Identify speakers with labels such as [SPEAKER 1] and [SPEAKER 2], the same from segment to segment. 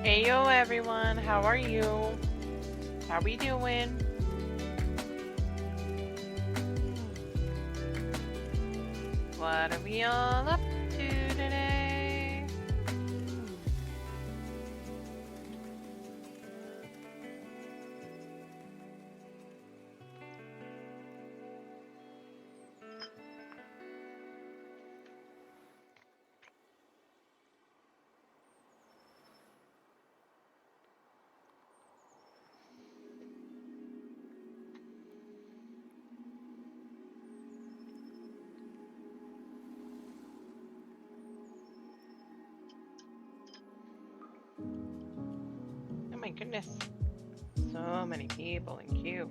[SPEAKER 1] Hey yo everyone, how are you? How we doing? What are we all up to today? Oh my goodness. So many people in queue.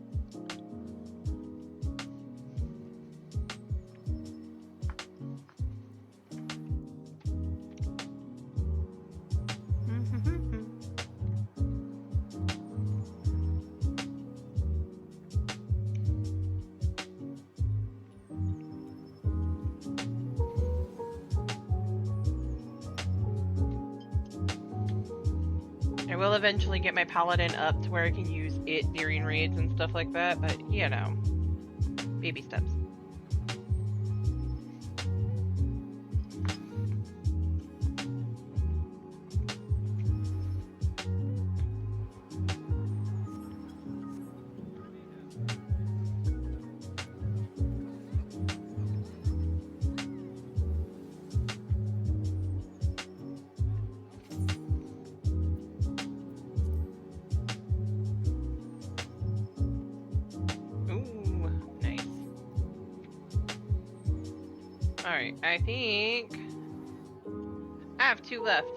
[SPEAKER 1] I will eventually get my paladin up to where I can use it during raids and stuff like that, but you know, baby steps. Alright, I think I have 2 left.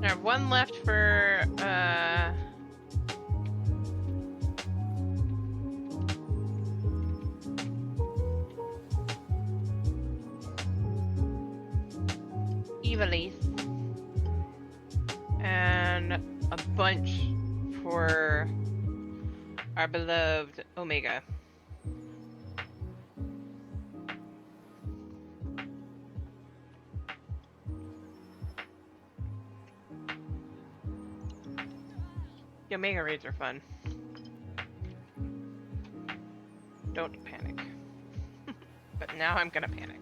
[SPEAKER 1] I have 1 left for, Evilise. And a bunch for our beloved Omega. The Omega raids are fun. Don't panic. But now I'm gonna panic.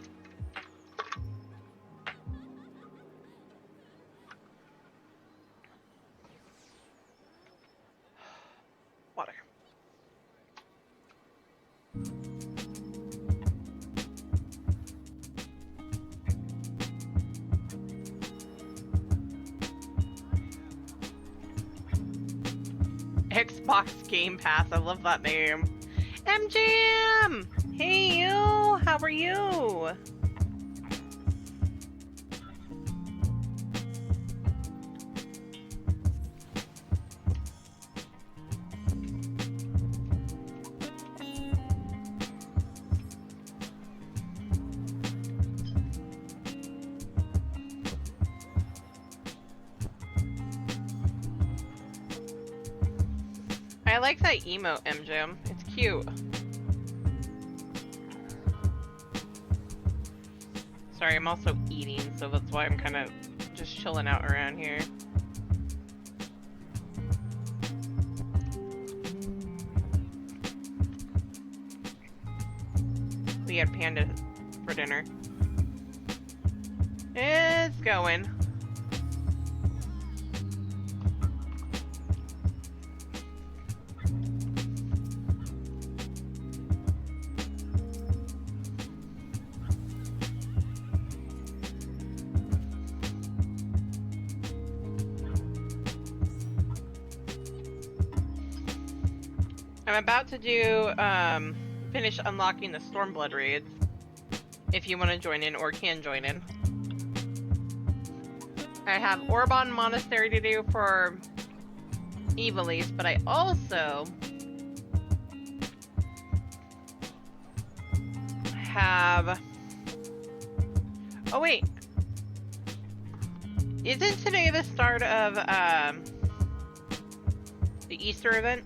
[SPEAKER 1] Water. Xbox Game Pass, I love that name. MJM! Hey you! How are you? I like that emote, MJM. It's cute. Sorry, I'm also eating, so that's why I'm kind of just chilling out around here. We had panda for dinner. It's going. I'm about to do, finish unlocking the Stormblood raids, if you want to join in or can join in. I have Orban Monastery to do for Evilise, but I also have... Oh wait! Isn't today the start of, the Easter event?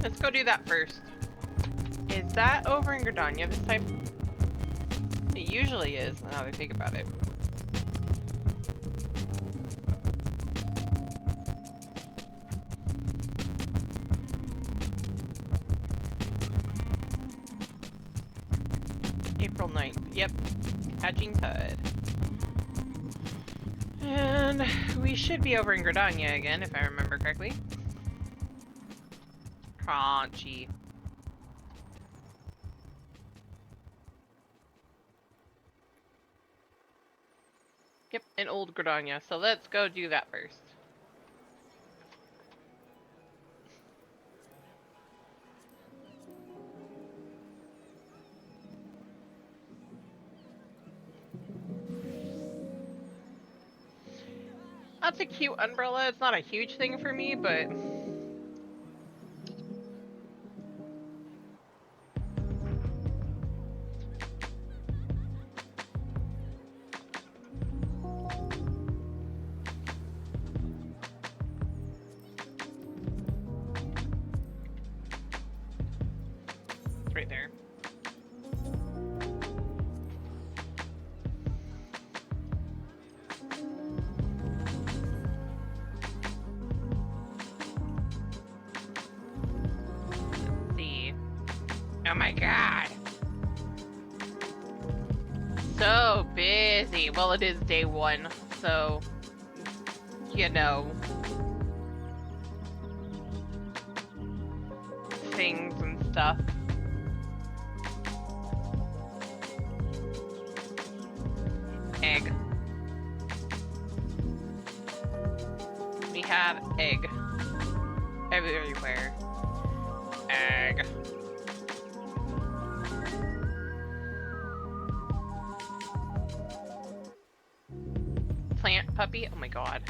[SPEAKER 1] Let's go do that first. Is that over in Gridania this time? It usually is, now that I think about it. April 9th. Yep. Hatching Tide. And we should be over in Gridania again, if I remember correctly. Crunchy. Yep, in Old Gridania. So let's go do that first. That's a cute umbrella. It's not a huge thing for me, but... it's right there. Let's see. Oh my god! So busy. Well, it is day 1, so... you know... things and stuff. Egg. We have egg. Everywhere. Egg. Plant puppy? Oh my god.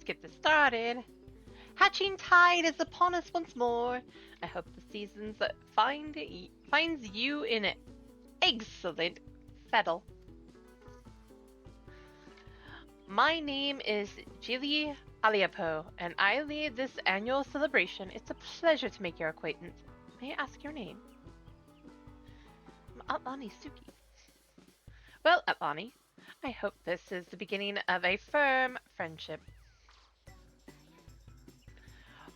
[SPEAKER 1] Let's get this started. Hatching Tide is upon us once more. I hope the seasons finds you in an excellent fettle. My name is Jilly Aliapo, and I lead this annual celebration. It's a pleasure to make your acquaintance. May I ask your name? I'm Atlani Suki. Well, Atlani, I hope this is the beginning of a firm friendship.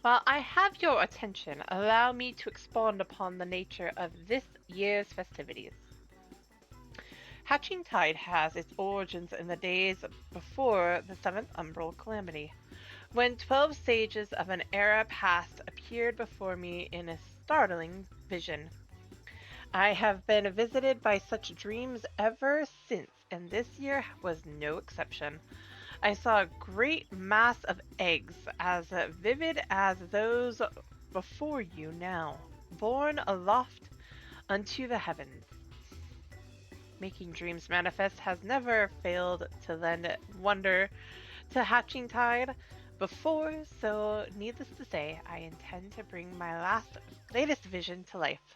[SPEAKER 1] While I have your attention, allow me to expound upon the nature of this year's festivities. Hatching Tide has its origins in the days before the 7th Umbral Calamity, when 12 sages of an era past appeared before me in a startling vision. I have been visited by such dreams ever since, and this year was no exception. I saw a great mass of eggs, as vivid as those before you now, borne aloft unto the heavens. Making dreams manifest has never failed to lend wonder to Hatching Tide before, so needless to say, I intend to bring my latest vision to life.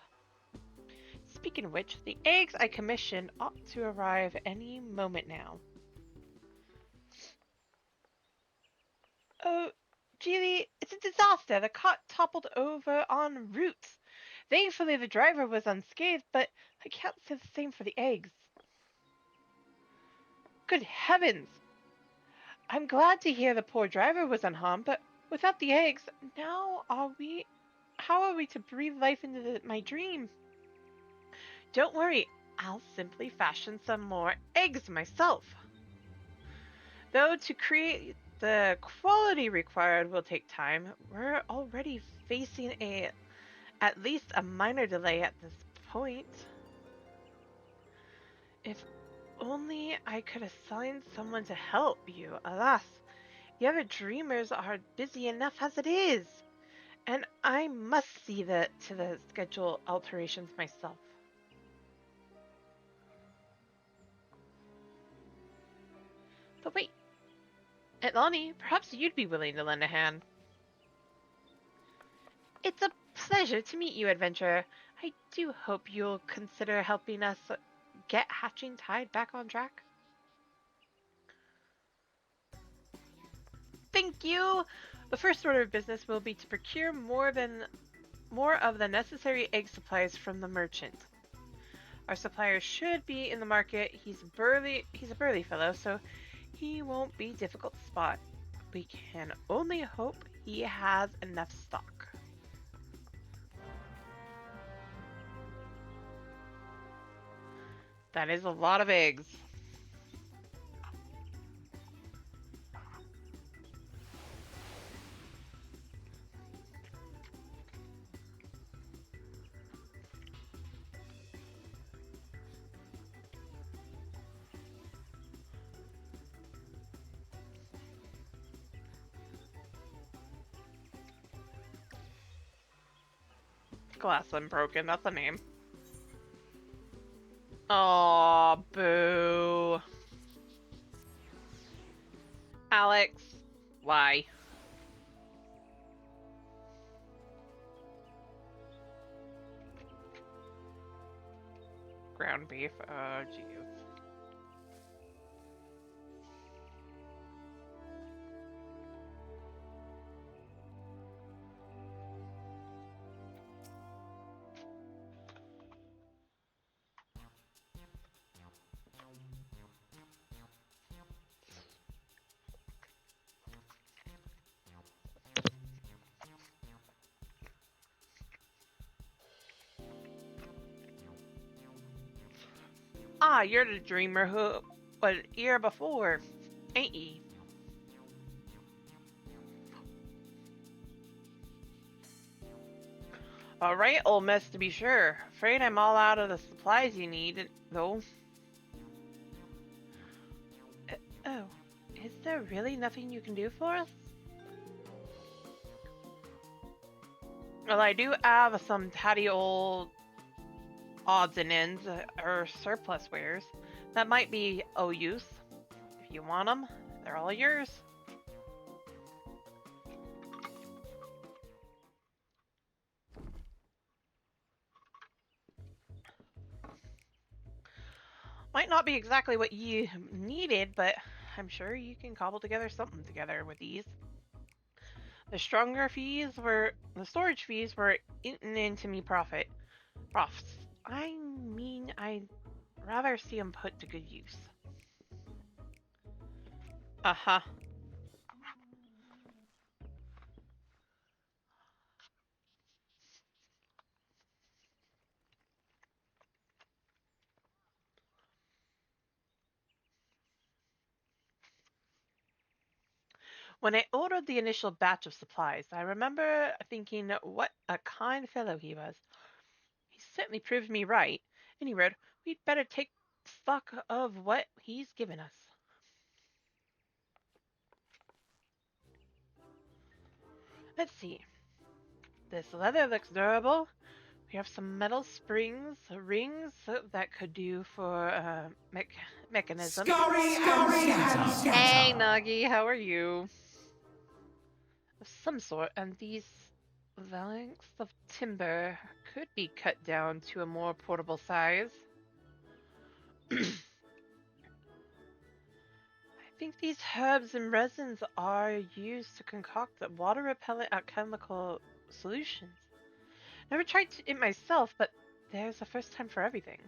[SPEAKER 1] Speaking of which, the eggs I commissioned ought to arrive any moment now. Oh, Geely, it's a disaster. The cart toppled over en route. Thankfully, the driver was unscathed, but I can't say the same for the eggs. Good heavens! I'm glad to hear the poor driver was unharmed, but without the eggs, how are we to breathe life into my dream? Don't worry, I'll simply fashion some more eggs myself. Though to create the quality required will take time, we're already facing at least a minor delay at this point. If only I could assign someone to help you. Alas, the other dreamers are busy enough as it is, and I must see to the schedule alterations myself. But wait, Atlani, perhaps you'd be willing to lend a hand. It's a pleasure to meet you, adventurer. I do hope you'll consider helping us get Hatching Tide back on track. Thank you! The first order of business will be to procure more of the necessary egg supplies from the merchant. Our supplier should be in the market. He's a burly fellow, so he won't be difficult to spot. We can only hope he has enough stock. That is a lot of eggs. Glass Unbroken, that's a name. Aw, boo. Alex, why? Ground beef, oh jeez. Ah, you're the dreamer who was here before, ain't ye? Alright, old miss, to be sure. Afraid I'm all out of the supplies you need, though. Oh, is there really nothing you can do for us? Well, I do have some tatty old odds and ends, or surplus wares. That might be o' use. If you want them, they're all yours. Might not be exactly what you needed, but I'm sure you can cobble together something together with these. The storage fees were eaten into me profits. I mean, I'd rather see them put to good use. Uh-huh. When I ordered the initial batch of supplies, I remember thinking what a kind fellow he was. He certainly proved me right. Anyway, we'd better take stock of what he's given us. Let's see. This leather looks durable. We have some metal rings that could do for mechanism.
[SPEAKER 2] Scurry and scatter.
[SPEAKER 1] Hey, Nagi, how are you? Of some sort, and these lengths of timber could be cut down to a more portable size. I think these herbs and resins are used to concoct the water-repellent alchemical solutions. Never tried it myself, but there's a first time for everything.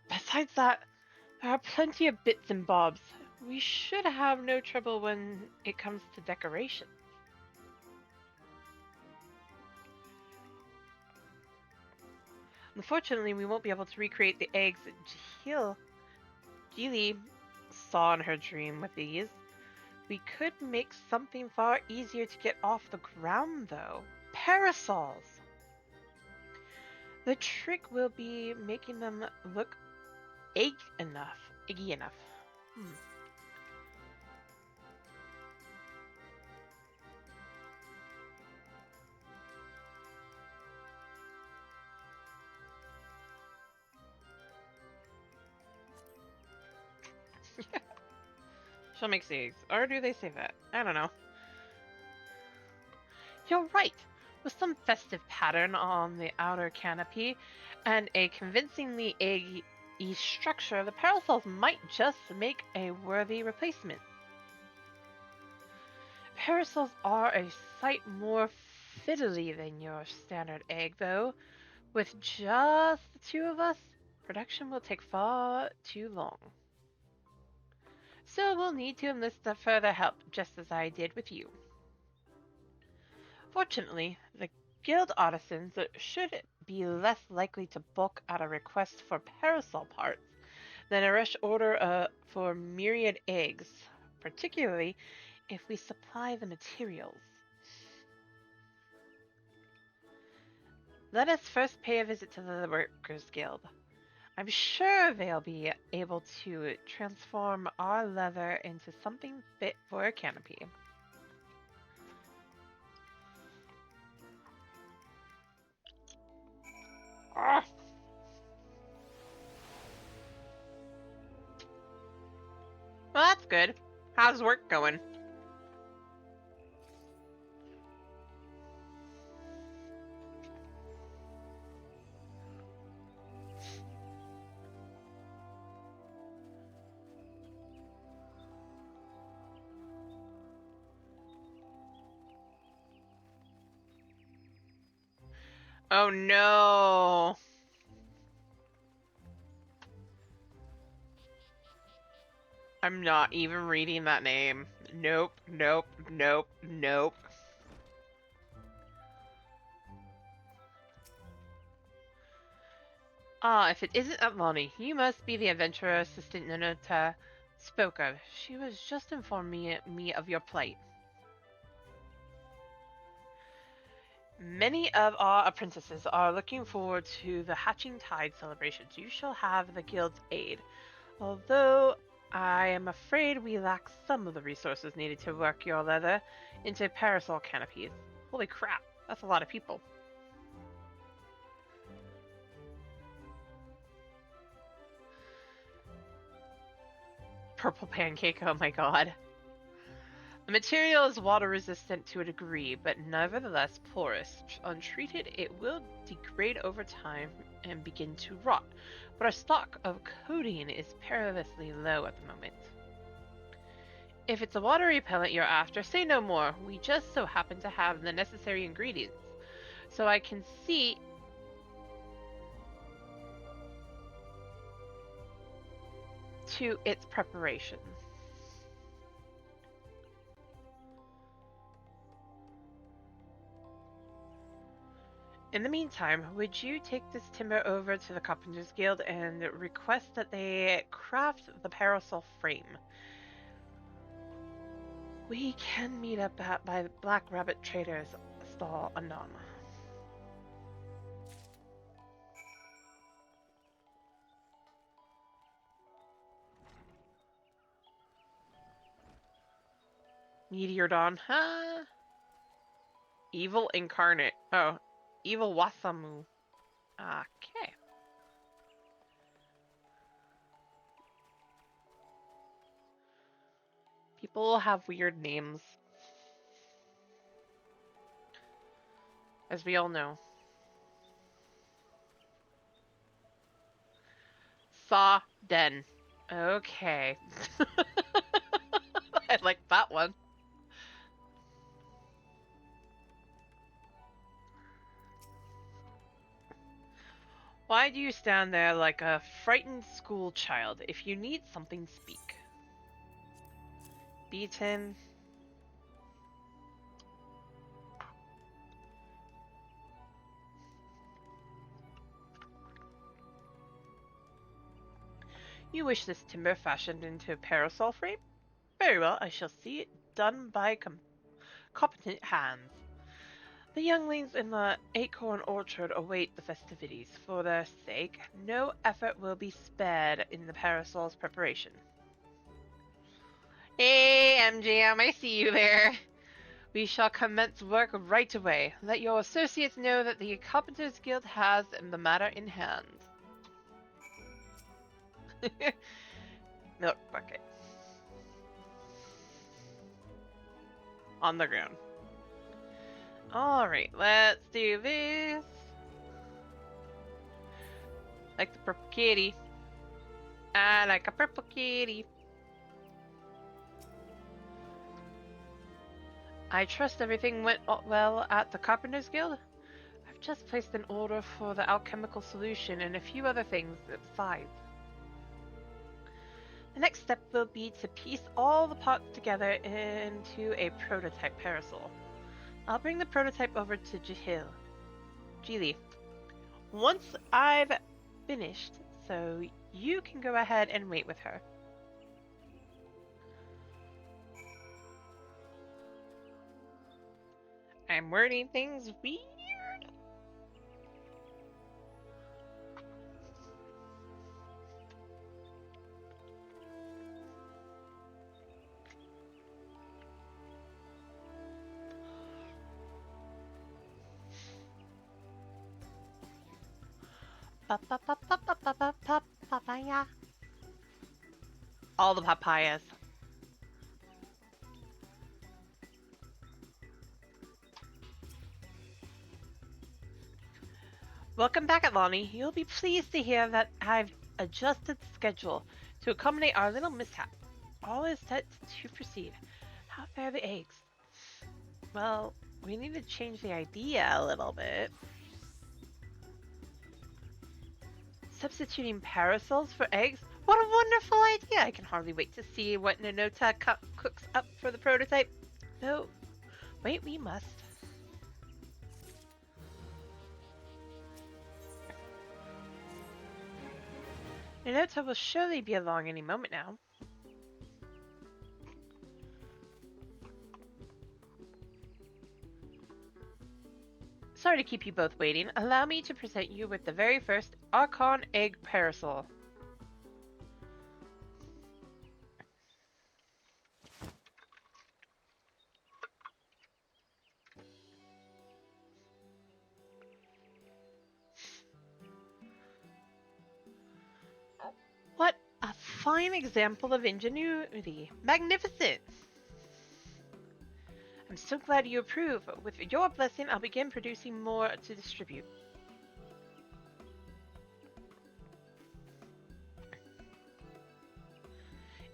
[SPEAKER 1] Besides that, there are plenty of bits and bobs. We should have no trouble when it comes to decoration. Unfortunately, we won't be able to recreate the eggs that Geely saw in her dream with these. We could make something far easier to get off the ground, though. Parasols! The trick will be making them look eggy enough. She'll make the eggs. Or do they say that? I don't know. You're right. With some festive pattern on the outer canopy and a convincingly eggy structure, the parasols might just make a worthy replacement. Parasols are a sight more fiddly than your standard egg, though. With just the two of us, production will take far too long. So we'll need to enlist further help, just as I did with you. Fortunately, the guild artisans should be less likely to bulk out a request for parasol parts than a rush order for myriad eggs, particularly if we supply the materials. Let us first pay a visit to the Workers' Guild. I'm sure they'll be able to transform our leather into something fit for a canopy. Ah. Well, that's good. How's work going? Oh no! I'm not even reading that name. Nope, nope, nope, nope. Ah, if it isn't Atlani, you must be the adventurer assistant Nanota spoke of. She was just informing me of your plight. Many of our apprentices are looking forward to the Hatching Tide celebrations. You shall have the guild's aid, although I am afraid we lack some of the resources needed to work your leather into parasol canopies. Holy crap, that's a lot of people. Purple pancake, oh my god. The material is water resistant to a degree, but nevertheless porous. Untreated, it will degrade over time and begin to rot, but our stock of codeine is perilously low at the moment. If it's a water repellent you're after, say no more. We just so happen to have the necessary ingredients, so I can see to its preparation. In the meantime, would you take this timber over to the Carpenters Guild and request that they craft the parasol frame? We can meet up by the Black Rabbit Trader's stall anon. Meteor Dawn, huh? Evil Incarnate. Oh, Evil Wasamu. Okay. People have weird names, as we all know. Saw Den. Okay. I like that one. Why do you stand there like a frightened school child? If you need something, speak. Beaten. You wish this timber fashioned into a parasol frame? Very well, I shall see it done by competent hands. The younglings in the acorn orchard await the festivities. For their sake, no effort will be spared in the parasol's preparation. Hey, MGM, I see you there. We shall commence work right away. Let your associates know that the Carpenters Guild has the matter in hand. Milk bucket. on the ground. Alright, let's do this. Like the purple kitty. I like a purple kitty. I trust everything went well at the Carpenters Guild. I've just placed an order for the alchemical solution and a few other things besides. The next step will be to piece all the parts together into a prototype parasol. I'll bring the prototype over to Geely. Once I've finished, so you can go ahead and wait with her. I'm wording things weird. Papaya. All the papayas. Welcome back, Atlani. You'll be pleased to hear that I've adjusted the schedule to accommodate our little mishap. All is set to proceed. How fare the eggs? Well, we need to change the idea a little bit. Substituting parasols for eggs? What a wonderful idea! I can hardly wait to see what Nanota cooks up for the prototype. No, wait, we must. Nanota will surely be along any moment now. Sorry to keep you both waiting. Allow me to present you with the very first Archon Egg Parasol. What a fine example of ingenuity. Magnificent! I'm so glad you approve. With your blessing, I'll begin producing more to distribute.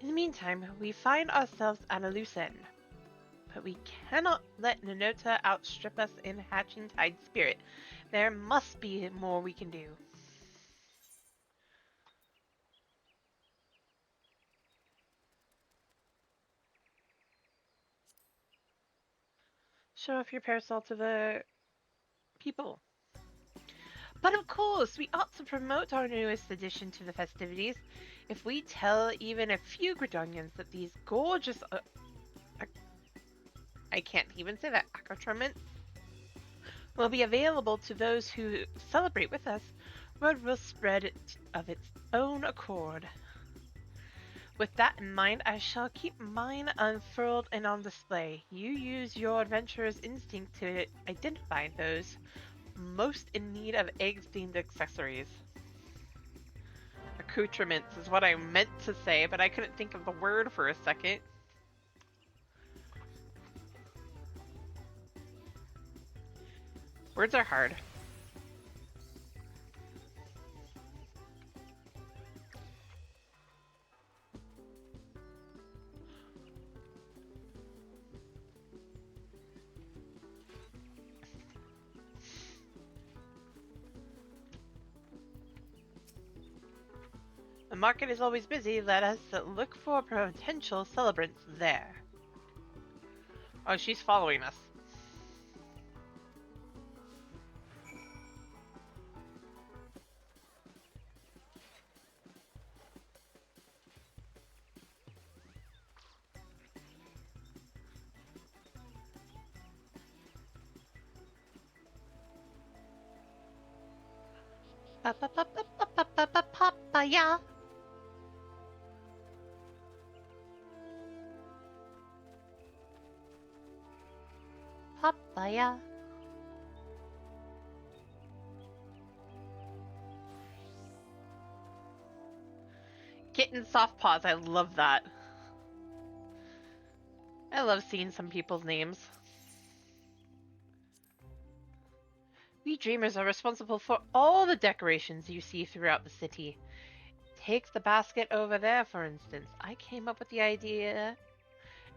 [SPEAKER 1] In the meantime, we find ourselves at a loose end. But we cannot let Nanota outstrip us in hatching Tide Spirit. There must be more we can do. Show off your parasol to the people. But of course, we ought to promote our newest addition to the festivities. If we tell even a few Gridonians that these gorgeous... I can't even say that, accoutrements will be available to those who celebrate with us, word will spread of its own accord. With that in mind, I shall keep mine unfurled and on display. You use your adventurer's instinct to identify those most in need of eggs-themed accessories. Accoutrements is what I meant to say, but I couldn't think of the word for a second. Words are hard. The market is always busy. Let us look for potential celebrants there. Oh, she's following us. Papaya. Papaya. Kitten soft paws, I love that. I love seeing some people's names. We dreamers are responsible for all the decorations you see throughout the city. Take the basket over there, for instance. I came up with the idea,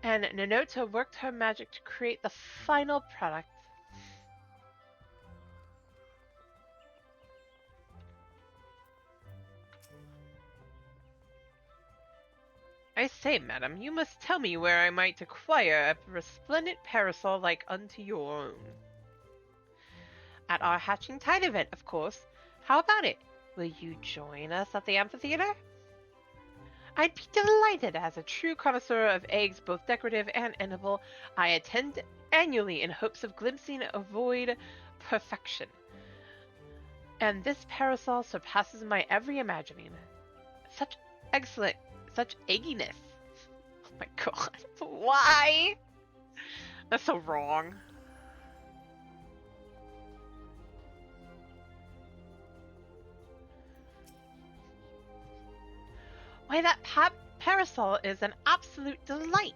[SPEAKER 1] and Nanota worked her magic to create the final product. I say, madam, you must tell me where I might acquire a resplendent parasol like unto your own. At our Hatching Tide event, of course. How about it? Will you join us at the amphitheater? I'd be delighted. As a true connoisseur of eggs, both decorative and edible, I attend annually in hopes of glimpsing a void perfection. And this parasol surpasses my every imagining. Such excellent, such egginess. Oh my god. Why? That's so wrong. Why, that parasol is an absolute delight.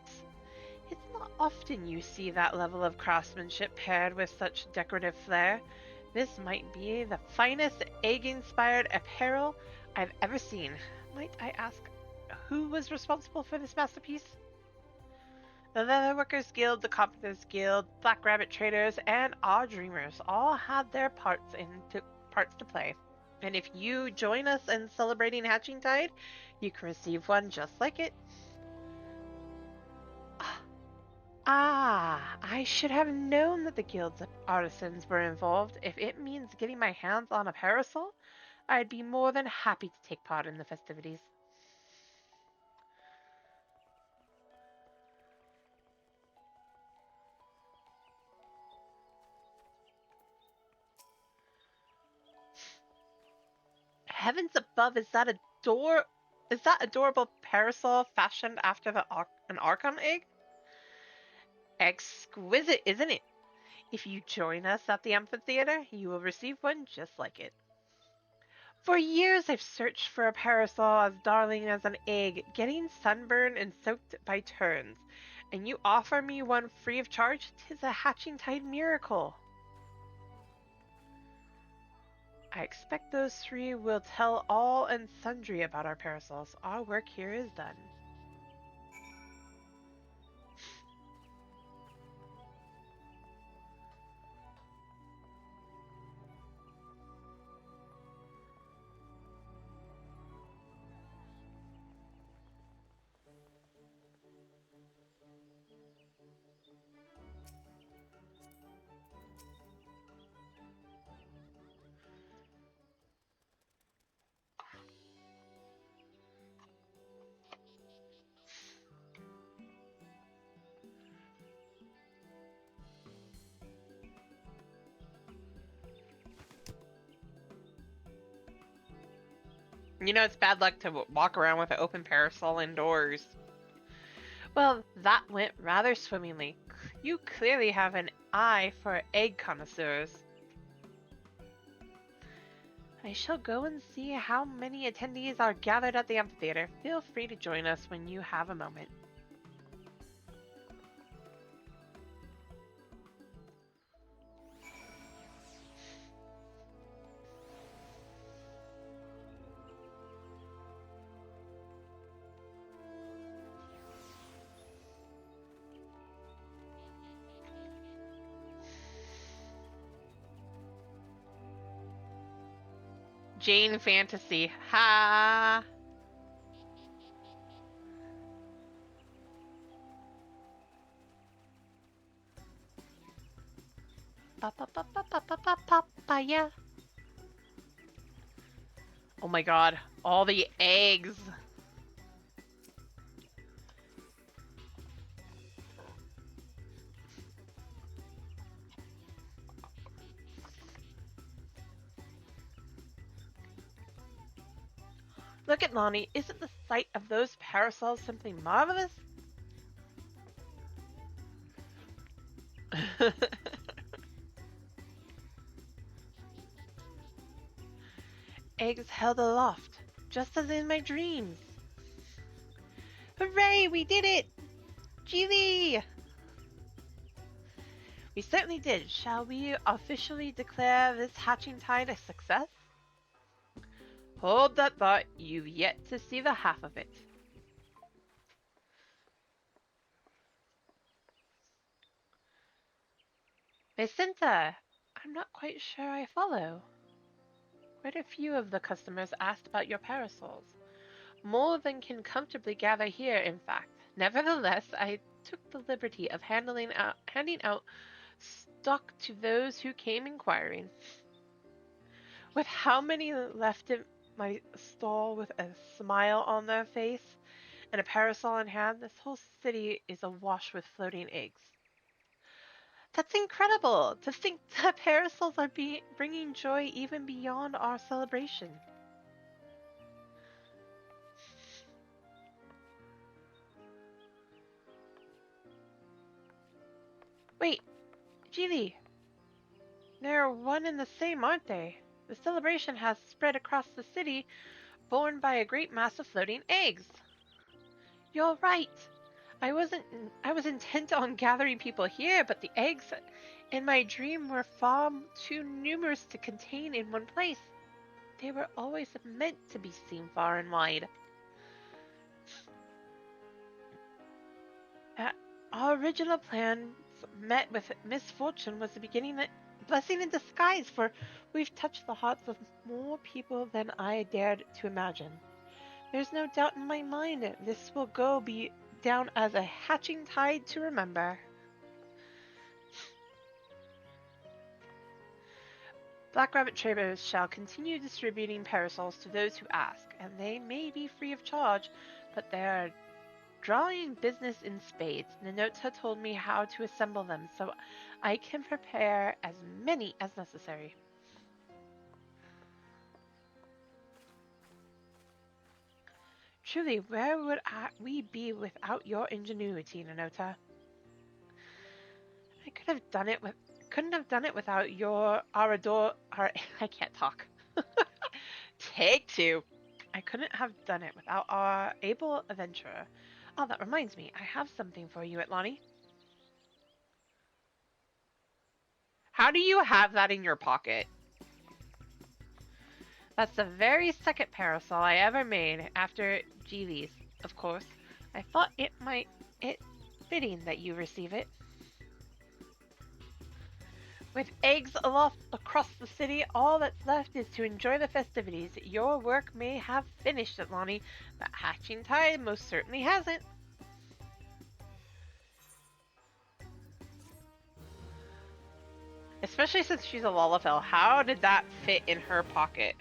[SPEAKER 1] It's not often you see that level of craftsmanship paired with such decorative flair. This might be the finest egg-inspired apparel I've ever seen. Might I ask, who was responsible for this masterpiece? The Leatherworkers Guild, the Carpenters Guild, Black Rabbit Traders, and our Dreamers all had their parts to play. And if you join us in celebrating Hatching Tide, you can receive one just like it. Ah, I should have known that the guild's artisans were involved. If it means getting my hands on a parasol, I'd be more than happy to take part in the festivities. Heavens above, is that adorable parasol fashioned after an Archon egg? Exquisite, isn't it? If you join us at the amphitheater, you will receive one just like it. For years I've searched for a parasol as darling as an egg, getting sunburned and soaked by turns, and you offer me one free of charge? 'Tis a Hatching Tide miracle. I expect those three will tell all and sundry about our parasols. Our work here is done. You know, it's bad luck to walk around with an open parasol indoors. Well, that went rather swimmingly. You clearly have an eye for egg connoisseurs. I shall go and see how many attendees are gathered at the amphitheater. Feel free to join us when you have a moment. Jane Fantasy. Ha! Papaya. Oh my god, all the eggs. Look at Lonnie. Isn't the sight of those parasols simply marvelous? Eggs held aloft, just as in my dreams. Hooray, we did it! Gee! We certainly did. Shall we officially declare this hatching tide a success? Hold that thought. You've yet to see the half of it. Vicenta, I'm not quite sure I follow. Quite a few of the customers asked about your parasols. More than can comfortably gather here, in fact. Nevertheless, I took the liberty of handing out stock to those who came inquiring. With how many left in my stall with a smile on their face and a parasol in hand, this whole city is awash with floating eggs. That's incredible! To think the parasols are bringing joy even beyond our celebration. Wait, Geely, they're one and the same, aren't they? The celebration has spread across the city, borne by a great mass of floating eggs. You're right. I was intent on gathering people here, but the eggs in my dream were far too numerous to contain in one place. They were always meant to be seen far and wide. Uh, our original plans met with misfortune was the beginning that blessing in disguise, for we've touched the hearts of more people than I dared to imagine. There's no doubt in my mind this will go be down as a hatching tide to remember. Black Rabbit traders shall continue distributing parasols to those who ask, and they may be free of charge, but they are drawing business in spades. The notes have told me how to assemble them, so I can prepare as many as necessary. Truly, where would we be without your ingenuity, Nanota? I could have done it with couldn't have done it without your I can't talk. Take two. I couldn't have done it without our able adventurer. Oh, that reminds me, I have something for you, Atlani. How do you have that in your pocket? That's the very second parasol I ever made after Geely's, of course. I thought it fitting that you receive it. With eggs aloft across the city, all that's left is to enjoy the festivities. Your work may have finished, Atlani, but hatching tide most certainly hasn't. Especially since she's a Lalafell. How did that fit in her pocket?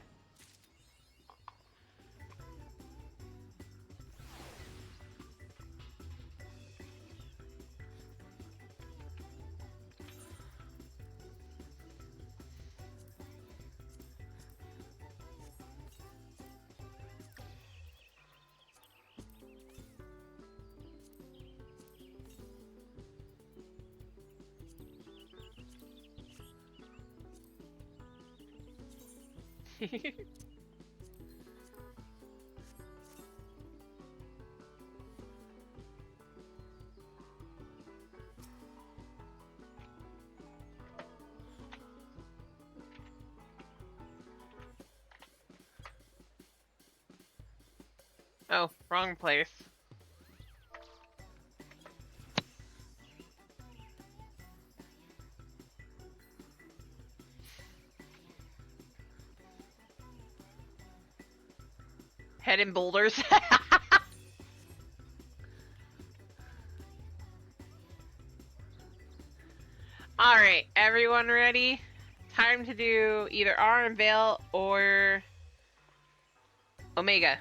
[SPEAKER 1] Oh, wrong place. Head in boulders. Alright, everyone ready? Time to do either R and Veil or Omega.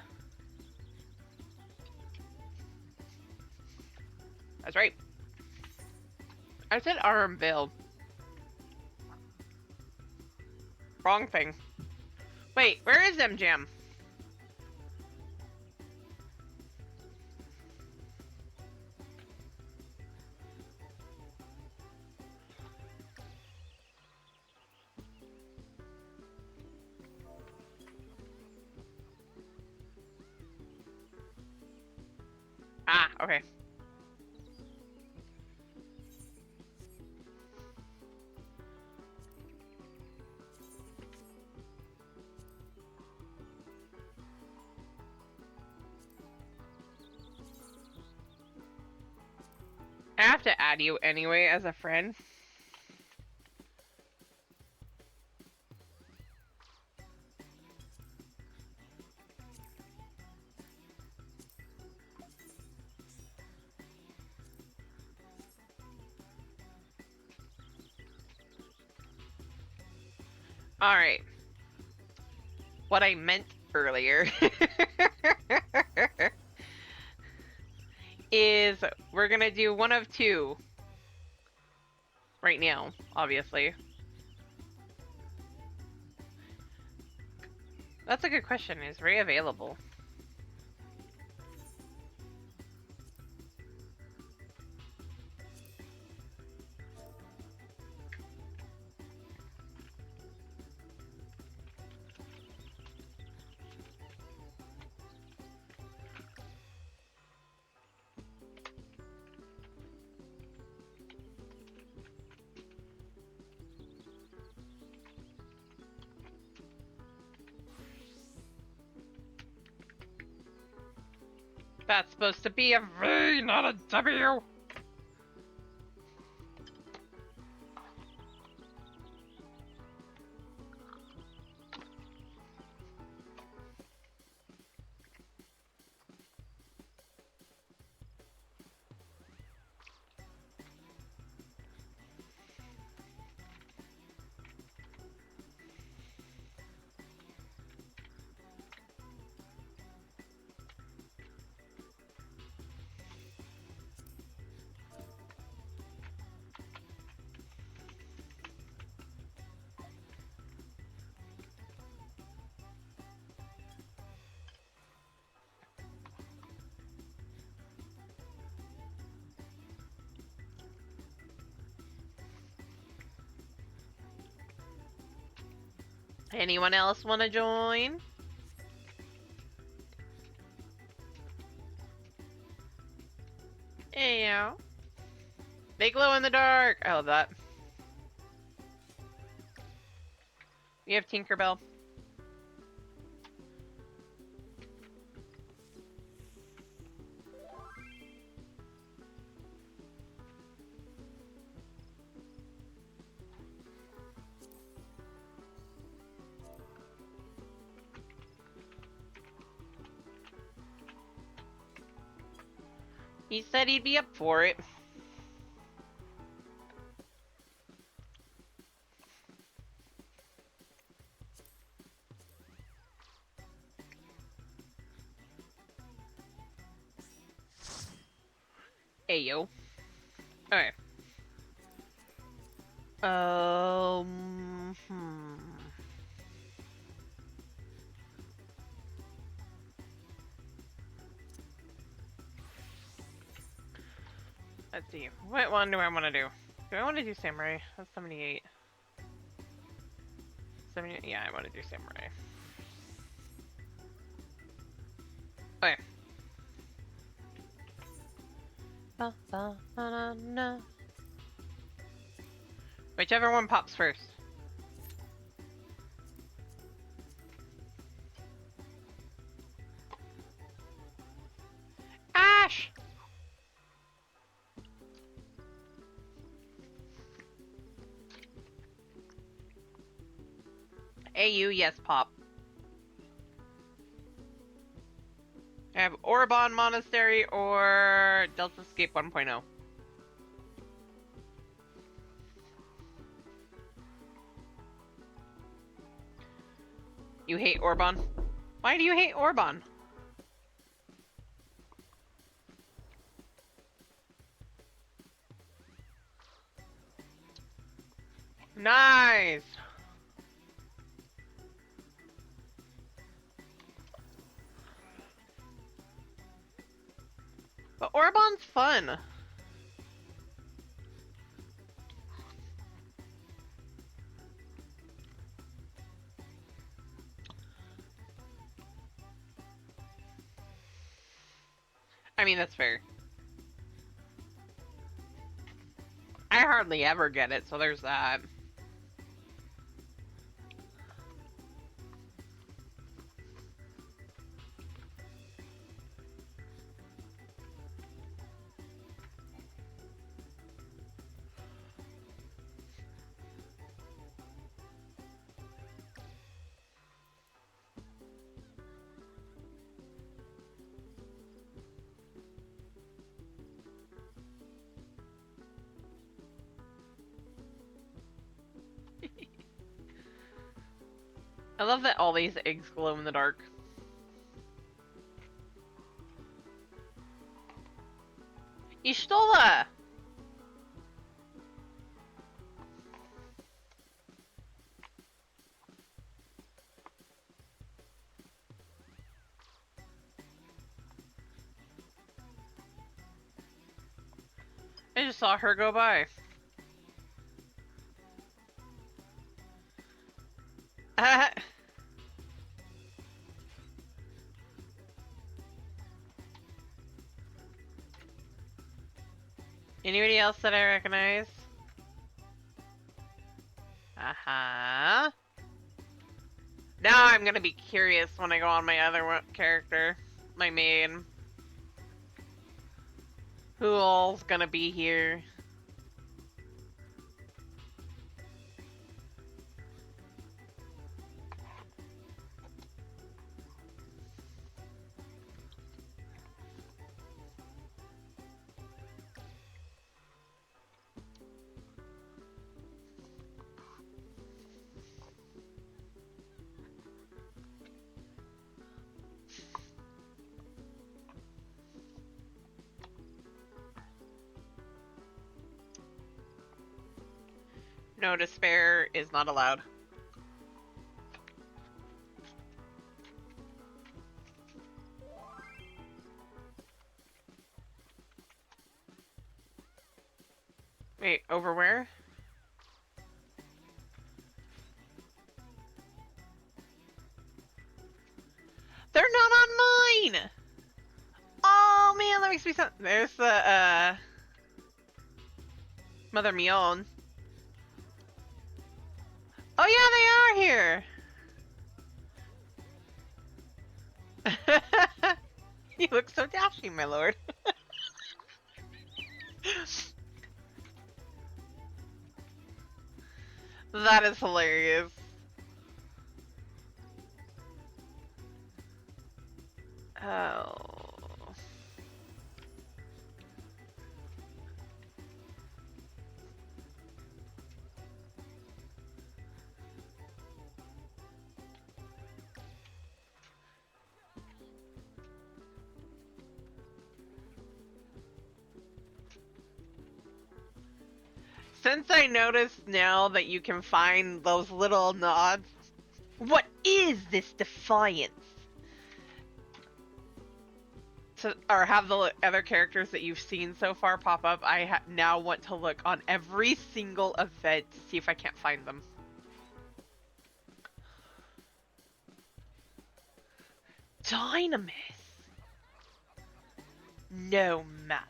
[SPEAKER 1] That's right. I said R and Veil. Wrong thing. Wait, where is MJam? Ah, okay. I have to add you anyway as a friend. Alright. What I meant earlier is we're gonna do one of two right now, obviously. That's a good question. Is Ray available? That's supposed to be a V, not a W. Anyone else want to join? Yeah. They glow in the dark. I love that. We have Tinkerbell. He said he'd be up for it. Ayo. Alright. Hmm. Let's see. What one do I want to do? Do I want to do Samurai? That's 78. 78? Yeah, I want to do Samurai. Okay. Whichever one pops first. Ash! AU, yes, pop. I have Orban Monastery or Delta Escape 1.0. You hate Orban? Why do you hate Orban? Nice! But Orban's fun. I mean, that's fair. I hardly ever get it, so there's that. I love that all these eggs glow in the dark. Ishtola! I just saw her go by. Anybody else that I recognize? Uh-huh. Now I'm gonna be curious when I go on my other character. My main. Who all's gonna be here? No, despair is not allowed. Wait, over where? They're not on mine! Oh man, that makes me sad. There's the, Mother Mion. Oh yeah, they are here! You look so dashing, my lord. That is hilarious. Oh. Since I noticed now that you can find those little nods, what is this defiance? Or have the other characters that you've seen so far pop up, I now want to look on every single event to see if I can't find them. Dynamis. No matter.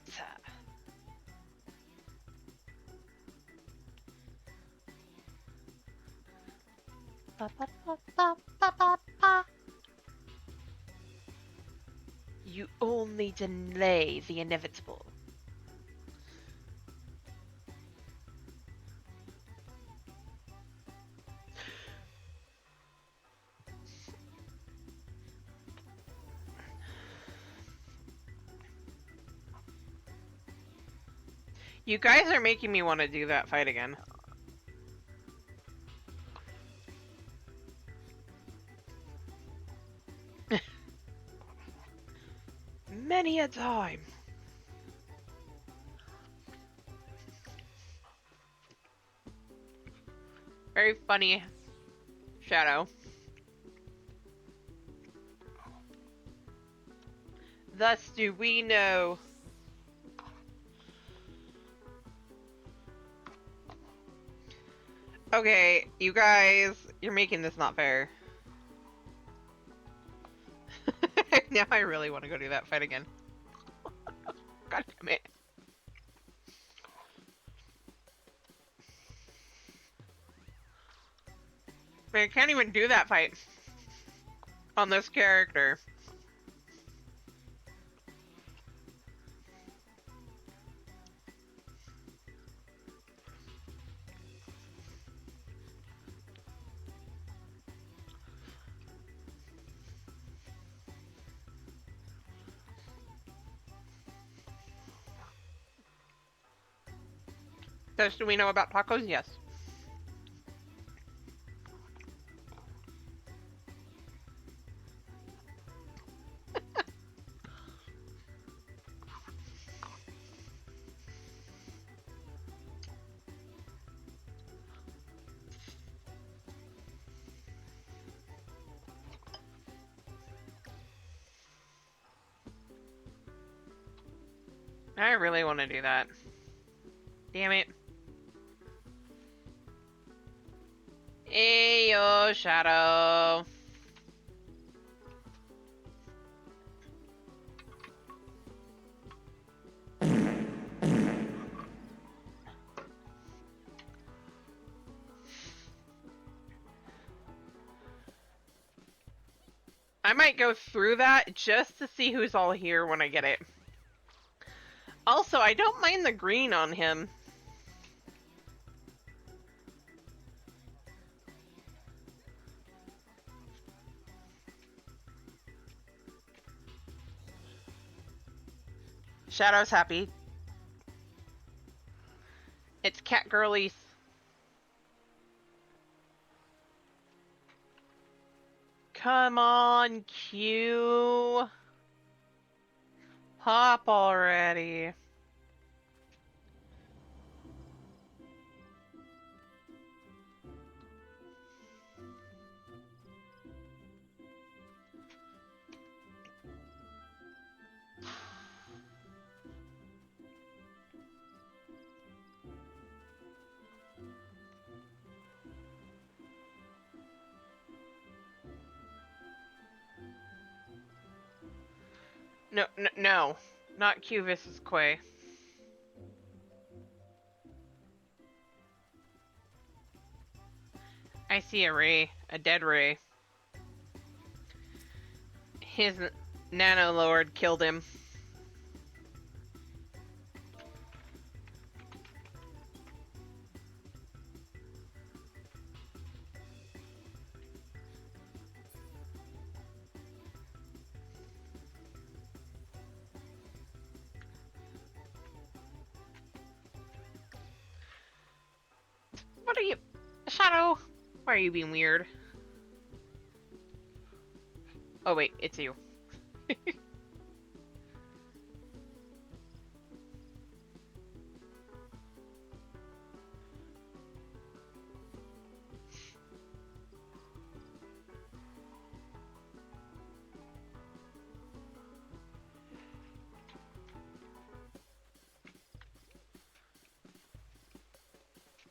[SPEAKER 1] Ba, ba, ba, ba, ba, ba, ba. You only delay the inevitable. You guys are making me want to do that fight again. Many a time. Very funny shadow. Thus do we know. Okay, you guys, you're making this not fair. Now I really want to go do that fight again. God damn it. I can't even do that fight on this character. Thus, do we know about tacos? Yes. I really want to do that. Damn it. Ayo, Shadow. I might go through that just to see who's all here when I get it. Also, I don't mind the green on him. Shadow's happy. It's cat girlies. Come on, Q. Hop already. No. Not Q versus Quay. I see a Ray. A dead Ray. His Nano Lord killed him. What are you... Shadow? Why are you being weird? Oh wait, it's you.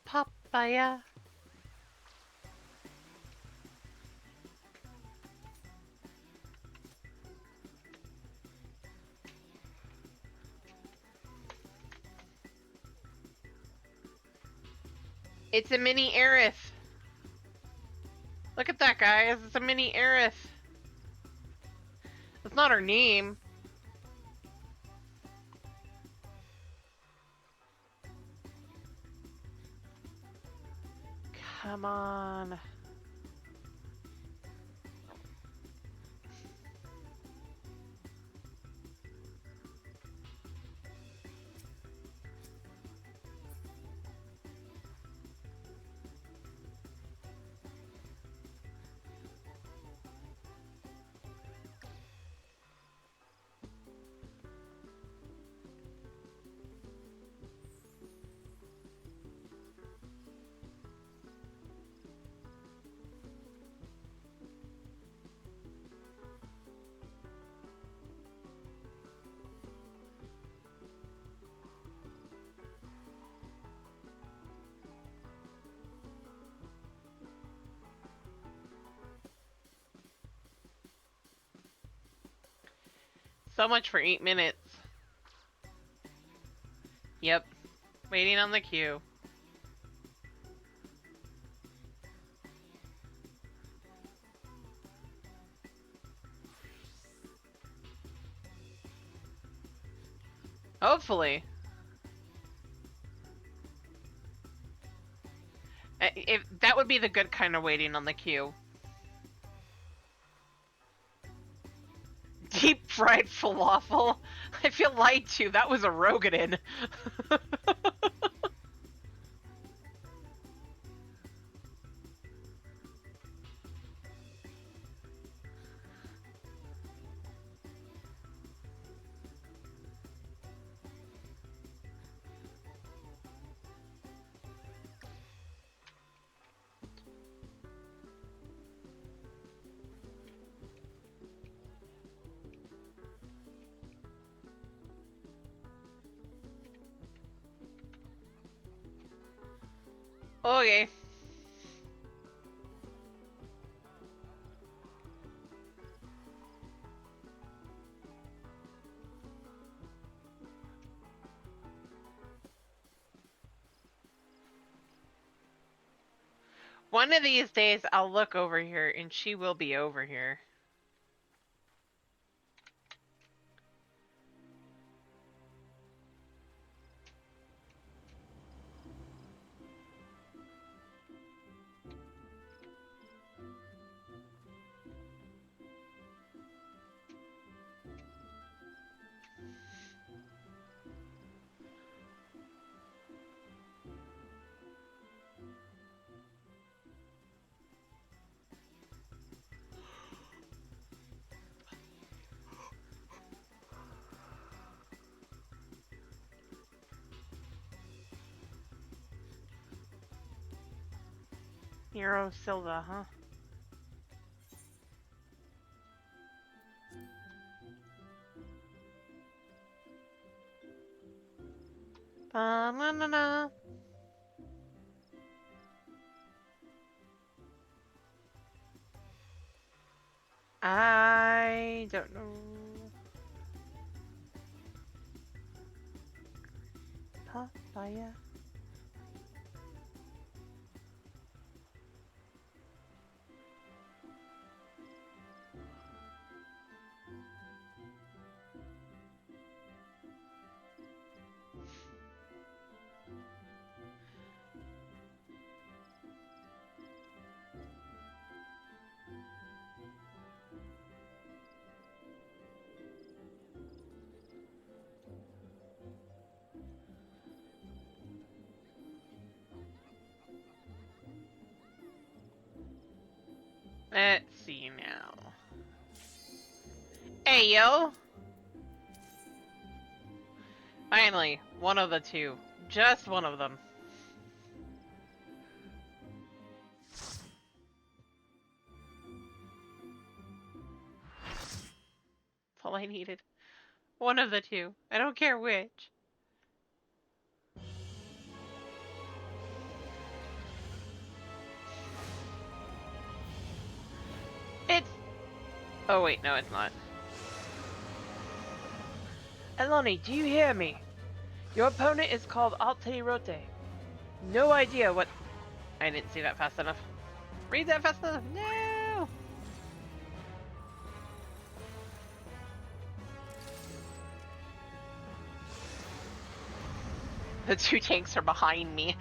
[SPEAKER 1] Papaya. It's a mini Aerith. Look at that, guys. It's a mini Aerith. That's not her name. Come on. So much for 8 minutes. Yep. Waiting on the queue. Hopefully. If that would be the good kind of waiting on the queue. Deep fried falafel? I feel lied to. That was a Rogadin. Okay. One of these days I'll look over here and she will be over here. Nero Silva, huh? Ba-na-na-na. I don't know. Papaya. Let's see now. Hey, yo! Finally, one of the two. Just one of them. That's all I needed. One of the two. I don't care which. It's... Oh, wait, no, it's not. Eloni, do you hear me? Your opponent is called Alterote. No idea what... I didn't see that fast enough. Read that fast enough. No! The two tanks are behind me.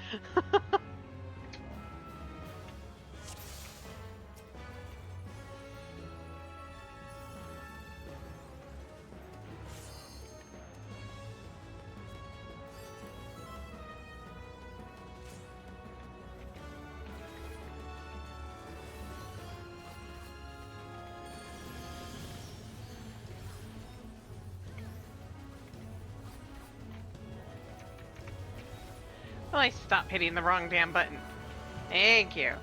[SPEAKER 1] Well, I stopped hitting the wrong damn button. Thank you.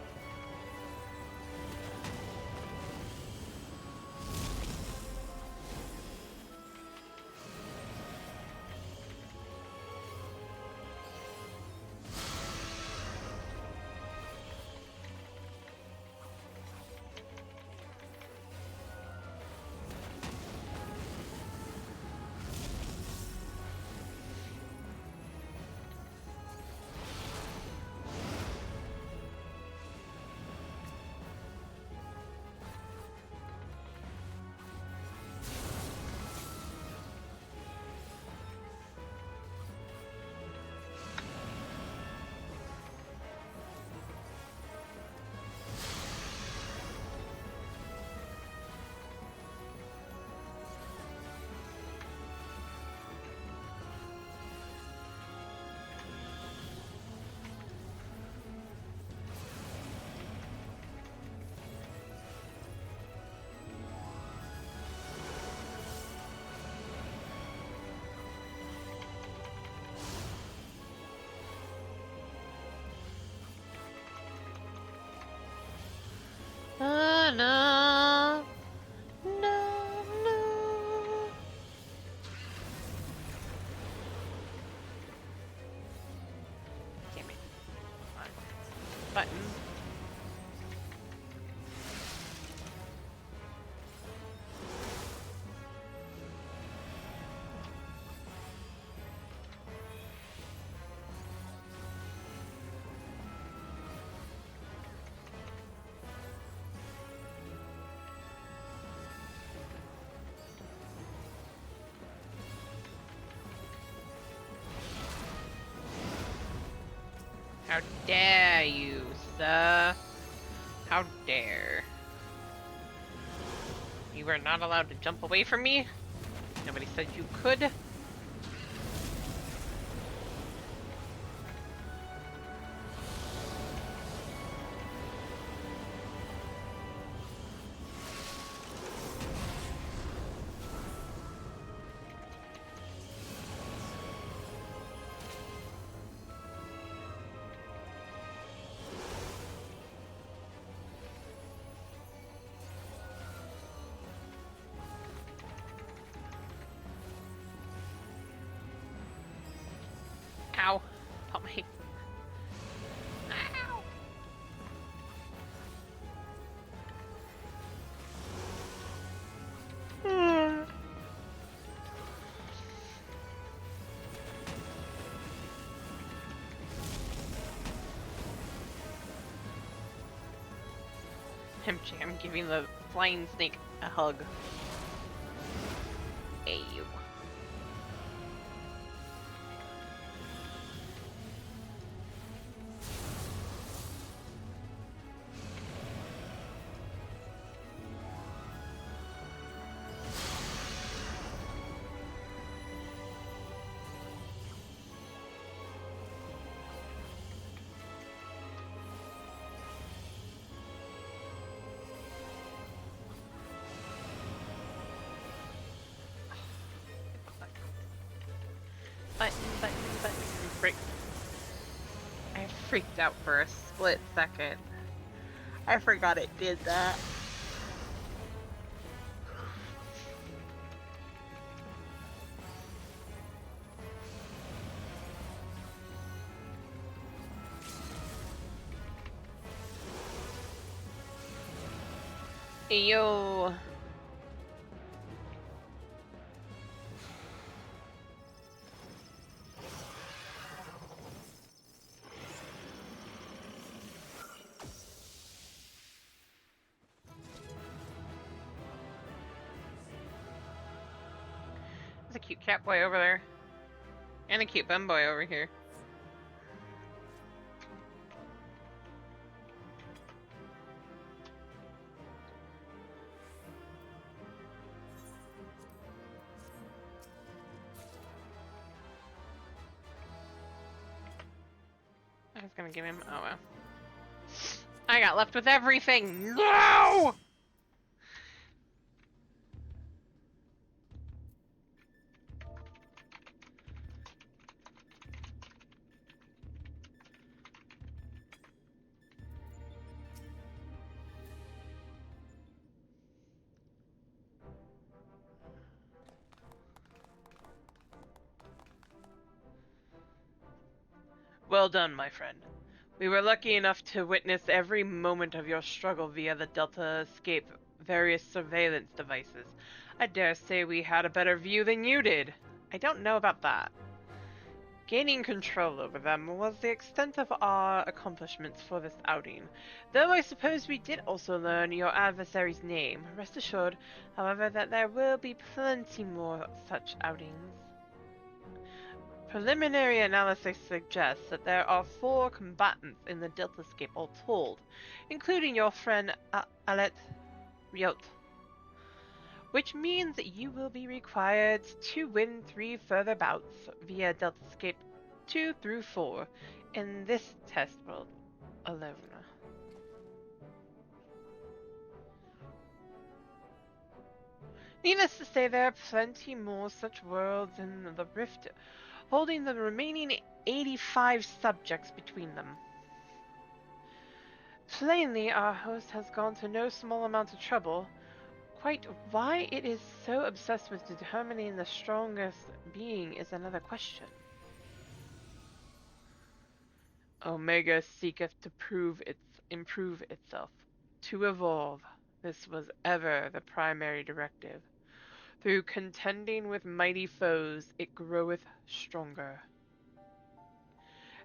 [SPEAKER 1] buttons. How dare you, sir? How dare. You are not allowed to jump away from me? Nobody said you could. Ow. Help me. Ow. I'm giving the flying snake a hug. Hey, you. Button. I freaked out for a split second. I forgot it did that. Yo. There's a cute cat boy over there. And a cute bum boy over here. I was gonna give him. Oh well. I got left with everything! No! Well done, my friend. We were lucky enough to witness every moment of your struggle via the Delta Escape various surveillance devices. I dare say we had a better view than you did. I don't know about that. Gaining control over them was the extent of our accomplishments for this outing, though I suppose we did also learn your adversary's name. Rest assured, however, that there will be plenty more such outings. Preliminary analysis suggests that there are 4 combatants in the Delta Escape all told, including your friend Alet Riot, which means that you will be required to win 3 further bouts via Delta Escape 2 through 4 in this test world alone. Needless to say, there are plenty more such worlds in the Rift, holding the remaining 85 subjects between them. Plainly, our host has gone to no small amount of trouble. Quite why it is so obsessed with determining the strongest being is another question. Omega seeketh to improve itself, to evolve. This was ever the primary directive. Through contending with mighty foes, it groweth stronger.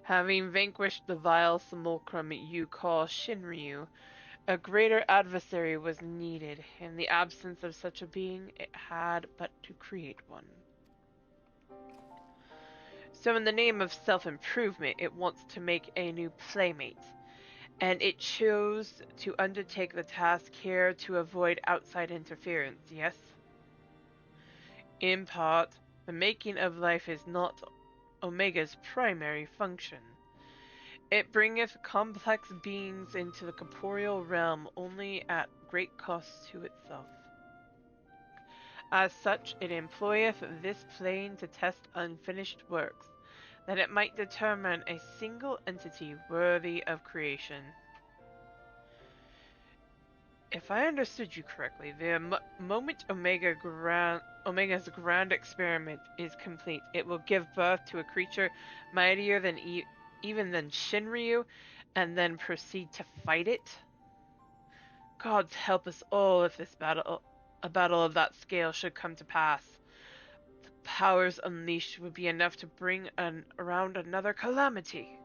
[SPEAKER 1] Having vanquished the vile simulacrum you call Shinryu, a greater adversary was needed. In the absence of such a being, it had but to create one. So in the name of self-improvement, it wants to make a new playmate. And it chose to undertake the task here to avoid outside interference, yes? In part, the making of life is not Omega's primary function. It bringeth complex beings into the corporeal realm only at great cost to itself. As such, it employeth this plane to test unfinished works, that it might determine a single entity worthy of creation. If I understood you correctly, the moment Omega's grand experiment is complete, it will give birth to a creature mightier than even than Shinryu, and then proceed to fight it. Gods help us all if a battle of that scale should come to pass. The powers unleashed would be enough to bring around another calamity.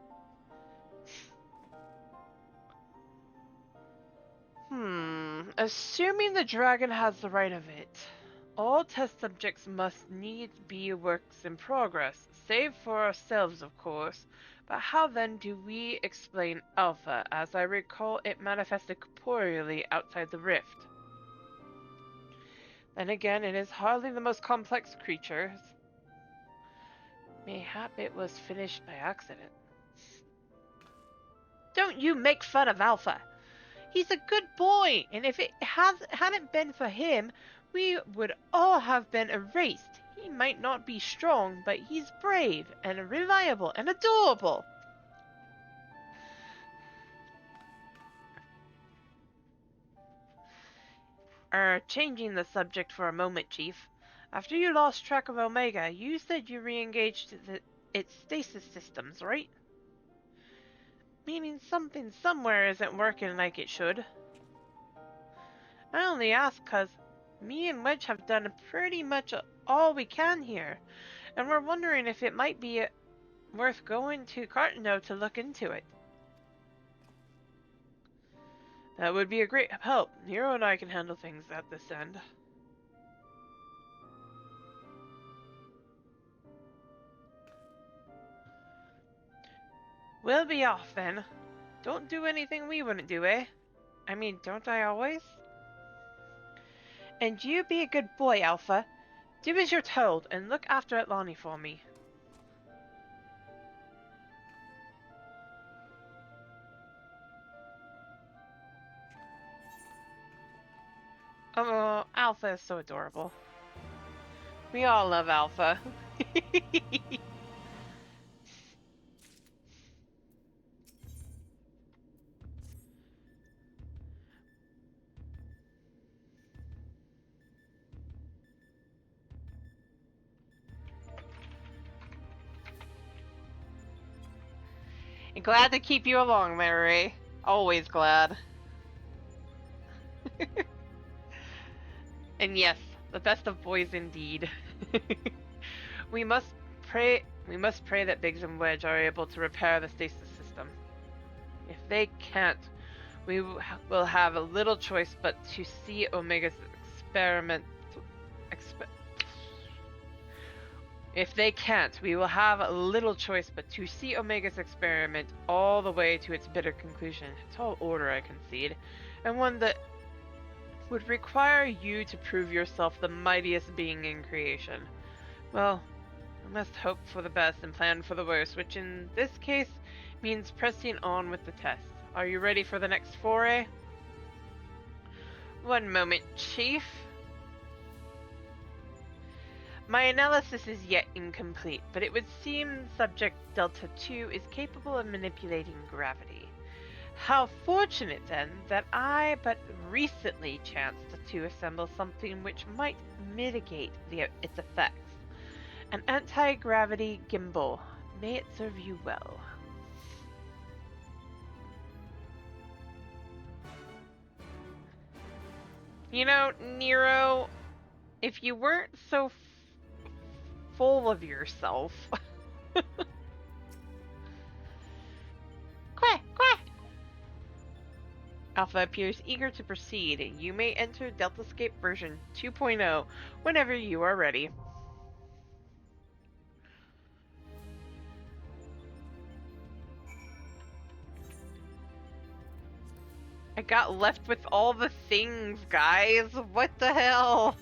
[SPEAKER 1] Assuming the dragon has the right of it, all test subjects must needs be works in progress, save for ourselves, of course. But how then do we explain Alpha, as I recall it manifested corporeally outside the rift? Then again, it is hardly the most complex creature. Mayhap it was finished by accident. Don't you make fun of Alpha! He's a good boy, and if it hadn't been for him, we would all have been erased. He might not be strong, but he's brave and reliable and adorable. Changing the subject for a moment, Chief. After you lost track of Omega, you said you re-engaged its stasis systems, right? Meaning something somewhere isn't working like it should. I only ask 'cause me and Wedge have done pretty much all we can here, and we're wondering if it might be worth going to Cartano to look into it. That would be a great help. Nero and I can handle things at this end. We'll be off then. Don't do anything we wouldn't do, eh? I mean, don't I always? And you be a good boy, Alpha. Do as you're told, and look after Atlani for me. Oh, Alpha is so adorable. We all love Alpha. Glad to keep you along, Mary. Always glad. And yes, the best of boys indeed. we must pray that Biggs and Wedge are able to repair the stasis system. If they can't, we will have a little choice but to see Omega's experiment. If they can't, we will have a little choice but to see Omega's experiment all the way to its bitter conclusion. A tall order, I concede, and one that would require you to prove yourself the mightiest being in creation. Well, we must hope for the best and plan for the worst, which in this case means pressing on with the tests. Are you ready for the next foray? One moment, Chief. My analysis is yet incomplete, but it would seem subject Delta 2 is capable of manipulating gravity. How fortunate, then, that I but recently chanced to assemble something which might mitigate its effects. An anti-gravity gimbal. May it serve you well. You know, Nero, if you weren't so full of yourself. Quack, quack! Alpha appears eager to proceed. You may enter Deltascape version 2.0 whenever you are ready. I got left with all the things, guys. What the hell?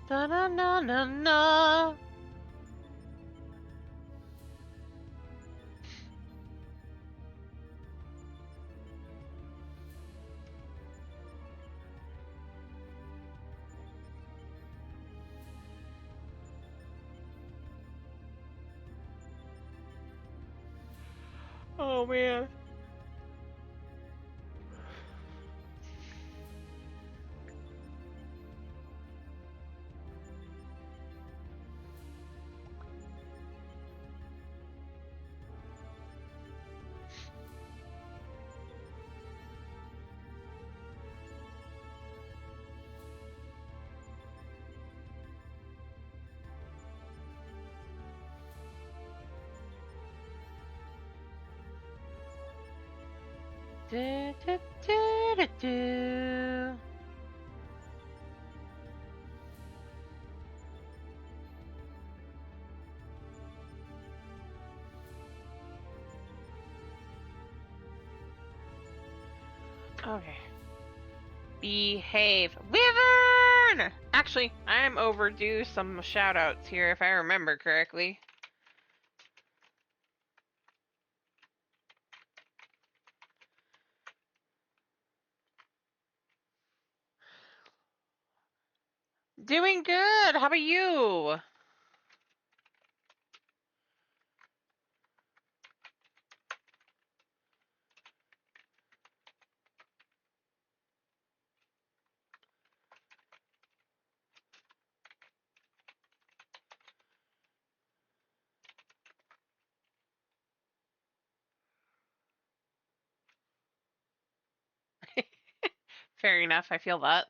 [SPEAKER 1] Da na na na na. Oh man. Do, do, do, do, do. Okay. Behave. Wyvern! Actually, I'm overdue some shoutouts here if I remember correctly. Doing good. How about you? Fair enough. I feel that.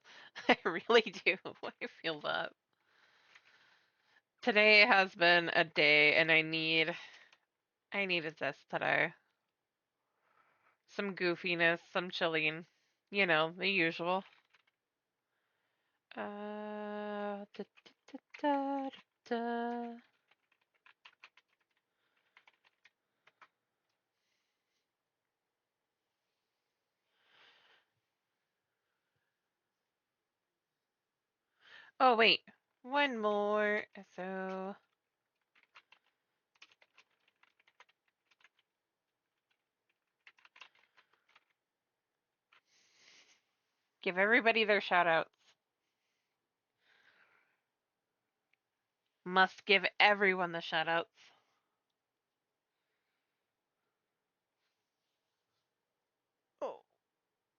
[SPEAKER 1] I really do. I feel that. Today has been a day and I needed this today. Some goofiness, some chilling. You know, the usual. Da, da, da, da. Oh wait, one more. So give everybody their shoutouts. Must give everyone the shoutouts. Oh,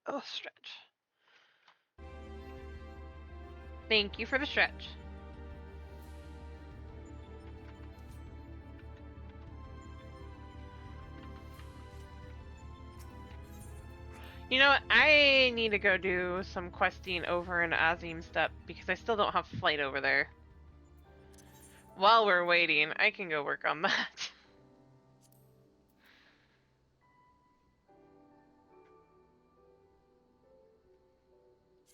[SPEAKER 1] oh, stretch. Thank you for the stretch. You know what? I need to go do some questing over in Azim Step because I still don't have flight over there. While we're waiting, I can go work on that.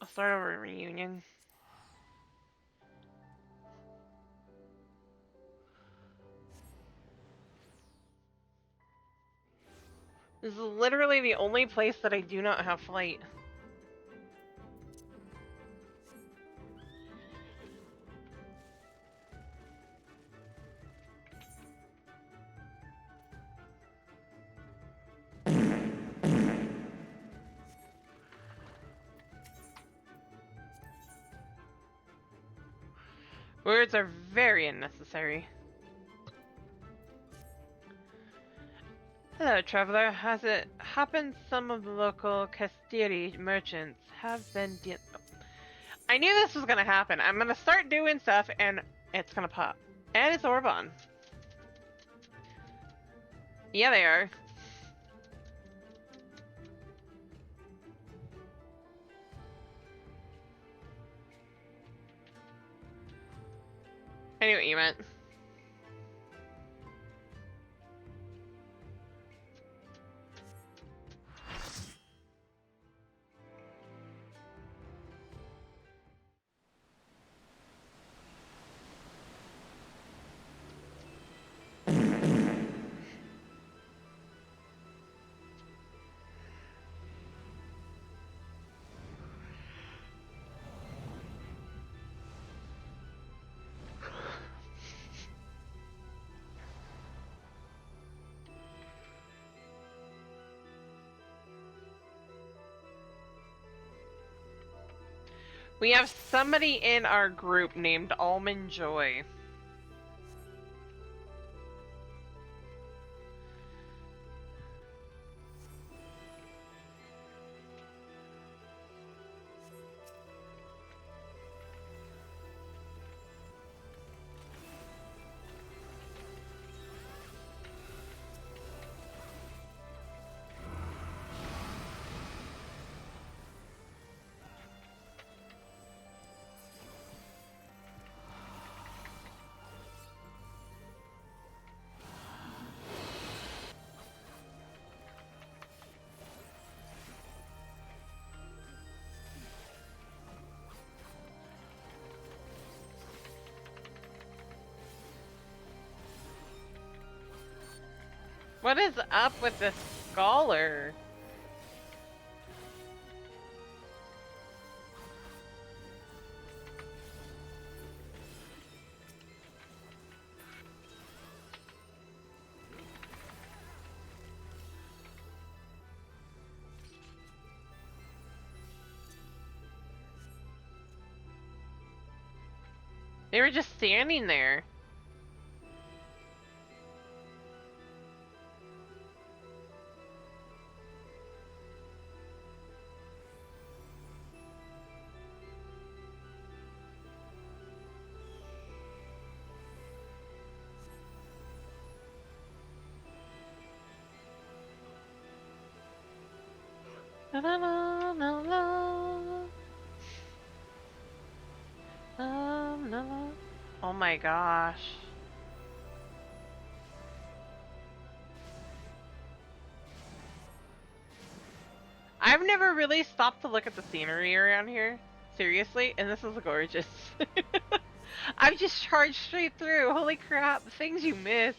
[SPEAKER 1] I'll start over a reunion. This is literally the only place that I do not have flight. Words are very unnecessary. Hello, traveler. Has it happened some of the local Castiri merchants have been I knew this was gonna happen. I'm gonna start doing stuff and it's gonna pop. And it's Orban. Yeah, they are. I knew what you meant. We have somebody in our group named Almond Joy. What is up with this scholar? They were just standing there. La, la, la, la, la. La. Oh my gosh. I've never really stopped to look at the scenery around here. Seriously, and this is gorgeous. I've just charged straight through. Holy crap, the things you miss.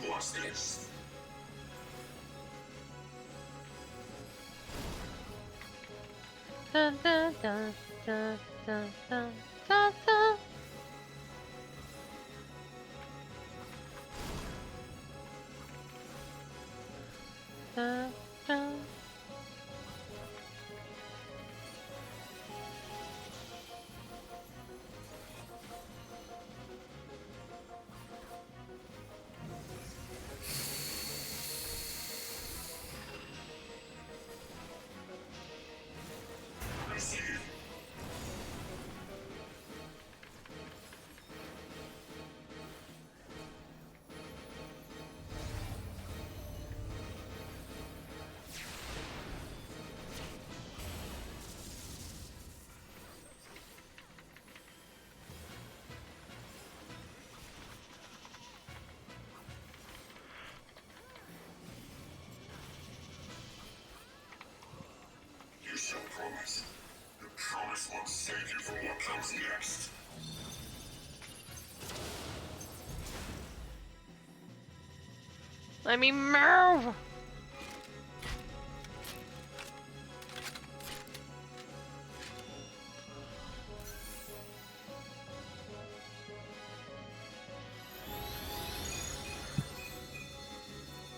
[SPEAKER 2] What's this?
[SPEAKER 1] Dun, dun, dun, dun, dun, dun, dun, dun. Dun, dun.
[SPEAKER 2] I see you. promise. The promise won't save you from what comes next.
[SPEAKER 1] Let me move!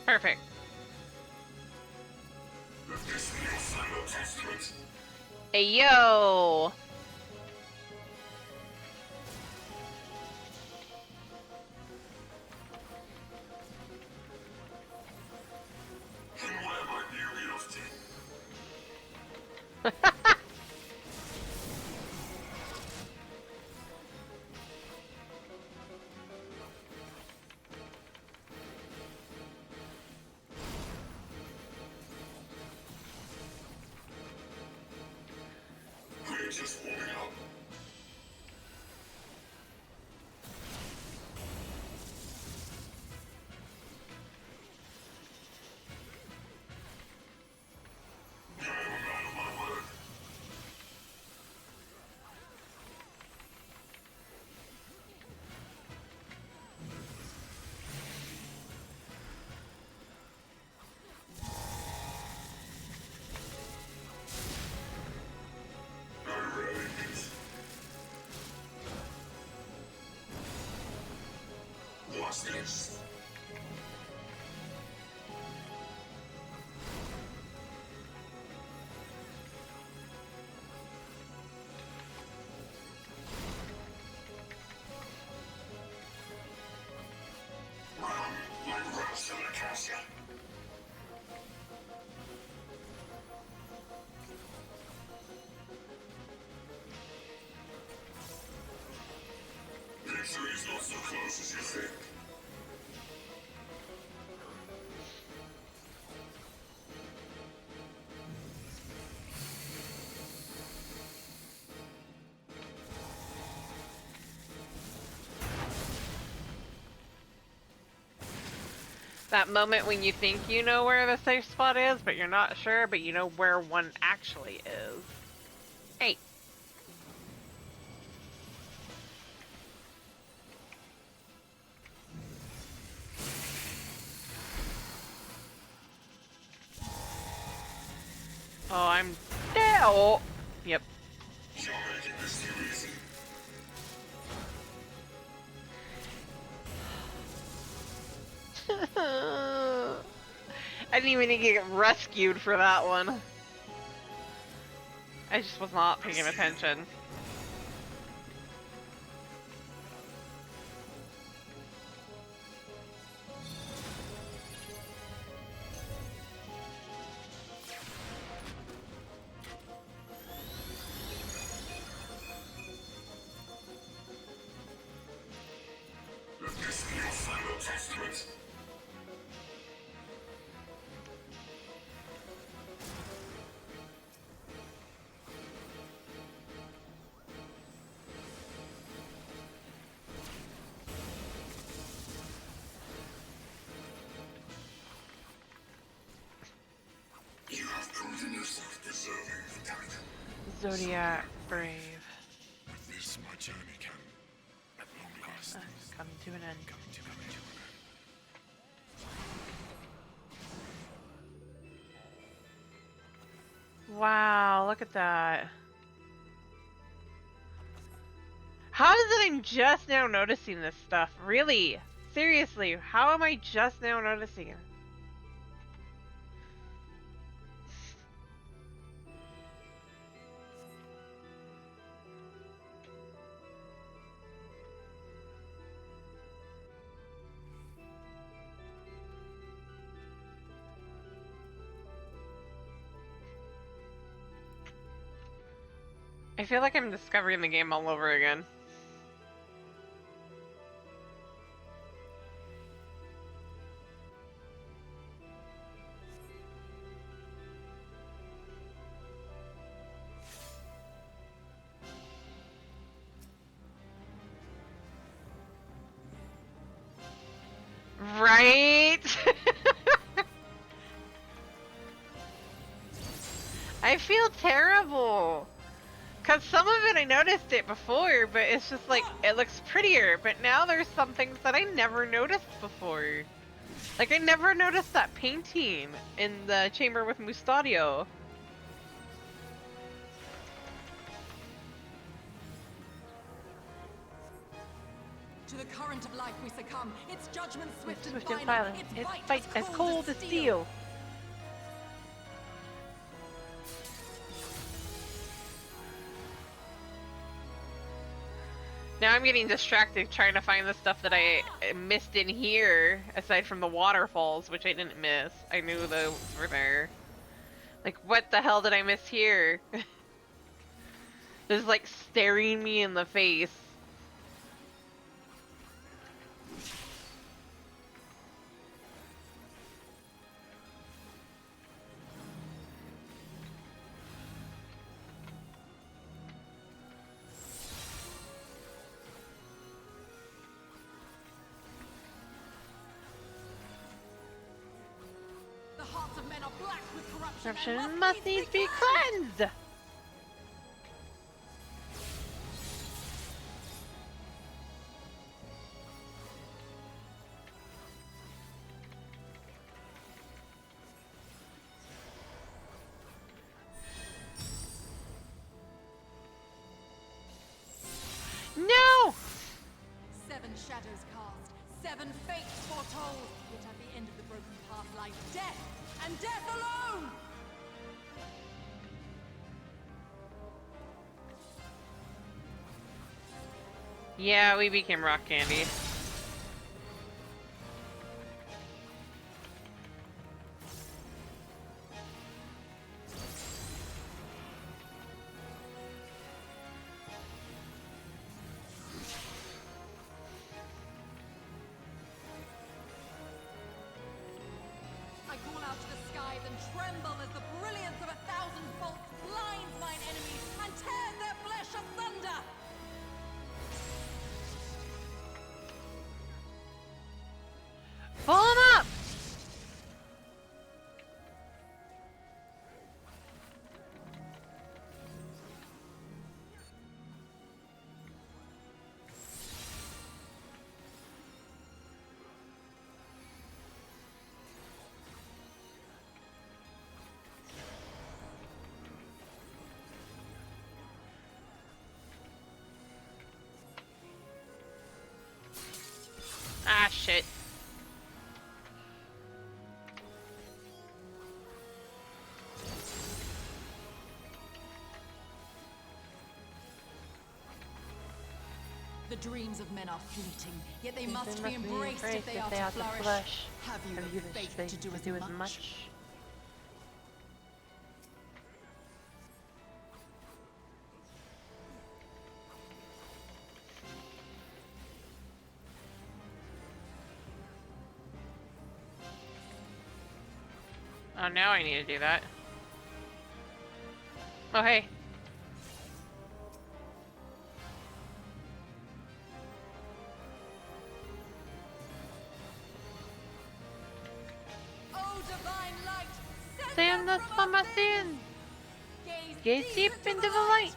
[SPEAKER 1] Perfect.
[SPEAKER 2] Let this be your final testament.
[SPEAKER 1] Hey, yo!
[SPEAKER 2] And where might you be off to? We're just warming up. I am a man of my word. I rarely meet. What's this? Run like rats in a castle. Victory's not so close as you think.
[SPEAKER 1] That moment when you think you know where the safe spot is, but you're not sure, but you know where one actually is. Hey. Oh, I'm dead. Oh, yep.
[SPEAKER 2] You're making this too easy.
[SPEAKER 1] I didn't even need to get rescued for that one. I just was not paying attention.
[SPEAKER 2] Let this be your final testament. You have proven yourself deserving of title.
[SPEAKER 1] Zodiac Brave.
[SPEAKER 2] With this, my journey can, at long last,
[SPEAKER 1] Come to an end.
[SPEAKER 2] come to an end.
[SPEAKER 1] Wow, look at that. How is it I'm just now noticing this stuff? Really? Seriously, how am I just now noticing it? I feel like I'm discovering the game all over again. Right? I I feel terrible. Cause some of it I noticed it before, but it's just like, it looks prettier, but now there's some things that I never noticed before. Like I never noticed that painting in the chamber with Mustadio.
[SPEAKER 3] To the current of life we succumb. Its judgment swift and
[SPEAKER 1] Swift and
[SPEAKER 3] final.
[SPEAKER 1] violent. Its fight as cold as steel. Now I'm getting distracted trying to find the stuff that I missed in here, aside from the waterfalls, which I didn't miss. I knew those were there. Like, what the hell did I miss here? Just like staring me in the face.
[SPEAKER 3] The hearts of men are black with corruption
[SPEAKER 1] Corruption must needs be cleansed! No!
[SPEAKER 3] 7 shadows cast, 7 fates foretold. Yet at the end of the broken path lies death, and death alone!
[SPEAKER 1] Yeah, we became rock candy.
[SPEAKER 3] I call out to the skies and tremble as the brilliance of 1,000 bolts blinds mine enemies and tears their flesh asunder!
[SPEAKER 1] Pull him up! Ah, shit.
[SPEAKER 3] The dreams of men are fleeting, yet they
[SPEAKER 1] They
[SPEAKER 3] must be embraced if they are
[SPEAKER 1] they
[SPEAKER 3] to
[SPEAKER 1] are to
[SPEAKER 3] flourish.
[SPEAKER 1] flourish.
[SPEAKER 3] Have you
[SPEAKER 1] Have
[SPEAKER 3] the
[SPEAKER 1] you the
[SPEAKER 3] faith
[SPEAKER 1] faith
[SPEAKER 3] to do as much?
[SPEAKER 1] Oh, now I need to do that. Oh, hey.
[SPEAKER 3] Oh, divine light,
[SPEAKER 1] Send us from our sin. Gaze deep into the light.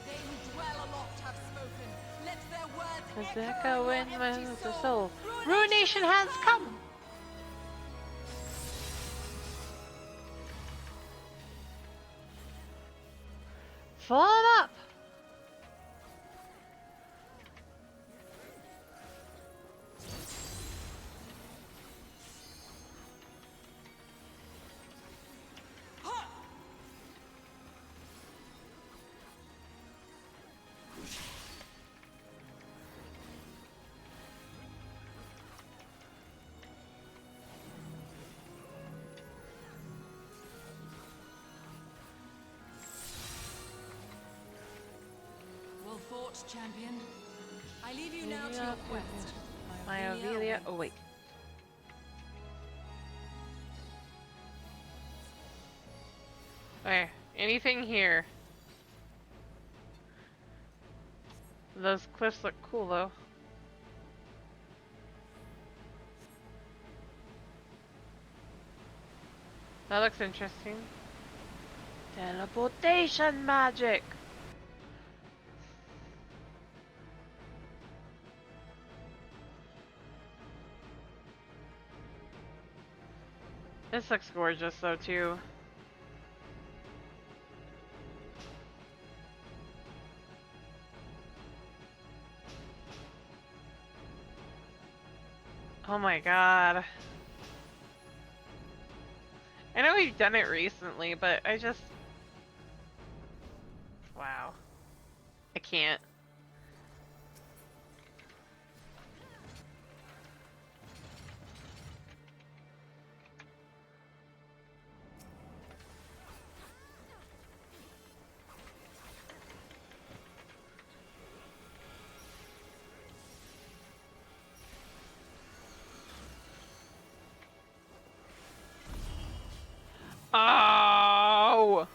[SPEAKER 3] They who dwell aloft have spoken. Let their words
[SPEAKER 1] As
[SPEAKER 3] echo
[SPEAKER 1] echo
[SPEAKER 3] in
[SPEAKER 1] in
[SPEAKER 3] your
[SPEAKER 1] my
[SPEAKER 3] empty
[SPEAKER 1] soul. Ruination has come. Full up.
[SPEAKER 3] Well fought, champion. I leave you now to your quest.
[SPEAKER 1] My Ovelia. Oh, wait. Where? Anything here? Those cliffs look cool though. That looks interesting. Teleportation magic! This looks gorgeous though too. Oh my god. I know we've done it recently, but I just... Wow. I can't. Oh!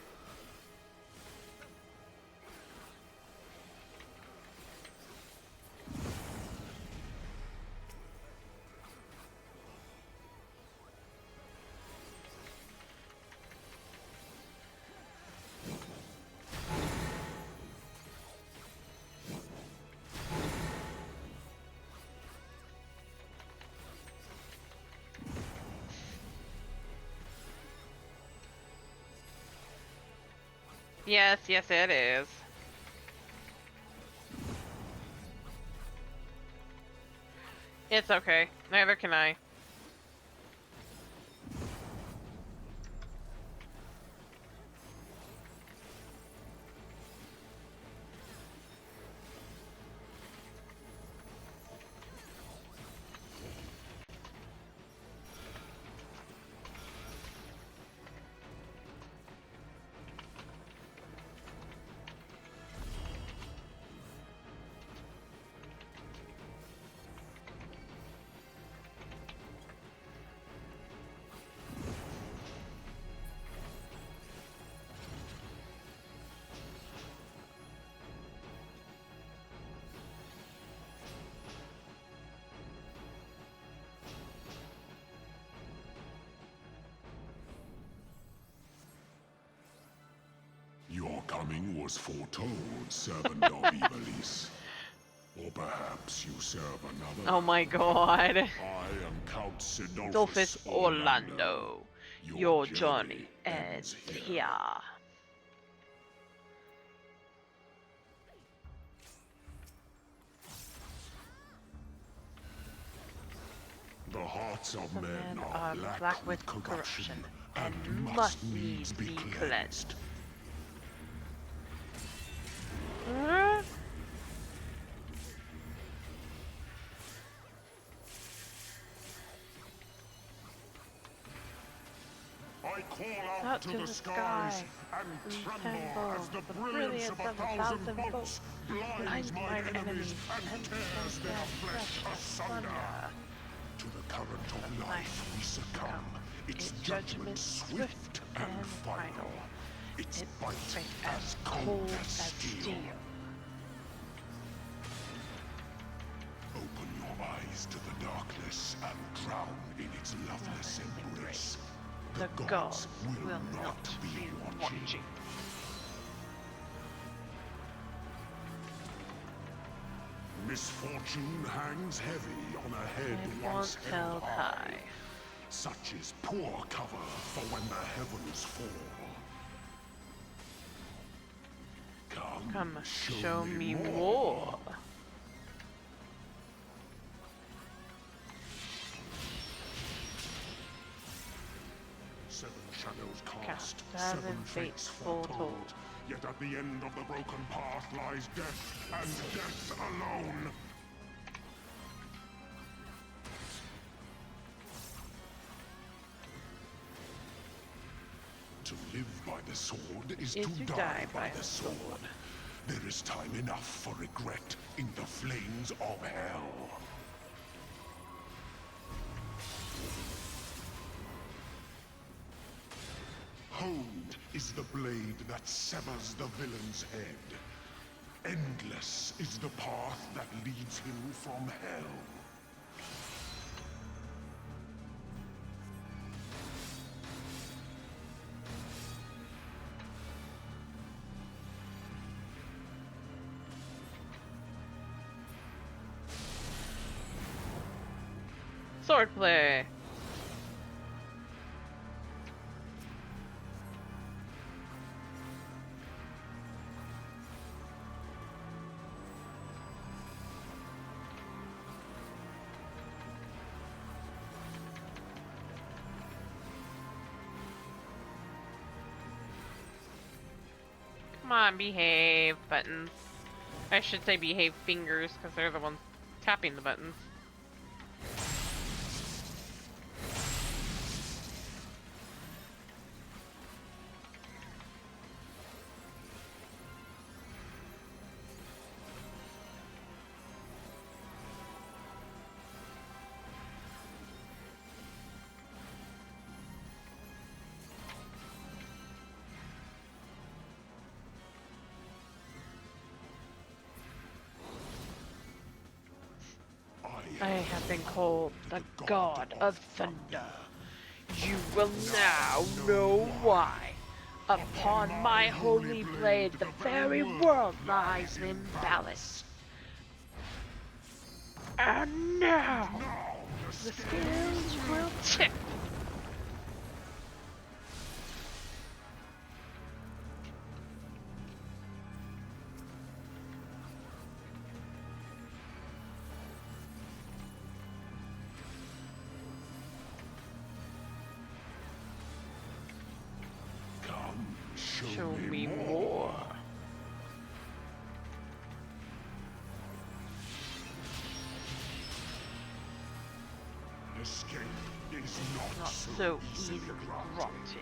[SPEAKER 1] Yes, yes it is. It's okay. Neither can I.
[SPEAKER 2] Your coming was foretold, servant of Iblis. Or perhaps you serve another.
[SPEAKER 1] Oh my god.
[SPEAKER 2] I am Count Sidolphus
[SPEAKER 1] Dolphus
[SPEAKER 2] Orlando.
[SPEAKER 1] Orlando. Your journey ends here.
[SPEAKER 2] The hearts of
[SPEAKER 1] The
[SPEAKER 2] men
[SPEAKER 1] men
[SPEAKER 2] are black with corruption and must needs be cleansed.
[SPEAKER 1] Huh?
[SPEAKER 2] I call
[SPEAKER 1] Out
[SPEAKER 2] out
[SPEAKER 1] to
[SPEAKER 2] to
[SPEAKER 1] the
[SPEAKER 2] the skies and tremble as the brilliance of 1,000 bolts blinds mine enemies and tears their flesh asunder. To the current of life we succumb, its judgment swift and final, its bite as cold as steel. Open your eyes to the darkness and drown in its loveless embrace.
[SPEAKER 1] The gods will not be watching.
[SPEAKER 2] Misfortune hangs heavy on a head
[SPEAKER 1] It
[SPEAKER 2] once
[SPEAKER 1] won't held high.
[SPEAKER 2] Such is poor cover for when the heavens fall.
[SPEAKER 1] Come, show me more.
[SPEAKER 2] Seven shadows cast,
[SPEAKER 1] Seven fates foretold.
[SPEAKER 2] Yet at the end of the broken path lies death, and death alone. To live by the sword is to die by the sword. There is time enough for regret in the flames of hell. Honed is the blade that severs the villain's head. Endless is the path that leads him from hell.
[SPEAKER 1] Swordplay. Come on, behave, buttons. I should say behave fingers, because they're the ones tapping the buttons. I have been called the God of Thunder. You will now know why. Upon my holy blade, the very world lies in ballast. And now, the scales will tip. Show me more.
[SPEAKER 2] Escape is not
[SPEAKER 1] So easily granted.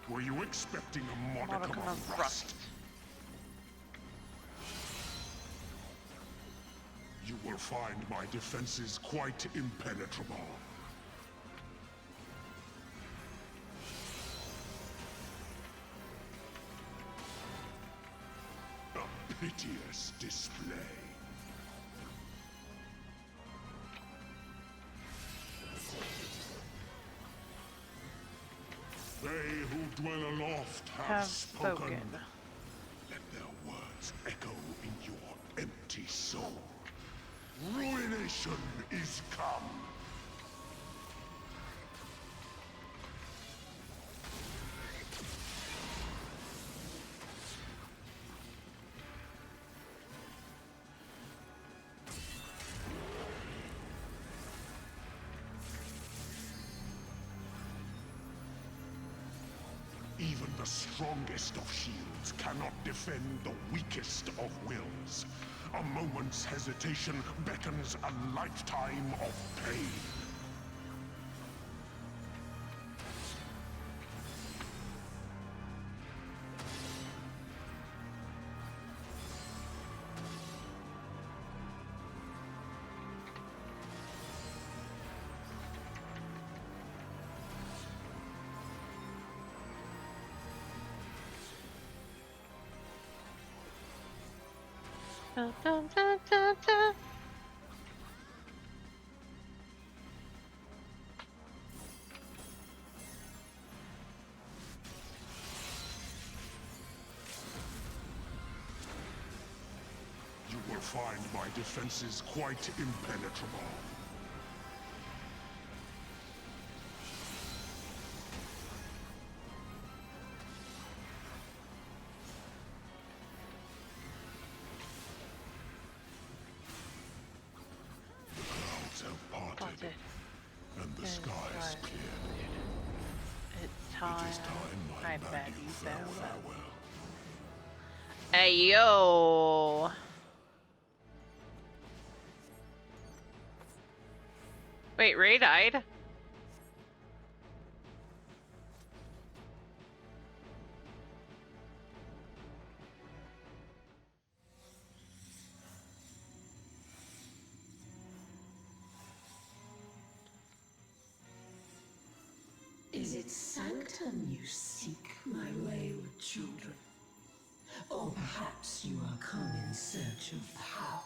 [SPEAKER 2] Were you expecting a modicum of rust? You will find my defenses quite impenetrable. A piteous display. They who dwell aloft have spoken. Let their words echo in your empty soul. Ruination is come. Even the strongest of shields cannot defend the weakest of wills. A moment's hesitation beckons a lifetime of pain.
[SPEAKER 1] Dun, dun, dun, dun, dun.
[SPEAKER 2] You will find my defenses quite impenetrable. The clouds have parted, and the skies cleared.
[SPEAKER 1] It's
[SPEAKER 2] It
[SPEAKER 1] time.
[SPEAKER 2] is time I bade you farewell.
[SPEAKER 1] Hey yo. Wait, Ray died?
[SPEAKER 4] Is it sanctum you seek, my wayward children? Or perhaps you are come in search of power?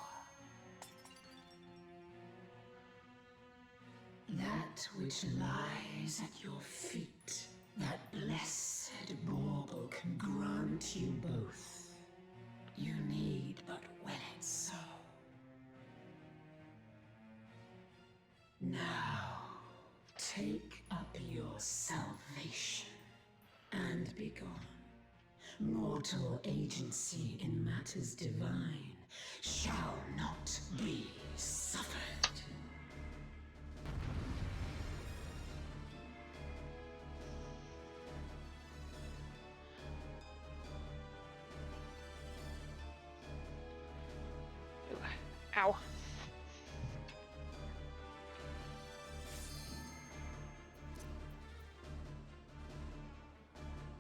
[SPEAKER 4] That which lies at your feet, that blessed bauble can grant you both. You need but will it so. Now, take up your salvation and be gone. Mortal agency in matters divine shall not be suffered.
[SPEAKER 1] Ow.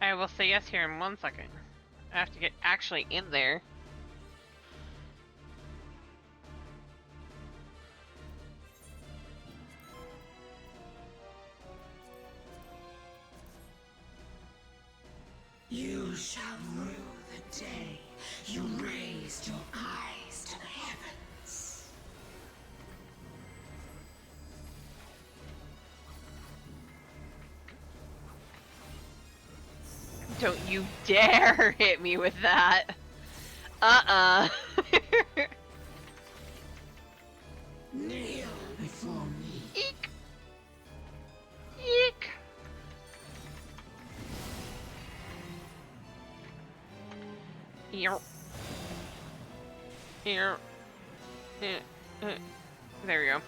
[SPEAKER 1] I will say yes here in 1 second. I have to get actually in there.
[SPEAKER 4] You shall rue the day you raised your eyes to the heavens.
[SPEAKER 1] Don't you dare hit me with that.
[SPEAKER 4] Kneel before me.
[SPEAKER 1] Eek. Eek. Here. Here. There we go.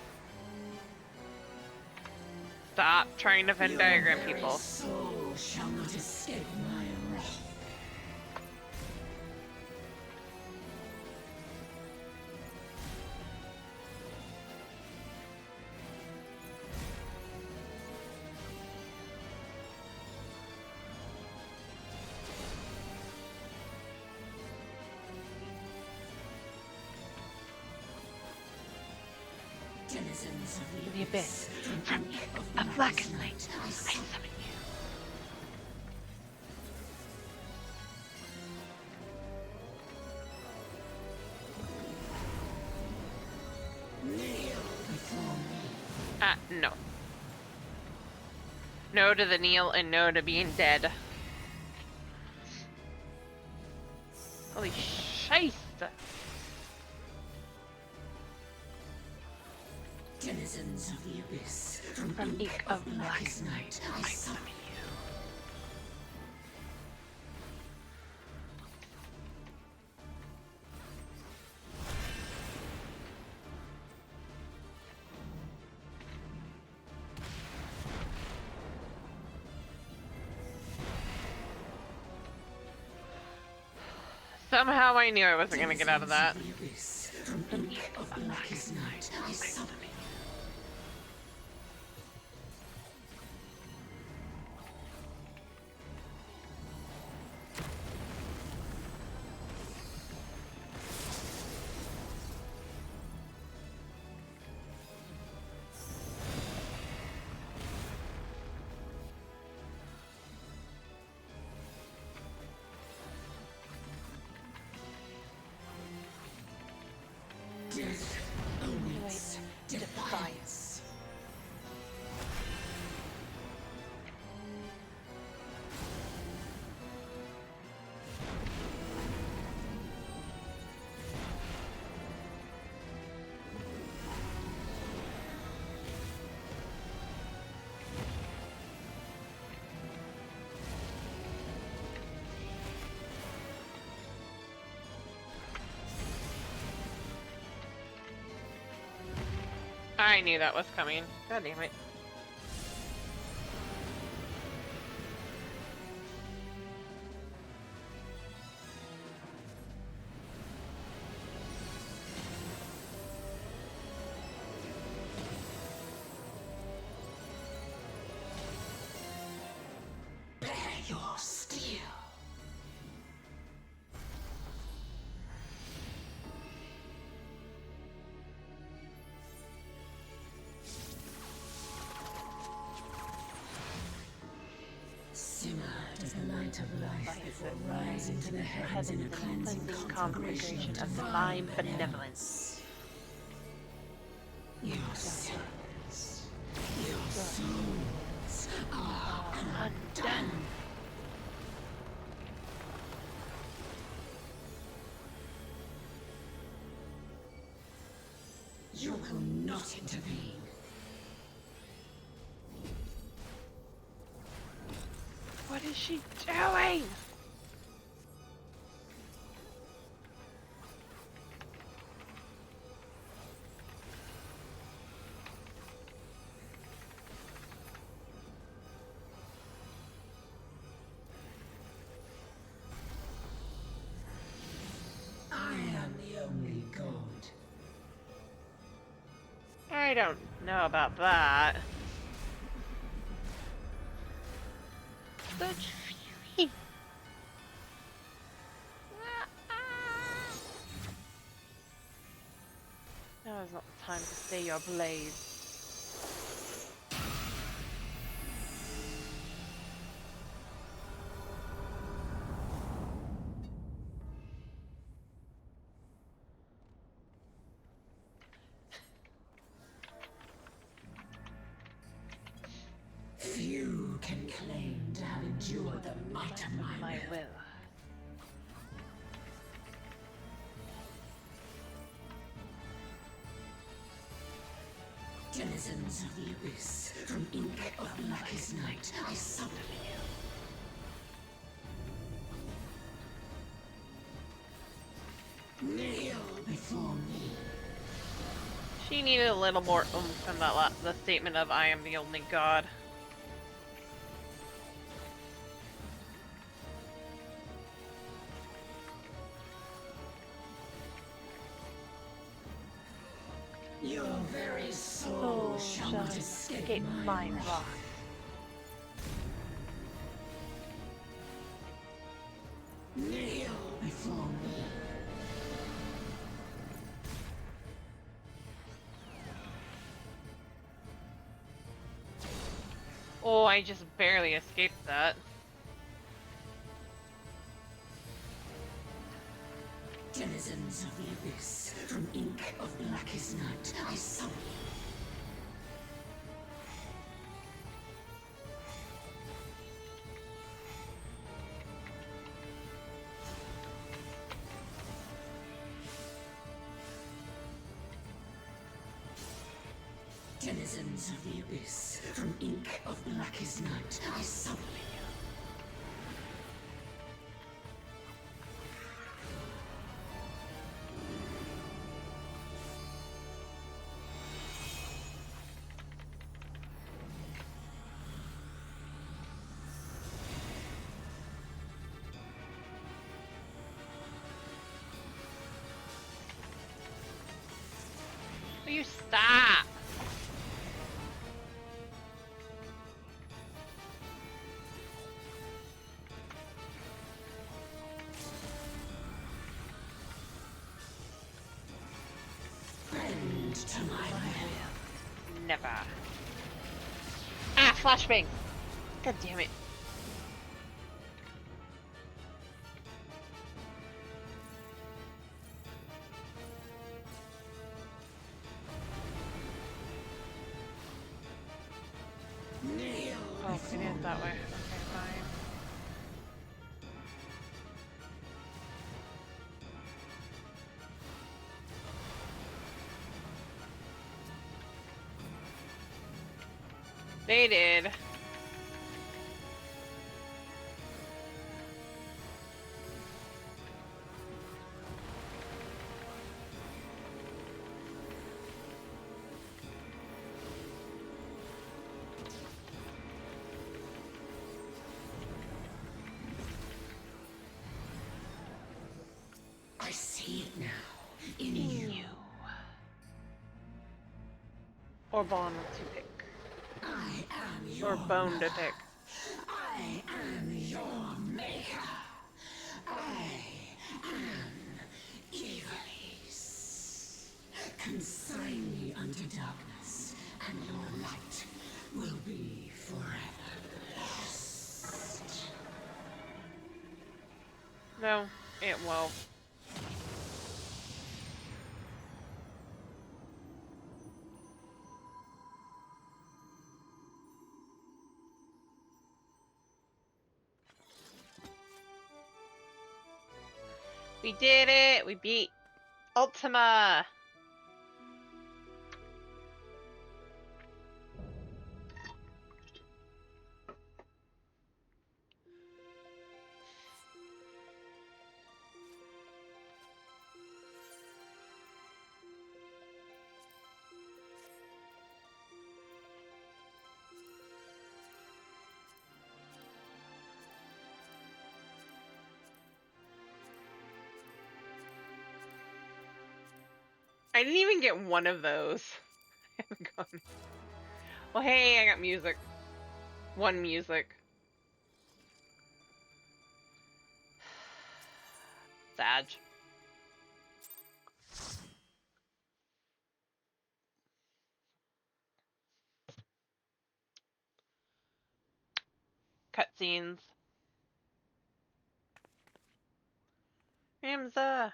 [SPEAKER 1] Stop trying to Venn diagram
[SPEAKER 4] Your
[SPEAKER 1] people.
[SPEAKER 4] very soul shall not escape my wrath. Denizens of
[SPEAKER 1] The abyss, from a blackest night, I summon you.
[SPEAKER 4] kneel before me.
[SPEAKER 1] No. No to the kneel and no to being dead. Holy shite!
[SPEAKER 4] Denizens of the abyss,
[SPEAKER 1] From ink of blackest night, I summon you. Somehow I knew I wasn't gonna get out of that.
[SPEAKER 4] From ink of blackest night, I summon you. Death awaits defiance.
[SPEAKER 1] I knew that was coming. God damn it.
[SPEAKER 4] Bear your steel. light of life before rising to the heavens in a
[SPEAKER 1] cleansing
[SPEAKER 4] cleansing
[SPEAKER 1] conflagration
[SPEAKER 4] conflagration
[SPEAKER 1] of divine benevolence.
[SPEAKER 4] Your sins, your souls are undone. You will not intervene.
[SPEAKER 1] What is she doing?
[SPEAKER 4] I am the only god.
[SPEAKER 1] I don't know about that. Such fury. Now is not the time to stay your blaze.
[SPEAKER 4] Few can claim to have endured the might of my will. Denizens of the abyss, from ink of blackest night, I summon you. Kneel before me.
[SPEAKER 1] She needed a little more oomph in that the statement of "I am the only god."
[SPEAKER 4] Your very soul shall not escape my wrath. Kneel before me.
[SPEAKER 1] Oh, I just barely escaped that.
[SPEAKER 4] Denizens of the abyss, from ink of blackest night, I summon you. Denizens of the abyss, from ink of blackest night, I summon you.
[SPEAKER 1] Will you stop?
[SPEAKER 4] Bend to my will.
[SPEAKER 1] Never. Ah, flashbang! God damn it.
[SPEAKER 4] Kneel
[SPEAKER 1] Oh, it
[SPEAKER 4] before
[SPEAKER 1] is that way.
[SPEAKER 4] me.
[SPEAKER 1] Okay, fine. They did.
[SPEAKER 4] I see it now, in you.
[SPEAKER 1] Or bone to pick.
[SPEAKER 4] I am your
[SPEAKER 1] Or bone to
[SPEAKER 4] mother.
[SPEAKER 1] pick.
[SPEAKER 4] I am your maker. I am Evilise. Consign me unto darkness, and your light will be forever lost.
[SPEAKER 1] No, it won't. We did it! We beat Ultima! I didn't even get one of those. Well, hey, I got music. One music. Sag. Cutscenes. Hamza.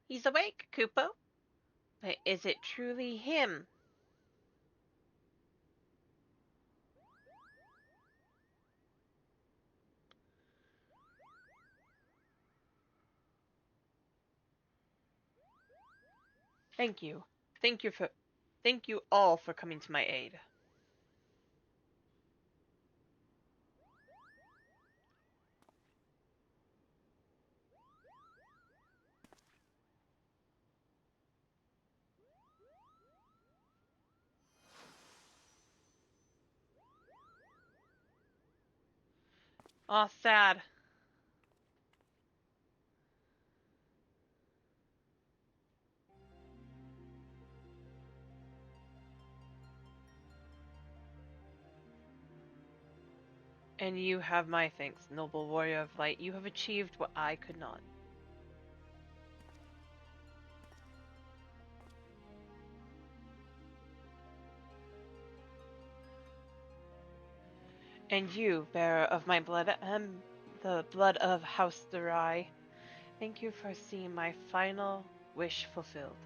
[SPEAKER 1] He's awake, Kupo. But is it truly him? Thank you. Thank you all for coming to my aid. Aw, sad. And you have my thanks, noble warrior of light. You have achieved what I could not. And you, bearer of my blood, and the blood of House Durai, thank you for seeing my final wish fulfilled.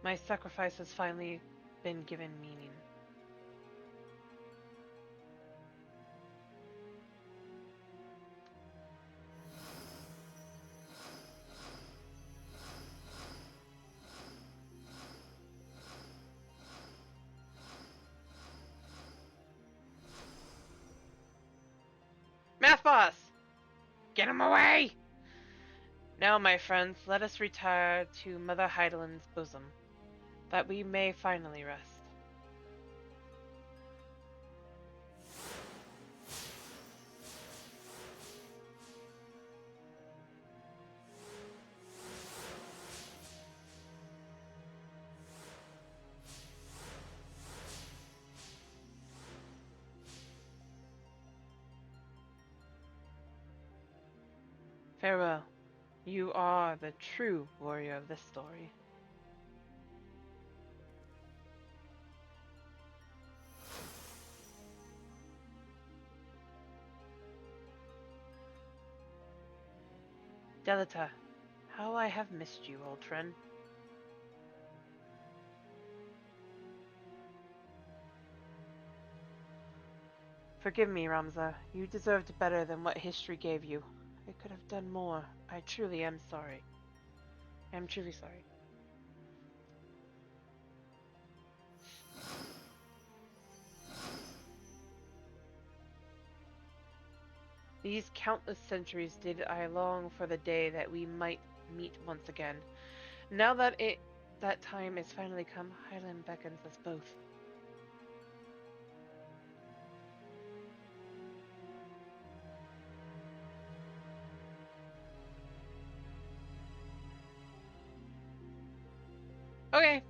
[SPEAKER 1] My sacrifice has finally been given meaning. Math boss! Get him away! Now, my friends, let us retire to Mother Heidelin's bosom, that we may finally rest. Farewell. You are the true warrior of this story. Delita, how I have missed you, old friend. Forgive me, Ramza. You deserved better than what history gave you. I could have done more. I truly am sorry. I am truly sorry. These countless centuries did I long for the day that we might meet once again. Now that it that time is finally come, Highland beckons us both. Okay.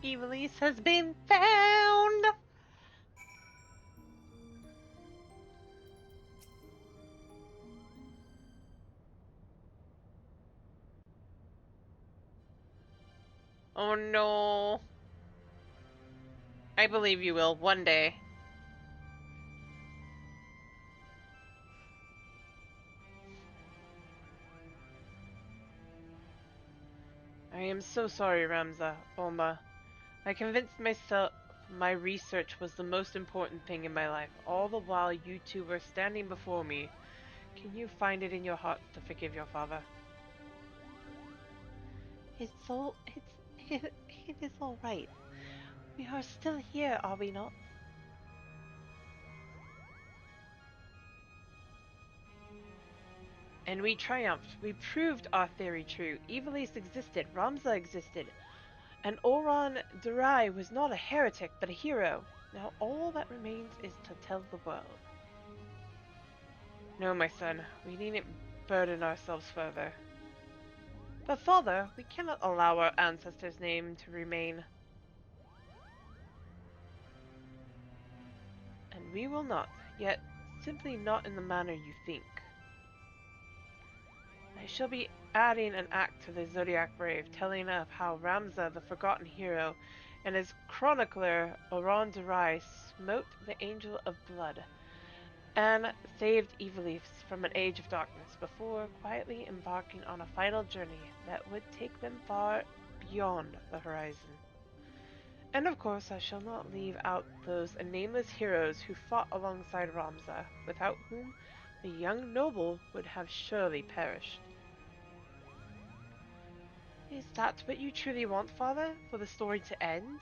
[SPEAKER 1] Evilise has been found! Oh no. I believe you will, one day. I am so sorry, Ramza, Olma. I convinced myself my research was the most important thing in my life, all the while you two were standing before me. Can you find it in your heart to forgive your father? It is all right. We are still here, are we not? And we triumphed. We proved our theory true. Evilise existed. Ramza existed. And Oran Durai was not a heretic, but a hero. Now all that remains is to tell the world. No, my son, we needn't burden ourselves further. But father, we cannot allow our ancestors' name to remain. And we will not, yet simply not in the manner you think. I shall be adding an act to the Zodiac Brave, telling of how Ramza, the forgotten hero, and his chronicler, Oran Durai, smote the Angel of Blood, and saved Evilise from an age of darkness, before quietly embarking on a final journey that would take them far beyond the horizon. And of course I shall not leave out those nameless heroes who fought alongside Ramza, without whom the young noble would have surely perished. Is that what you truly want, father? For the story to end?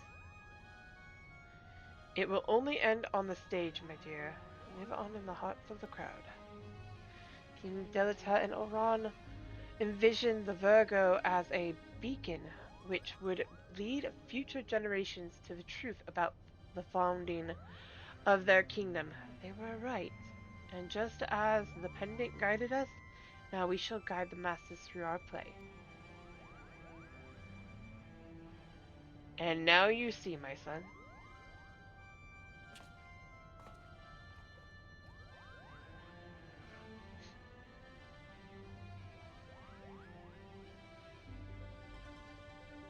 [SPEAKER 1] It will only end on the stage, my dear. Live on in the hearts of the crowd. King Delita and Oran envisioned the Virgo as a beacon which would lead future generations to the truth about the founding of their kingdom. They were right. And just as the pendant guided us, now we shall guide the masses through our play. And now you see, my son.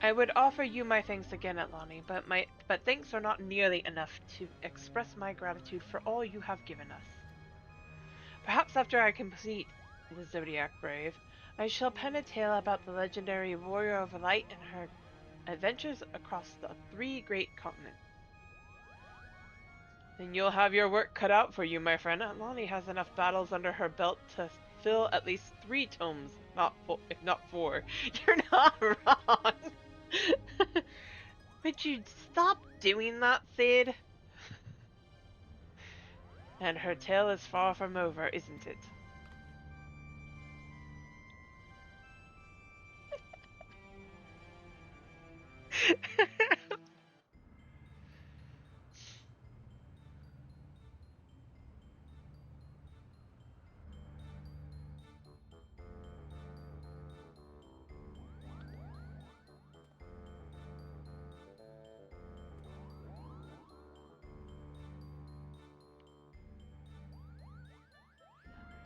[SPEAKER 1] I would offer you my thanks again, Atlani, but thanks are not nearly enough to express my gratitude for all you have given us. Perhaps after I complete the Zodiac Brave, I shall pen a tale about the legendary Warrior of Light and her adventures across the three great continents. Then you'll have your work cut out for you, my friend. Atlani has enough battles under her belt to fill at least 3 tomes, if not 4. You're not wrong. Would you stop doing that, Sid? And her tale is far from over, isn't it?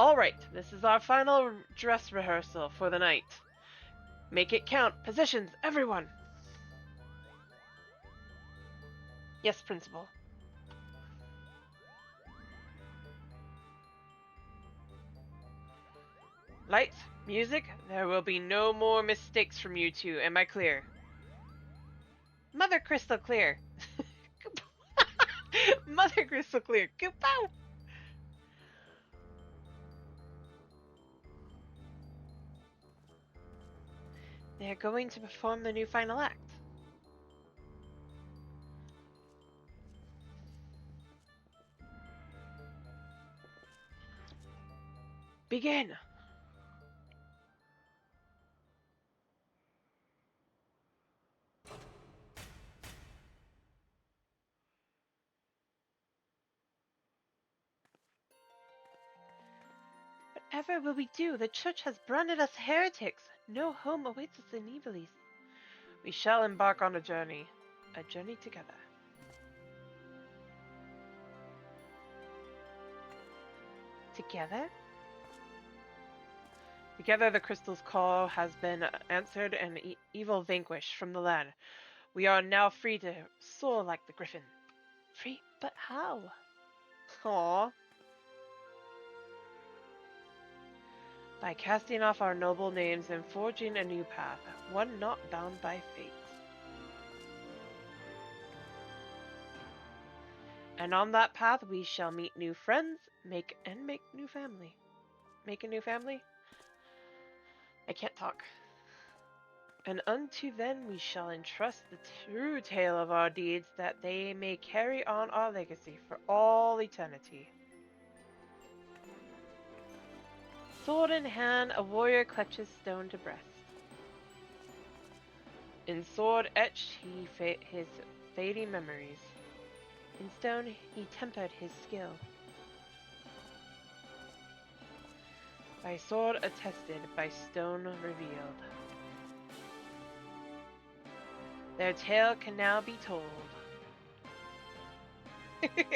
[SPEAKER 1] Alright, this is our final dress rehearsal for the night. Make it count. Positions, everyone! Yes, Principal. Lights, Music, there will be no more mistakes from you two. Am I clear? Mother crystal clear. Mother crystal clear. Kapow! They're going to perform the new final act. Begin! Whatever will we do? The church has branded us heretics. No home awaits us in Evilise. We shall embark on a journey together. Together? Together the crystal's call has been answered and evil vanquished from the land. We are now free to soar like the griffin. Free? But how? Aww. By casting off our noble names and forging a new path, one not bound by fate. And on that path we shall meet new friends, make new family. Make a new family? I can't talk. And unto then we shall entrust the true tale of our deeds, that they may carry on our legacy for all eternity. Sword in hand, a warrior clutches stone to breast. In sword etched he his fading memories. In stone he tempered his skill. By sword attested, by stone revealed. Their tale can now be told.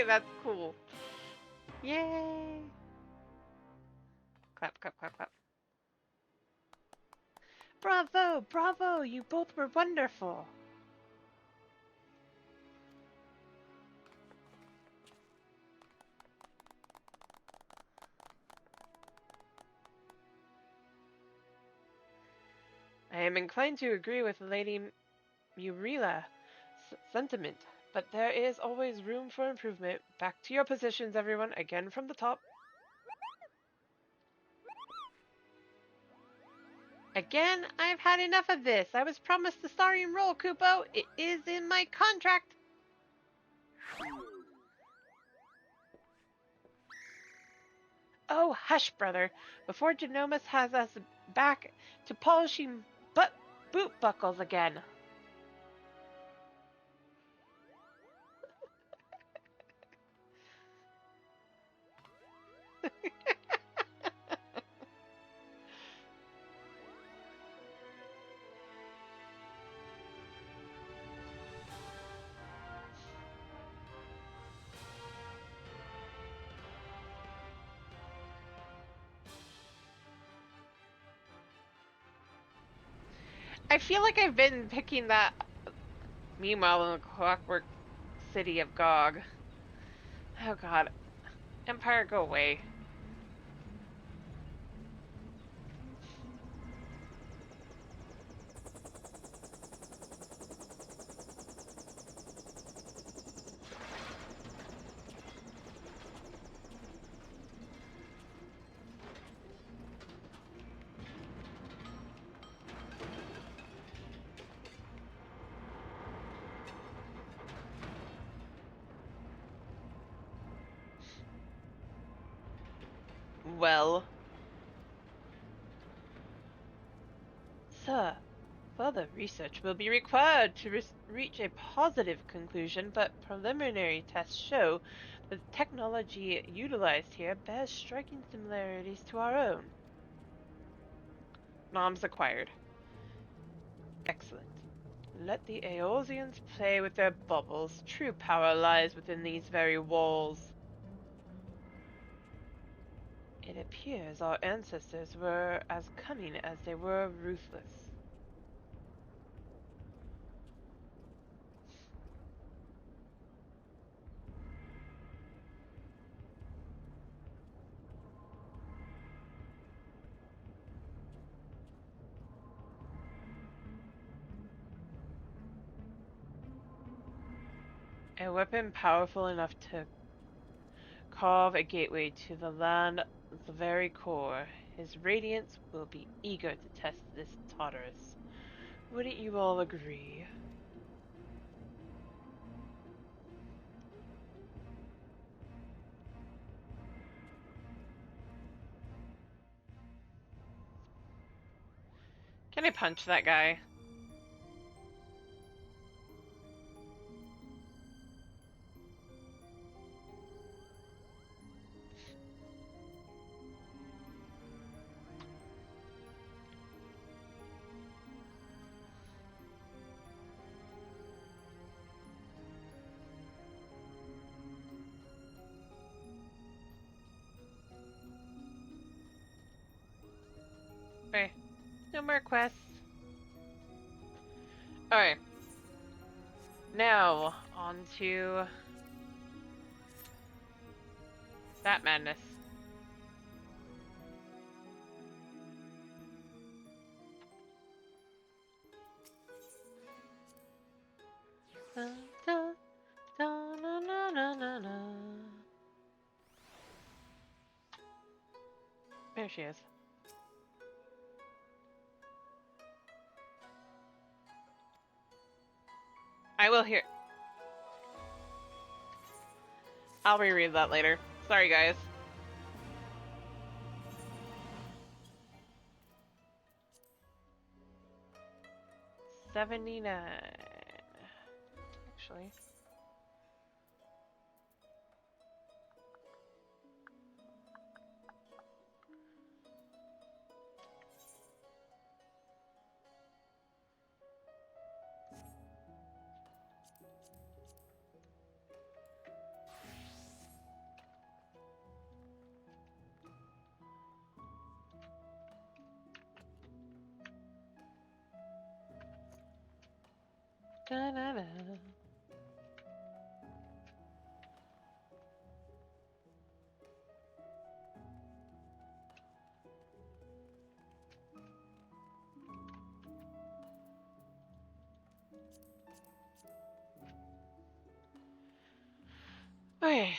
[SPEAKER 1] That's cool. Yay! Clap, clap, clap, clap. Bravo! Bravo! You both were wonderful! I am inclined to agree with Lady Murila's sentiment, but there is always room for improvement. Back to your positions, everyone, again from the top. Again, I've had enough of this. I was promised the starring role, Kupo. It is in my contract. Oh, hush, brother. Before Genomus has us back to polishing boot buckles again. I feel like I've been picking that. Meanwhile, in the clockwork city of Gog. Oh god. Empire, go away. Well. Sir, further research will be required to reach a positive conclusion, but preliminary tests show that the technology utilized here bears striking similarities to our own. Noms acquired. Excellent. Let the Eosians play with their bubbles. True power lies within these very walls. It appears our ancestors were as cunning as they were ruthless. A weapon powerful enough to carve a gateway to the land, the very core. His radiance will be eager to test this Tartarus. Wouldn't you all agree? Can I punch that guy? Okay, no more quests. Alright. Now, on to that madness. Da, da, da, na, na, na, na, na. There she is. I will hear. I'll reread that later. Sorry, guys. $79. Actually. Da, da, da. Okay.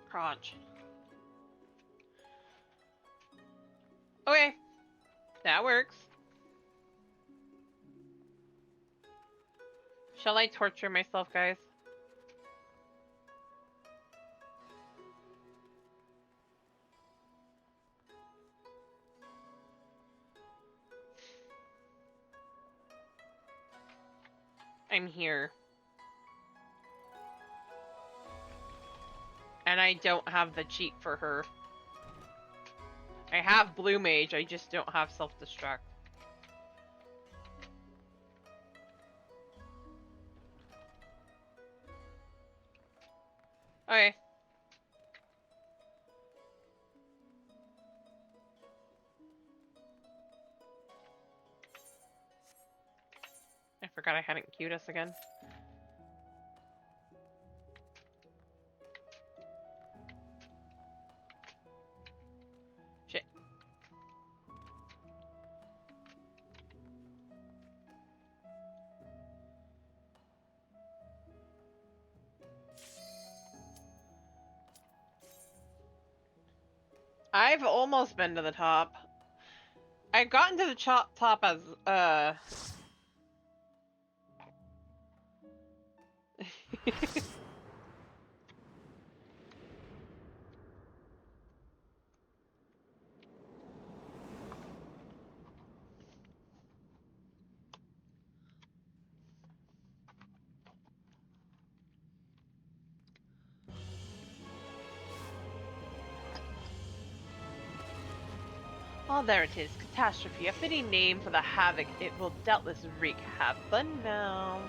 [SPEAKER 1] Crunch. Okay. That works. Shall I torture myself, guys? I'm here. And I don't have the cheat for her. I have Blue Mage, I just don't have Self-Destruct. Okay. I forgot I hadn't queued us again. Shit. I've almost been to the top. I've gotten to the top as, Oh, there it is. Catastrophe. A fitting name for the havoc it will doubtless wreak. Have fun now.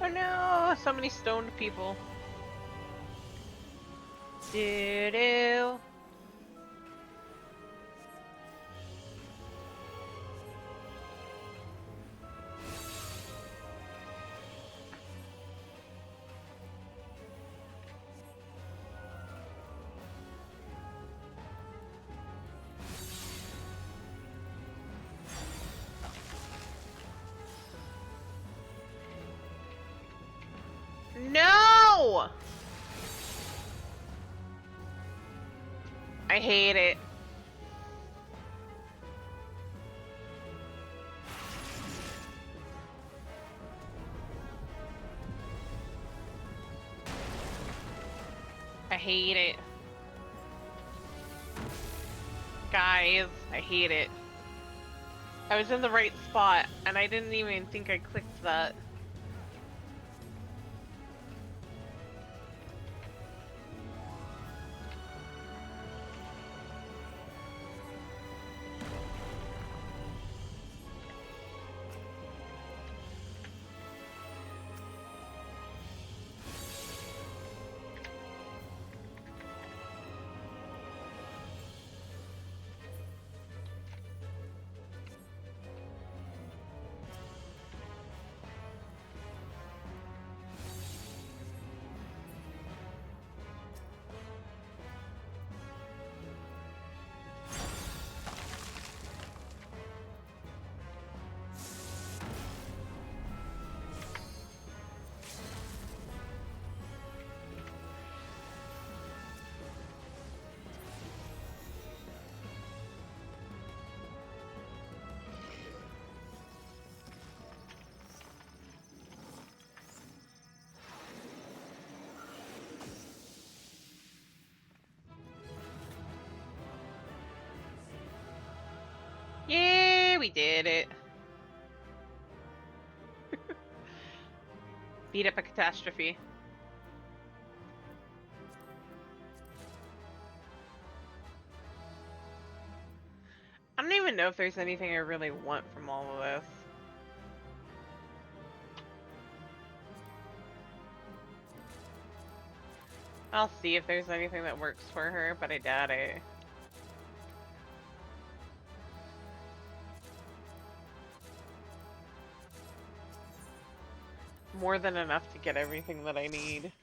[SPEAKER 1] Oh no, so many stoned people. Doo-doo. No! I hate it. I hate it. Guys, I hate it. I was in the right spot, and I didn't even think I clicked that. we did it. Beat up a catastrophe. I don't even know if there's anything I really want from all of this. I'll see if there's anything that works for her, but I doubt it. More than enough to get everything that I need.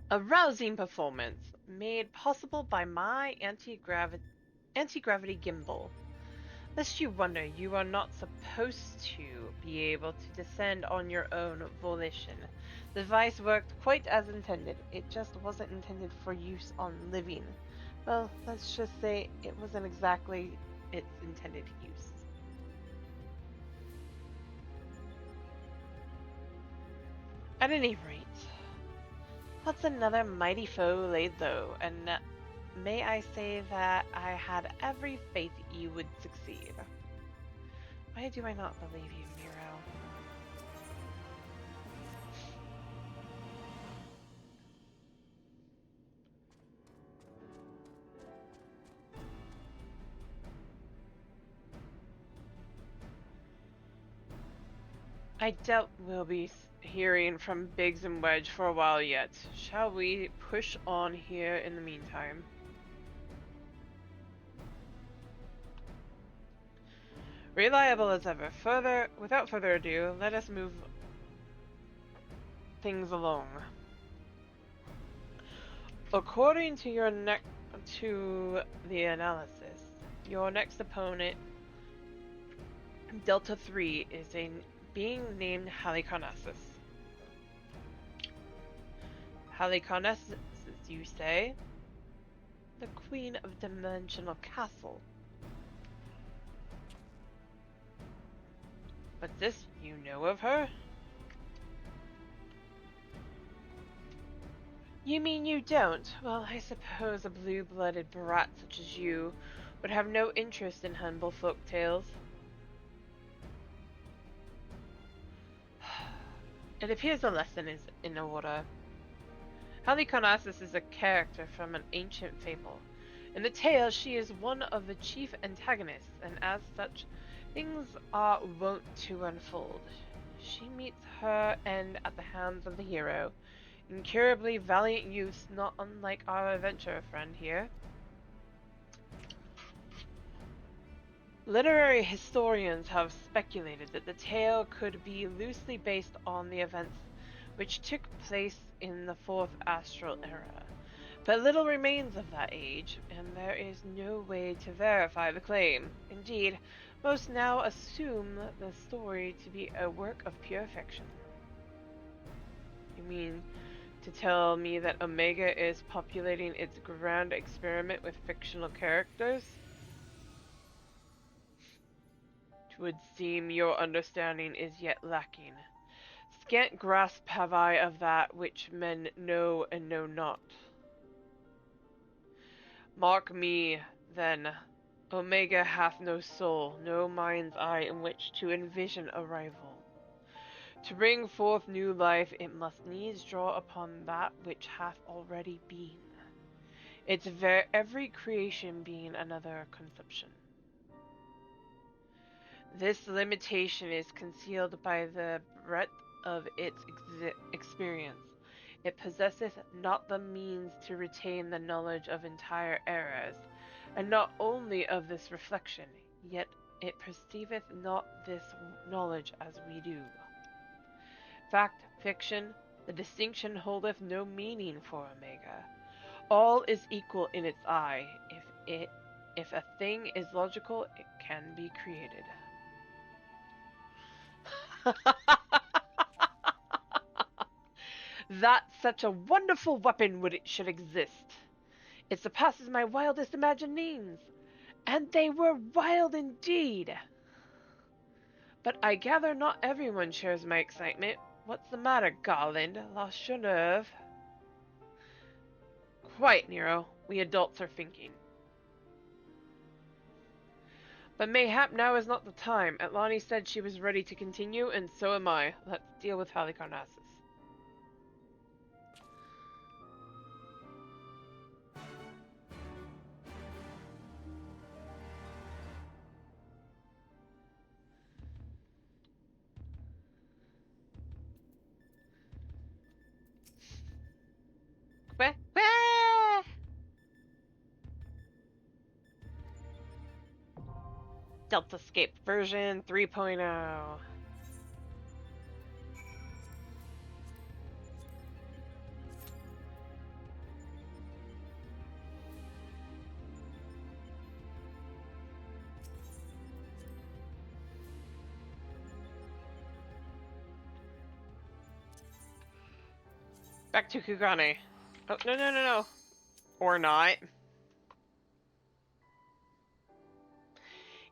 [SPEAKER 1] A rousing performance made possible by my anti-gravity gimbal. Lest you wonder, you are not supposed to be able to descend on your own volition. The device worked quite as intended. It just wasn't intended for use on living. Well, let's just say it wasn't exactly its intended use. At any rate, that's another mighty foe laid low, and may I say that I had every faith you would succeed. Why do I not believe you, Nero? I doubt we'll be hearing from Biggs and Wedge for a while yet. Shall we push on here in the meantime? Reliable as ever. Without further ado, let us move things along. According to the analysis, your next opponent, Delta 3, is a being named Halicarnassus. Halicarnassus, you say? The Queen of Dimensional Castle. But this, you know of her? You mean you don't? Well, I suppose a blue-blooded brat such as you would have no interest in humble folk tales. It appears a lesson is in order. Halicarnassus is a character from an ancient fable. In the tale, she is one of the chief antagonists, and as such, things are wont to unfold. She meets her end at the hands of the hero, incurably valiant youths not unlike our adventurer friend here. Literary historians have speculated that the tale could be loosely based on the events which took place in the Fourth Astral Era, but little remains of that age, and there is no way to verify the claim. Indeed, most now assume the story to be a work of pure fiction. You mean to tell me that Omega is populating its grand experiment with fictional characters? Would seem your understanding is yet lacking. Scant grasp have I of that which men know and know not. Mark me, then. Omega hath no soul, no mind's eye in which to envision a rival. To bring forth new life, it must needs draw upon that which hath already been. Its every creation being another conception. This limitation is concealed by the breadth of its experience. It possesseth not the means to retain the knowledge of entire eras, and not only of this reflection, yet it perceiveth not this knowledge as we do. Fact, fiction, the distinction holdeth no meaning for Omega. All is equal in its eye. If a thing is logical, it can be created. That such a wonderful weapon should exist. It surpasses my wildest imaginings. And they were wild indeed. But I gather not everyone shares my excitement. What's the matter, Garland? Lost your nerve? quiet, Nero. We adults are thinking. But mayhap now is not the time. Atlani said she was ready to continue, and so am I. Let's deal with Halicarnassus. Wah, wah! Deltascape version 3.0. Back to Kugane. Oh, no. Or not.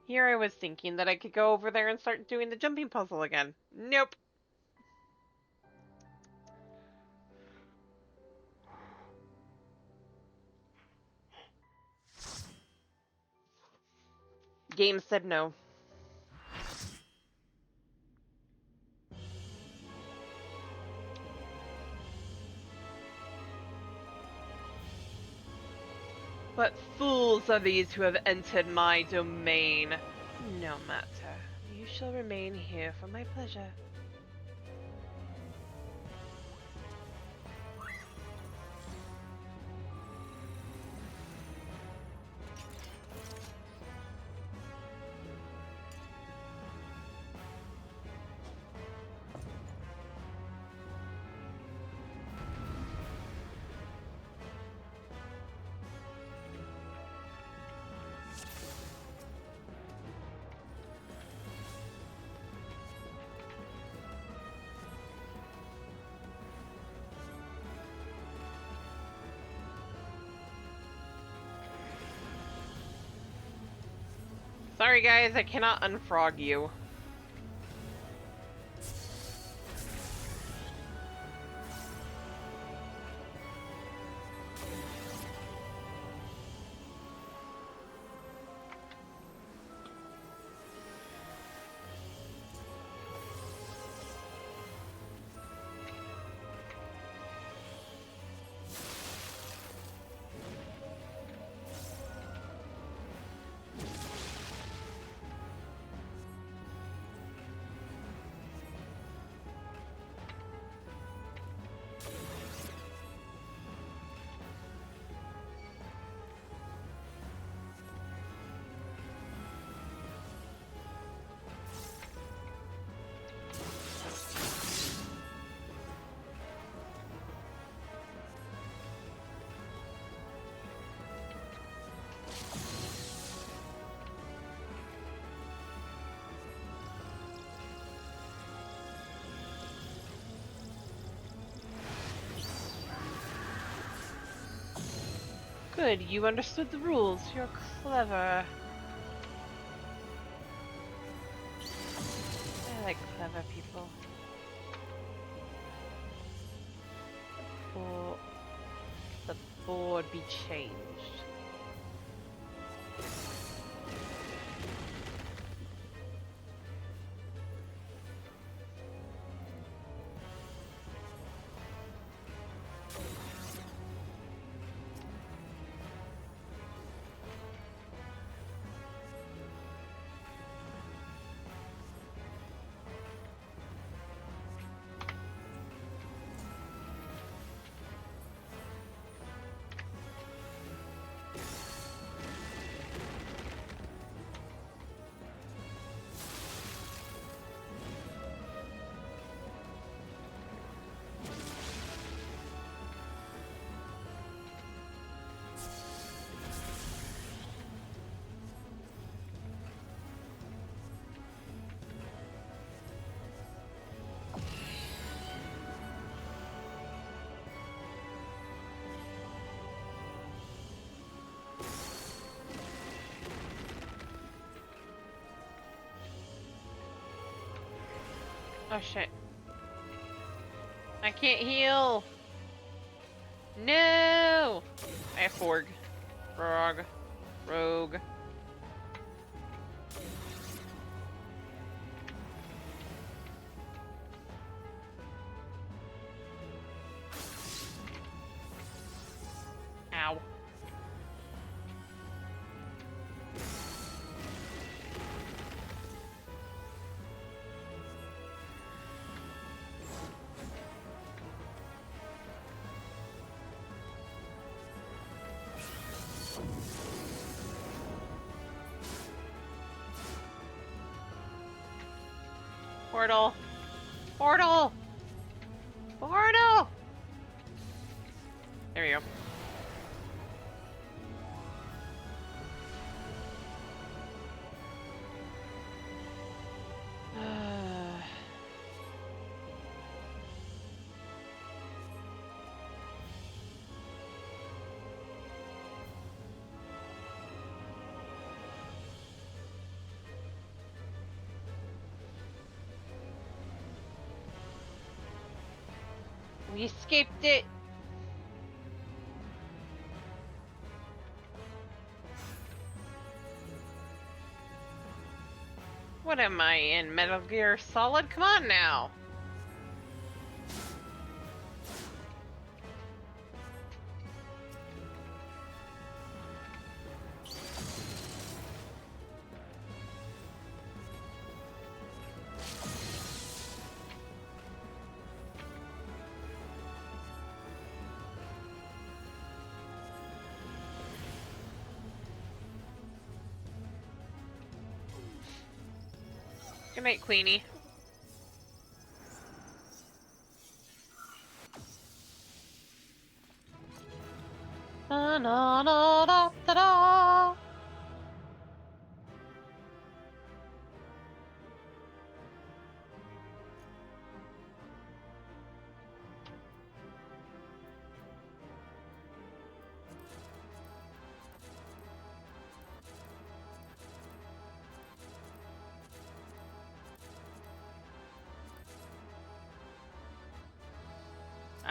[SPEAKER 1] Here I was thinking that I could go over there and start doing the jumping puzzle again. Nope. Game said no. What fools are these who have entered my domain? No matter. You shall remain here for my pleasure. Sorry guys, I cannot unfrog you. Good, you understood the rules. You're clever. I like clever people. Or the board be changed. Oh shit. I can't heal! No! Forg. Frog. Rogue. Ow. Portal. Portal. Portal. There we go. We escaped it. What am I in, Metal Gear Solid? Come on now. Good night, Queenie. Da, da, da, da, da, da.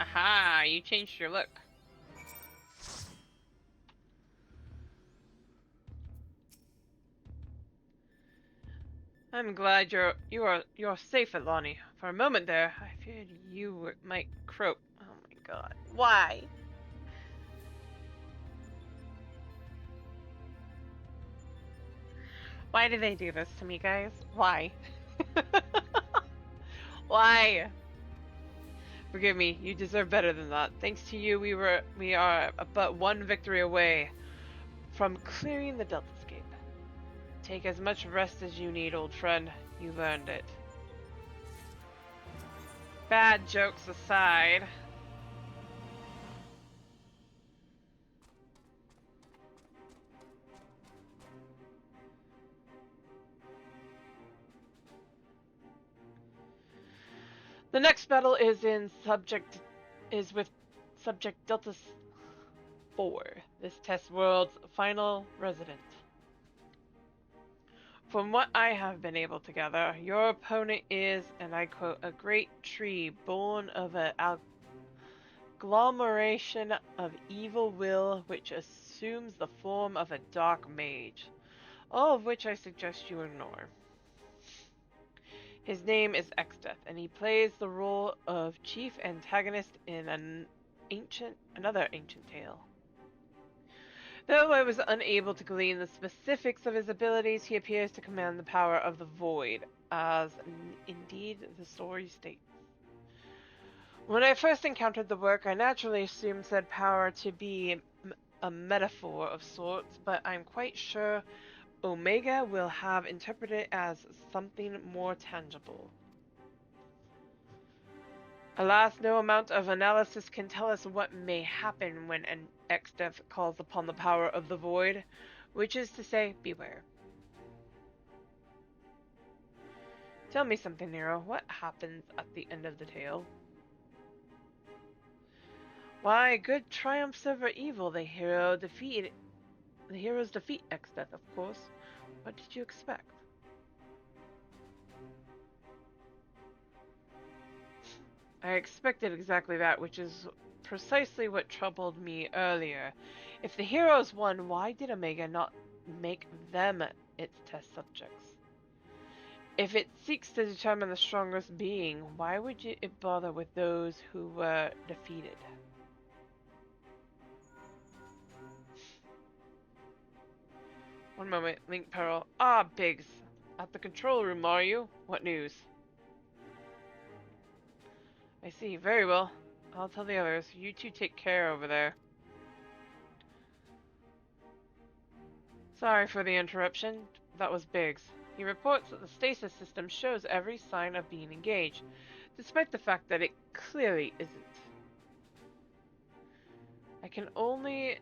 [SPEAKER 1] Aha, you changed your look. I'm glad you're safe, Alani. For a moment there, I feared you might croak. Oh my god. Why? Why do they do this to me, guys? Why? Why? Forgive me, you deserve better than that. Thanks to you, we are but one victory away from clearing the Deltascape. Take as much rest as you need, old friend. You've earned it. Bad jokes aside. The next battle is with Subject Delta 4, this test world's final resident. From what I have been able to gather, your opponent is, and I quote, a great tree born of an agglomeration of evil will which assumes the form of a dark mage, all of which I suggest you ignore. His name is Exdeath, and he plays the role of chief antagonist in another ancient tale. Though I was unable to glean the specifics of his abilities, he appears to command the power of the Void, as indeed the story states. When I first encountered the work, I naturally assumed said power to be a metaphor of sorts, but I'm quite sure Omega will have interpreted it as something more tangible. Alas, no amount of analysis can tell us what may happen when an Exdeath calls upon the power of the Void, which is to say, beware. Tell me something, Nero. What happens at the end of the tale? Why, good triumphs over evil. The heroes defeat Exdeath, of course. What did you expect? I expected exactly that, which is precisely what troubled me earlier. If the heroes won, why did Omega not make them its test subjects? If it seeks to determine the strongest being, why would it bother with those who were defeated? One moment, Link Pearl. Ah, Biggs. At the control room, are you? What news? I see. Very well. I'll tell the others. You two take care over there. Sorry for the interruption. That was Biggs. He reports that the stasis system shows every sign of being engaged, despite the fact that it clearly isn't. It can only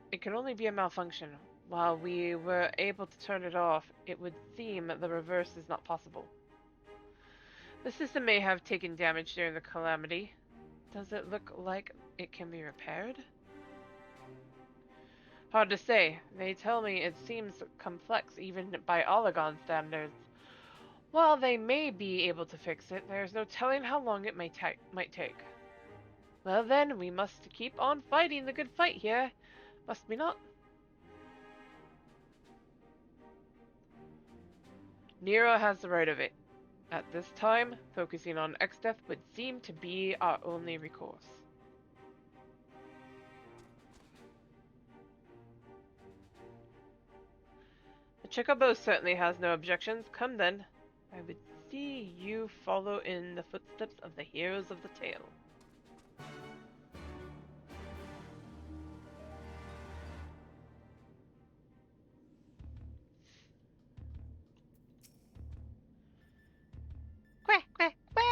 [SPEAKER 1] be a malfunction. While we were able to turn it off, it would seem the reverse is not possible. The system may have taken damage during the calamity. Does it look like it can be repaired? Hard to say. They tell me it seems complex even by Oligon standards. While they may be able to fix it, there's no telling how long it might take. Well then, we must keep on fighting the good fight here, must we not? Nero has the right of it. At this time, focusing on X-Death would seem to be our only recourse. The Chocobo certainly has no objections. Come then. I would see you follow in the footsteps of the heroes of the tale. Quack, quack, quack!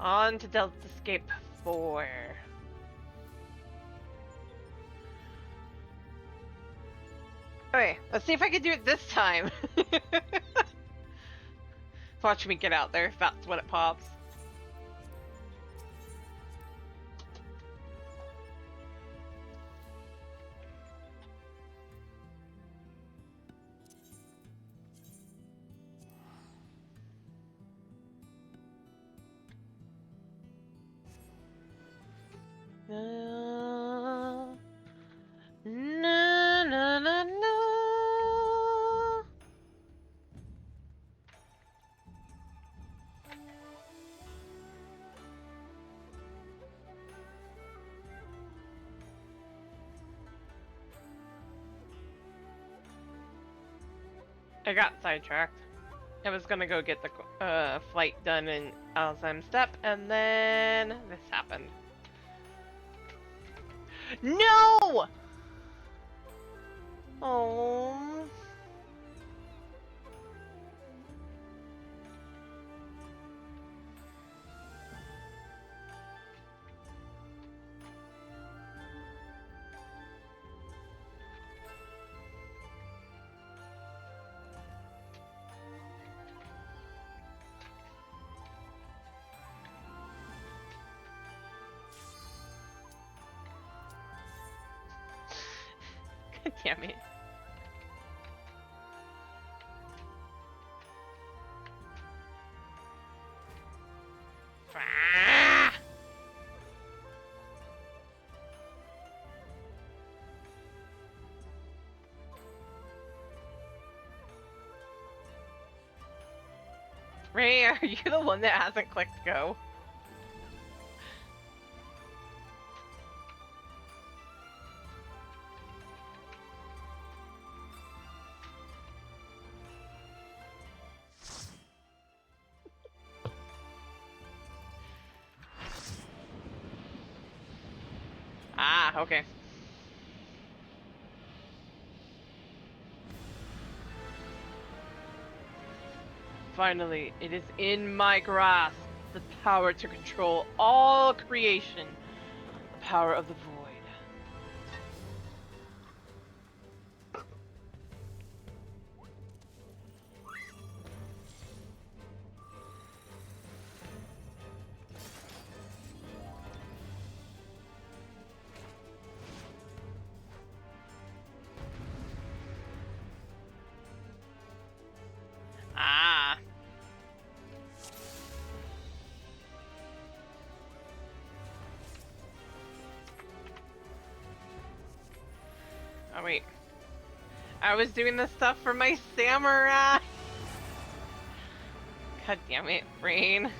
[SPEAKER 1] On to Delta Escape 4. Okay, let's see if I can do it this time. Watch me get out there if that's when it pops. Na na na na na. I got sidetracked. I was gonna go get the flight done in Alzheimer's Step, and then this happened. No! Oh. God damn it. Ah! Ray, are you the one that hasn't clicked go? Ah, okay. Finally, it is in my grasp. The power to control all creation. The power of the void. wait. I was doing this stuff for my samurai! God damn it, brain.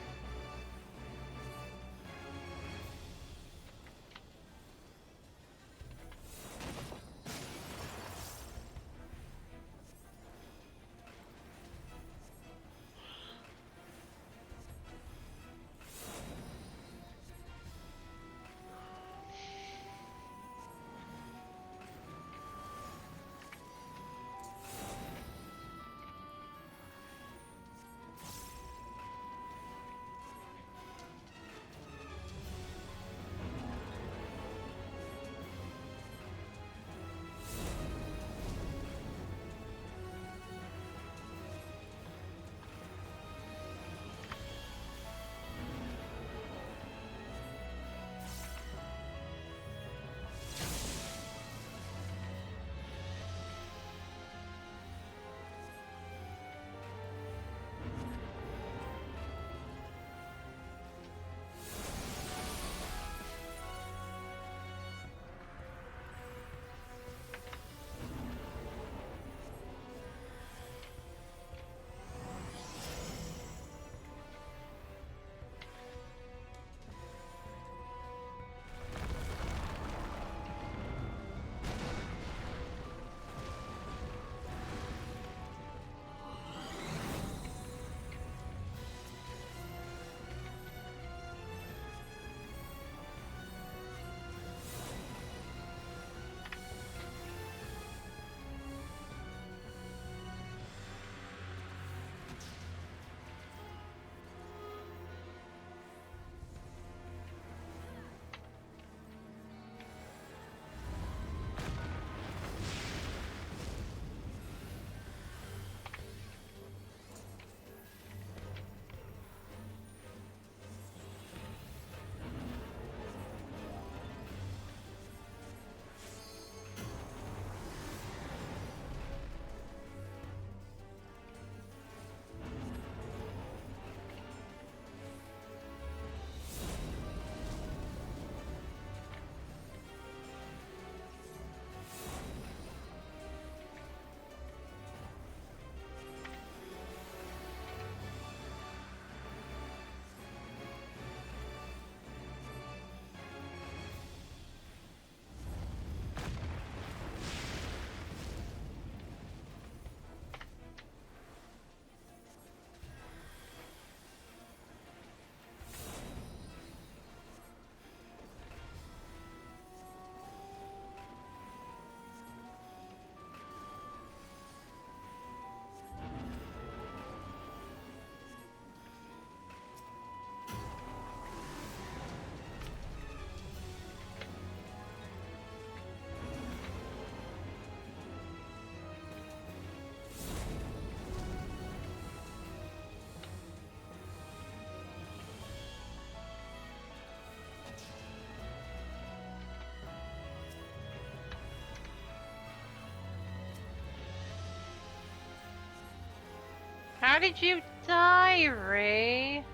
[SPEAKER 1] How did you die, Ray?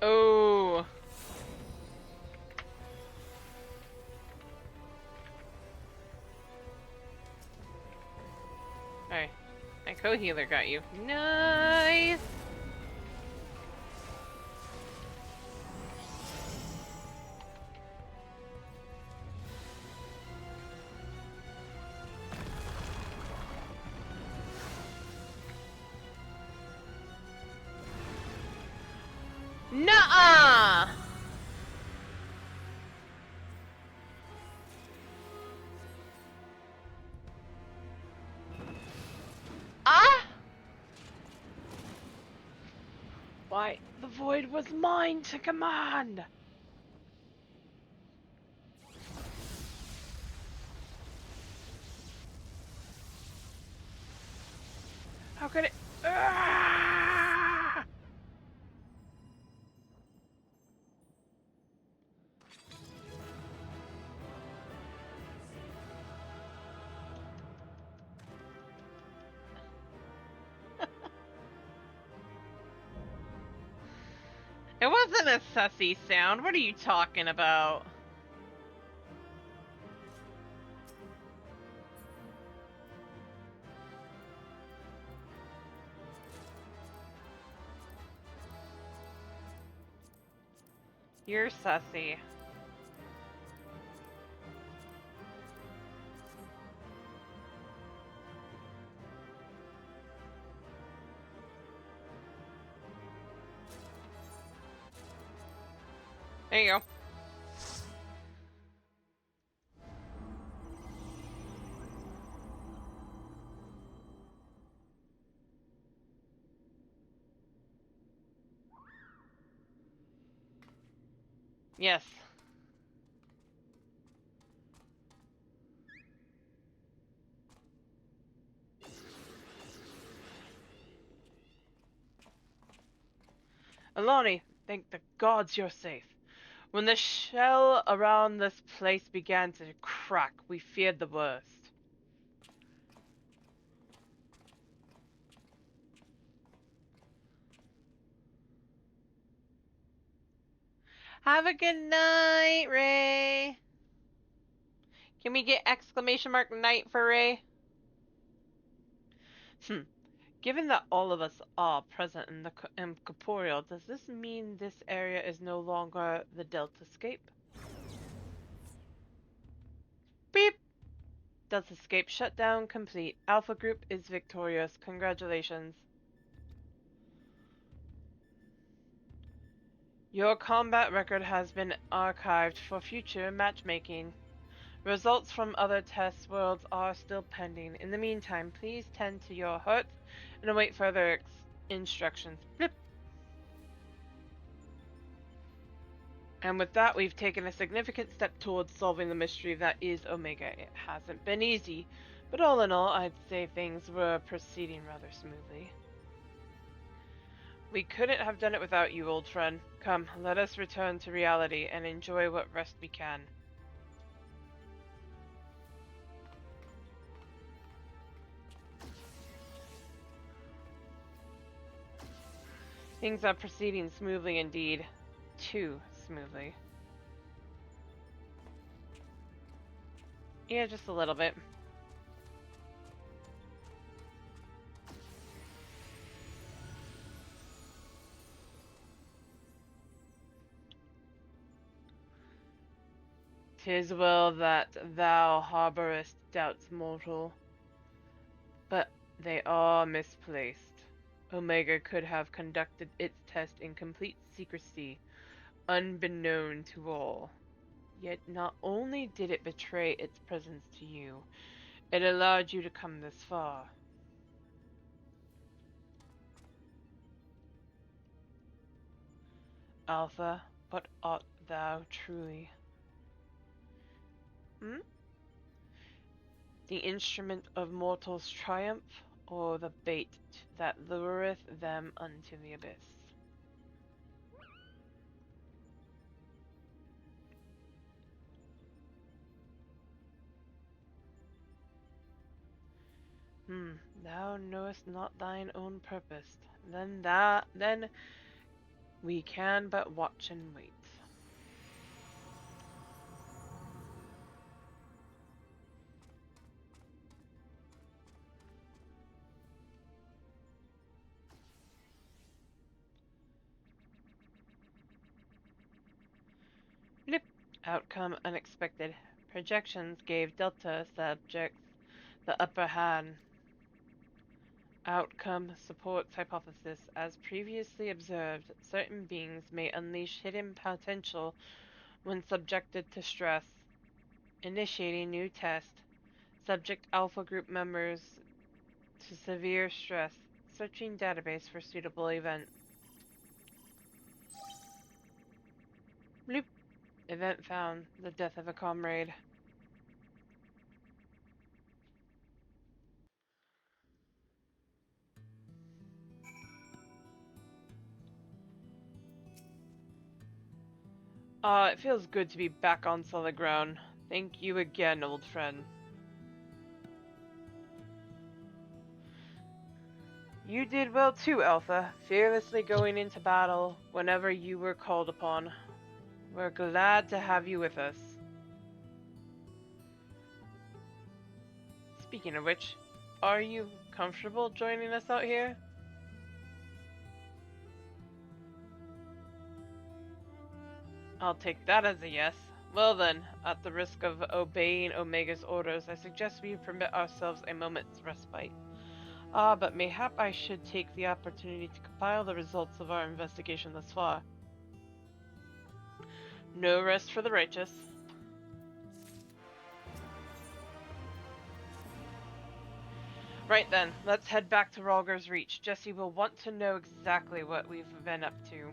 [SPEAKER 1] Oh. Alright. My co-healer got you. Nice! Nuh-uh! Ah! Why, the void was mine to command! How could it? Ah! It wasn't a sussy sound. What are you talking about? You're sussy. There you go. Yes. Alani, thank the gods you're safe. When the shell around this place began to crack, we feared the worst. Have a good night, Ray. Can we get exclamation mark night for Ray? Given that all of us are present in the incorporeal, does this mean this area is no longer the Delta Scape? Beep! Delta Scape shutdown complete. Alpha Group is victorious. Congratulations. Your combat record has been archived for future matchmaking. Results from other test worlds are still pending. In the meantime, please tend to your hurts and await further instructions. Blip. And with that, we've taken a significant step towards solving the mystery that is Omega. It hasn't been easy, but all in all, I'd say things were proceeding rather smoothly. We couldn't have done it without you, old friend. Come, let us return to reality and enjoy what rest we can. Things are proceeding smoothly indeed. Too smoothly. Yeah, just a little bit. "'Tis well that thou harbourest doubts, mortal, but they are misplaced. Omega could have conducted its test in complete secrecy, unbeknown to all. Yet not only did it betray its presence to you, it allowed you to come this far. Alpha, what art thou truly? Hmm? The instrument of mortals' triumph, or the bait that lureth them unto the abyss? Thou knowest not thine own purpose. Then we can but watch and wait. Blip. Outcome unexpected. Projections gave Delta subjects the upper hand. Outcome supports hypothesis. As previously observed, certain beings may unleash hidden potential when subjected to stress. Initiating new test. Subject Alpha Group members to severe stress. Searching database for suitable event. Bloop. Event found. The death of a comrade. It feels good to be back on solid ground. Thank you again, old friend. You did well too, Alpha, fearlessly going into battle whenever you were called upon. We're glad to have you with us. Speaking of which, are you comfortable joining us out here? I'll take that as a yes. Well then, at the risk of obeying Omega's orders, I suggest we permit ourselves a moment's respite. But mayhap I should take the opportunity to compile the results of our investigation thus far. No rest for the righteous. Right then, let's head back to Ralger's Reach. Jesse will want to know exactly what we've been up to.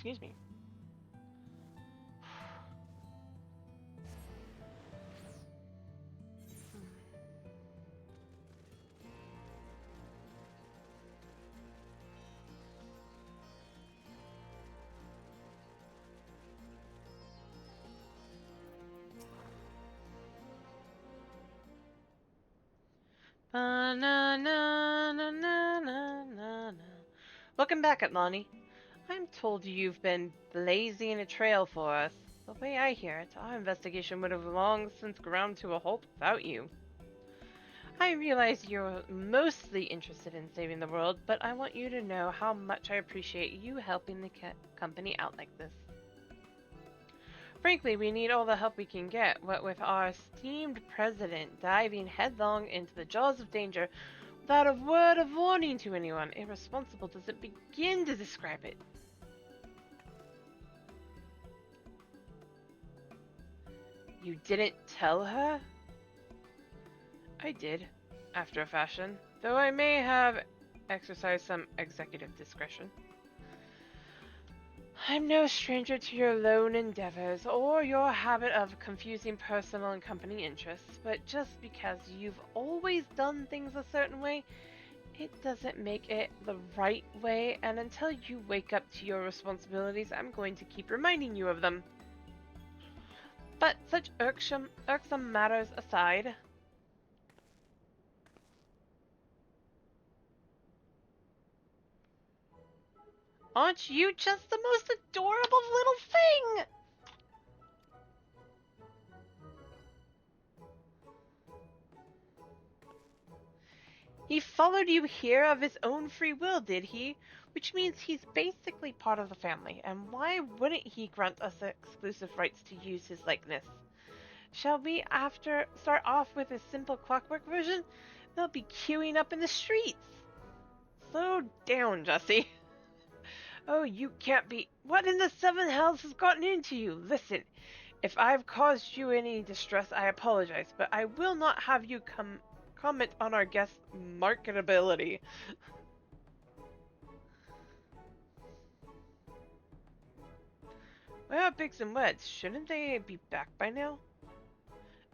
[SPEAKER 1] Excuse me. Na na na na na na. Welcome back, Atlani. I'm told you've been blazing a trail for us. The way I hear it, our investigation would have long since ground to a halt without you. I realize you're mostly interested in saving the world, but I want you to know how much I appreciate you helping the company out like this. Frankly, we need all the help we can get, what with our esteemed president diving headlong into the jaws of danger without a word of warning to anyone. Irresponsible doesn't begin to describe it. You didn't tell her? I did, after a fashion, though I may have exercised some executive discretion. I'm no stranger to your lone endeavors, or your habit of confusing personal and company interests, but just because you've always done things a certain way, it doesn't make it the right way, and until you wake up to your responsibilities, I'm going to keep reminding you of them. But such irksome matters aside, aren't you just the most adorable little thing? He followed you here of his own free will, did he? Which means he's basically part of the family, and why wouldn't he grant us exclusive rights to use his likeness? Shall we start off with a simple clockwork version? They'll be queuing up in the streets. Slow down, Jesse. Oh, you can't be... What in the seven hells has gotten into you? Listen, if I've caused you any distress, I apologize, but I will not have you comment on our guest's marketability. Where are Biggs and Weds? Shouldn't they be back by now?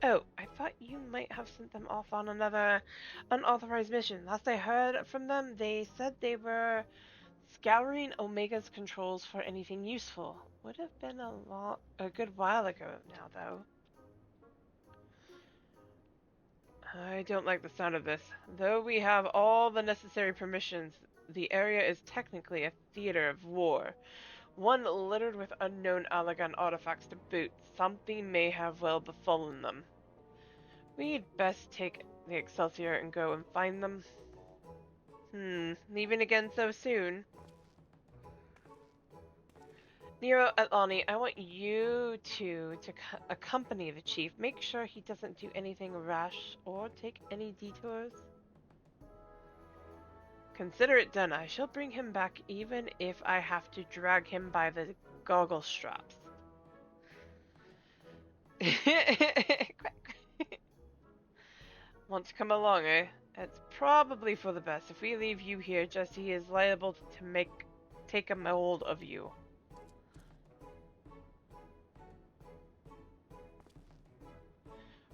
[SPEAKER 1] Oh, I thought you might have sent them off on another unauthorized mission. Last I heard from them, they said they were scouring Omega's controls for anything useful. Would have been a good while ago now, though. I don't like the sound of this. Though we have all the necessary permissions, the area is technically a theater of war. One littered with unknown Allagan artifacts to boot. Something may have well befallen them. We'd best take the Excelsior and go and find them. Leaving again so soon? Nero, Atlani, I want you to accompany the chief. Make sure he doesn't do anything rash or take any detours. Consider it done. I shall bring him back even if I have to drag him by the goggle straps. Want to come along, eh? It's probably for the best. If we leave you here, Jesse is liable to take a hold of you.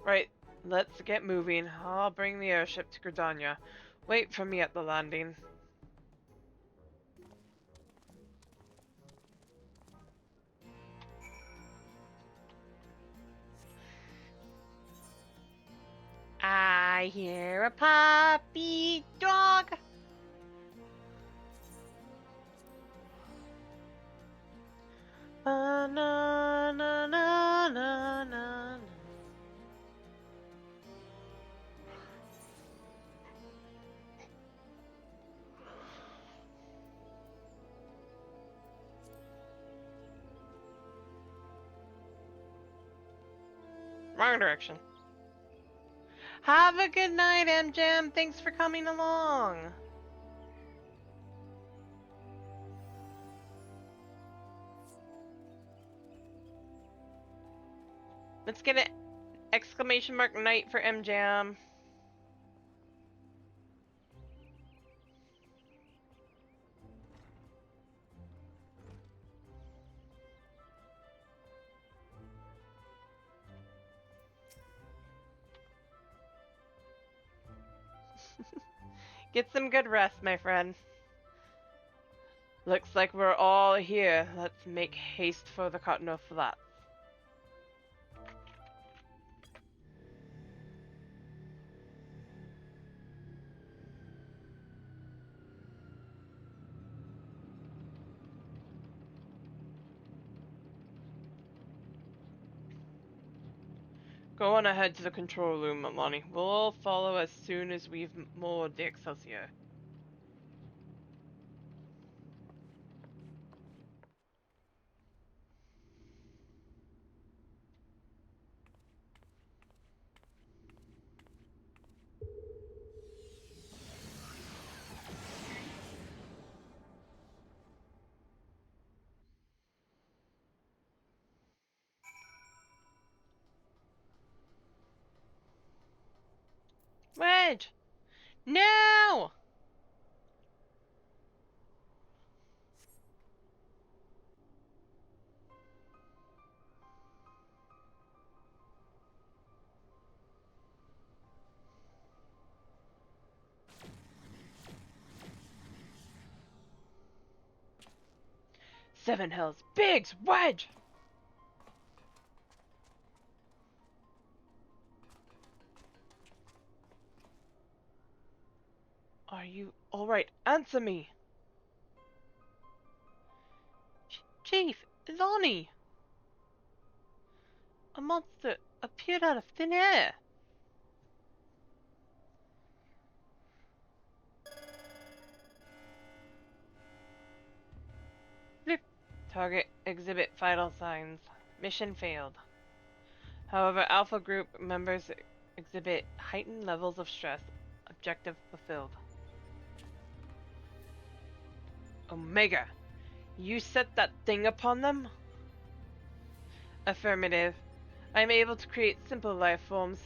[SPEAKER 1] Right, let's get moving. I'll bring the airship to Gridania. Wait for me at the landing. I hear a puppy dog. Na na na na na. Wrong direction. Have a good night, M-Jam. Thanks for coming along. Let's get an exclamation mark night for M-Jam. Get some good rest, my friend. Looks like we're all here. Let's make haste for the Cottonwood Flats. Go on ahead to the control room, Lonnie. We'll follow as soon as we've moored the Excelsior. Wedge! No! Seven Hells. Biggs! Wedge! Are you alright? Answer me! Chief, Lonnie! A monster appeared out of thin air. Flip. Target exhibit vital signs. Mission failed. However, Alpha Group members exhibit heightened levels of stress. Objective fulfilled. Omega, you set that thing upon them? Affirmative. I am able to create simple life forms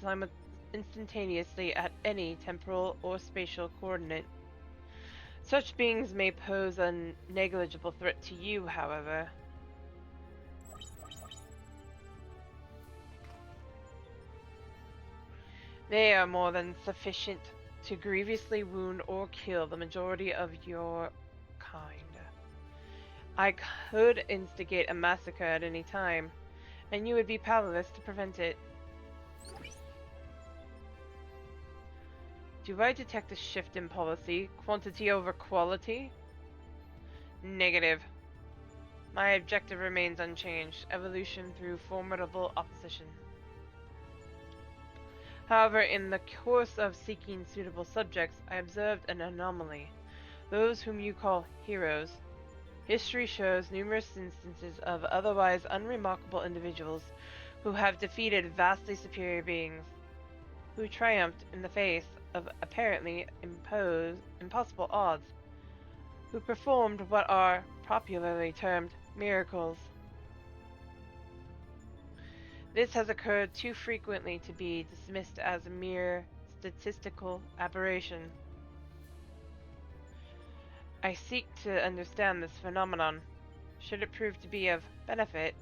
[SPEAKER 1] instantaneously at any temporal or spatial coordinate. Such beings may pose a negligible threat to you, however. They are more than sufficient to grievously wound or kill the majority of your kind. I could instigate a massacre at any time, and you would be powerless to prevent it. Do I detect a shift in policy? Quantity over quality? Negative. My objective remains unchanged. Evolution through formidable opposition. However, in the course of seeking suitable subjects, I observed an anomaly. Those whom you call heroes. History shows numerous instances of otherwise unremarkable individuals who have defeated vastly superior beings, who triumphed in the face of apparently impossible odds, who performed what are popularly termed miracles. This has occurred too frequently to be dismissed as mere statistical aberration. I seek to understand this phenomenon. Should it prove to be of benefit,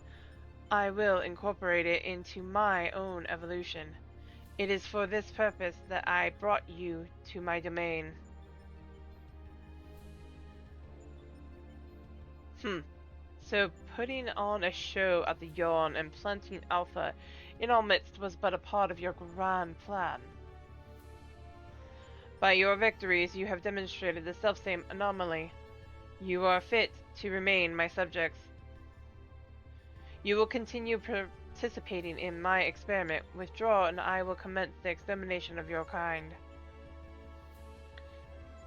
[SPEAKER 1] I will incorporate it into my own evolution. It is for this purpose that I brought you to my domain. So putting on a show at the Yawn and planting Alpha in our midst was but a part of your grand plan. By your victories, you have demonstrated the selfsame anomaly. You are fit to remain my subjects. You will continue participating in my experiment. Withdraw, and I will commence the extermination of your kind.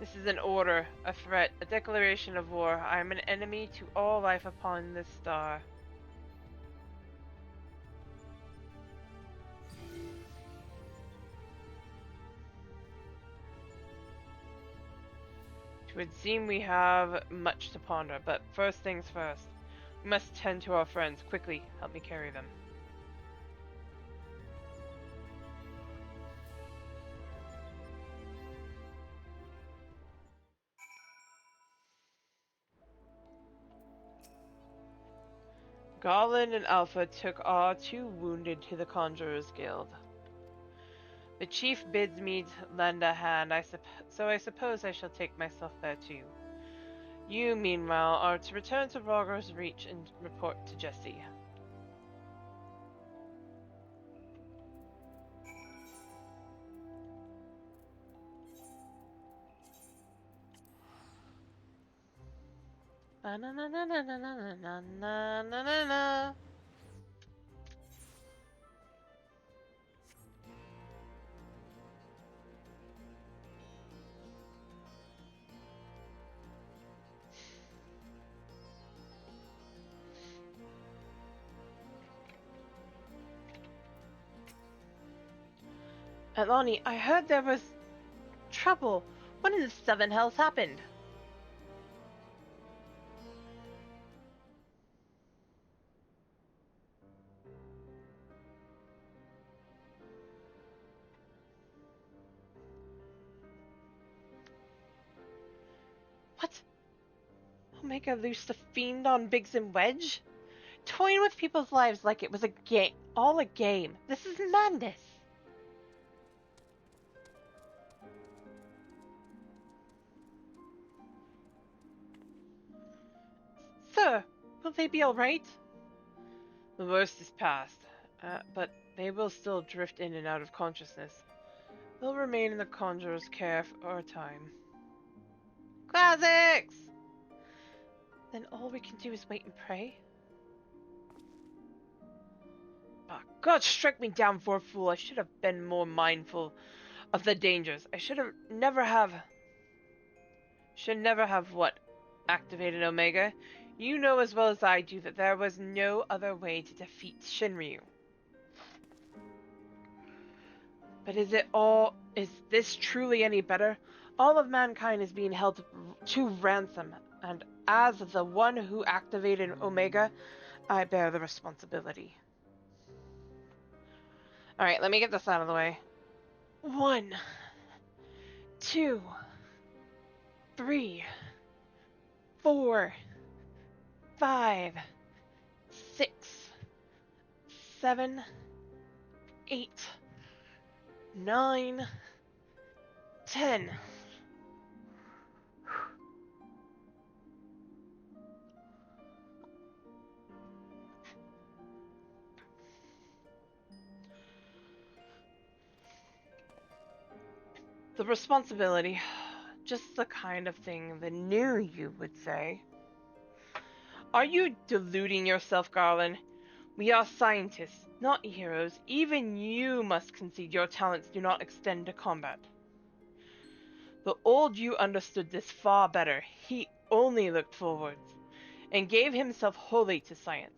[SPEAKER 1] This is an order, a threat, a declaration of war. I am an enemy to all life upon this star. It would seem we have much to ponder, but first things first. We must tend to our friends. Quickly, help me carry them. Goblin and Alpha took our two wounded to the Conjurer's Guild. The chief bids me lend a hand, so I suppose I shall take myself there too. You, meanwhile, are to return to Rogger's Reach and report to Jesse. Na na na na na na na na na na na na. Alani, I heard there was trouble. What in the seven hells happened? What? Omega loosed the fiend on Biggs and Wedge? Toying with people's lives like it was a game. All a game. This is madness. Sir, will they be alright? The worst is past, but they will still drift in and out of consciousness. They'll remain in the Conjurer's care for a time. Classics! Then all we can do is wait and pray? Oh, God, strike me down for a fool. I should have been more mindful of the dangers. I should never have what? Activated Omega? You know as well as I do that there was no other way to defeat Shinryu. But is this truly any better? All of mankind is being held to ransom, and as the one who activated Omega, I bear the responsibility. Alright, let me get this out of the way. 1, 2, 3, 4, 5, 6, 7, 8, 9, 10. The responsibility. Just the kind of thing the new you would say. Are you deluding yourself, Garland? We are scientists, not heroes. Even you must concede your talents do not extend to combat. The old you understood this far better. He only looked forwards, and gave himself wholly to science.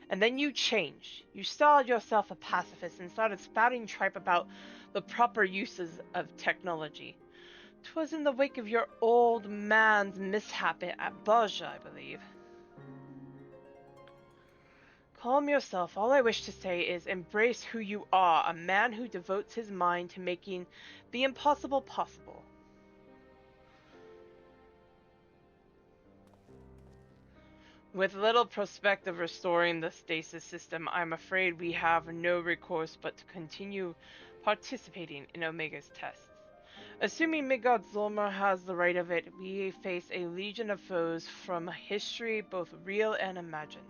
[SPEAKER 1] And then you changed. You styled yourself a pacifist and started spouting tripe about the proper uses of technology. 'Twas in the wake of your old man's mishap at Baja, I believe. Calm yourself. All I wish to say is embrace who you are, a man who devotes his mind to making the impossible possible. With little prospect of restoring the stasis system, I'm afraid we have no recourse but to continue participating in Omega's tests. Assuming Midgard Zulmar has the right of it, we face a legion of foes from history, both real and imagined.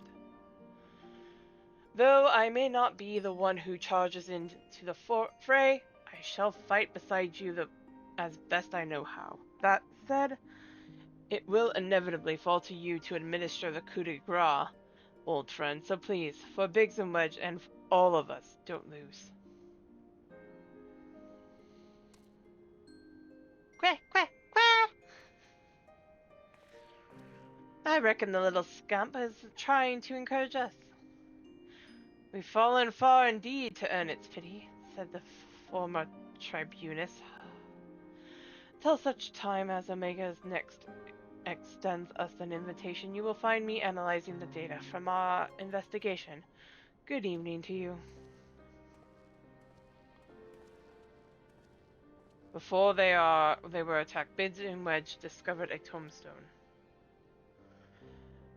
[SPEAKER 1] Though I may not be the one who charges into the fray, I shall fight beside you as best I know how. That said, it will inevitably fall to you to administer the coup de grace, old friend, so please, for Biggs and Wedge and all of us, don't lose. Quack, quack, quack! I reckon the little scamp is trying to encourage us. We've fallen far indeed to earn its pity, said the former tribunus. Till such time as Omega's next extends us an invitation, you will find me analyzing the data from our investigation. Good evening to you. Before they were attacked, Biggs and Wedge discovered a tombstone.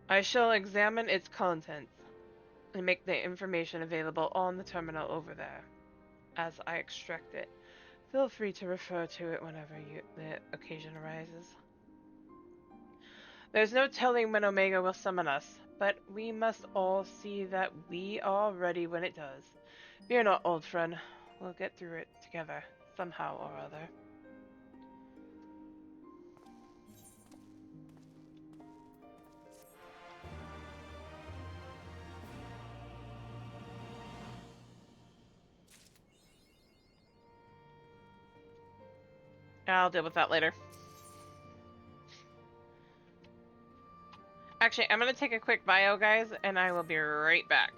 [SPEAKER 1] I shall examine its contents and make the information available on the terminal over there. As I extract it, feel free to refer to it whenever the occasion arises. There's no telling when Omega will summon us, but we must all see that we are ready when it does. Fear not, old friend. We'll get through it together, somehow or other. I'll deal with that later. Actually, I'm gonna take a quick bio, guys, and I will be right back.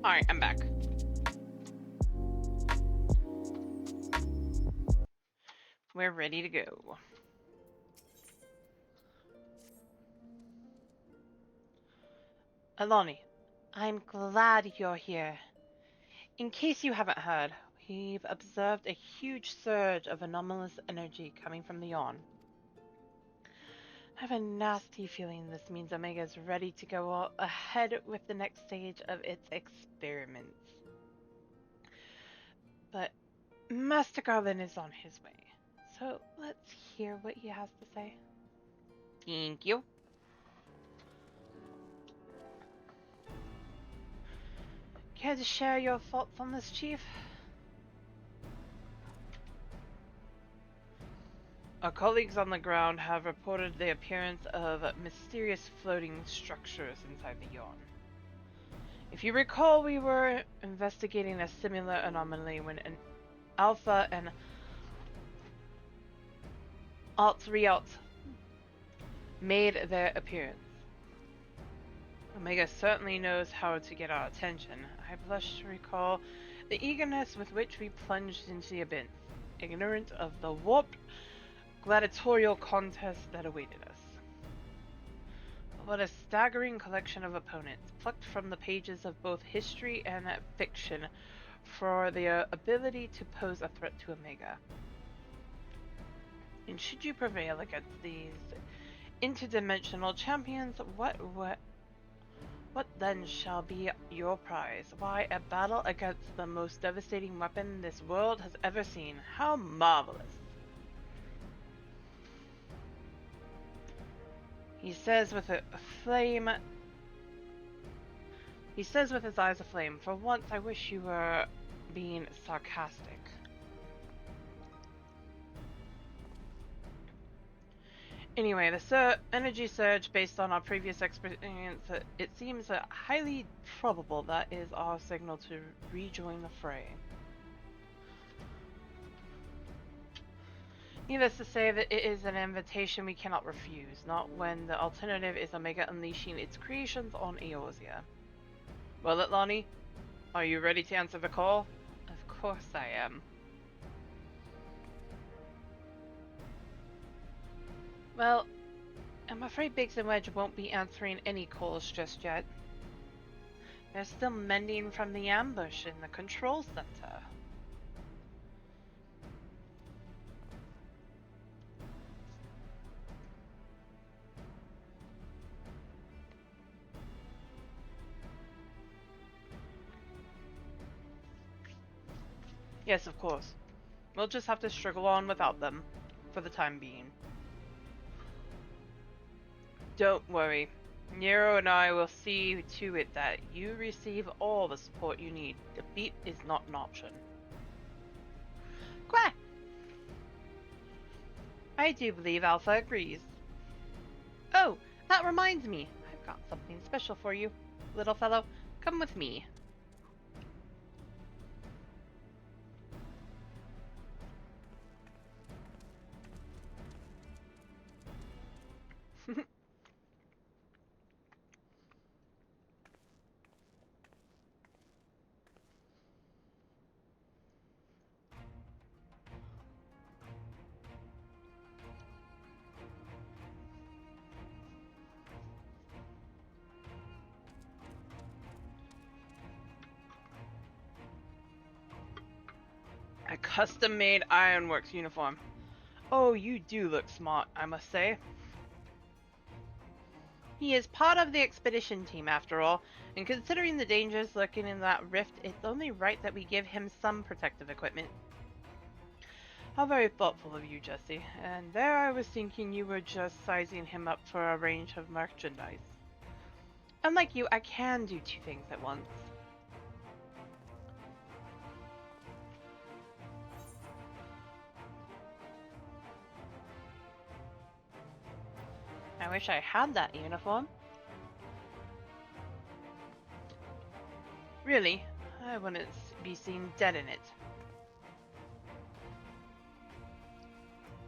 [SPEAKER 1] Alright, I'm back. We're ready to go. Alani, I'm glad you're here. In case you haven't heard, we've observed a huge surge of anomalous energy coming from the yawn. I have a nasty feeling this means Omega is ready to go ahead with the next stage of its experiments. But Master Goblin is on his way, so let's hear what he has to say. Thank you. Care to share your thoughts on this, Chief? Our colleagues on the ground have reported the appearance of mysterious floating structures inside the yawn. If you recall, we were investigating a similar anomaly when an Alpha and Alt-Realt made their appearance. Omega certainly knows how to get our attention. I blush to recall the eagerness with which we plunged into the abyss, ignorant of the warped gladiatorial contest that awaited us. What a staggering collection of opponents, plucked from the pages of both history and fiction for their ability to pose a threat to Omega. And should you prevail against these interdimensional champions, what then shall be your prize? Why, a battle against the most devastating weapon this world has ever seen. How marvelous! He says with his eyes aflame, for once I wish you were being sarcastic. Anyway, the energy surge, based on our previous experience, it seems highly probable that is our signal to rejoin the fray. Needless to say that it is an invitation we cannot refuse, not when the alternative is Omega unleashing its creations on Eorzea. Well, Atlani, are you ready to answer the call? Of course I am. Well, I'm afraid Biggs and Wedge won't be answering any calls just yet. They're still mending from the ambush in the control center. Yes, of course. We'll just have to struggle on without them, for the time being. Don't worry. Nero and I will see to it that you receive all the support you need. Defeat is not an option. Quack! I do believe Alpha agrees. Oh, that reminds me. I've got something special for you. Little fellow, come with me. A custom-made Ironworks uniform. Oh, you do look smart, I must say. He is part of the expedition team, after all, and considering the dangers lurking in that rift, it's only right that we give him some protective equipment. How very thoughtful of you, Jesse. And there I was thinking you were just sizing him up for a range of merchandise. Unlike you, I can do two things at once. I wish I had that uniform. Really, I wouldn't be seen dead in it.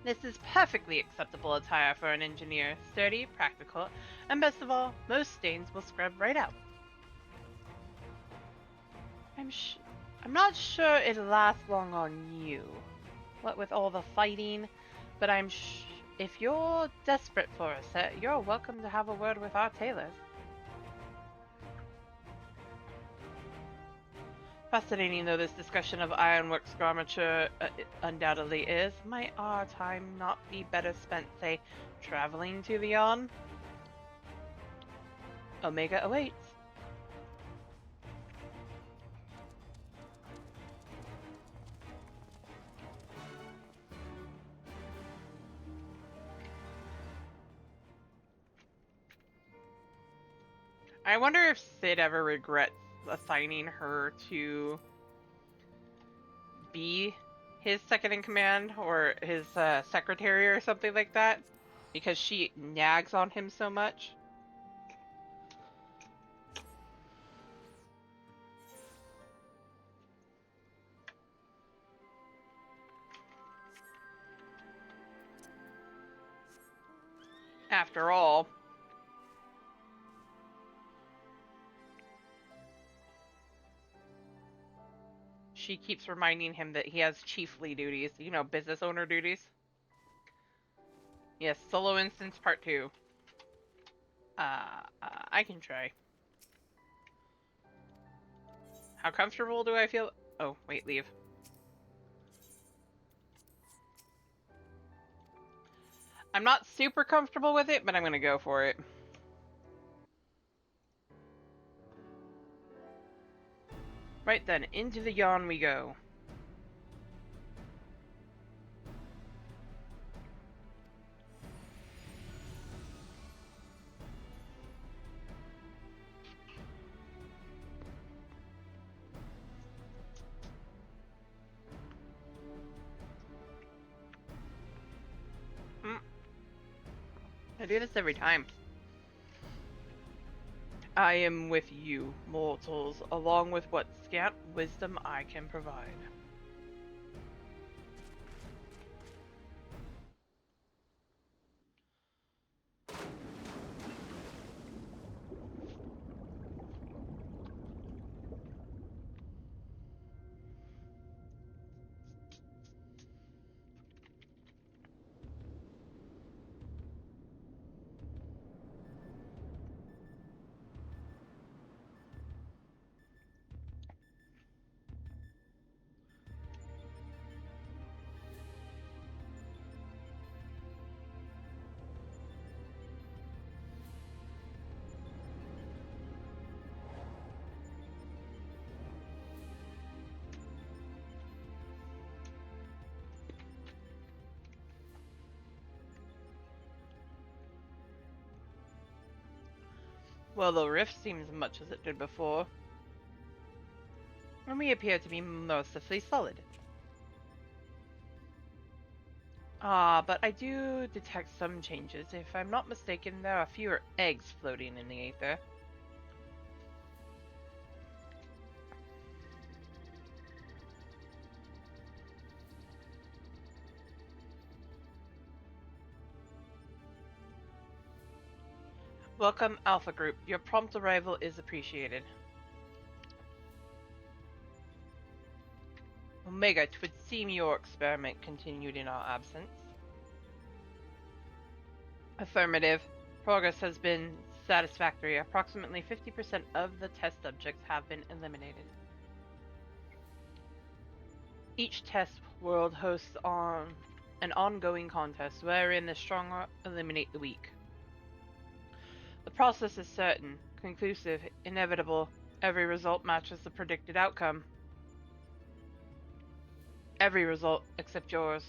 [SPEAKER 1] This is perfectly acceptable attire for an engineer, sturdy, practical, and best of all, most stains will scrub right out. I'm not sure it'll last long on you. What with all the fighting, but if you're desperate for a set, you're welcome to have a word with our tailors. Fascinating though this discussion of ironworks garmenture undoubtedly is, might our time not be better spent, say, traveling to beyond? Omega awaits. I wonder if Sid ever regrets assigning her to be his second in command or his secretary or something like that, because she nags on him so much. After all, she keeps reminding him that he has chiefly duties, business owner duties. Yes, Solo Instance Part 2. I can try. How comfortable do I feel? Oh, wait, leave. I'm not super comfortable with it, but I'm gonna go for it. Right then, into the yawn we go. I do this every time. I am with you, mortals, along with what scant wisdom I can provide. Well, the rift seems much as it did before, and we appear to be mercifully solid. But I do detect some changes. If I'm not mistaken, there are fewer eggs floating in the aether. Welcome, Alpha Group. Your prompt arrival is appreciated. Omega, 'twould seem your experiment continued in our absence. Affirmative. Progress has been satisfactory. Approximately 50% of the test subjects have been eliminated. Each test world hosts an ongoing contest wherein the stronger eliminate the weak. The process is certain, conclusive, inevitable. Every result matches the predicted outcome. Every result except yours.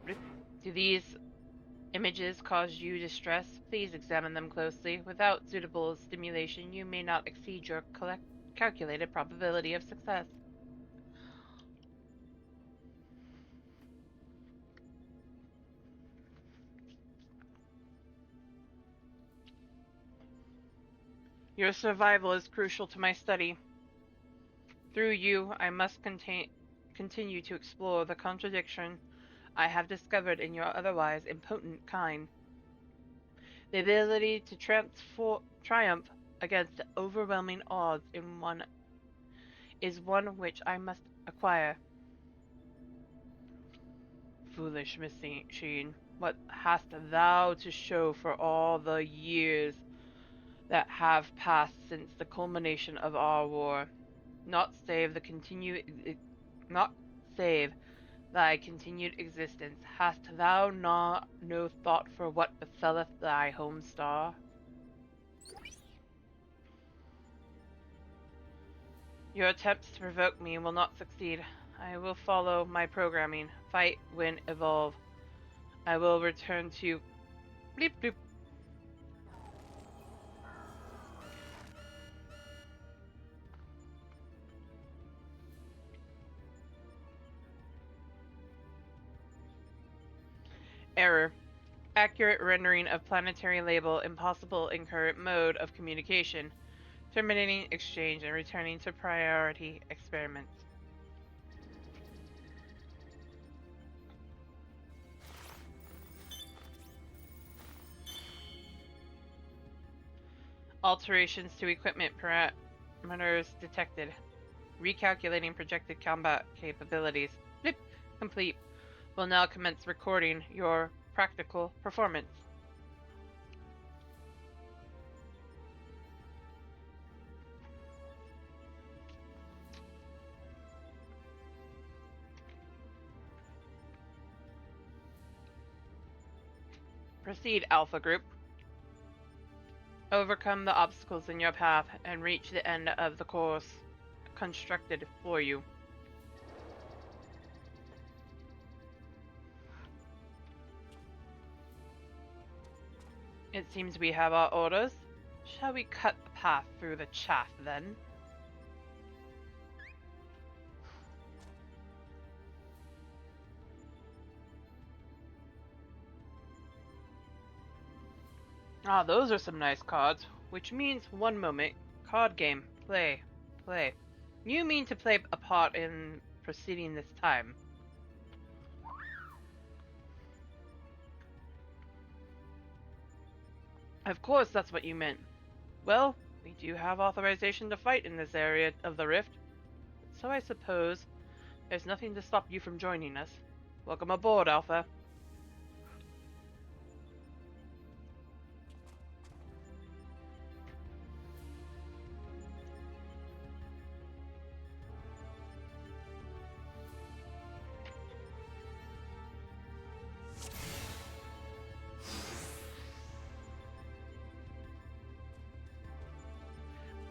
[SPEAKER 1] Do these images cause you distress? Please examine them closely. Without suitable stimulation, you may not exceed your calculated probability of success. Your survival is crucial to my study. Through you, I must continue to explore the contradiction I have discovered in your otherwise impotent kind. The ability to triumph against overwhelming odds is one which I must acquire. Foolish machine, what hast thou to show for all the years that have passed since the culmination of our war? Not save thy continued existence. Hast thou not no thought for what befelleth thy home star? Your attempts to provoke me will not succeed. I will follow my programming. Fight, win, evolve. I will return to bleep bloop. Error. Accurate rendering of planetary label impossible in current mode of communication. Terminating exchange and returning to priority experiments. Alterations to equipment parameters detected. Recalculating projected combat capabilities. Blip. Complete. Will now commence recording your practical performance. Proceed, Alpha Group. Overcome the obstacles in your path and reach the end of the course constructed for you. It seems we have our orders. Shall we cut the path through the chaff, then? Ah, those are some nice cards. Which means, one moment, card game, play. You mean to play a part in proceeding this time? Of course that's what you meant. Well, we do have authorization to fight in this area of the rift, so I suppose there's nothing to stop you from joining us. Welcome aboard, Alpha.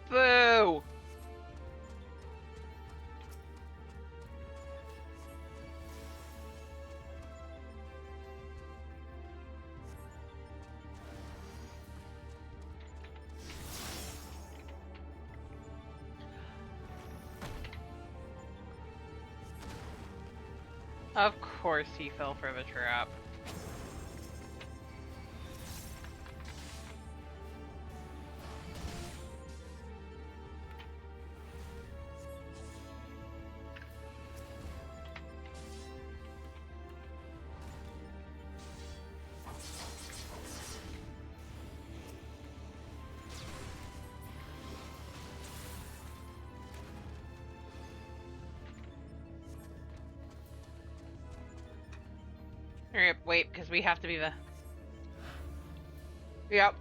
[SPEAKER 1] Boo! Of course he fell for the trap. Alright, wait, because we have to be the... Yep.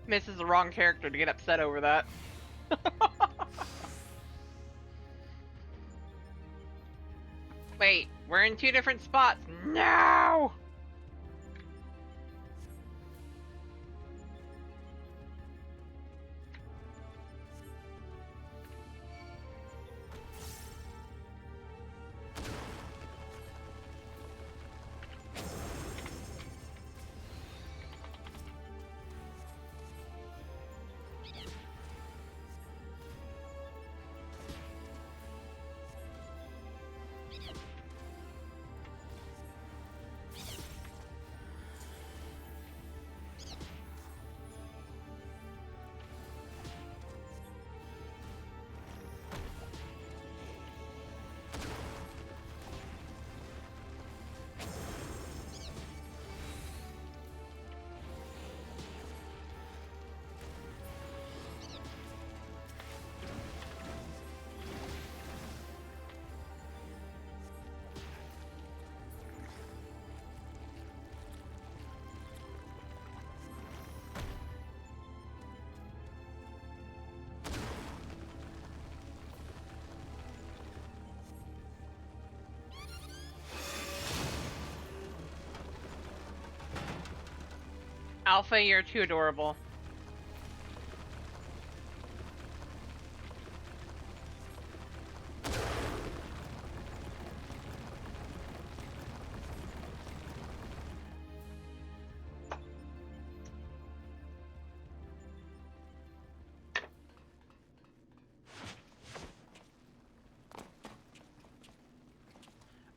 [SPEAKER 1] Misses the wrong character to get upset over that. Wait, we're in 2 different spots. No! Alpha, you're too adorable.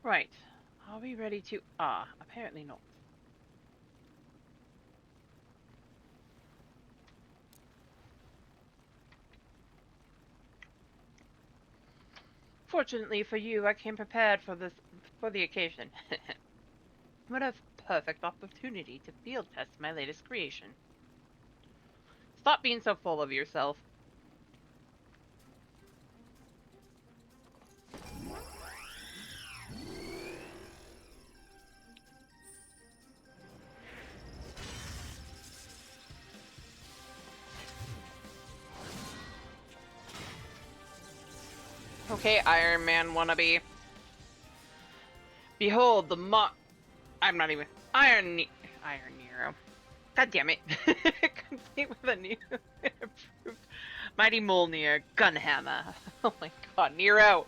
[SPEAKER 1] Right. Are we ready to... Ah, apparently not. Fortunately for you, I came prepared for the occasion. What a perfect opportunity to field test my latest creation. Stop being so full of yourself. Okay, Iron Man wannabe. Behold the I'm not even Iron Nero. God damn it! Complete with a new improved Mighty Mjolnir Gunhammer. Oh my god, Nero!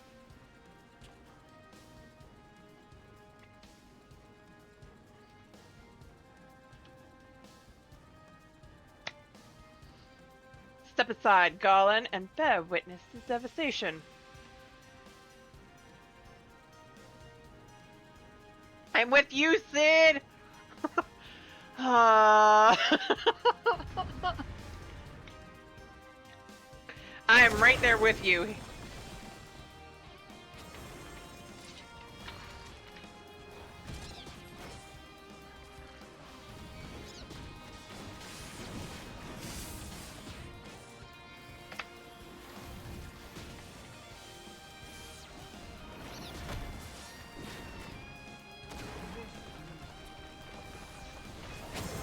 [SPEAKER 1] Step aside, Goblin, and bear witness to devastation. I'm with you, Sid! I am right there with you.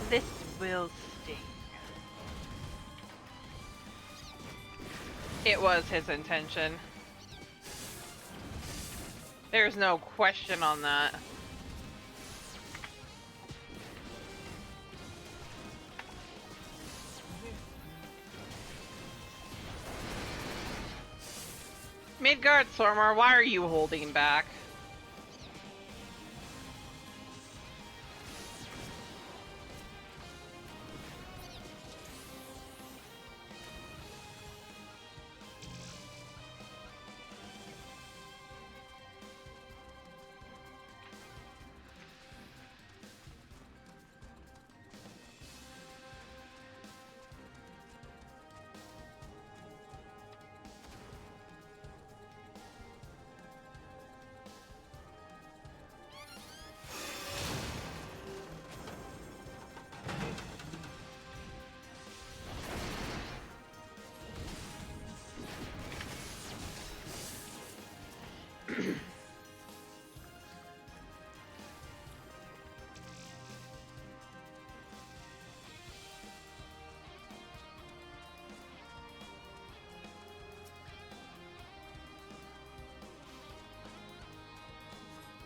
[SPEAKER 1] This will sting. It was his intention. There's no question on that. Midgard Sormar, why are you holding back?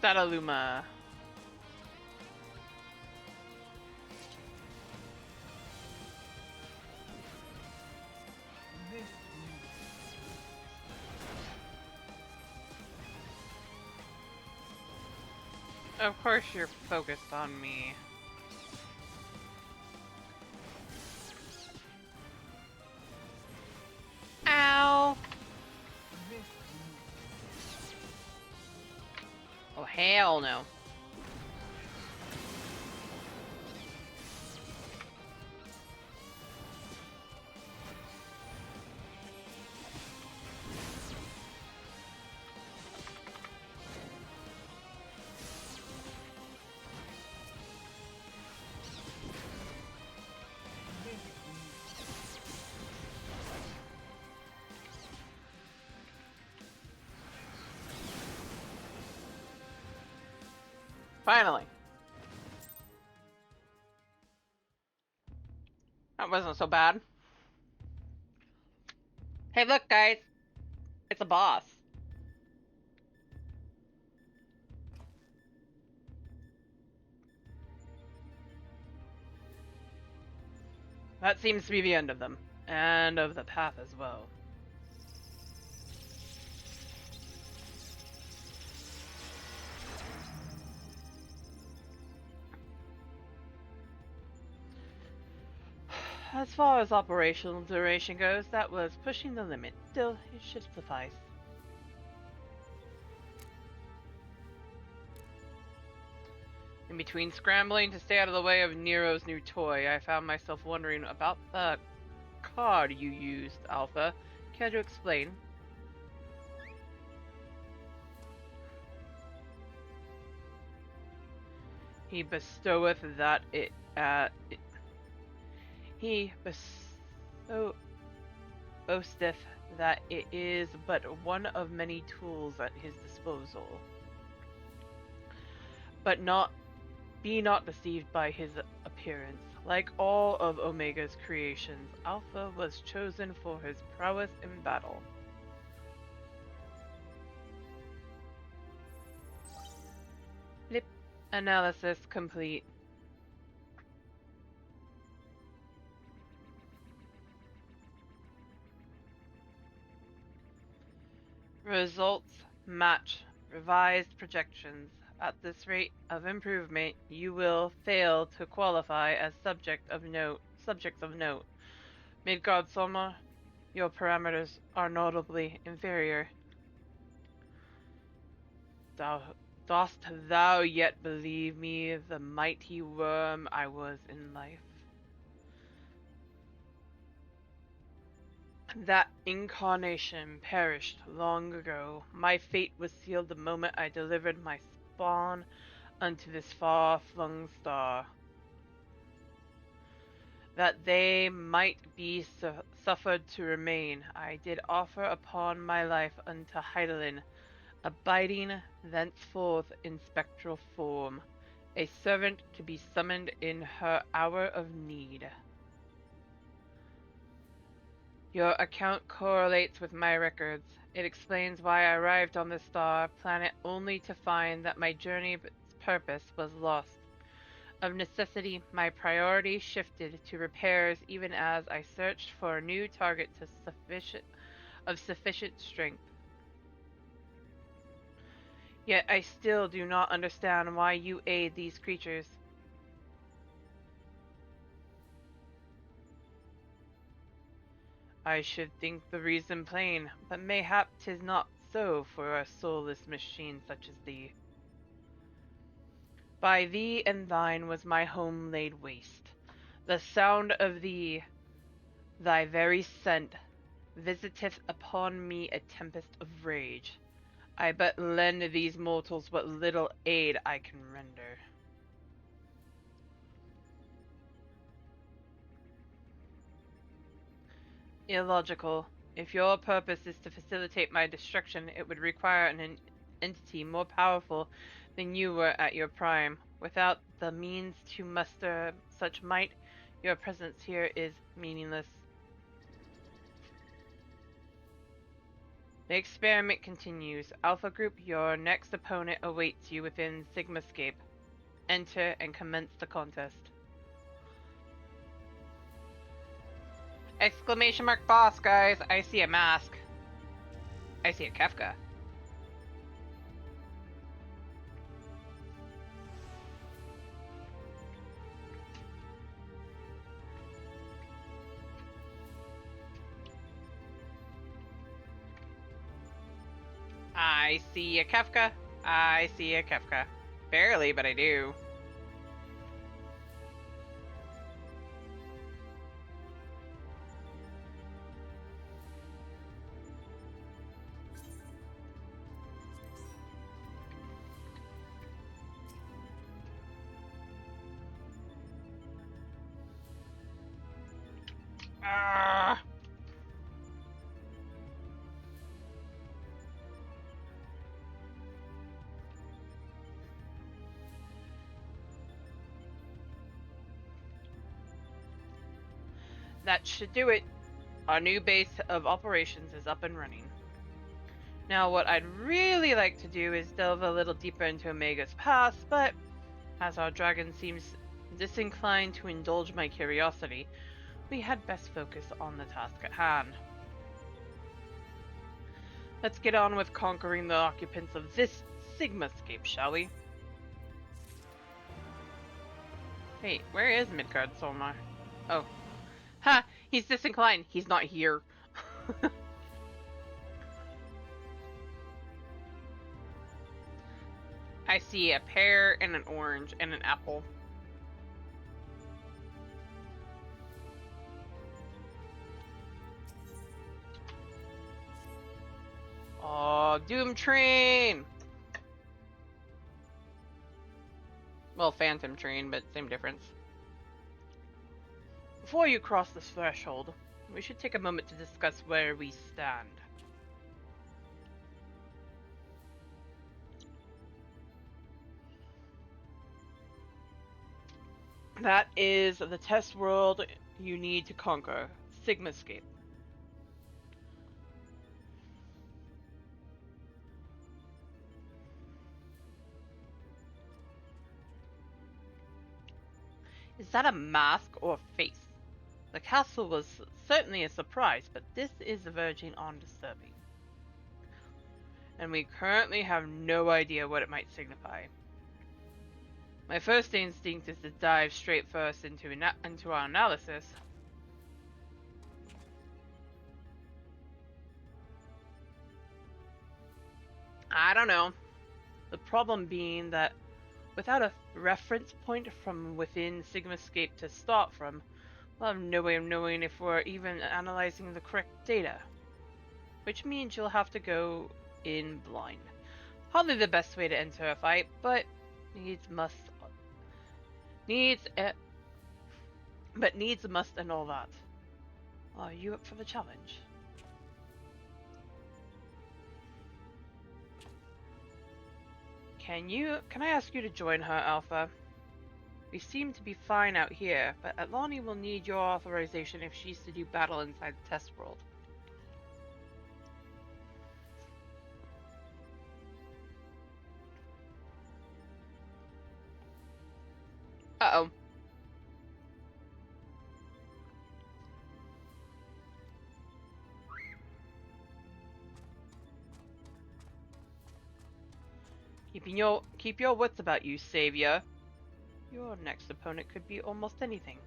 [SPEAKER 1] Sataluma. Of course you're focused on me. Ow! Oh, hell no. Finally. That wasn't so bad. Hey, look, guys. It's a boss. That seems to be the end of them, and of the path as well. As far as operational duration goes, that was pushing the limit. Still, it should suffice. In between scrambling to stay out of the way of Nero's new toy, I found myself wondering about the card you used, Alpha. Care to explain? He bestoweth that he boasteth that it is but one of many tools at his disposal. But be not deceived by his appearance. Like all of Omega's creations, Alpha was chosen for his prowess in battle. Lip analysis complete. Results match revised projections. At this rate of improvement, you will fail to qualify as subjects of note. Midgard Soma, your parameters are notably inferior. Dost thou yet believe me, the mighty worm I was in life? That incarnation perished long ago. My fate was sealed the moment I delivered my spawn unto this far-flung star. That they might be suffered to remain, I did offer upon my life unto Heidelin, abiding thenceforth in spectral form, a servant to be summoned in her hour of need. Your account correlates with my records. It explains why I arrived on this star planet only to find that my journey's purpose was lost. Of necessity, my priority shifted to repairs even as I searched for a new target of sufficient strength. Yet I still do not understand why you aid these creatures. I should think the reason plain, but mayhap 'tis not so for a soulless machine such as thee. By thee and thine was my home laid waste. The sound of thee, thy very scent, visiteth upon me a tempest of rage. I but lend these mortals what little aid I can render. Illogical. If your purpose is to facilitate my destruction, it would require an entity more powerful than you were at your prime. Without the means to muster such might, your presence here is meaningless. The experiment continues. Alpha Group, your next opponent awaits you within Sigmascape. Enter and commence the contest. Exclamation mark boss, guys! I see a mask. I see a Kefka. I see a Kefka. I see a Kefka. Barely, but I do. Ah! That should do it. Our new base of operations is up and running. Now what I'd really like to do is delve a little deeper into Omega's past, but as our dragon seems disinclined to indulge my curiosity, We had best focus on the task at hand. Let's get on with conquering the occupants of this Sigmascape, shall we? Hey, where is Midgard Solmar? Oh. Ha! He's disinclined. He's not here. I see a pear and an orange and an apple. Oh, Doom Train! Well, Phantom Train, but same difference. Before you cross this threshold, we should take a moment to discuss where we stand. That is the test world you need to conquer, Sigmascape. Is that a mask or a face? The castle was certainly a surprise, but this is verging on disturbing. And we currently have no idea what it might signify. My first instinct is to dive straight first into our analysis. I don't know. The problem being that without a reference point from within Sigmascape to start from, we'll have no way of knowing if we're even analyzing the correct data. Which means you'll have to go in blind. Hardly the best way to enter a fight, but needs must and all that. Are you up for the challenge? Can I ask you to join her, Alpha? We seem to be fine out here, but Atlani will need your authorization if she's to do battle inside the test world. Uh-oh. Keep your wits about you, Savior. Your next opponent could be almost anything.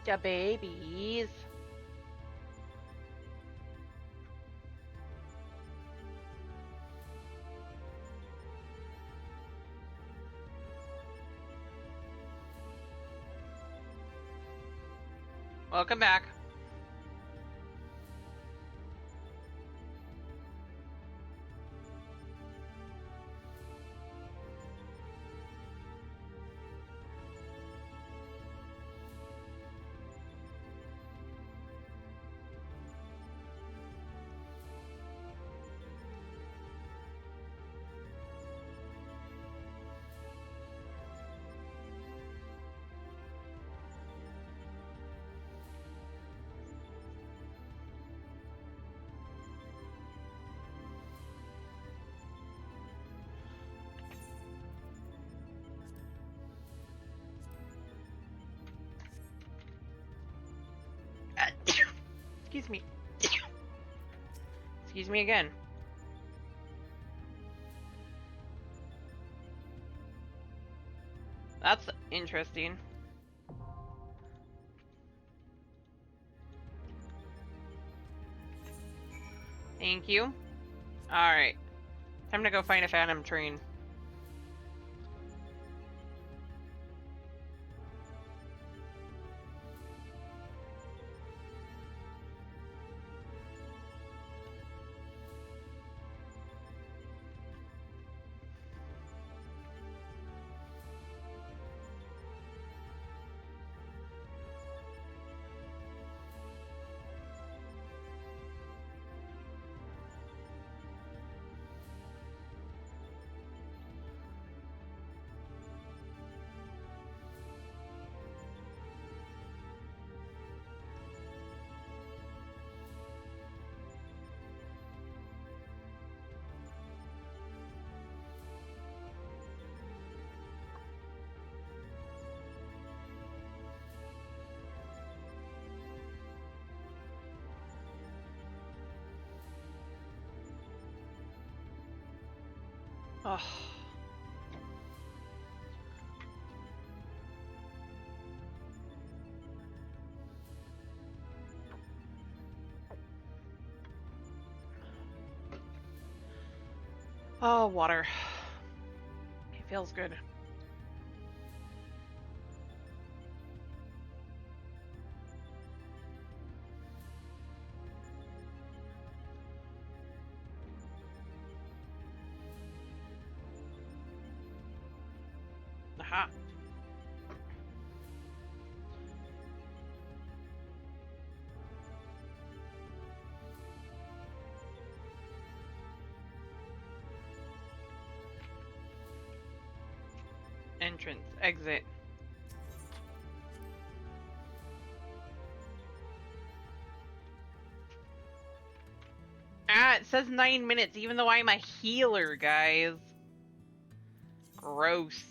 [SPEAKER 1] The babies. Welcome back. Excuse me. Excuse me again. That's interesting. Thank you. Alright. Time to go find a Phantom Train. Oh. Oh, water. It feels good. Aha. Entrance, exit. Ah, it says 9 minutes, even though I'm a healer, guys. Gross.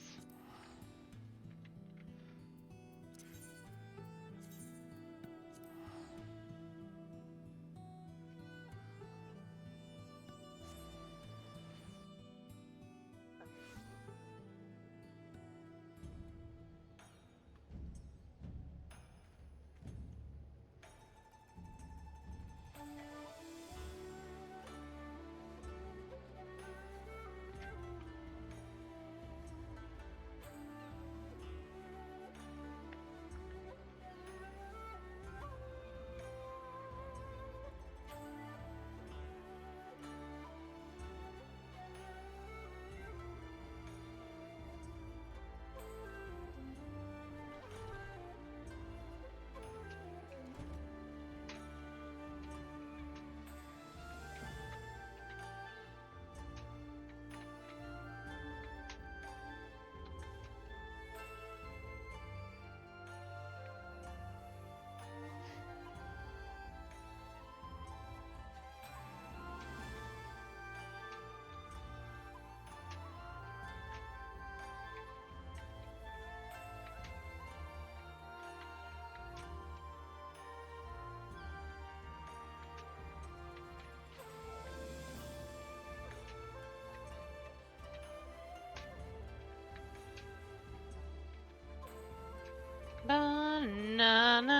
[SPEAKER 1] Banana.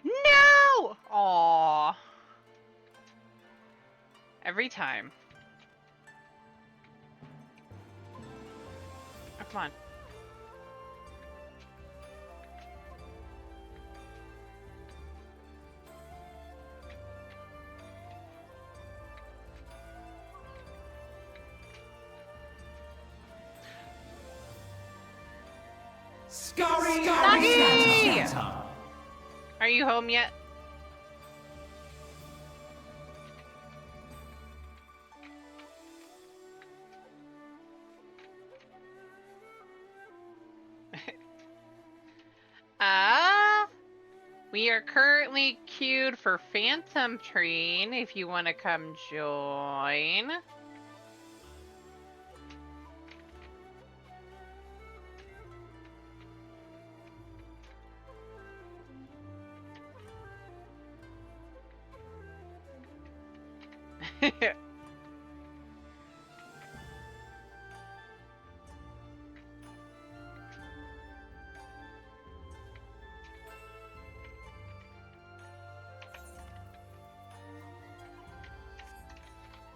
[SPEAKER 1] No! Aww. Every time. Oh, come on. Nagi! Are you home yet? We are currently queued for Phantom Train if you want to come join.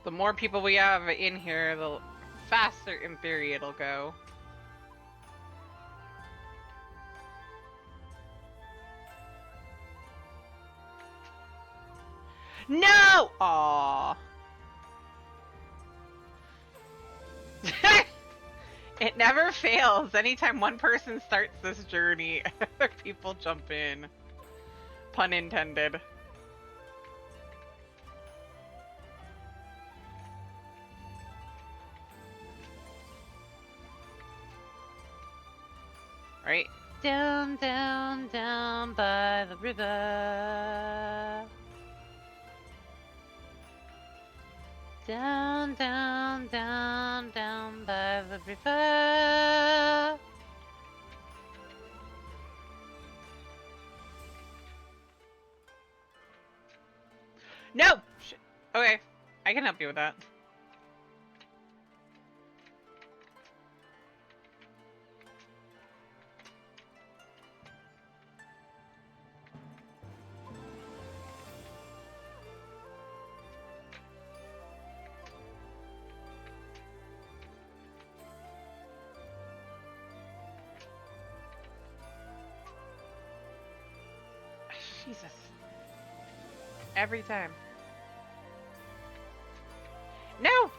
[SPEAKER 1] The more people we have in here, the faster in theory it'll go. No! Aww. It never fails. Anytime one person starts this journey, other people jump in. Pun intended. Right? Down, down, down by the river. Down, down, down, down by the river. No! Shit. Okay, I can help you with that. Jesus. Every time. No!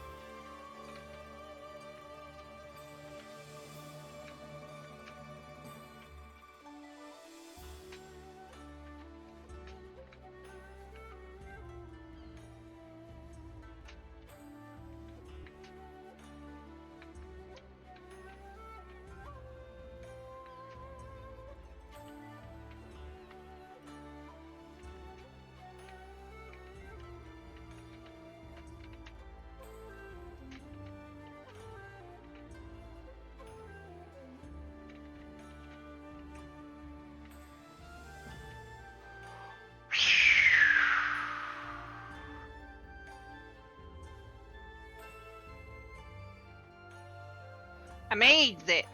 [SPEAKER 1] I made it!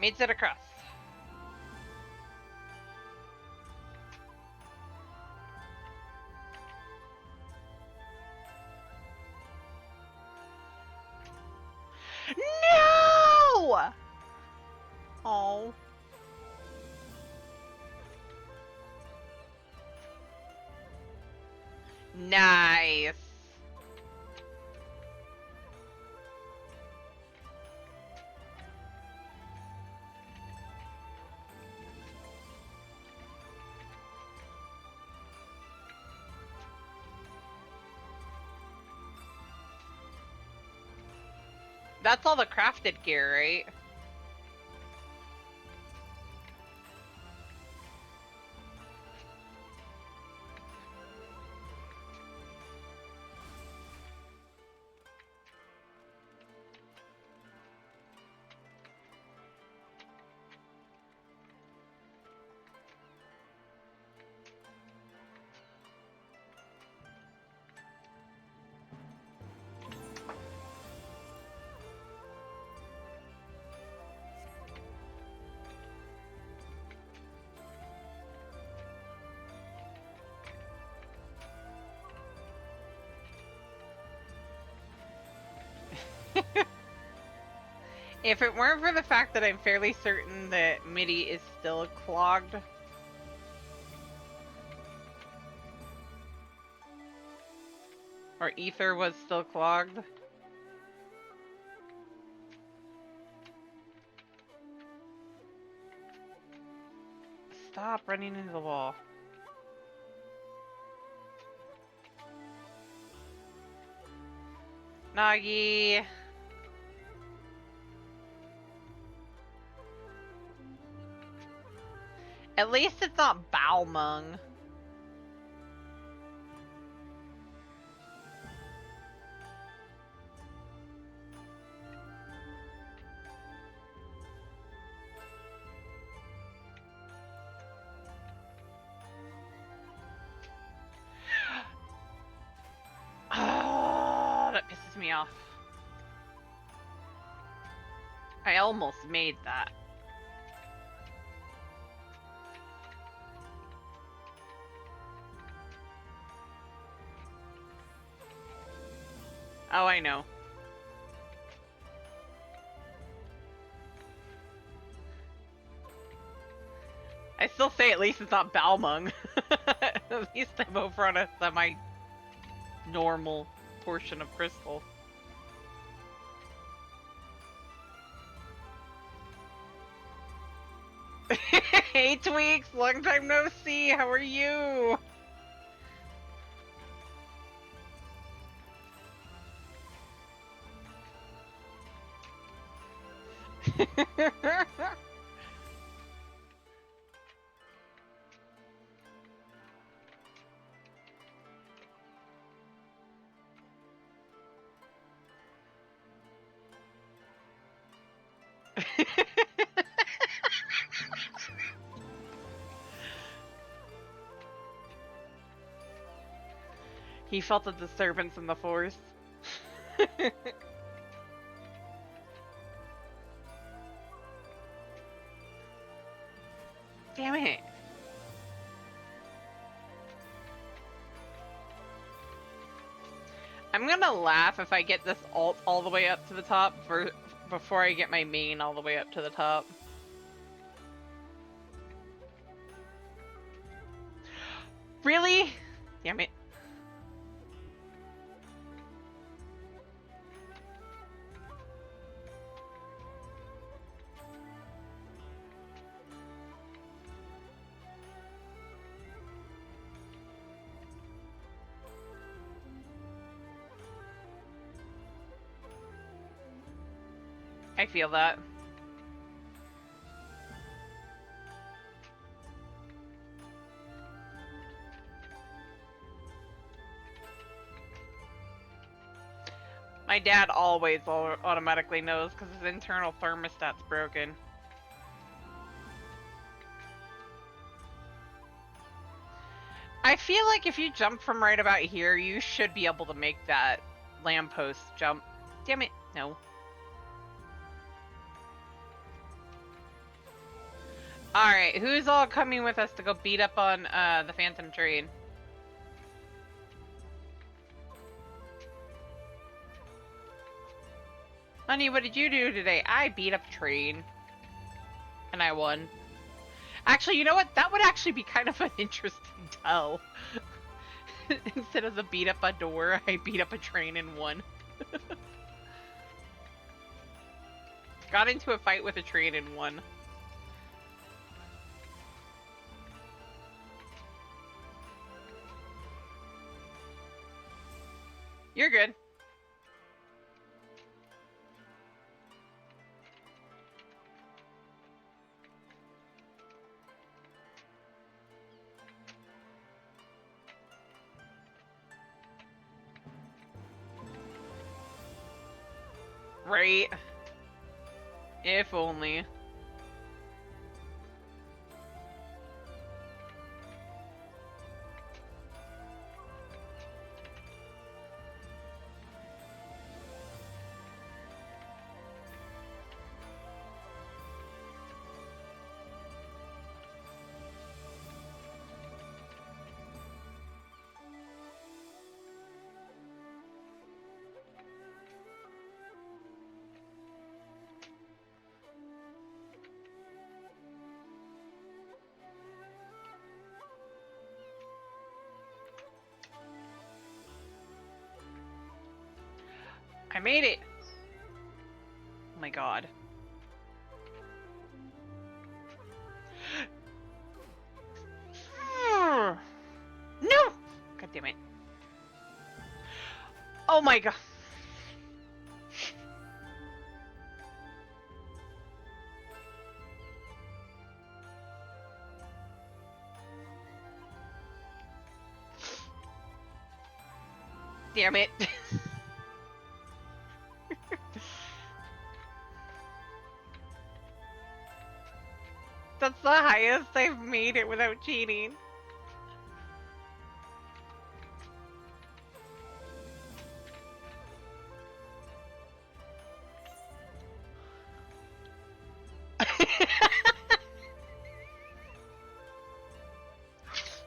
[SPEAKER 1] Made it across. No! Oh. Nice. That's all the crafted gear, right? If it weren't for the fact that I'm fairly certain that MIDI is still clogged. Or ether was still clogged. Stop running into the wall. Nagi! At least it's not Balmung. Oh, that pisses me off. I almost made that. Oh, I know. I still say at least it's not Balmung. At least I'm over on a semi-normal portion of crystal. Hey Tweaks, long time no see, how are you? He felt a disturbance in the force. Damn it. I'm gonna laugh if I get this alt all the way up to the top before I get my main all the way up to the top. Really? Damn it. I feel that. My dad always automatically knows because his internal thermostat's broken. I feel like if you jump from right about here, you should be able to make that lamppost jump. Damn it, no. Alright, who's all coming with us to go beat up on the Phantom train? Honey, what did you do today? I beat up a train. And I won. Actually, you know what? That would actually be kind of an interesting tell. Instead of the beat up a door, I beat up a train and won. Got into a fight with a train and won. You're good. Right. If only. I made it! Oh my god. No! God damn it. Oh my god. Damn it. That's the highest I've made it without cheating.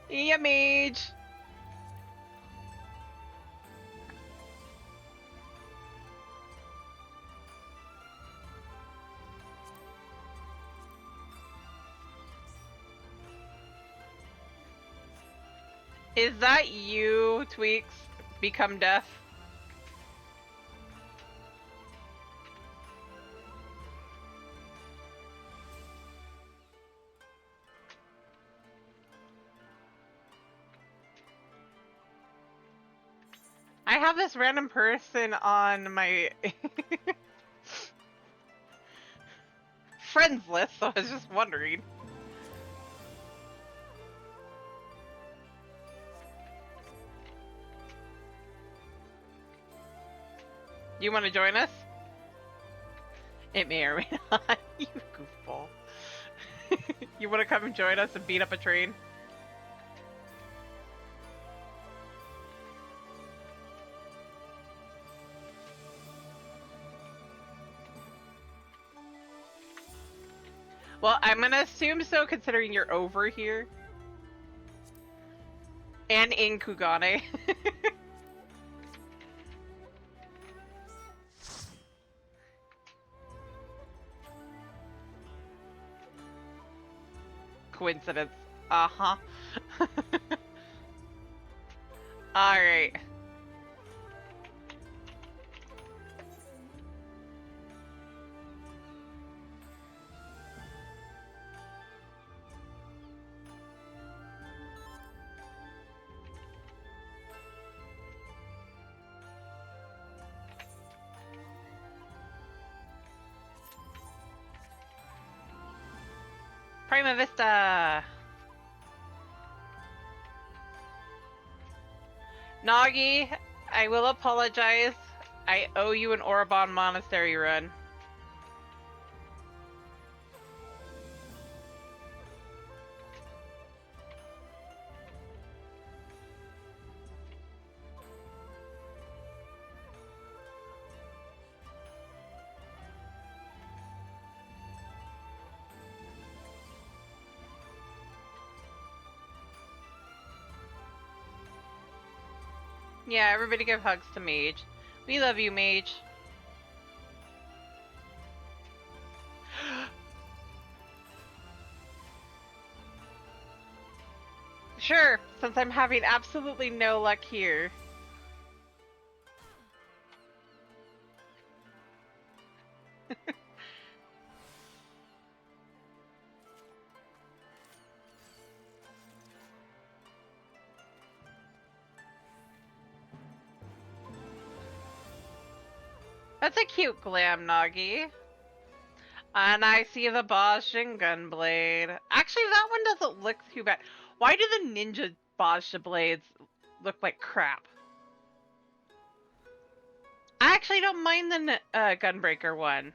[SPEAKER 1] Yeah, mage. Is that you, Tweaks? Become death? I have this random person on my friends list, so I was just wondering. You want to join us? It may or may not. You goofball. You want to come and join us and beat up a train? I'm gonna assume so, considering you're over here. And in Kugane. Coincidence. Uh-huh. Alright. Prima Vista! Nagi, I will apologize. I owe you an Orobon Monastery run. Yeah, everybody give hugs to Mage. We love you, Mage. Sure, since I'm having absolutely no luck here. That's a cute glam, Nagi. And I see the Boshin Gunblade. Actually, that one doesn't look too bad. Why do the ninja Boshin blades look like crap? I actually don't mind the Gunbreaker one.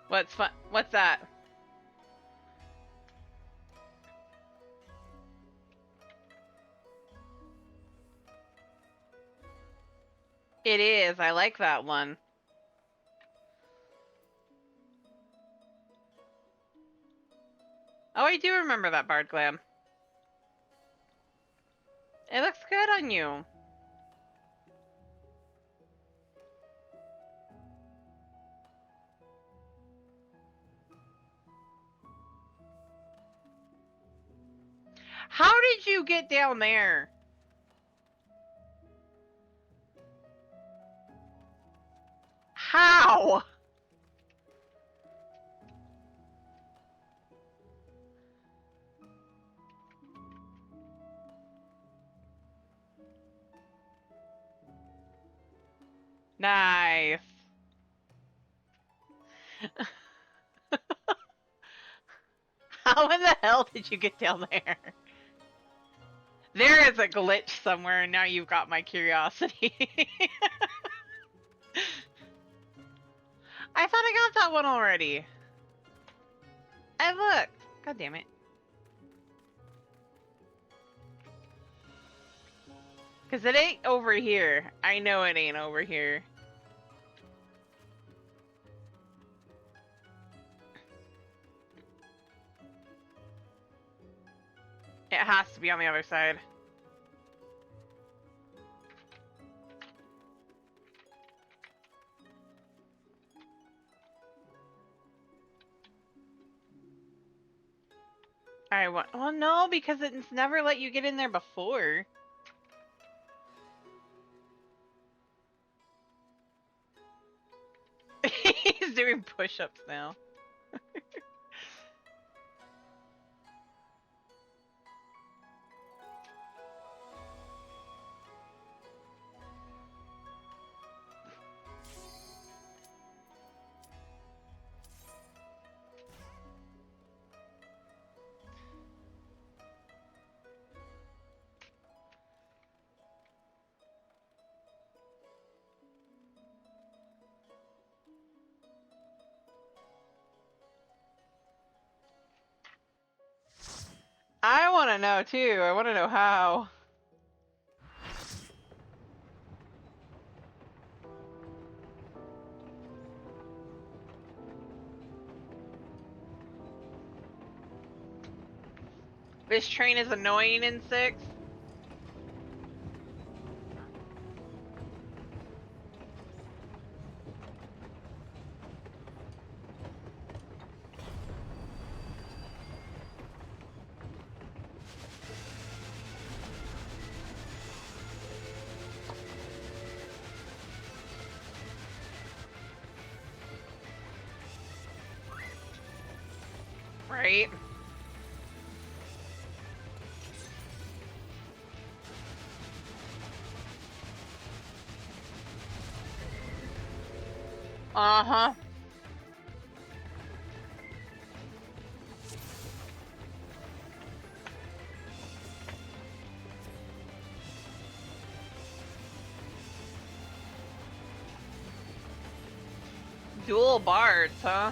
[SPEAKER 1] What's fun? What's that? It is. I like that one. Oh, I do remember that Bard Glam. It looks good on you. How did you get down there? How? Nice. How in the hell did you get down there? There is a glitch somewhere, and now you've got my curiosity. I thought I got that one already. I looked. God damn it. Because it ain't over here. I know it ain't over here. It has to be on the other side. Alright, what? Well, no, because it's never let you get in there before. He's doing push-ups now. I want to know too. I want to know how. This train is annoying in 6. Right? Uh-huh. Dual bards, huh?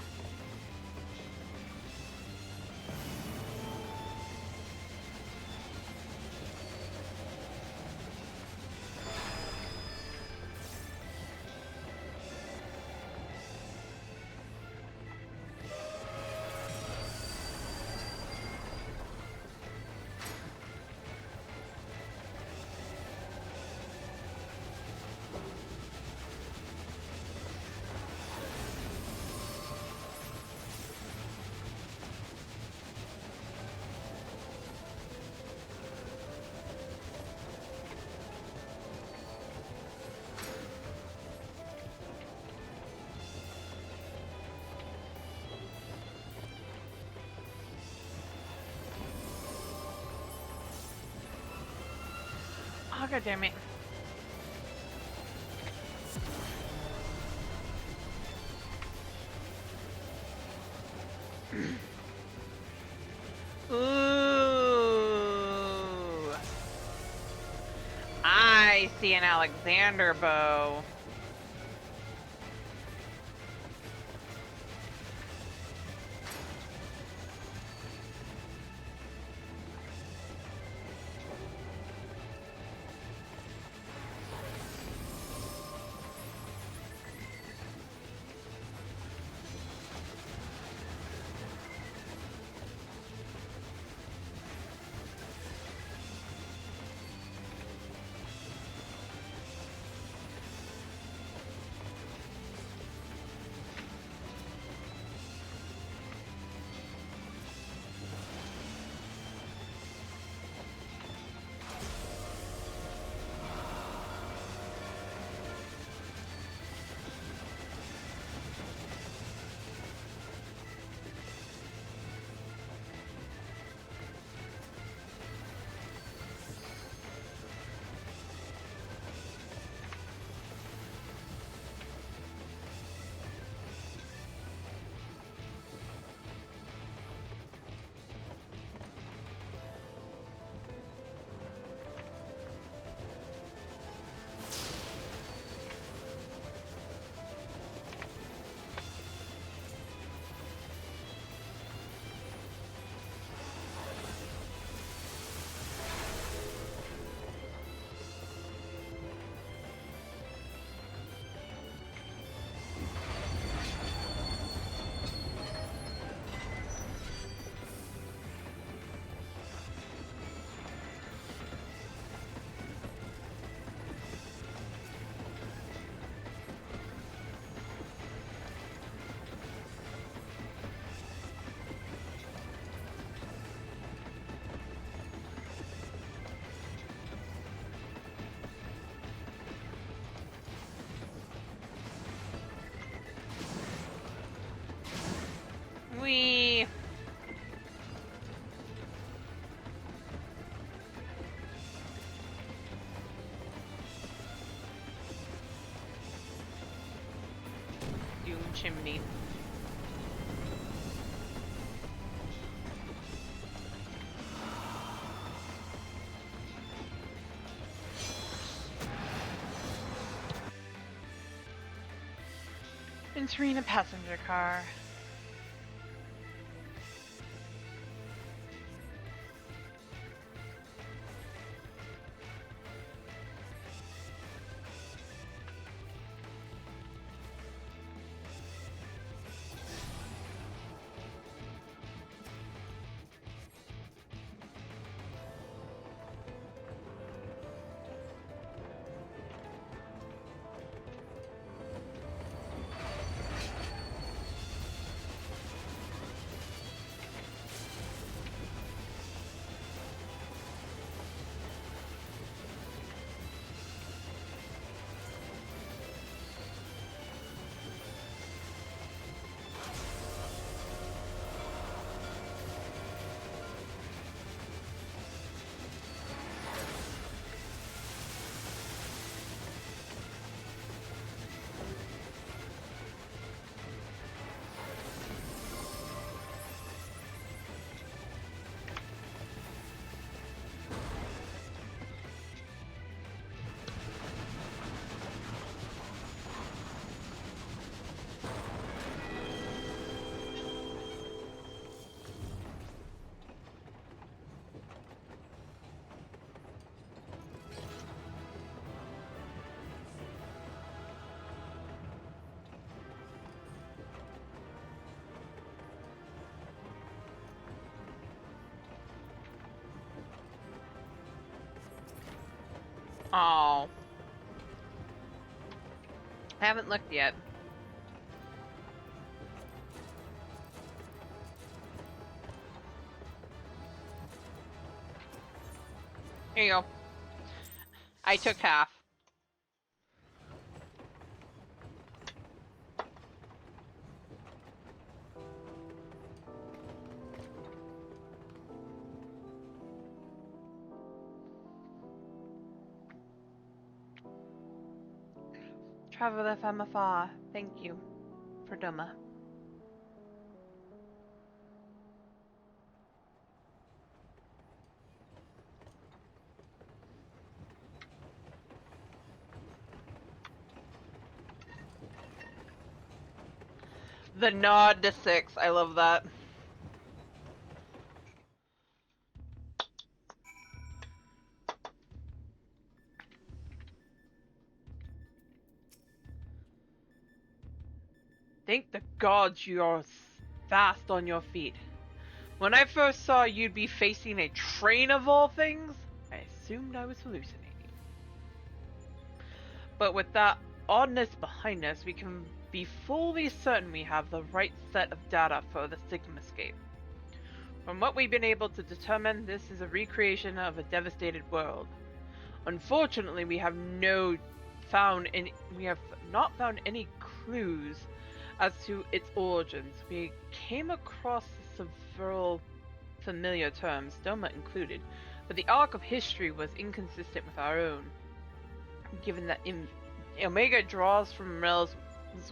[SPEAKER 1] Oh, god damn it. Ooh. I see an Alexander bow. We. Doom chimney. Entering a passenger car. Oh. I haven't looked yet. Here you go. I took half. Traveler from afar, thank you for Duma. The nod to 6, I love that. Thank the gods you are fast on your feet. When I first saw you'd be facing a train of all things, I assumed I was hallucinating. But with that oddness behind us, we can be fully certain we have the right set of data for the Sigmascape. From what we've been able to determine, this is a recreation of a devastated world. Unfortunately, we have not found any clues as to its origins. We came across several familiar terms, Doma included, but the arc of history was inconsistent with our own. Given that Omega draws from realms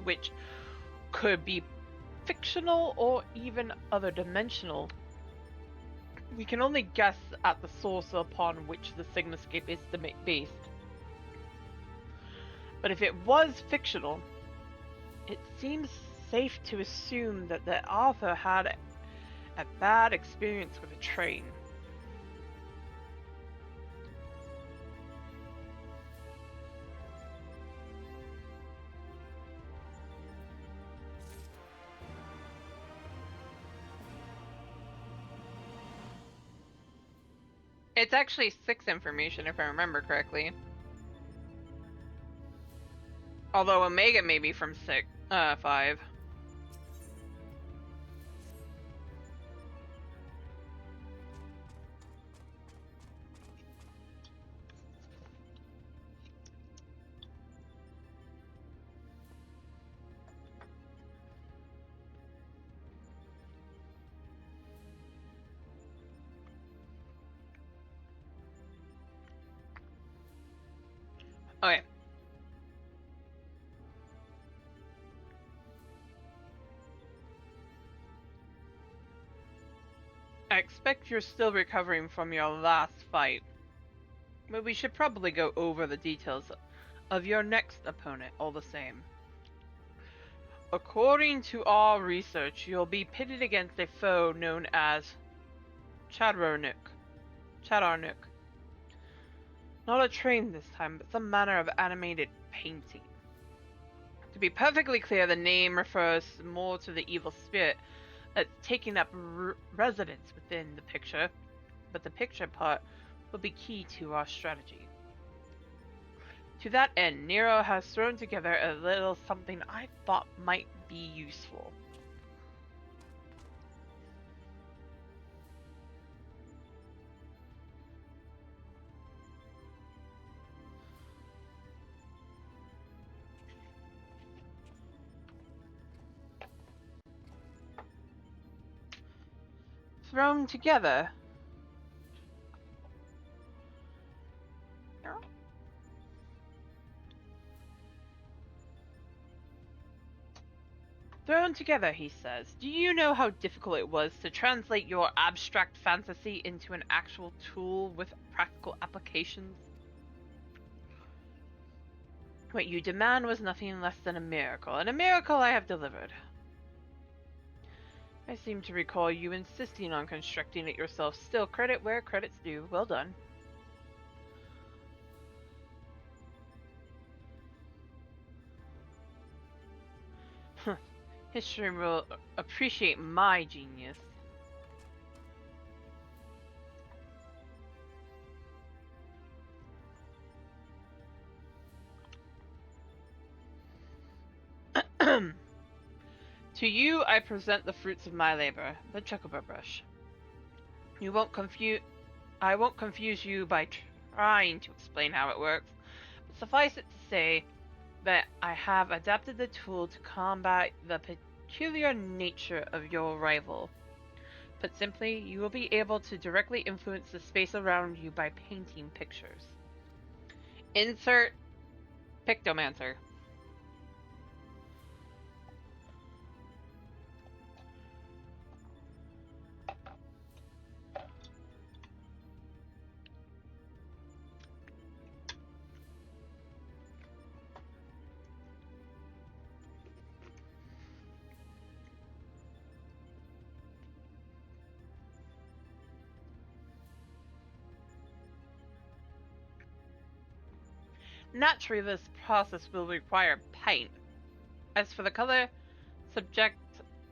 [SPEAKER 1] which could be fictional or even other dimensional, we can only guess at the source upon which the Sigmascape is based. But if it was fictional, it seems safe to assume that the author had a bad experience with a train. It's actually 6 information if I remember correctly. Although Omega may be from 5. Okay. I expect you're still recovering from your last fight, but we should probably go over the details of your next opponent all the same. According to our research, you'll be pitted against a foe known as Chadarnuk. Not a train this time, but some manner of animated painting. To be perfectly clear, the name refers more to the evil spirit that's taking up residence within the picture, but the picture part will be key to our strategy. To that end, Nero has thrown together a little something I thought might be useful. Thrown together. Thrown together, he says. Do you know how difficult it was to translate your abstract fantasy into an actual tool with practical applications? What you demand was nothing less than a miracle, and a miracle I have delivered. I seem to recall you insisting on constructing it yourself. Still, credit where credit's due. Well done. History will appreciate my genius. To you, I present the fruits of my labor, the chocobo brush. I won't confuse you by trying to explain how it works, but suffice it to say that I have adapted the tool to combat the peculiar nature of your rival. Put simply, you will be able to directly influence the space around you by painting pictures. Insert Pictomancer. Naturally, this process will require paint. As for the color, subject,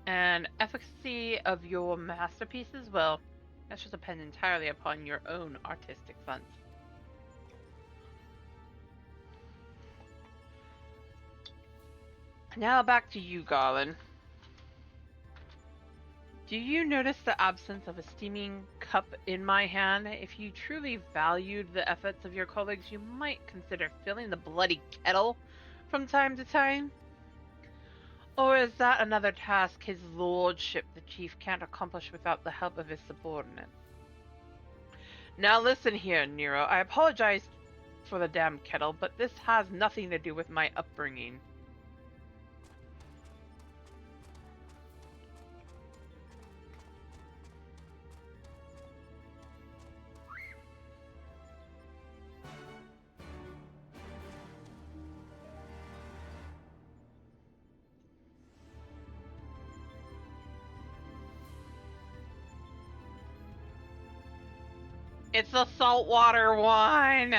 [SPEAKER 1] and efficacy of your masterpieces, well, that should depend entirely upon your own artistic sense. Now back to you, Goblin. Do you notice the absence of a steaming cup in my hand? If you truly valued the efforts of your colleagues, you might consider filling the bloody kettle from time to time. Or is that another task his lordship, the chief, can't accomplish without the help of his subordinates? Now listen here, Nero. I apologize for the damned kettle, but this has nothing to do with my upbringing. It's the saltwater one!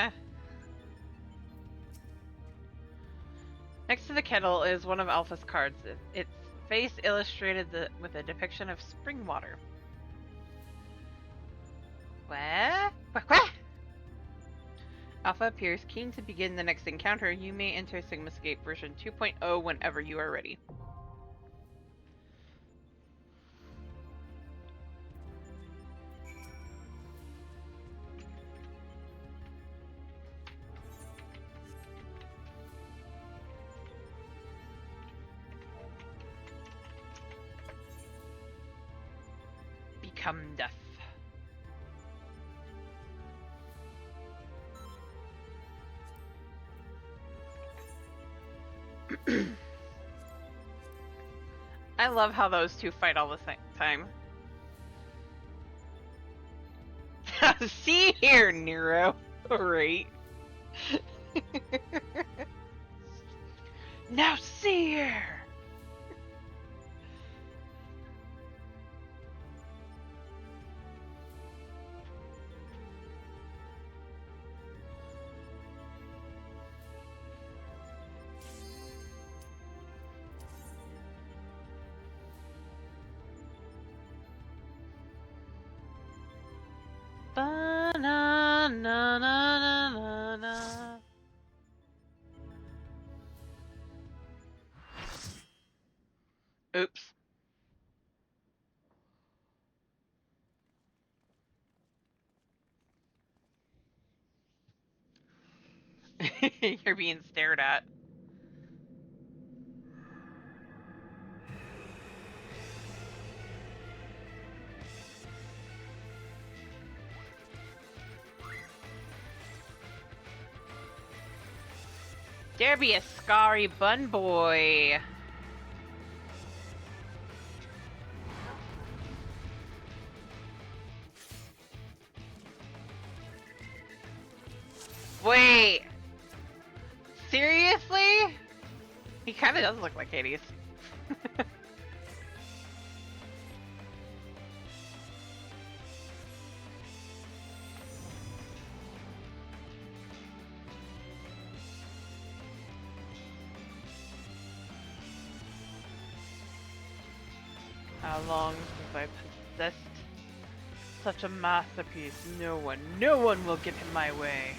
[SPEAKER 1] Next to the kettle is one of Alpha's cards. Its face illustrated with a depiction of spring water. What? What? Alpha appears keen to begin the next encounter. You may enter Sigmascape version 2.0 whenever you are ready. Become death. I love how those two fight all the same time. See here, Nero. Alright. Now see here! Ba-na-na-na-na-na. Oops. You're being stared at. There be a scary bun boy. Wait. Seriously? He kind of does look like Hades. How long since I possessed such a masterpiece? No one will get in my way.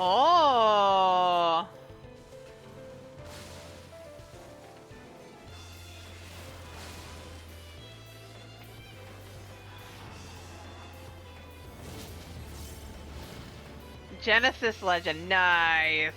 [SPEAKER 1] Oh. Genesis Legend, nice.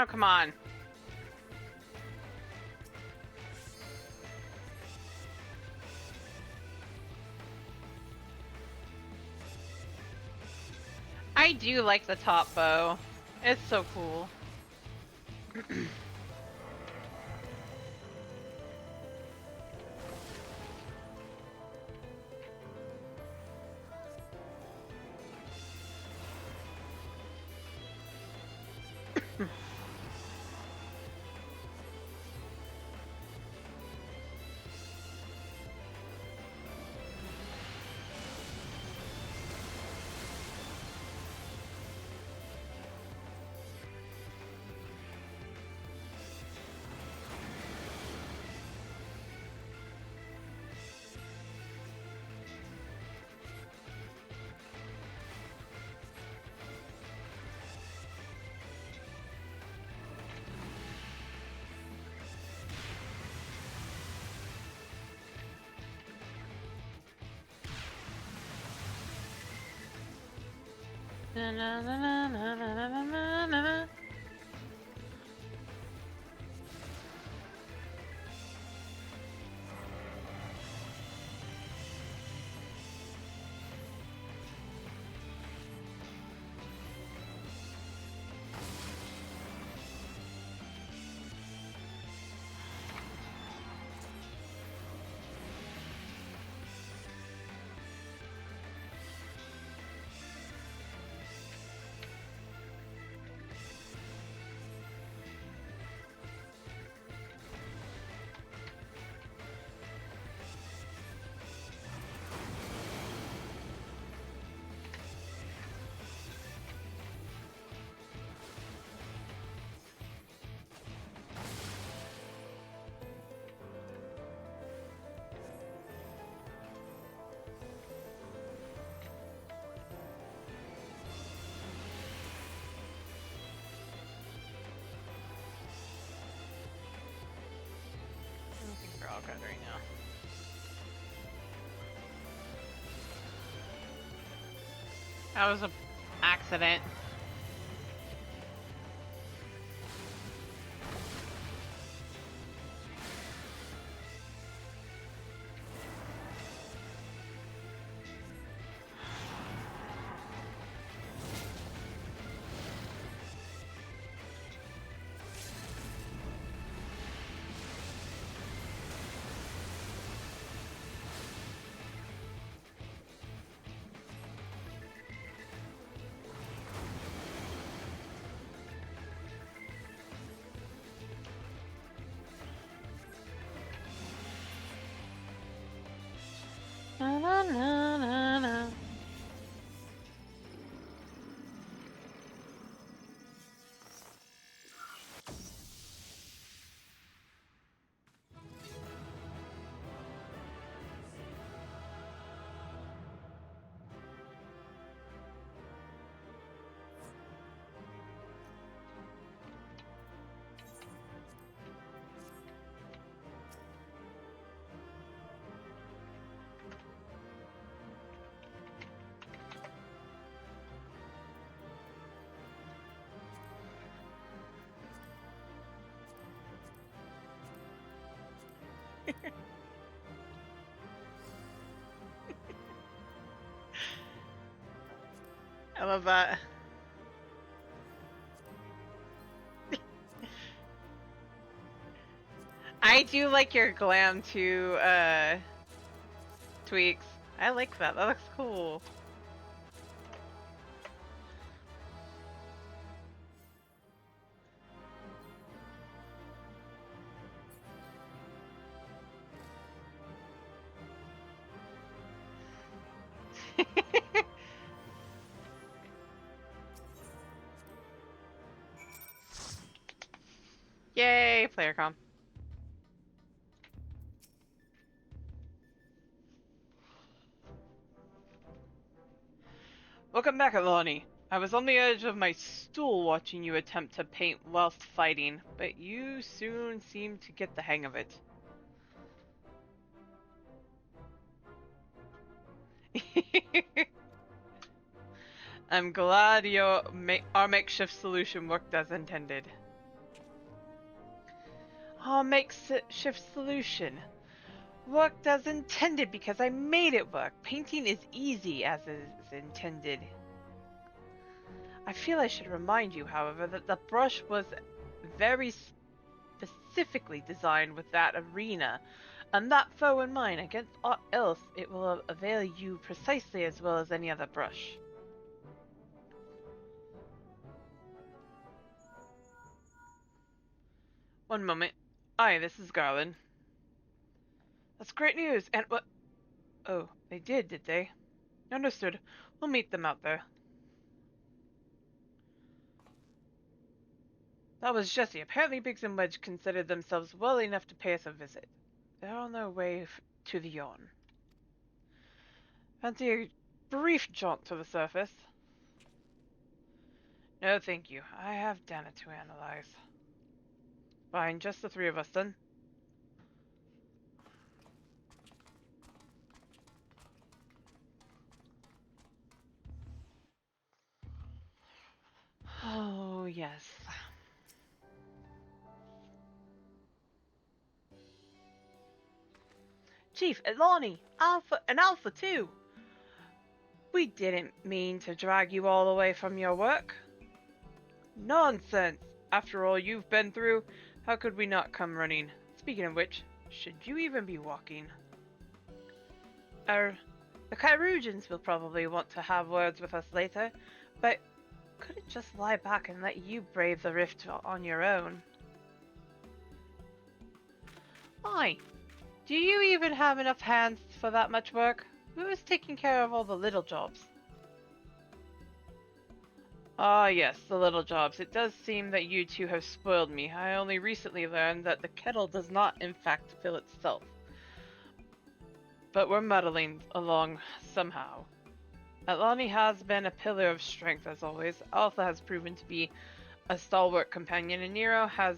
[SPEAKER 1] Oh, come on. I do like the top bow. It's so cool. Na, na, na, na, na, na, na, na, na, na. I think we're all good right now. That was a accident. I love that. I do like your glam too, Tweaks. I like that. That looks cool. Yay, player com. Welcome back, Alani. I was on the edge of my stool watching you attempt to paint whilst fighting, but you soon seemed to get the hang of it. I'm glad our makeshift solution worked as intended. Our makeshift solution worked as intended because I made it work. Painting is easy as is intended. I feel I should remind you, however, that the brush was very specifically designed with that arena, and that foe in mind. Against aught else, it will avail you precisely as well as any other brush. One moment. Aye, this is Goblin. That's great news, and what? Oh, they did they? Understood. We'll meet them out there. That was Jesse. Apparently Biggs and Wedge considered themselves well enough to pay us a visit. They're on their way to the yawn. Fancy a brief jaunt to the surface? No, thank you. I have data to analyze. Fine, just the three of us then. Oh, yes. Chief, Ilani, Alpha, and Alpha too. We didn't mean to drag you all away from your work. Nonsense! After all you've been through, how could we not come running? Speaking of which, should you even be walking? The Kyrugians will probably want to have words with us later, but couldn't just lie back and let you brave the rift on your own. Why? Do you even have enough hands for that much work? Who is taking care of all the little jobs? Ah, yes, the little jobs. It does seem that you two have spoiled me. I only recently learned that the kettle does not, in fact, fill itself. But we're muddling along somehow. Atlani has been a pillar of strength, as always. Alpha has proven to be a stalwart companion, and Nero has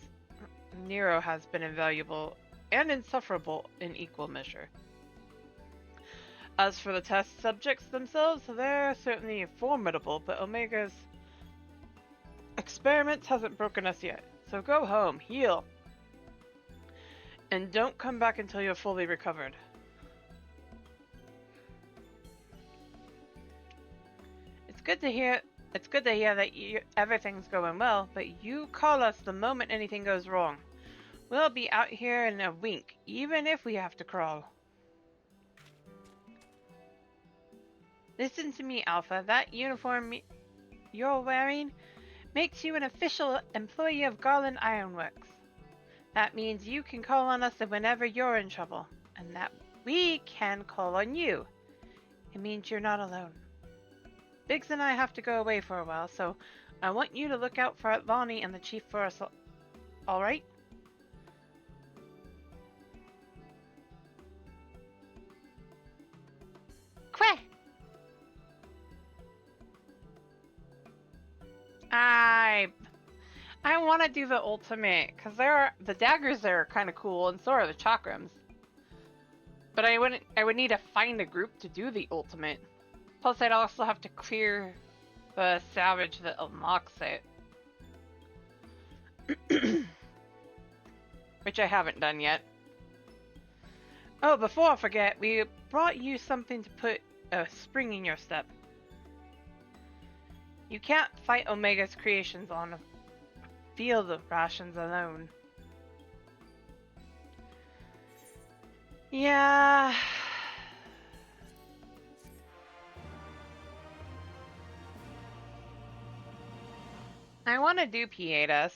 [SPEAKER 1] been invaluable and insufferable in equal measure. As for the test subjects themselves, they're certainly formidable, but Omega's experiment hasn't broken us yet. So go home, heal, and don't come back until you're fully recovered. It's good to hear that everything's going well, but you call us the moment anything goes wrong. We'll be out here in a wink, even if we have to crawl. Listen to me, Alpha. That uniform you're wearing makes you an official employee of Goblin Ironworks. That means you can call on us whenever you're in trouble, and that we can call on you. It means you're not alone. Biggs and I have to go away for a while, so I want you to look out for Lonnie and the Chief for us, alright? Queh! I want to do the ultimate, because the daggers there are kind of cool, and so are the chakrams. But I would need to find a group to do the ultimate. Plus, I'd also have to clear the salvage that unlocks it. Which I haven't done yet. Oh, before I forget, we brought you something to put a spring in your step. You can't fight Omega's creations on a field of rations alone. Yeah. I want to do Pietas.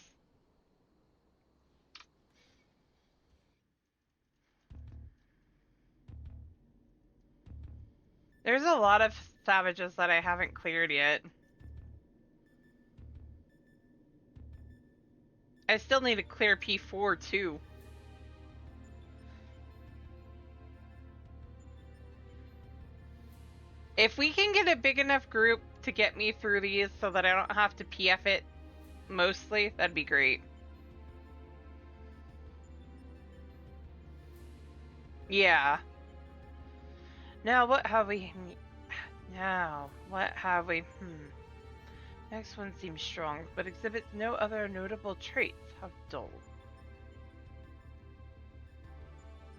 [SPEAKER 1] There's a lot of savages that I haven't cleared yet. I still need to clear P4 too. If we can get a big enough group to get me through these so that I don't have to PF it mostly, that'd be great. Yeah. Now what have we... Now, what have we... Next one seems strong, but exhibits no other notable traits. How dull.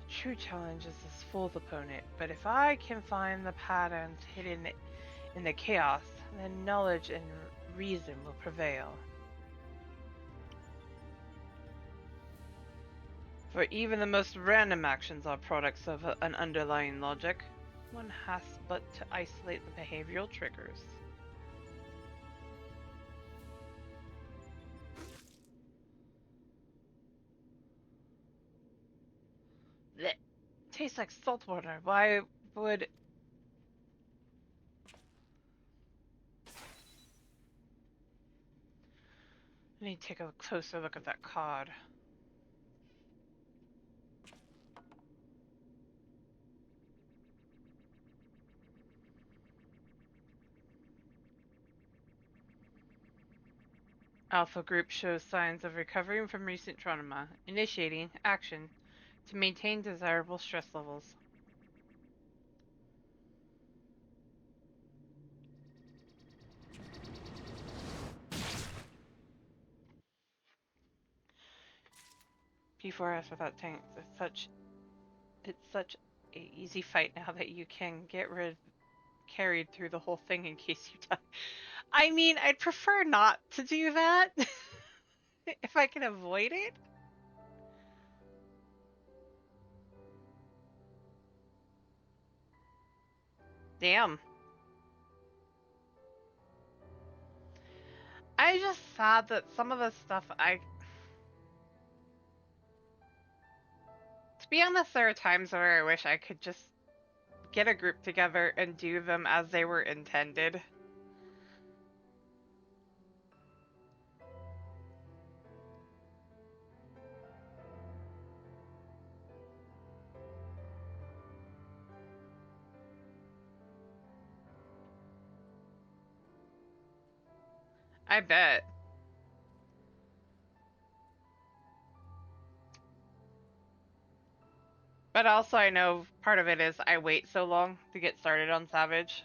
[SPEAKER 1] The true challenge is this fool's opponent, but if I can find the patterns hidden in the chaos, then knowledge and reason will prevail. For even the most random actions are products of an underlying logic. One has but to isolate the behavioral triggers. Blech. Tastes like salt water. Why would... I need to take a closer look at that card. Alpha Group shows signs of recovering from recent trauma, initiating action to maintain desirable stress levels. P4S without tanks. It's such a easy fight now that you can get carried through the whole thing in case you die. I mean, I'd prefer not to do that if I can avoid it. Damn. I just sad that some of the stuff to be honest, there are times where I wish I could just get a group together and do them as they were intended. I bet. But also I know part of it is I wait so long to get started on Savage.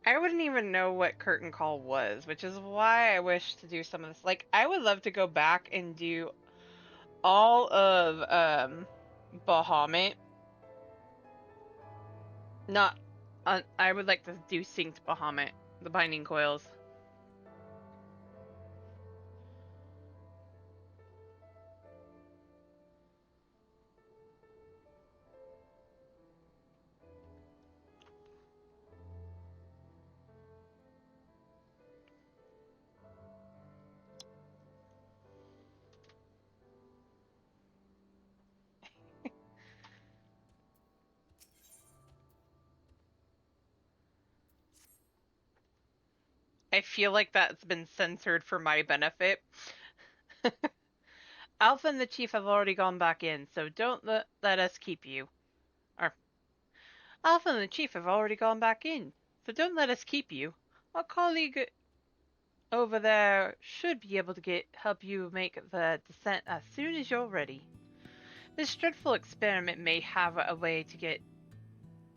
[SPEAKER 1] I wouldn't even know what Curtain Call was, which is why I wish to do some of this. Like, I would love to go back and do all of Bahamut. Not I would like to do Synced Bahamut, the Binding Coils. I feel like that's been censored for my benefit. Alpha and the Chief have already gone back in, so don't let us keep you. Or, Alpha and the Chief have already gone back in, so don't let us keep you. Our colleague over there should be able to help you make the descent as soon as you're ready. This dreadful experiment may have a way to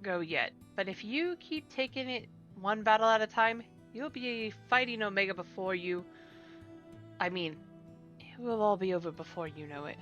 [SPEAKER 1] go yet, but if you keep taking it one battle at a time, you'll be fighting Omega before you I mean, it will all be over before you know it.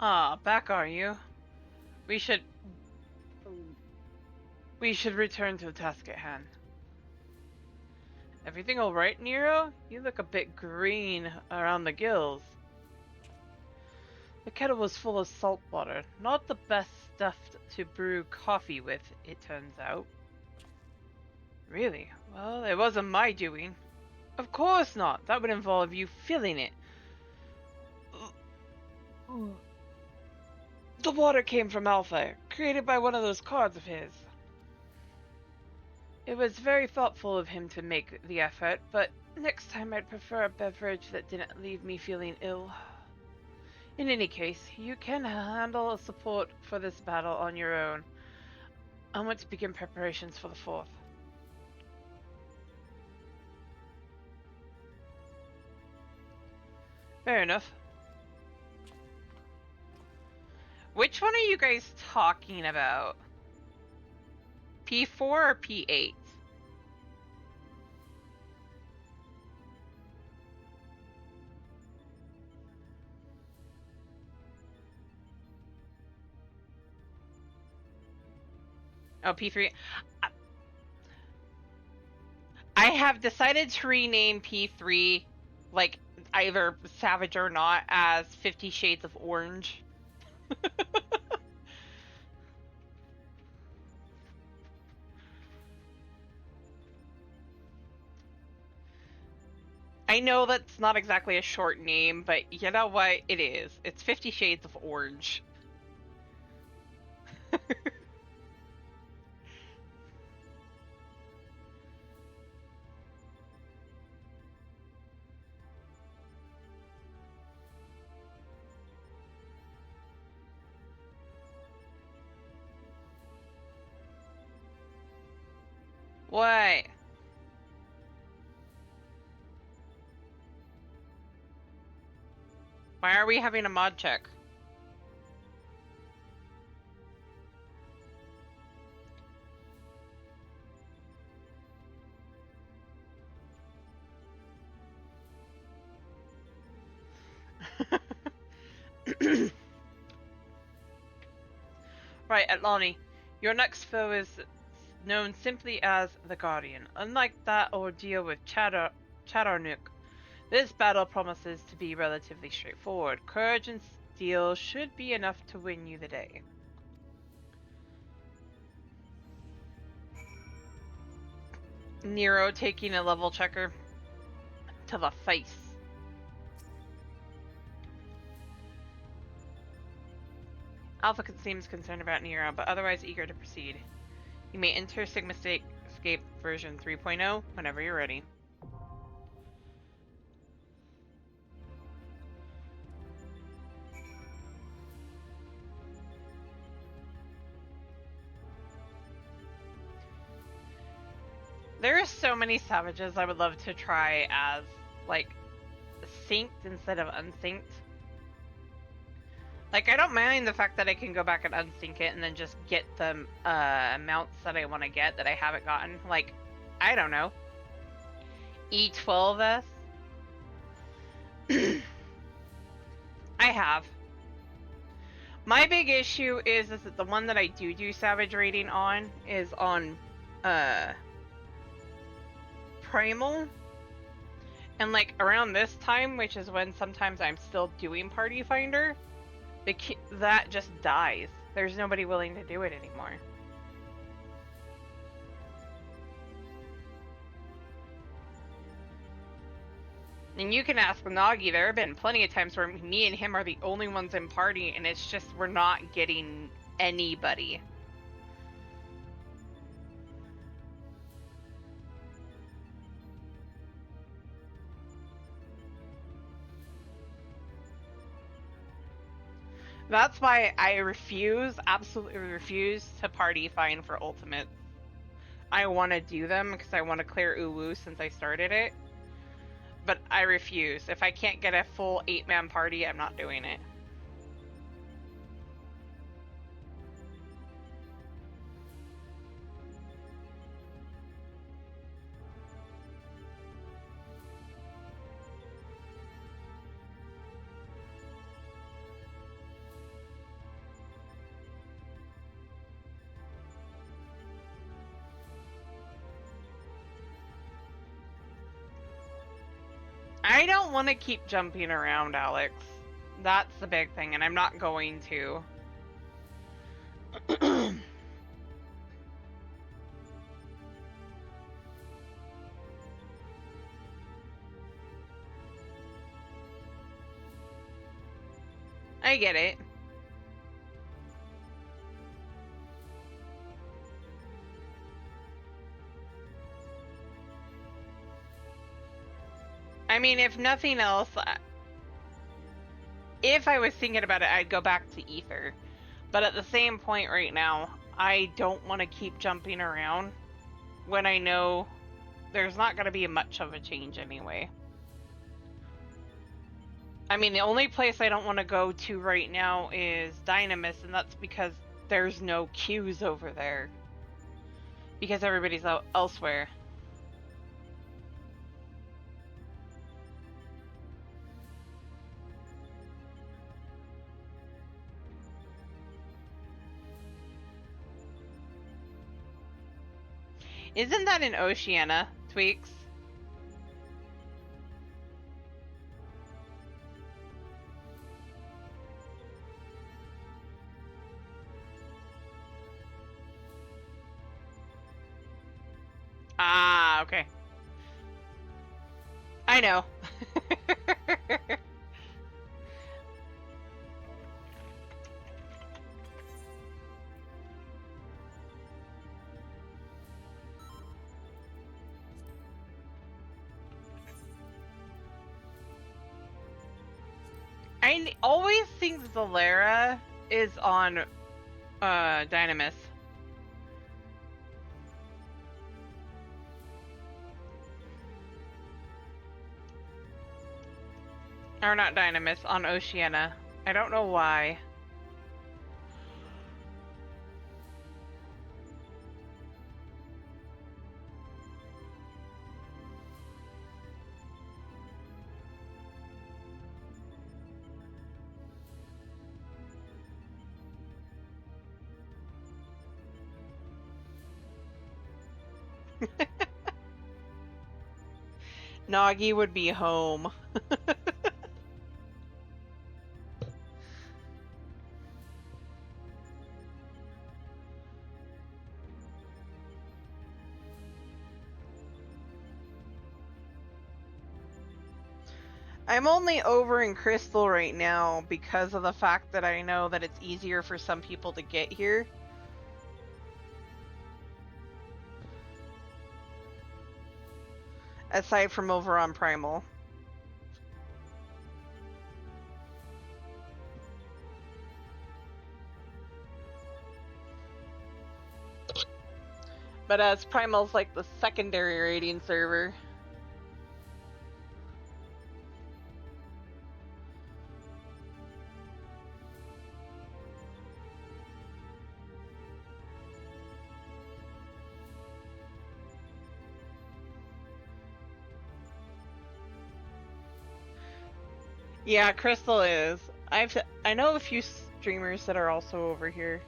[SPEAKER 1] Ah, back are you? We should... We should return to the task at hand. Everything alright, Nero? You look a bit green around the gills. The kettle was full of salt water. Not the best stuff to brew coffee with, it turns out. Really? Well, it wasn't my doing. Of course not! That would involve you filling it. The water came from Alpha, created by one of those cards of his. It was very thoughtful of him to make the effort, but next time I'd prefer a beverage that didn't leave me feeling ill. In any case, you can handle support for this battle on your own. I want to begin preparations for the 4th. Fair enough. Which one are you guys talking about? P4 or P8? Oh, P3. I have decided to rename P3, like, either Savage or not, as 50 Shades of Orange. I know that's not exactly a short name, but you know what? It is. It's 50 Shades of Orange. What? Why are we having a mod check? Right, Atlani. Your next foe is known simply as the Guardian. Unlike that ordeal with Chadarnuk, this battle promises to be relatively straightforward. Courage and steel should be enough to win you the day. Nero taking a level checker to the face. Alpha seems concerned about Nero, but otherwise eager to proceed. You may enter Sigma Escape version 3.0 whenever you're ready. There are so many savages I would love to try as, like, synced instead of unsynced. Like, I don't mind the fact that I can go back and unsync it and then just get the amounts that I want to get that I haven't gotten. Like, I don't know. E12S? I have. My big issue is that the one that I do Savage rating on is on Primal. And like around this time, which is when sometimes I'm still doing Party Finder, that just dies. There's nobody willing to do it anymore. And you can ask Nagi, there have been plenty of times where me and him are the only ones in party, and it's just we're not getting anybody. That's why I absolutely refuse to party fine for ultimates. I want to do them because I want to clear Uwu since I started it. But I refuse. If I can't get a full 8-man party, I'm not doing it. I don't want to keep jumping around, Alex. That's the big thing, and I'm not going to. I get it. I mean, if nothing else, if I was thinking about it, I'd go back to Ether. But at the same point right now, I don't want to keep jumping around when I know there's not going to be much of a change anyway. I mean, the only place I don't want to go to right now is Dynamis, and that's because there's no queues over there. Because everybody's out elsewhere. Isn't that in Oceania, Tweaks? Ah, okay. I know. I always think Zalera is on Dynamis. Or not Dynamis, on Oceania. I don't know why. Nagi would be home. I'm only over in Crystal right now because of the fact that I know that it's easier for some people to get here. Aside from over on Primal. But as Primal's like the secondary raiding server. Yeah, Crystal is. I know a few streamers that are also over here.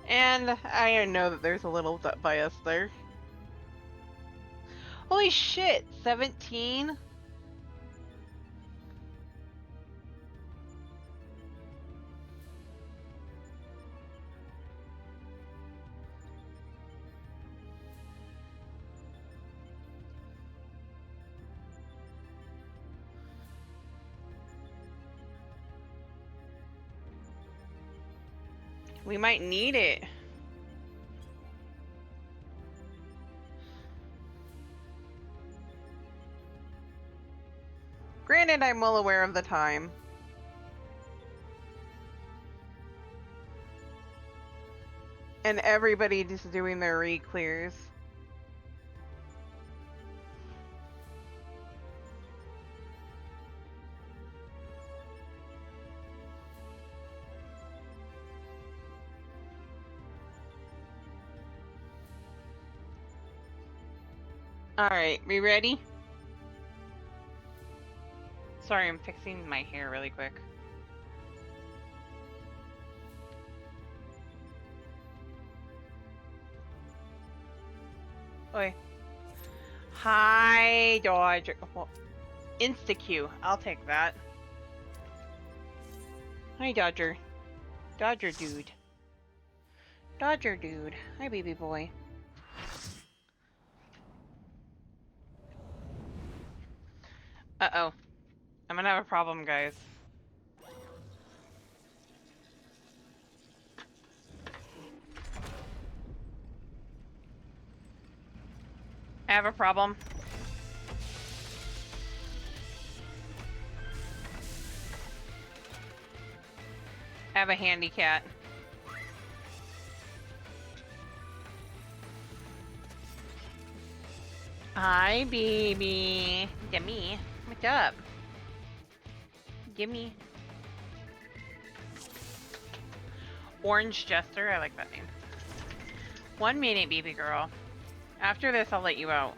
[SPEAKER 1] And I know that there's a little bias there. Holy shit, 17? We might need it. Granted, I'm well aware of the time. And everybody just doing their re-clears. Alright, we ready? Sorry, I'm fixing my hair really quick. Oi. Hi, Dodger. Well, Insta-Q. I'll take that. Hi, Dodger. Dodger dude. Dodger dude. Hi, baby boy. Uh-oh. I'm gonna have a problem, guys. I have a problem. I have a handy cat. Hi, baby. Gimme. What's up? Gimme. Orange Jester. I like that name. 1 minute, baby girl. After this, I'll let you out.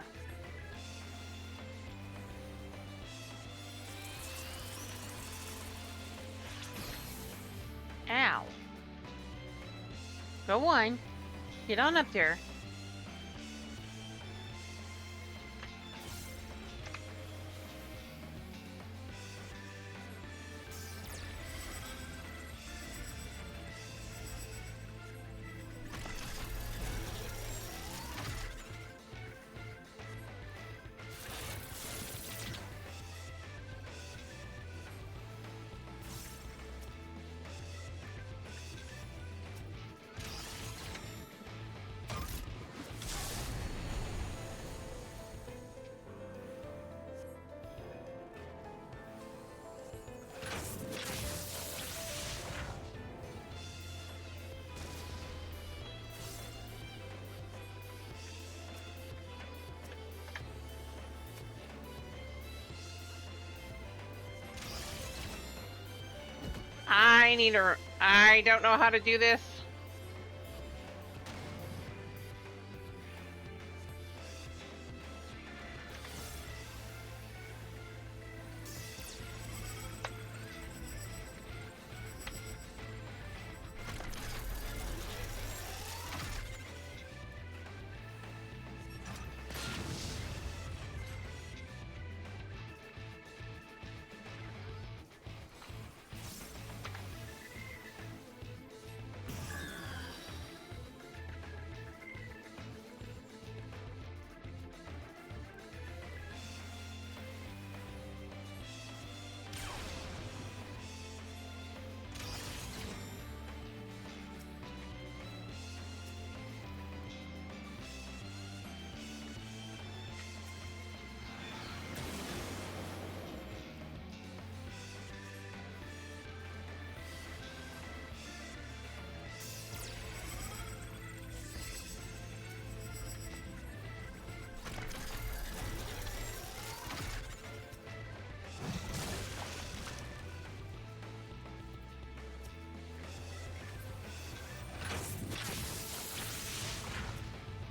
[SPEAKER 1] Ow. Go on. Get on up there. I don't know how to do this.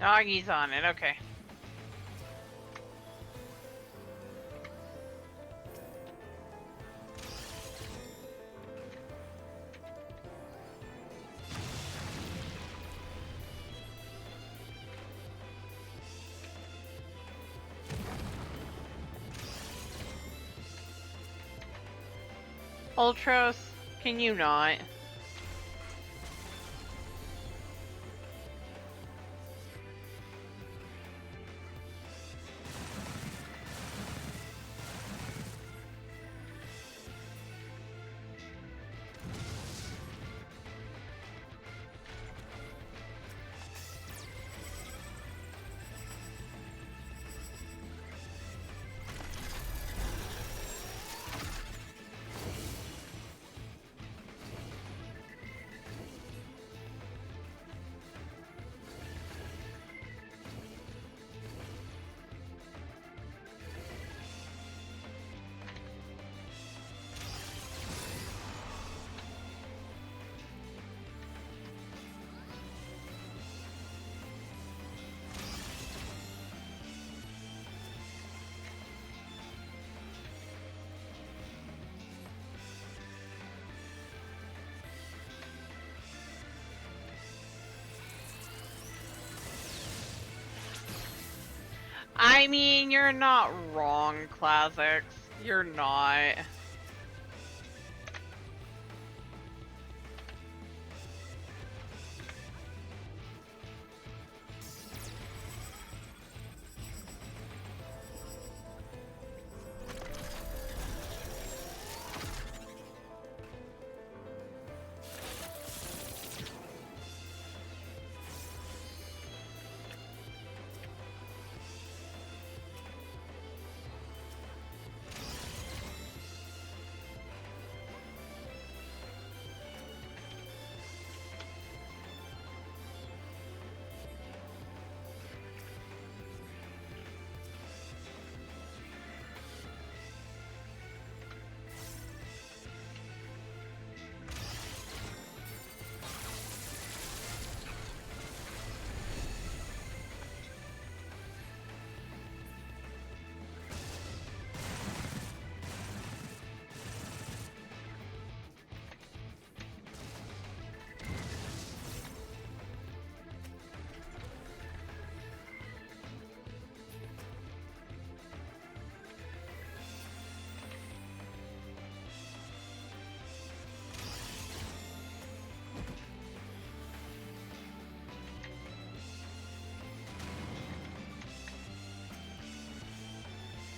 [SPEAKER 1] Doggy's on it, okay. Ultros, can you not? I mean, you're not wrong, Classics. You're not.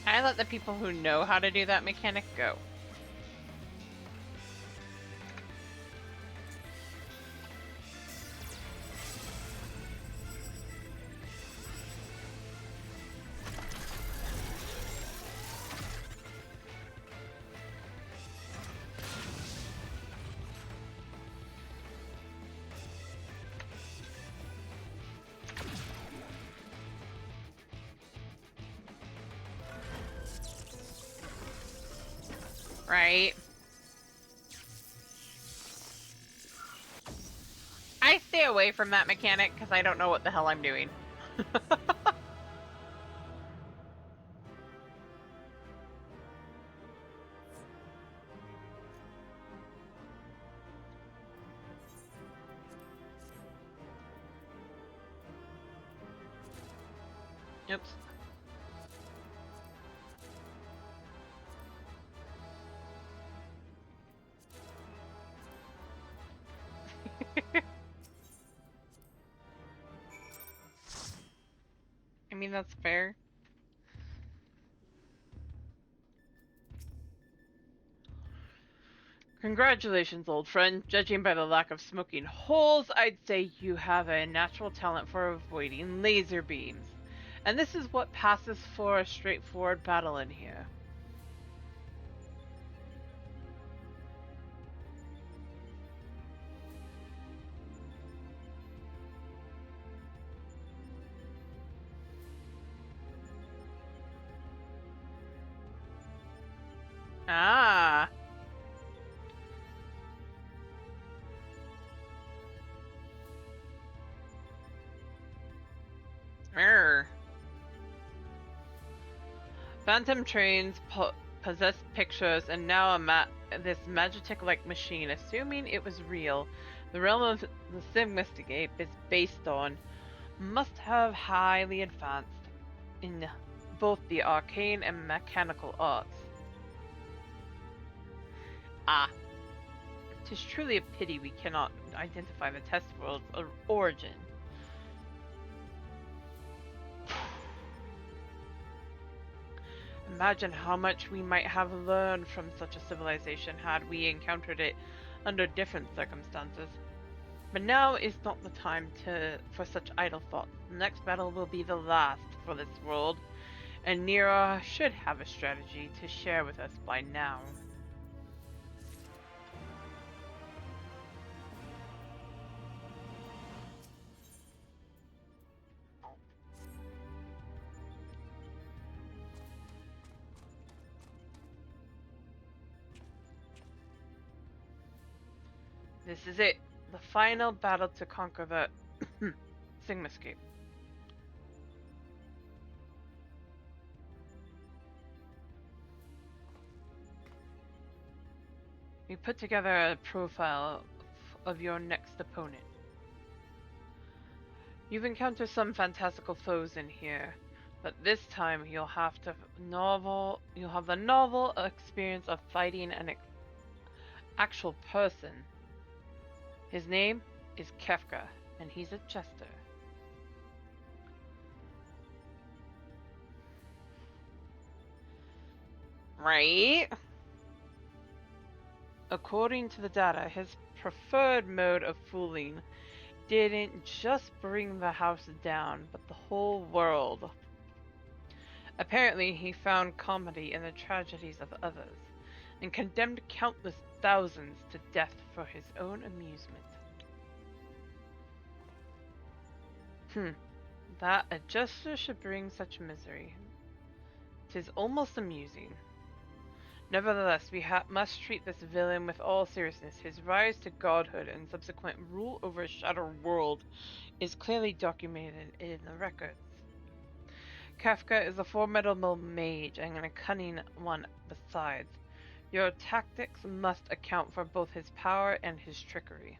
[SPEAKER 1] I let the people who know how to do that mechanic go. Right? I stay away from that mechanic because I don't know what the hell I'm doing. Oops. I mean, that's fair. Congratulations, old friend. Judging by the lack of smoking holes, I'd say you have a natural talent for avoiding laser beams. And this is what passes for a straightforward battle in here. Ah. Err. Phantom trains possess pictures, and now this Magitek-like machine, assuming it was real, the realm of the Sigmascape is based on, must have highly advanced in both the arcane and mechanical arts. Ah, 'tis truly a pity we cannot identify the test world's origin. Imagine how much we might have learned from such a civilization had we encountered it under different circumstances. But now is not the time for such idle thoughts. The next battle will be the last for this world, and Nira should have a strategy to share with us by now. This is it. The final battle to conquer the Sigmascape. We put together a profile of your next opponent. You've encountered some fantastical foes in here. But this time you'll have the novel experience of fighting an actual person. His name is Kefka, and he's a jester. Right? According to the data, his preferred mode of fooling didn't just bring the house down, but the whole world. Apparently, he found comedy in the tragedies of others, and condemned countless thousands to death for his own amusement. That a jester should bring such misery. 'Tis almost amusing. Nevertheless, we must treat this villain with all seriousness. His rise to godhood and subsequent rule over a shattered world is clearly documented in the records. Kafka is a formidable mage and a cunning one besides. Your tactics must account for both his power and his trickery.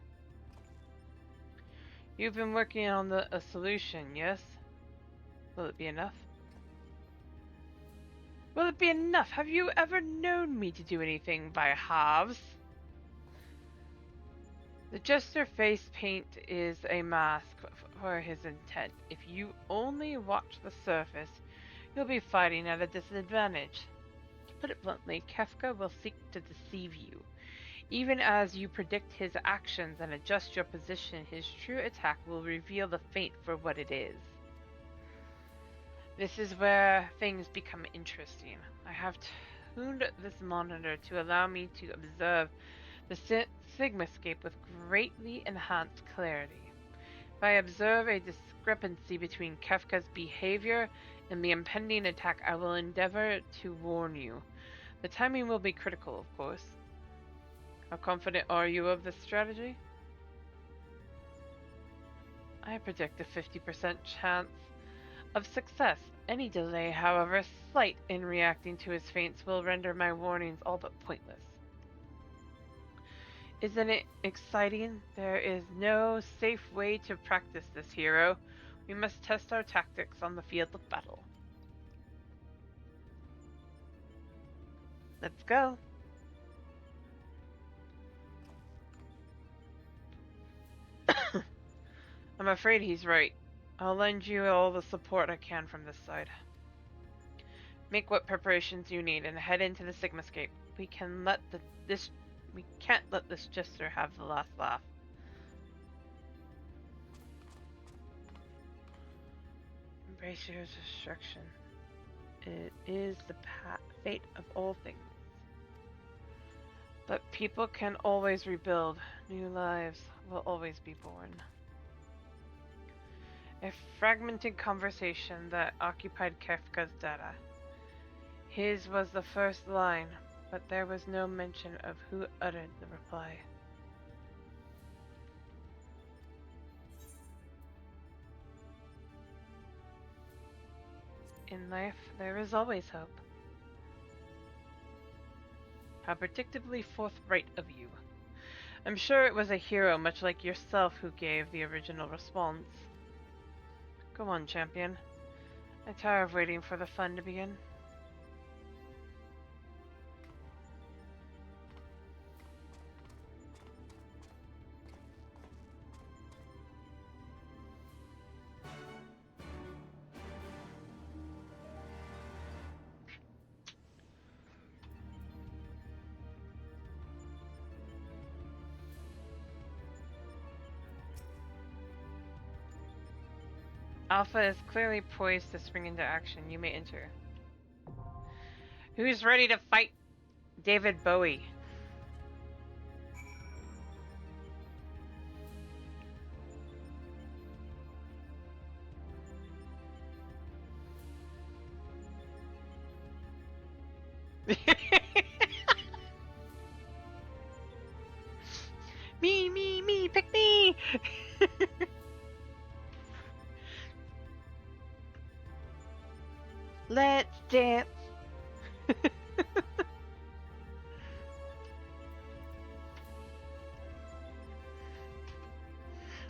[SPEAKER 1] You've been working on a solution, yes? Will it be enough? Will it be enough? Have you ever known me to do anything by halves? The jester face paint is a mask for his intent. If you only watch the surface, you'll be fighting at a disadvantage. To put it bluntly, Kefka will seek to deceive you. Even as you predict his actions and adjust your position, his true attack will reveal the feint for what it is. This is where things become interesting. I have tuned this monitor to allow me to observe the Sigmascape with greatly enhanced clarity. If I observe a discrepancy between Kefka's behavior and the impending attack, I will endeavor to warn you. The timing will be critical, of course. How confident are you of this strategy? I predict a 50% chance of success. Any delay, however slight, in reacting to his feints will render my warnings all but pointless. Isn't it exciting? There is no safe way to practice this, hero. We must test our tactics on the field of battle. Let's go. I'm afraid he's right. I'll lend you all the support I can from this side. Make what preparations you need and head into the Sigmascape. We can't let this jester have the last laugh. Embrace your destruction. It is the fate of all things. But people can always rebuild. New lives will always be born. A fragmented conversation that occupied Kefka's data. His was the first line, but there was no mention of who uttered the reply. In life, there is always hope. How predictably forthright of you. I'm sure it was a hero much like yourself who gave the original response. Go on, champion. I tire of waiting for the fun to begin. Alpha is clearly poised to spring into action. You may enter. Who's ready to fight David Bowie? Me, pick me! Let's dance.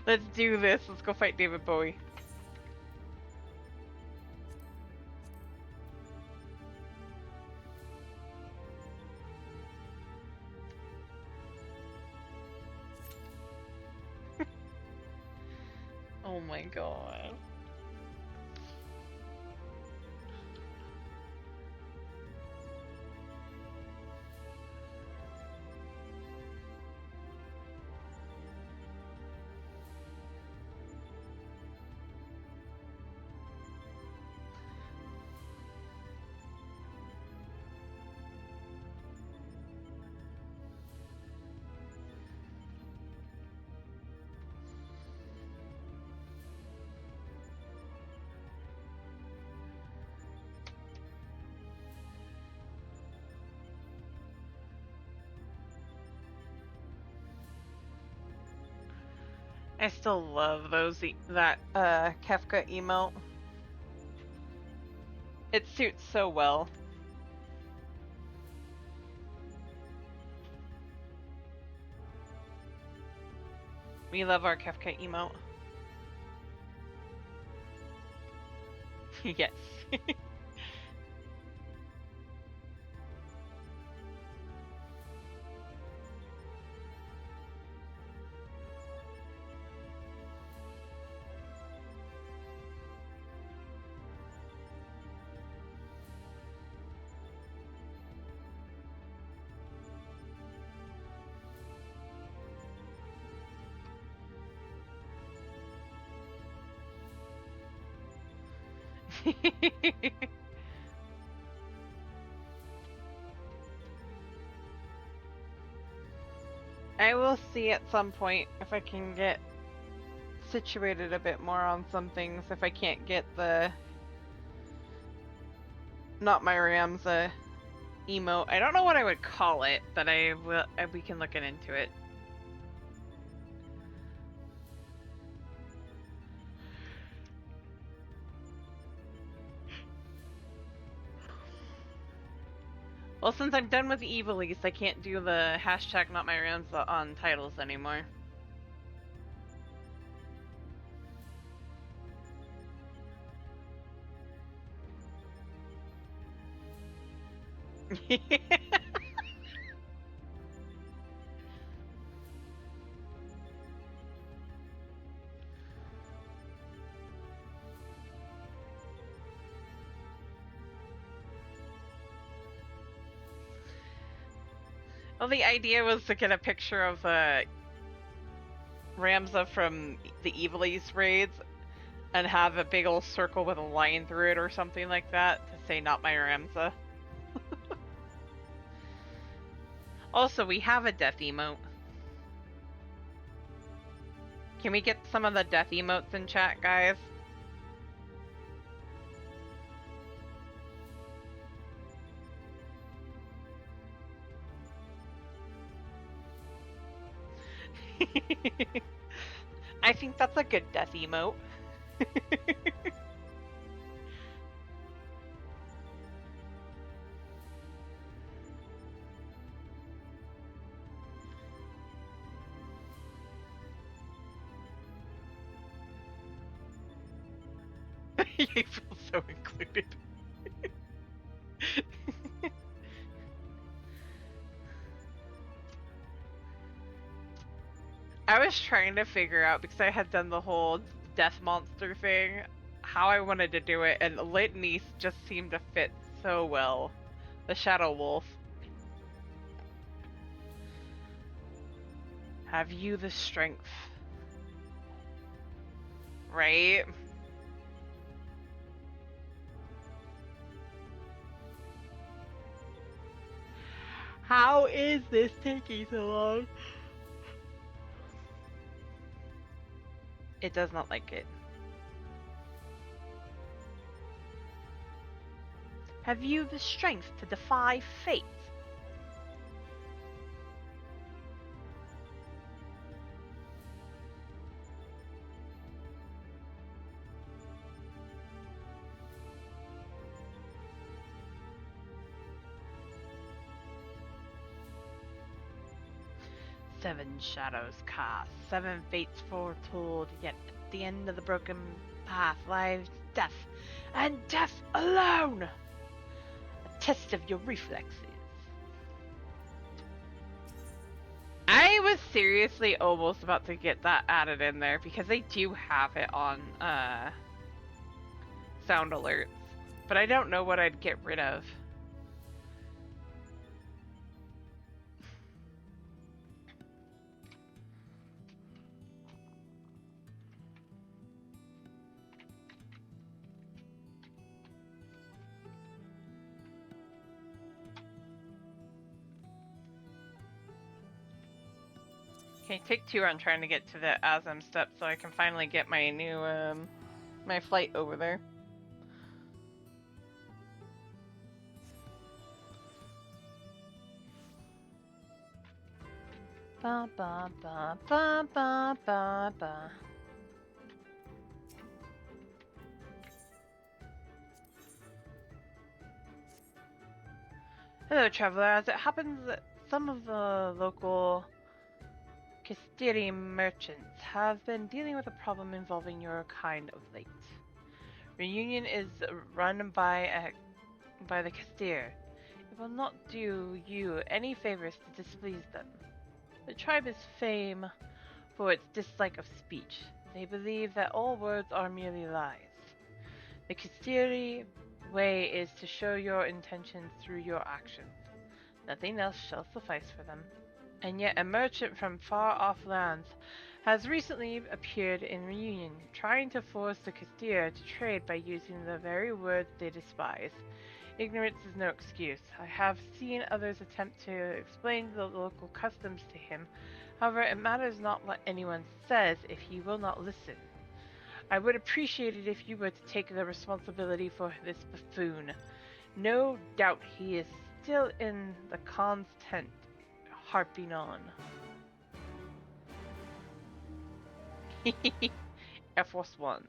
[SPEAKER 1] Let's do this. Let's go fight David Bowie. my god. I still love that Kefka emote. It suits so well. We love our Kefka emote. Yes. I will see at some point if I can get situated a bit more on some things, if I can't get the Not My Ramza emote. I don't know what I would call it, but we can look into it. Well, since I'm done with the Evilies, I can't do the hashtag Not My Ramza on titles anymore. Well, the idea was to get a picture of Ramza from the Evilies raids and have a big old circle with a line through it or something like that to say Not My Ramza. Also, we have a death emote. Can we get some of the death emotes in chat, guys? I think that's a good death emote. You feel so included. I was trying to figure out, because I had done the whole death monster thing, how I wanted to do it, and Litanies just seemed to fit so well. The Shadow Wolf. Have you the strength? Right? How is this taking so long? It does not like it. Have you the strength to defy fate? Seven shadows cast, seven fates foretold, yet at the end of the broken path lies death, and death alone! A test of your reflexes. I was seriously almost about to get that added in there because they do have it on sound alerts, but I don't know what I'd get rid of. Okay, take 2 on trying to get to the Azam steps so I can finally get my new my flight over there. Ba ba ba ba ba ba ba. Hello, traveler. As it happens, some of the local Kastiri merchants have been dealing with a problem involving your kind of late. Reunion is run by the Kastir. It will not do you any favors to displease them. The tribe is famed for its dislike of speech. They believe that all words are merely lies. The Kastiri way is to show your intentions through your actions. Nothing else shall suffice for them. And yet a merchant from far-off lands has recently appeared in Reunion, trying to force the Kastir to trade by using the very words they despise. Ignorance is no excuse. I have seen others attempt to explain the local customs to him. However, it matters not what anyone says if he will not listen. I would appreciate it if you were to take the responsibility for this buffoon. No doubt he is still in the Khan's tent, harping on. Air Force One.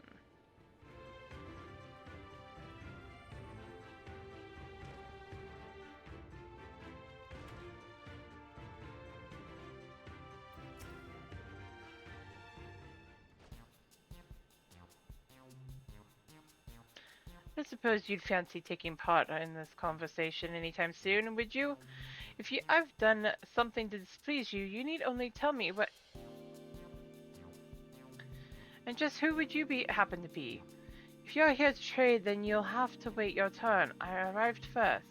[SPEAKER 1] I suppose you'd fancy taking part in this conversation anytime soon, would you? If I've done something to displease you, you need only tell me what... And just who would you happen to be? If you're here to trade, then you'll have to wait your turn. I arrived first.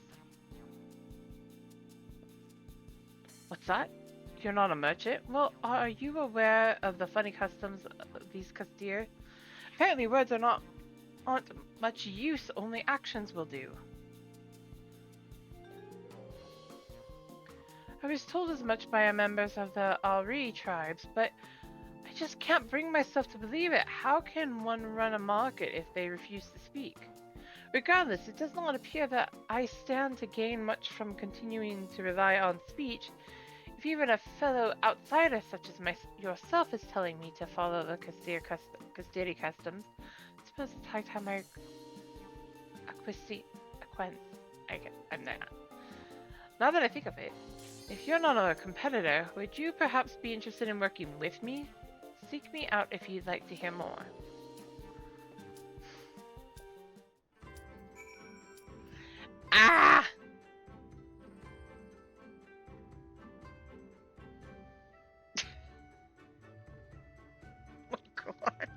[SPEAKER 1] What's that? You're not a merchant? Well, are you aware of the funny customs of these Kastir? Apparently words aren't much use, only actions will do. I was told as much by members of the Ari tribes, but I just can't bring myself to believe it. How can one run a market if they refuse to speak? Regardless, it does not appear that I stand to gain much from continuing to rely on speech. If even a fellow outsider such as yourself is telling me to follow the Kastiri customs, I suppose it's high time I I'm there. Now that I think of it, if you're not a competitor, would you perhaps be interested in working with me? Seek me out if you'd like to hear more. Ah! Oh my god.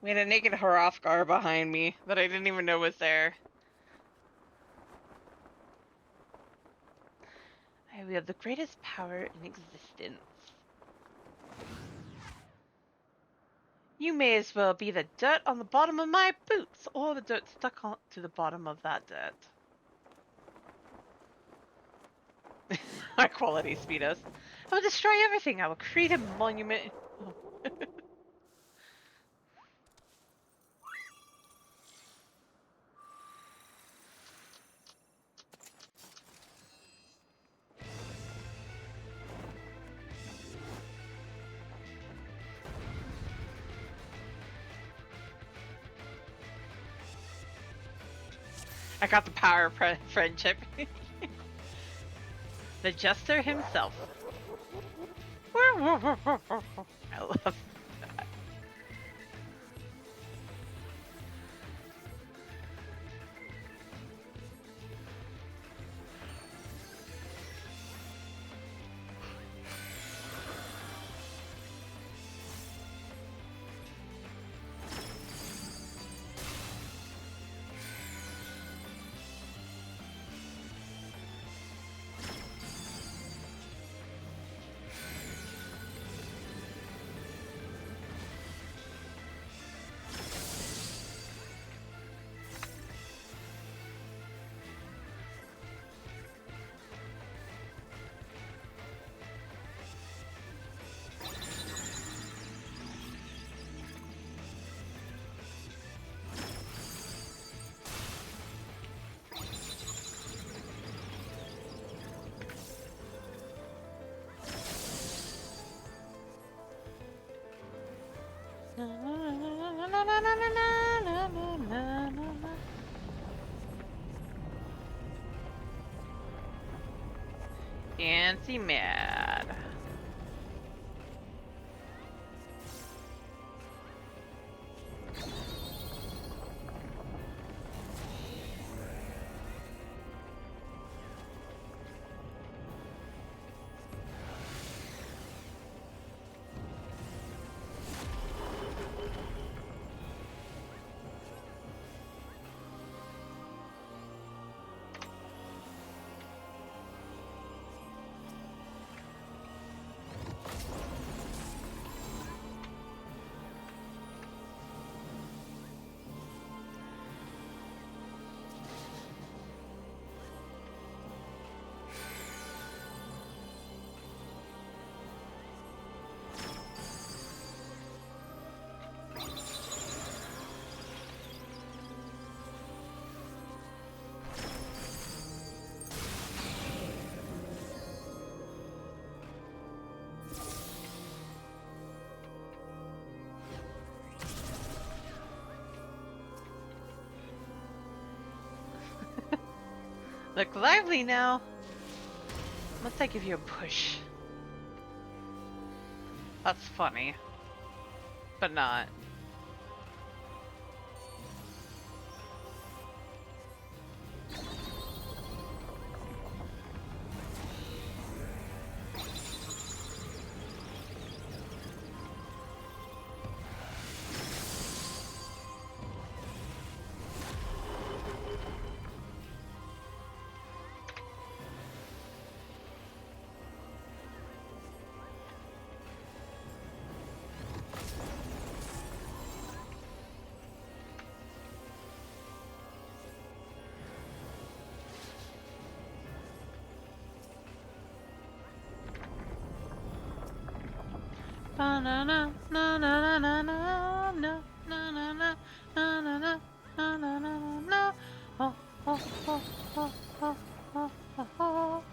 [SPEAKER 1] We had a naked Hrothgar behind me that I didn't even know was there. I wield the greatest power in existence. You may as well be the dirt on the bottom of my boots, or the dirt stuck to the bottom of that dirt. High quality speedos. I will destroy everything. I will create a monument. I got the power of friendship. The jester himself. I love. Fancy mad. Look lively now. Must I give you a push? That's funny. But not. Na na na na na na na na na na na na na na na na na na. Oh oh oh oh oh oh oh oh.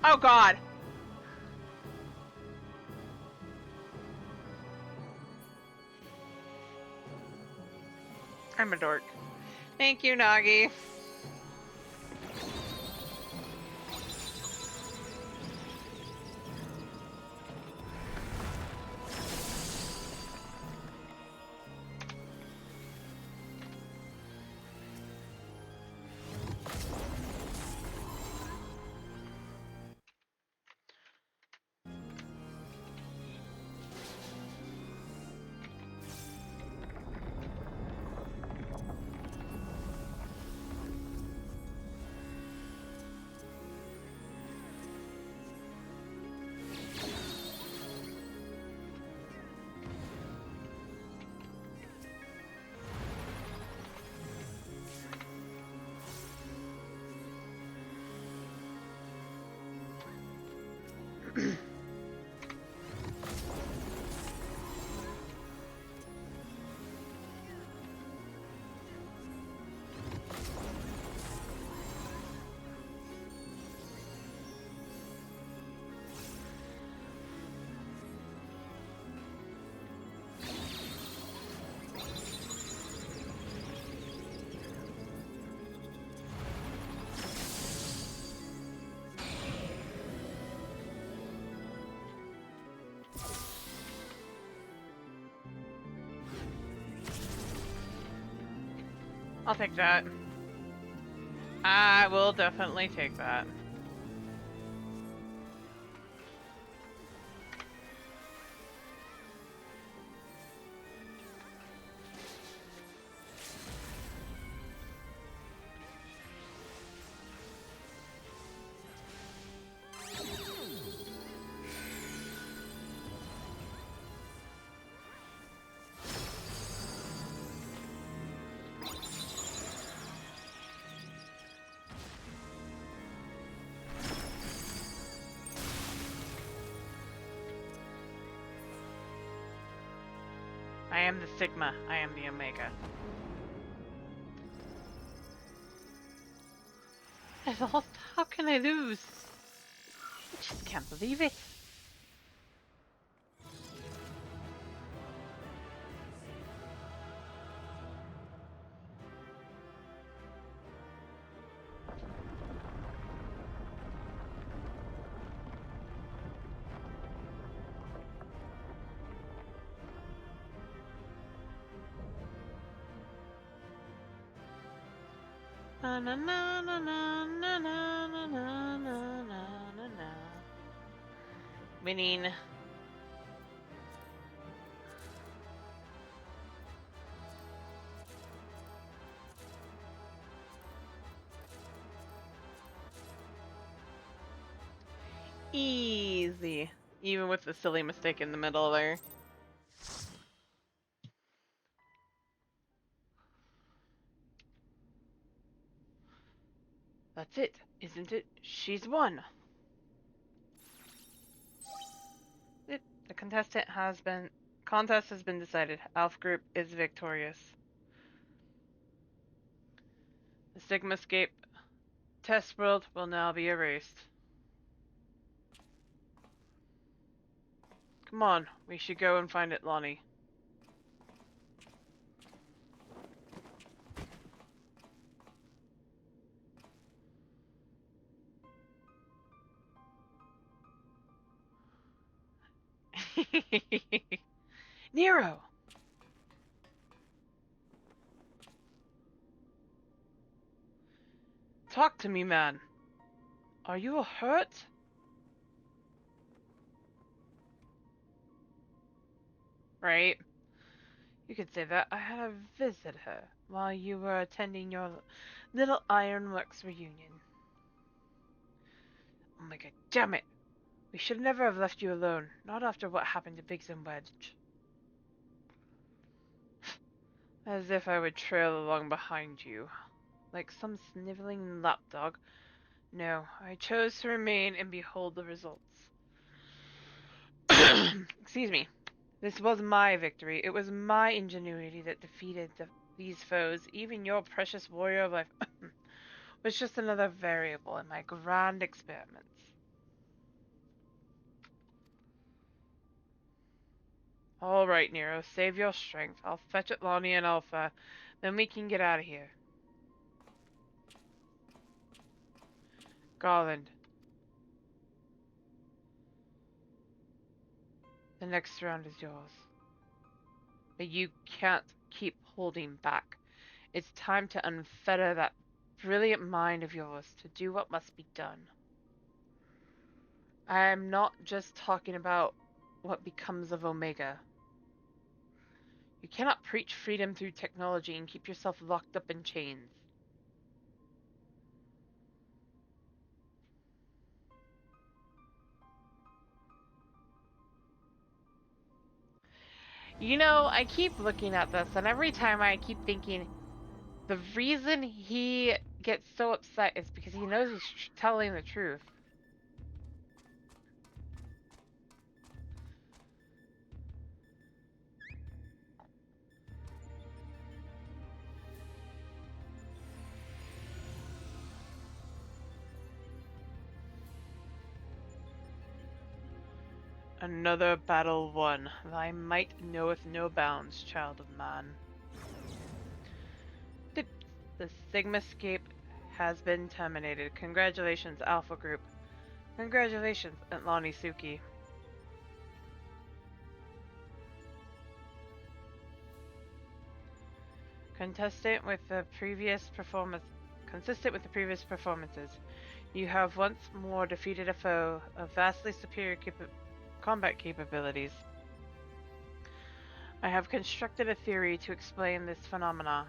[SPEAKER 1] Oh God. I'm a dork. Thank you, Nagi. I'll take that. I will definitely take that. I am the Sigma. I am the Omega. I lost. How can I lose? I just can't believe it. Na na na na na na na na na na na na. Winning. Easy. Even with the silly mistake in the middle there. That's it, isn't it? She's won. The contest has been decided. Alpha Group is victorious. The Sigmascape test world will now be erased. Come on, we should go and find it, Lonnie. Nero! Talk to me, man. Are you hurt? Right. You could say that. I had a visitor while you were attending your little Ironworks reunion. Oh my god, damn it! We should never have left you alone. Not after what happened to Biggs and Wedge. As if I would trail along behind you. Like some sniveling lapdog. No, I chose to remain and behold the results. Excuse me. This was my victory. It was my ingenuity that defeated these foes. Even your precious warrior of life was just another variable in my grand experiments. All right, Nero, save your strength. I'll fetch Lonnie and Alpha, then we can get out of here. Garland. The next round is yours. But you can't keep holding back. It's time to unfetter that brilliant mind of yours to do what must be done. I am not just talking about what becomes of Omega. You cannot preach freedom through technology and keep yourself locked up in chains. You know, I keep looking at this, and every time I keep thinking, the reason he gets so upset is because he knows he's telling the truth. Another battle won. Thy might knoweth no bounds, child of man. The Sigmascape has been terminated. Congratulations, Alpha Group. Congratulations, Atlani Suki. Consistent with the previous performances, you have once more defeated a foe of vastly superior combat capabilities. I have constructed a theory to explain this phenomena.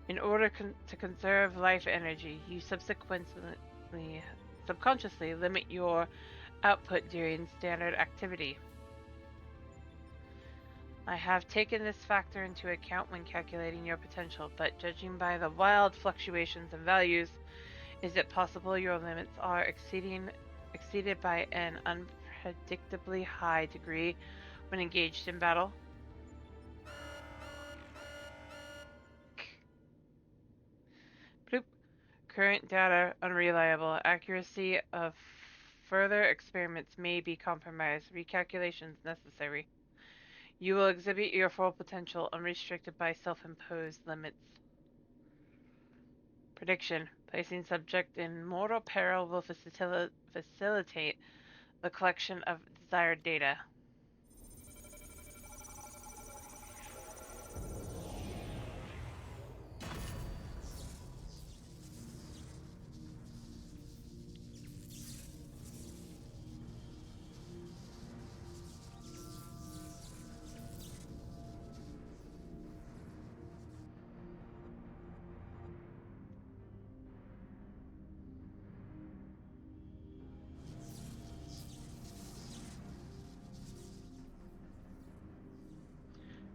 [SPEAKER 1] In order to conserve life energy, you subconsciously limit your output during standard activity. I have taken this factor into account when calculating your potential, but judging by the wild fluctuations in values, is it possible your limits are exceeded by an unpredictably high degree when engaged in battle? Bloop. Current data unreliable. Accuracy of further experiments may be compromised. Recalculations necessary. You will exhibit your full potential unrestricted by self-imposed limits. Prediction. Placing subject in mortal peril will facilitate the collection of desired data.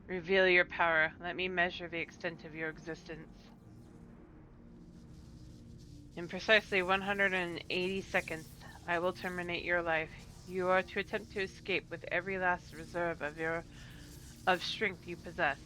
[SPEAKER 1] Reveal your power. Let me measure the extent of your existence. In precisely 180 seconds, I will terminate your life. You are to attempt to escape with every last reserve of strength you possess.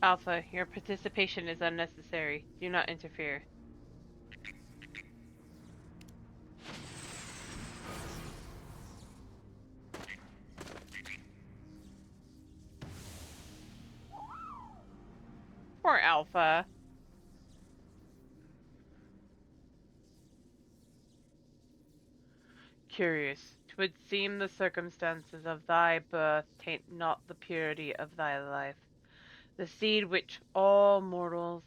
[SPEAKER 1] Alpha, your participation is unnecessary. Do not interfere. Poor Alpha. Curious. 'Twould seem the circumstances of thy birth taint not the purity of thy life. The seed which all mortals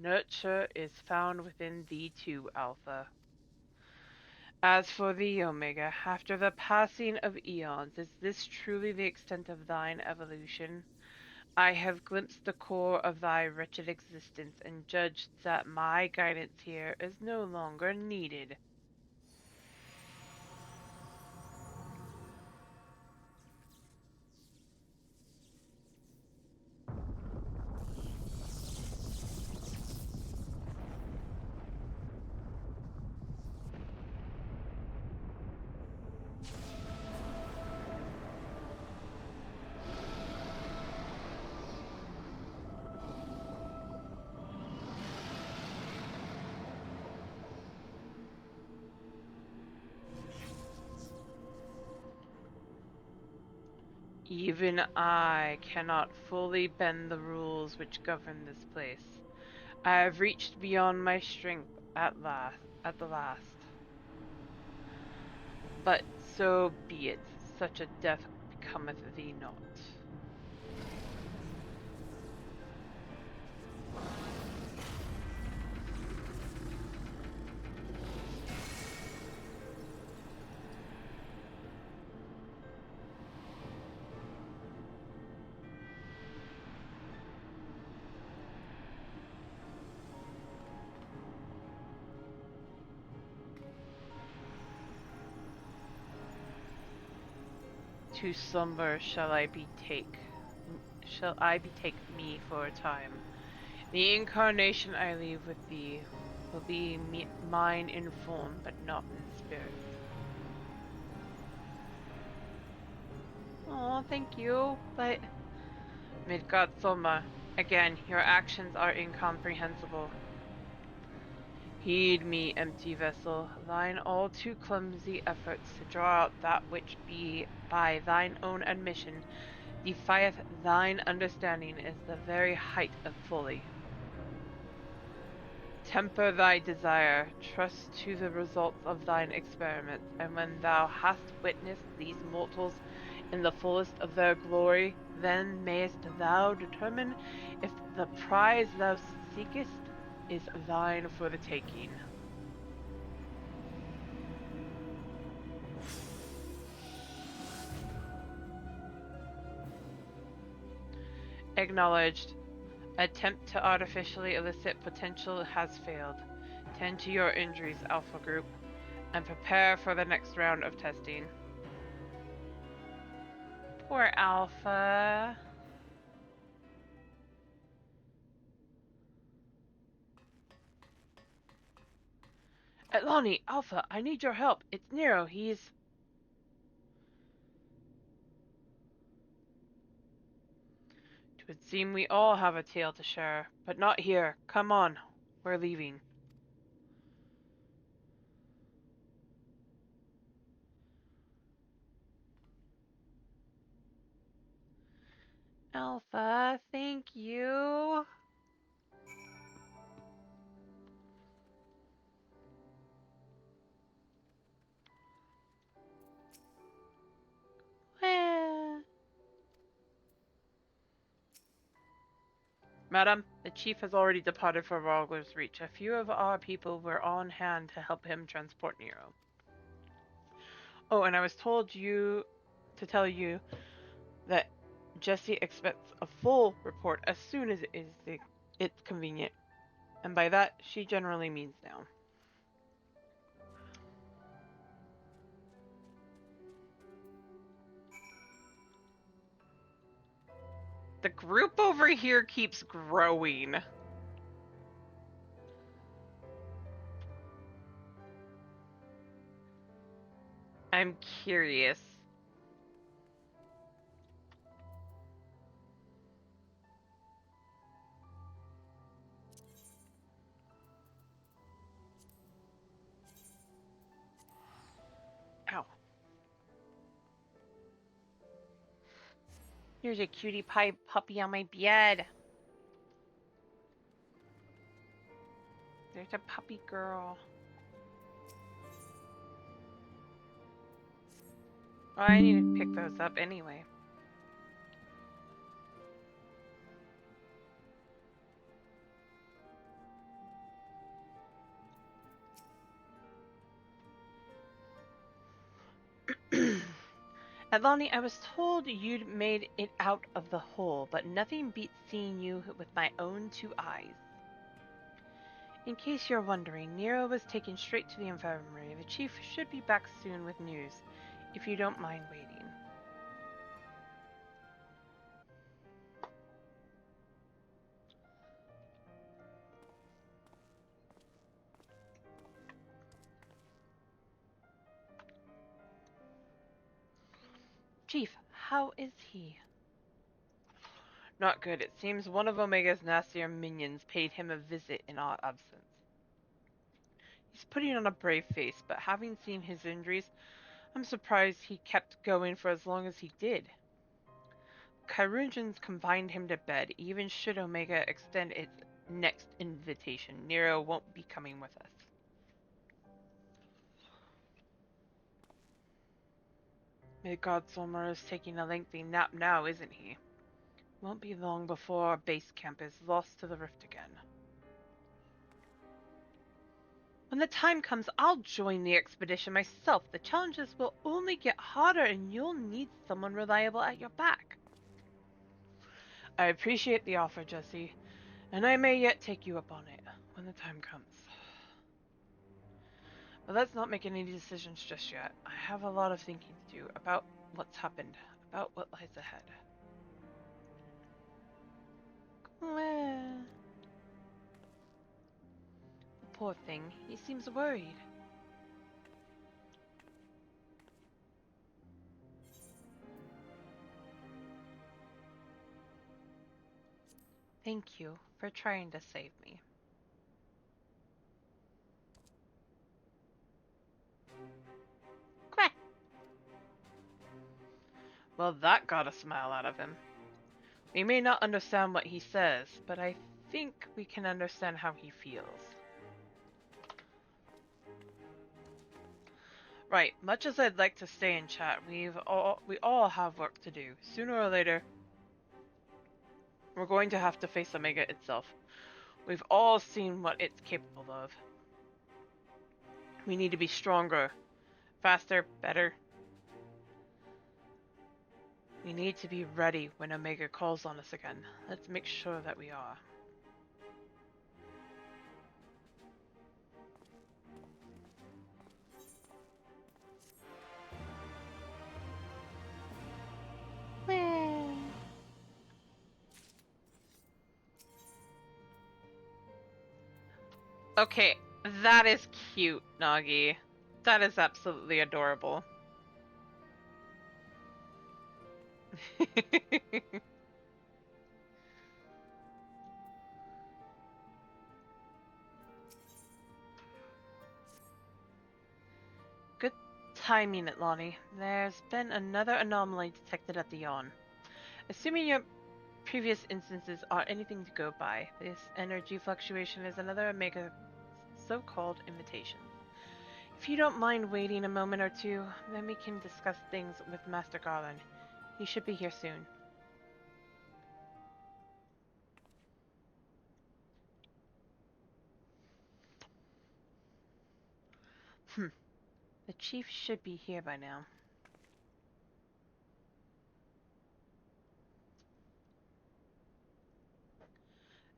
[SPEAKER 1] nurture is found within thee too, Alpha. As for thee, Omega, after the passing of eons, is this truly the extent of thine evolution? I have glimpsed the core of thy wretched existence and judged that my guidance here is no longer needed. Even I cannot fully bend the rules which govern this place. I have reached beyond my strength at the last. But so be it, such a death becometh thee not. To slumber shall I betake me for a time. The incarnation I leave with thee will be mine in form, but not in spirit. Oh, thank you, but Midgard Soma, again, your actions are incomprehensible. Heed me, empty vessel, thine all too clumsy efforts to draw out that which by thine own admission defieth thine understanding is the very height of folly. Temper thy desire, trust to the results of thine experiments, and when thou hast witnessed these mortals in the fullest of their glory, then mayest thou determine if the prize thou seekest is thine for the taking. Acknowledged. Attempt to artificially elicit potential has failed. Tend to your injuries, Alpha Group, and prepare for the next round of testing. Poor Alpha. Atlani, Alpha, I need your help. It's Nero. He's... It would seem we all have a tale to share, but not here. Come on. We're leaving. Alpha, thank you. Eh. Madam, the chief has already departed for Rogler's Reach. A few of our people were on hand to help him transport Nero. Oh, and I was told to tell you that Jessie expects a full report as soon as it's convenient. And by that, she generally means now. The group over here keeps growing. I'm curious. Ow. Here's a cutie pie puppy on my bed. There's a puppy girl. Well, I need to pick those up anyway. Atlani, I was told you'd made it out of the hole, but nothing beats seeing you with my own two eyes. In case you're wondering, Nero was taken straight to the infirmary. The chief should be back soon with news, if you don't mind waiting. Chief, how is he? Not good. It seems one of Omega's nastier minions paid him a visit in our absence. He's putting on a brave face, but having seen his injuries, I'm surprised he kept going for as long as he did. Kyrungens confined him to bed. Even should Omega extend its next invitation, Nero won't be coming with us. Midgardsormr is taking a lengthy nap now, isn't he? Won't be long before our base camp is lost to the rift again. When the time comes, I'll join the expedition myself. The challenges will only get harder and you'll need someone reliable at your back. I appreciate the offer, Jessie, and I may yet take you up on it when the time comes. But let's not make any decisions just yet. I have a lot of thinking to do about what's happened, about what lies ahead. The poor thing, he seems worried. Thank you for trying to save me. Well, that got a smile out of him. We may not understand what he says, but I think we can understand how he feels. Right, much as I'd like to stay and chat, we all have work to do. Sooner or later, we're going to have to face Omega itself. We've all seen what it's capable of. We need to be stronger, faster, better. We need to be ready when Omega calls on us again. Let's make sure that we are. Okay, that is cute, Nagi. That is absolutely adorable. Good timing, Lonnie. There's been another anomaly detected at the yawn. Assuming your previous instances are anything to go by, this energy fluctuation is another Omega so-called invitation. If you don't mind waiting a moment or two, then we can discuss things with Master Garland. He should be here soon. The chief should be here by now.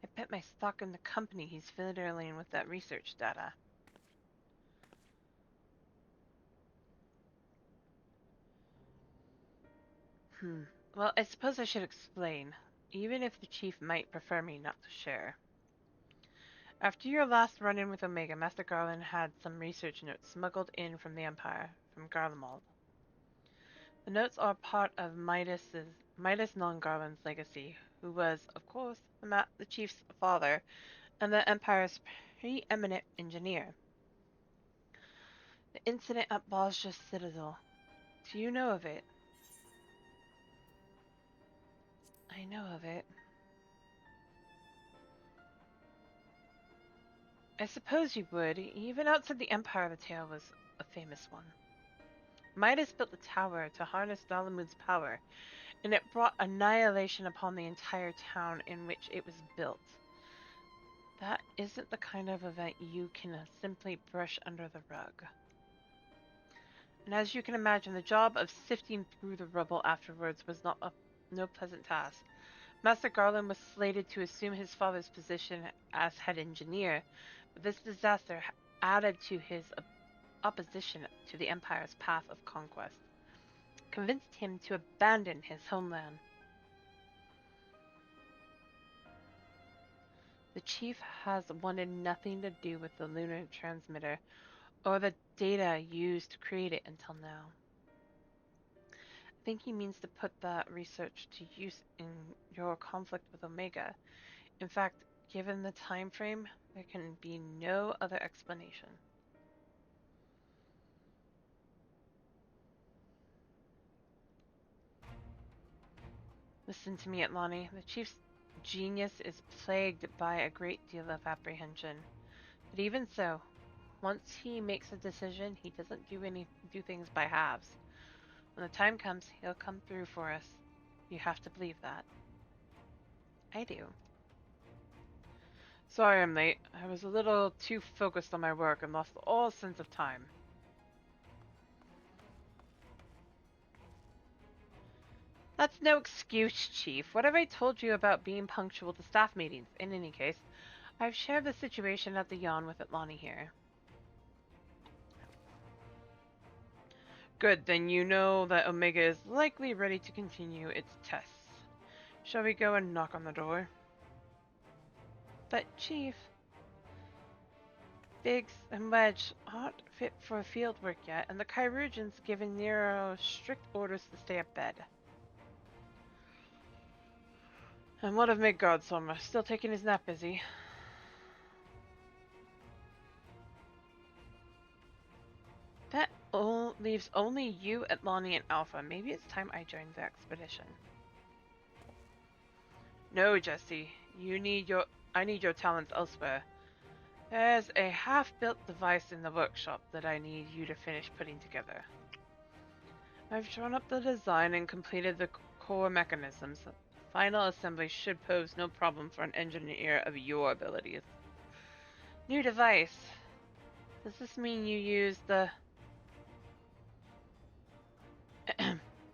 [SPEAKER 1] I bet my stock in the company he's fiddling with that research data. Well, I suppose I should explain, even if the chief might prefer me not to share. After your last run-in with Omega, Master Garland had some research notes smuggled in from the Empire, from Garlemald. The notes are part of Midas Non-Garland's legacy, who was, of course, the chief's father and the Empire's preeminent engineer. The incident at Bozja's Citadel. Do you know of it? I know of it. I suppose you would. Even outside the Empire, the tale was a famous one. Midas built the tower to harness Dalamud's power, and it brought annihilation upon the entire town in which it was built. That isn't the kind of event you can simply brush under the rug. And as you can imagine, the job of sifting through the rubble afterwards was no pleasant task. Master Garland was slated to assume his father's position as head engineer, but this disaster added to his opposition to the Empire's path of conquest, convinced him to abandon his homeland. The chief has wanted nothing to do with the lunar transmitter or the data used to create it until now. I think he means to put that research to use in your conflict with Omega. In fact, given the time frame, there can be no other explanation. Listen to me, Atlani. The chief's genius is plagued by a great deal of apprehension. But even so, once he makes a decision, he doesn't do things by halves. When the time comes, he'll come through for us. You have to believe that. I do. Sorry I'm late. I was a little too focused on my work and lost all sense of time. That's no excuse, Chief. What have I told you about being punctual to staff meetings? In any case, I've shared the situation at the yawn with Atlani here. Good, then you know that Omega is likely ready to continue its tests. Shall we go and knock on the door? But, Chief, Biggs and Wedge aren't fit for field work yet, and the Chirurgeon's given Nero strict orders to stay abed. And what of Midgard-Sommer? Still taking his nap, is he? That leaves only you, Atlani, and Alpha. Maybe it's time I joined the expedition. No, Jesse. I need your talents elsewhere. There's a half-built device in the workshop that I need you to finish putting together. I've drawn up the design and completed the core mechanisms. Final assembly should pose no problem for an engineer of your abilities. New device. Does this mean you use the...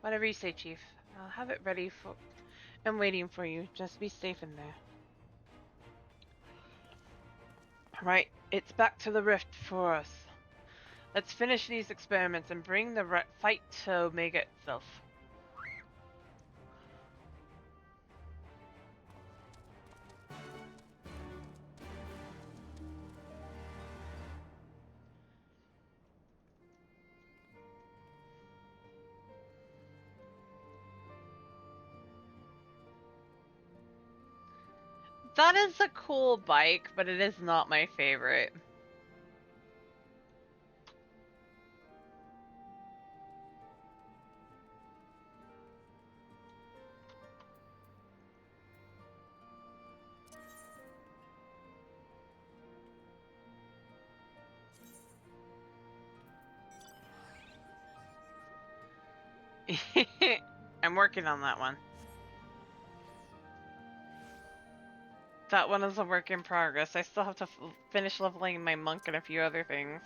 [SPEAKER 1] Whatever you say, Chief. I'll have it ready for... and waiting for you. Just be safe in there. Right, it's back to the rift for us. Let's finish these experiments and bring the fight to Omega itself. That is a cool bike, but it is not my favorite. I'm working on that one. That one is a work in progress. I still have to finish leveling my monk and a few other things.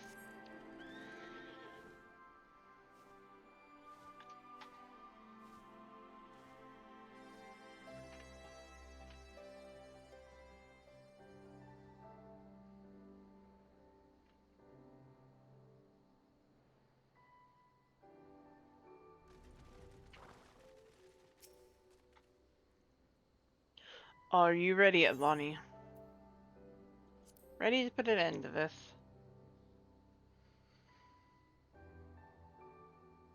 [SPEAKER 1] Are you ready, Atlani? Ready to put an end to this?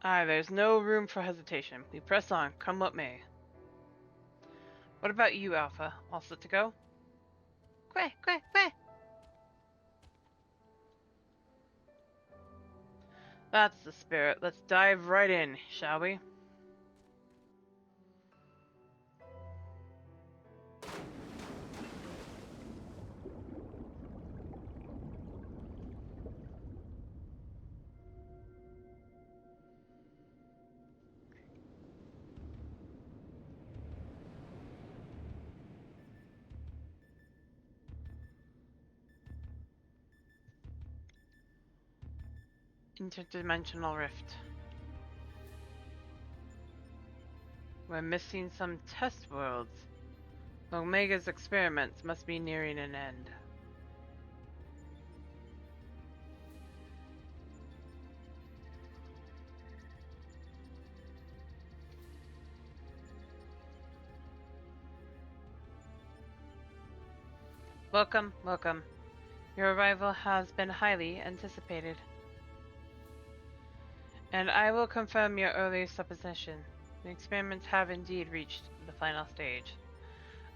[SPEAKER 1] There's no room for hesitation. We press on, come what may. What about you, Alpha? All set to go? Queh, queh, queh! That's the spirit. Let's dive right in, shall we? Interdimensional rift. We're missing some test worlds. Omega's experiments must be nearing an end. Welcome, welcome. Your arrival has been highly anticipated. And I will confirm your earlier supposition. The experiments have indeed reached the final stage.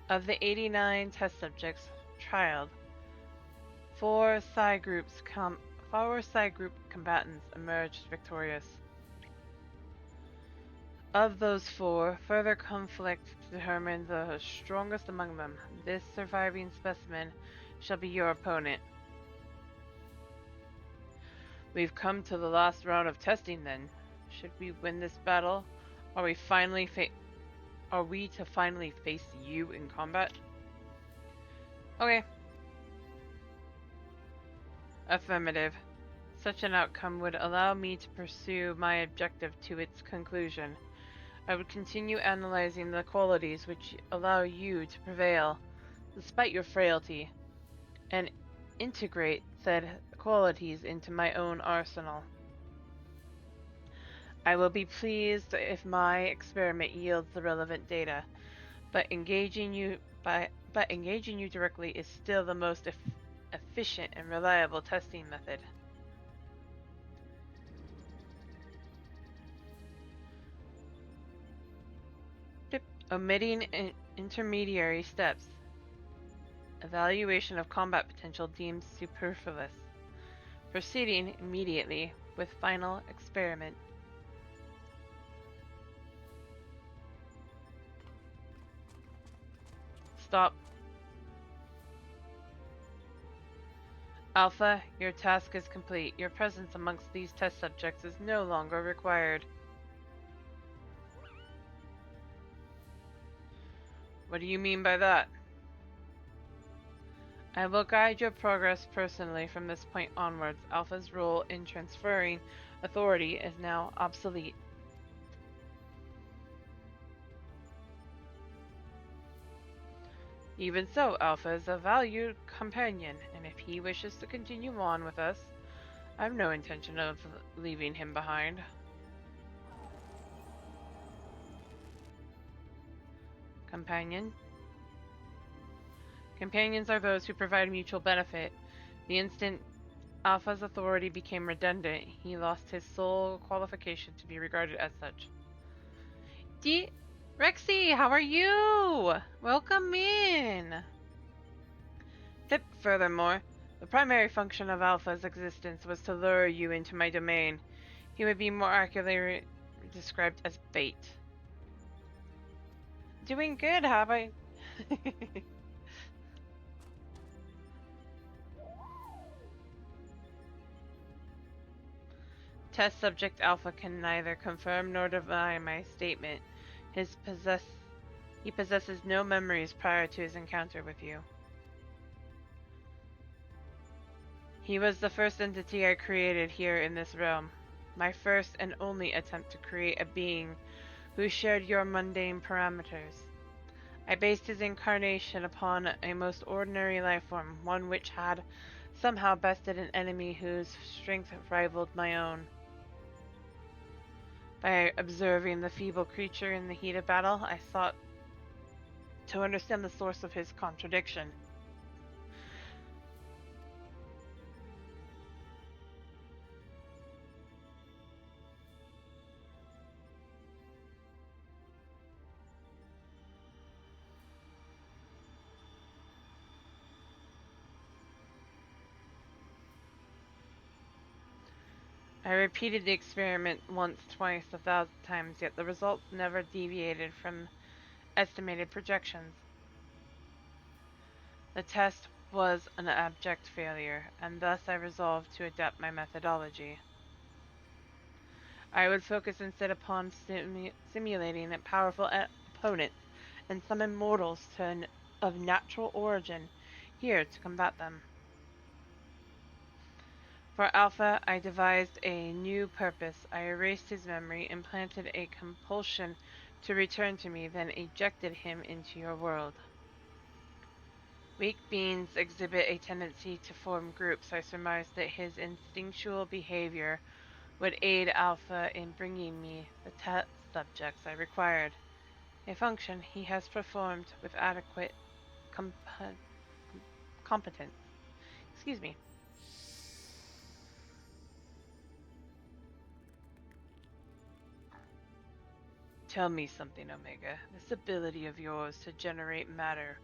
[SPEAKER 1] Of the 89 test subjects trialed, four Psi group combatants emerged victorious. Of those four, further conflict determined the strongest among them. This surviving specimen shall be your opponent. We've come to the last round of testing then. Should we win this battle, are we to finally face you in combat? Okay. Affirmative. Such an outcome would allow me to pursue my objective to its conclusion. I would continue analyzing the qualities which allow you to prevail, despite your frailty, and integrate said qualities into my own arsenal. I will be pleased if my experiment yields the relevant data, but engaging you directly is still the most efficient and reliable testing method. Omitting intermediary steps. Evaluation of combat potential deemed superfluous. proceeding immediately with final experiment. Stop. Alpha, your task is complete. Your presence amongst these test subjects is no longer required. What do you mean by that? I will guide your progress personally from this point onwards. Alpha's role in transferring authority is now obsolete. Even so, Alpha is a valued companion, and if he wishes to continue on with us, I have no intention of leaving him behind. Companion? Companions are those who provide mutual benefit. The instant Alpha's authority became redundant, he lost his sole qualification to be regarded as such. Rexy, how are you? Welcome in! Furthermore, the primary function of Alpha's existence was to lure you into my domain. He would be more accurately described as bait. Doing good, how about... Test subject Alpha can neither confirm nor deny my statement. He possesses no memories prior to his encounter with you. He was the first entity I created here in this realm. My first and only attempt to create a being who shared your mundane parameters. I based his incarnation upon a most ordinary life form, one which had somehow bested an enemy whose strength rivaled my own. By observing the feeble creature in the heat of battle, I sought to understand the source of his contradiction. I repeated the experiment once, twice, 1,000 times, yet the results never deviated from estimated projections. The test was an abject failure, and thus I resolved to adapt my methodology. I would focus instead upon simulating powerful opponents and some immortals of natural origin here to combat them. For Alpha, I devised a new purpose. I erased his memory, implanted a compulsion to return to me, then ejected him into your world. Weak beings exhibit a tendency to form groups. I surmised that his instinctual behavior would aid Alpha in bringing me the test subjects I required, a function he has performed with adequate competence. Excuse me. Tell me something, Omega. This ability of yours to generate matter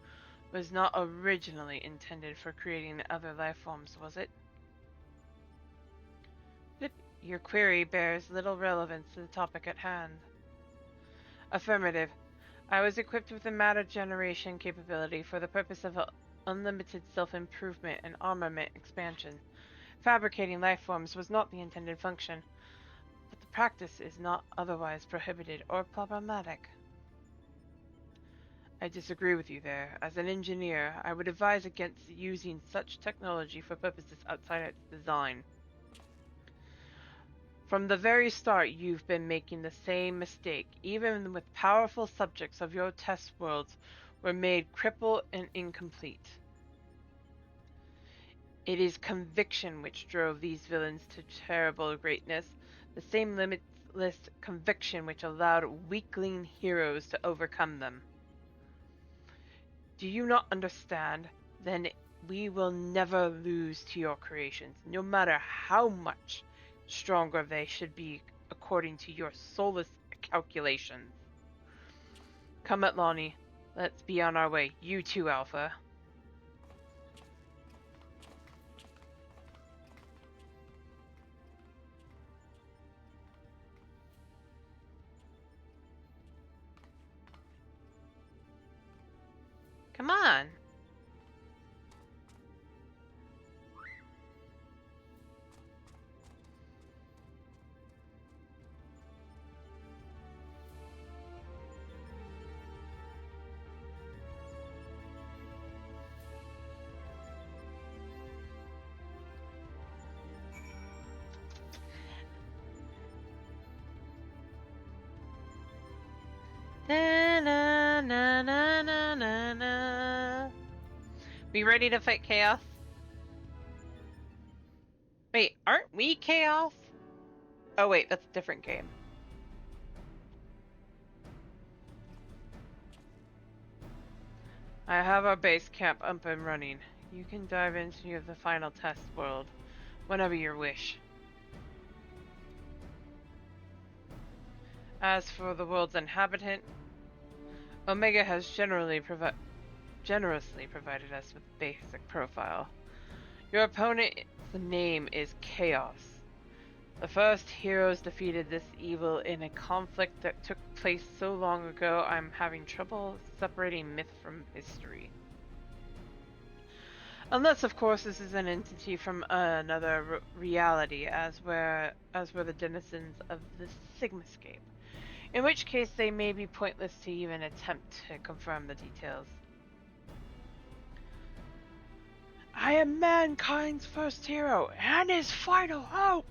[SPEAKER 1] was not originally intended for creating other life forms, was it? Your query bears little relevance to the topic at hand. Affirmative. I was equipped with a matter generation capability for the purpose of unlimited self-improvement and armament expansion. Fabricating life forms was not the intended function, but the practice is not otherwise prohibited or problematic. I disagree with you there. As an engineer, I would advise against using such technology for purposes outside its design. From the very start, you've been making the same mistake. Even with powerful subjects of your test worlds were made crippled and incomplete. It is conviction which drove these villains to terrible greatness, the same limitless conviction which allowed weakling heroes to overcome them. Do you not understand? Then we will never lose to your creations, no matter how much stronger they should be according to your soulless calculations. Come at Lonnie. Let's be on our way. You too, Alpha. Na, na, na, na, na, na, na. We ready to fight Chaos? Wait, aren't we Chaos? Oh wait, that's a different game. I have our base camp up and running. You can dive into the final test world whenever you wish. As for the world's inhabitant, Omega has generously provided us with a basic profile. Your opponent's name is Chaos. The first heroes defeated this evil in a conflict that took place so long ago I'm having trouble separating myth from history. Unless, of course, this is an entity from another reality, as were the denizens of the Sigmascape. In which case, they may be pointless to even attempt to confirm the details. I am mankind's first hero and his final hope!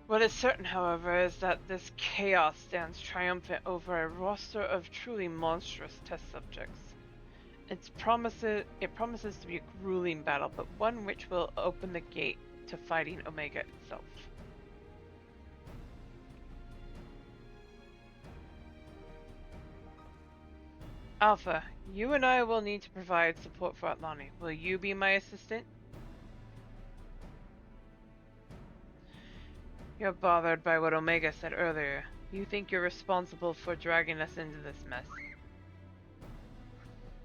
[SPEAKER 1] What is certain, however, is that this chaos stands triumphant over a roster of truly monstrous test subjects. It promises to be a grueling battle, but one which will open the gate to fighting Omega itself. Alpha, you and I will need to provide support for Atlani. Will you be my assistant? You're bothered by what Omega said earlier. You think you're responsible for dragging us into this mess.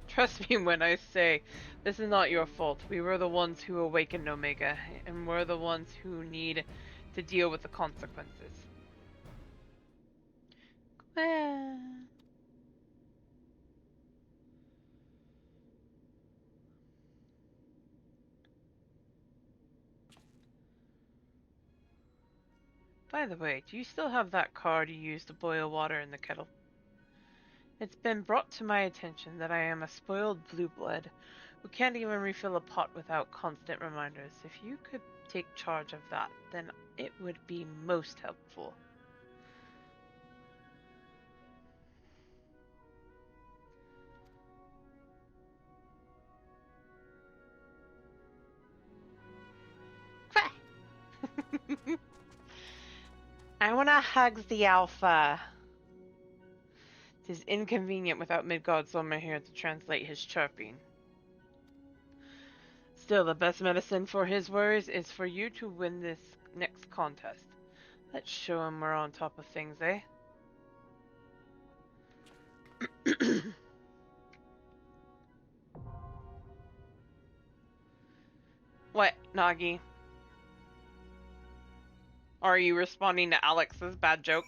[SPEAKER 1] Trust me when I say, this is not your fault. We were the ones who awakened Omega, and we're the ones who need to deal with the consequences. By the way, do you still have that card you used to boil water in the kettle? It's been brought to my attention that I am a spoiled blue blood who can't even refill a pot without constant reminders. If you could take charge of that, then it would be most helpful. I wanna hugs the alpha. It is inconvenient without Midgard's woman here to translate his chirping. Still, the best medicine for his worries is for you to win this next contest. Let's show him we're on top of things, eh? What, Nagi? Are you responding to Alex's bad joke?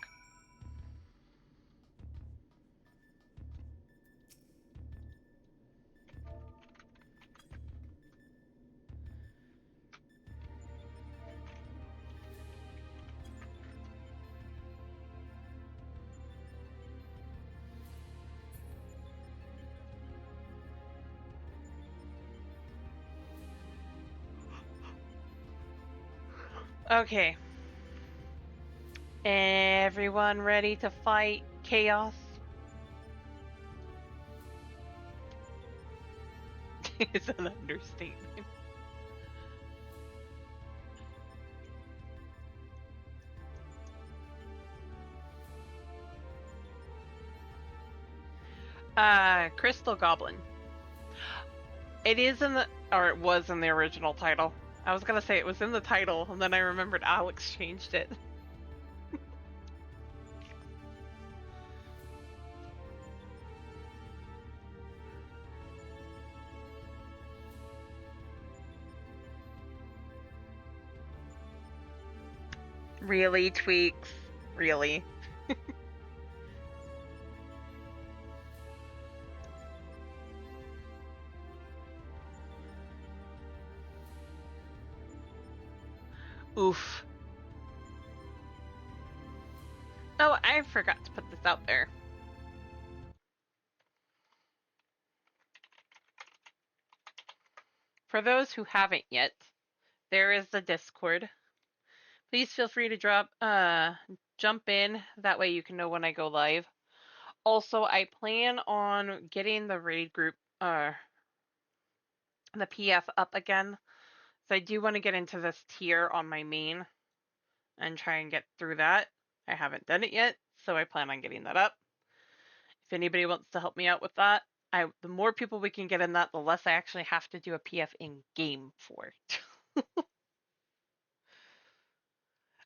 [SPEAKER 1] Okay. Everyone ready to fight chaos? It's an understatement. Crystal Goblin. It is in the, or it was in the original title. I was gonna say it was in the title, and then I remembered Alex changed it. Really, Tweaks? Really? Oof. Oh, I forgot to put this out there. For those who haven't yet, there is the Discord. Please feel free to jump in. That way you can know when I go live. Also, I plan on getting the raid group, the PF up again. So I do want to get into this tier on my main and try and get through that. I haven't done it yet, so I plan on getting that up. If anybody wants to help me out with that, the more people we can get in that, the less I actually have to do a PF in game for.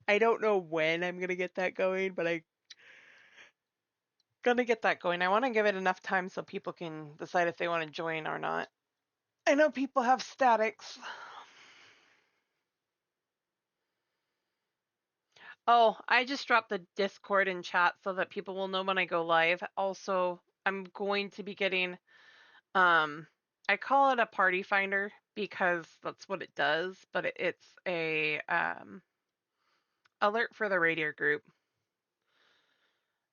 [SPEAKER 1] I don't know when I'm gonna get that going, but I'm gonna get that going. I want to give it enough time so people can decide if they want to join or not. I know people have statics. Oh, I just dropped the Discord in chat so that people will know when I go live. Also, I'm going to be getting I call it a party finder because that's what it does, but it's a alert for the raider group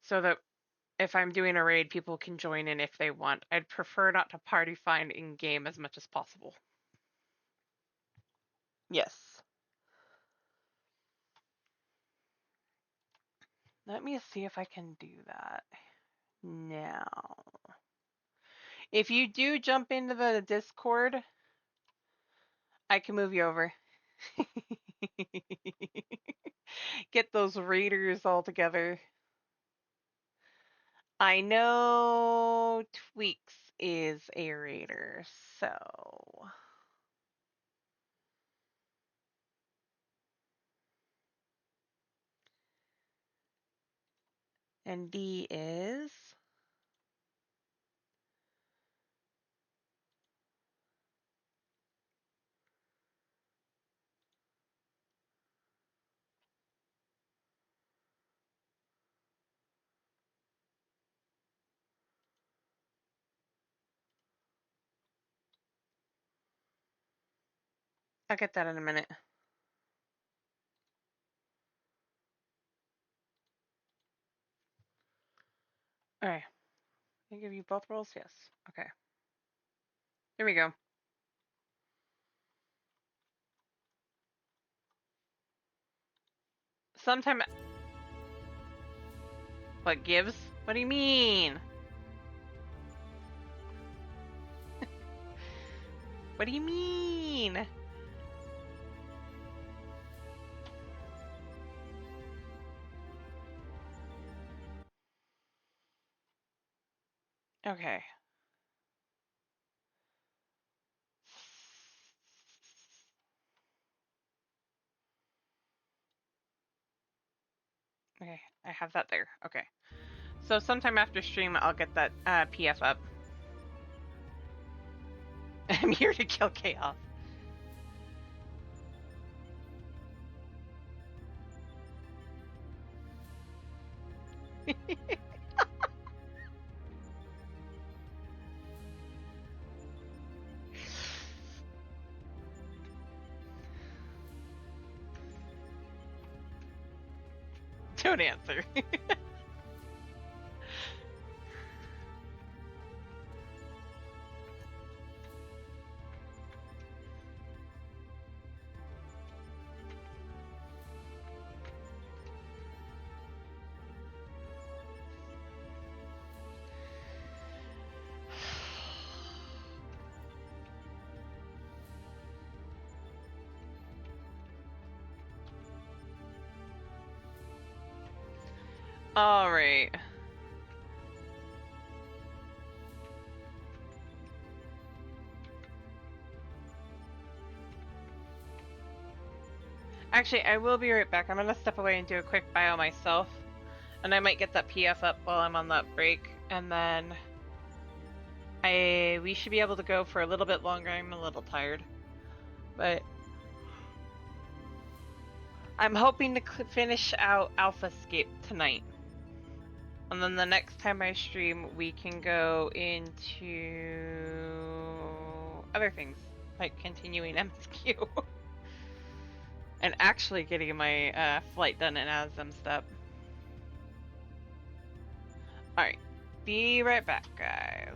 [SPEAKER 1] so that if I'm doing a raid, people can join in if they want. I'd prefer not to party find in game as much as possible. Yes. Let me see if I can do that now. If you do jump into the Discord, I can move you over. Get those raiders all together. I know Tweaks is a raider, so. And D is. I'll get that in a minute. Alright. Can I give you both roles? Yes. Okay. Here we go. Sometime. What gives? What do you mean? What do you mean? Okay. Okay, I have that there. Okay. So sometime after stream, I'll get that PF up. I'm here to kill chaos. Don't answer. All right. Actually, I will be right back. I'm gonna step away and do a quick bio myself. And I might get that PF up while I'm on that break. And then we should be able to go for a little bit longer. I'm a little tired. But I'm hoping to finish out Alphascape tonight. And then the next time I stream, we can go into other things, like continuing MSQ. And actually getting my flight done in Asm step. Alright, be right back, guys.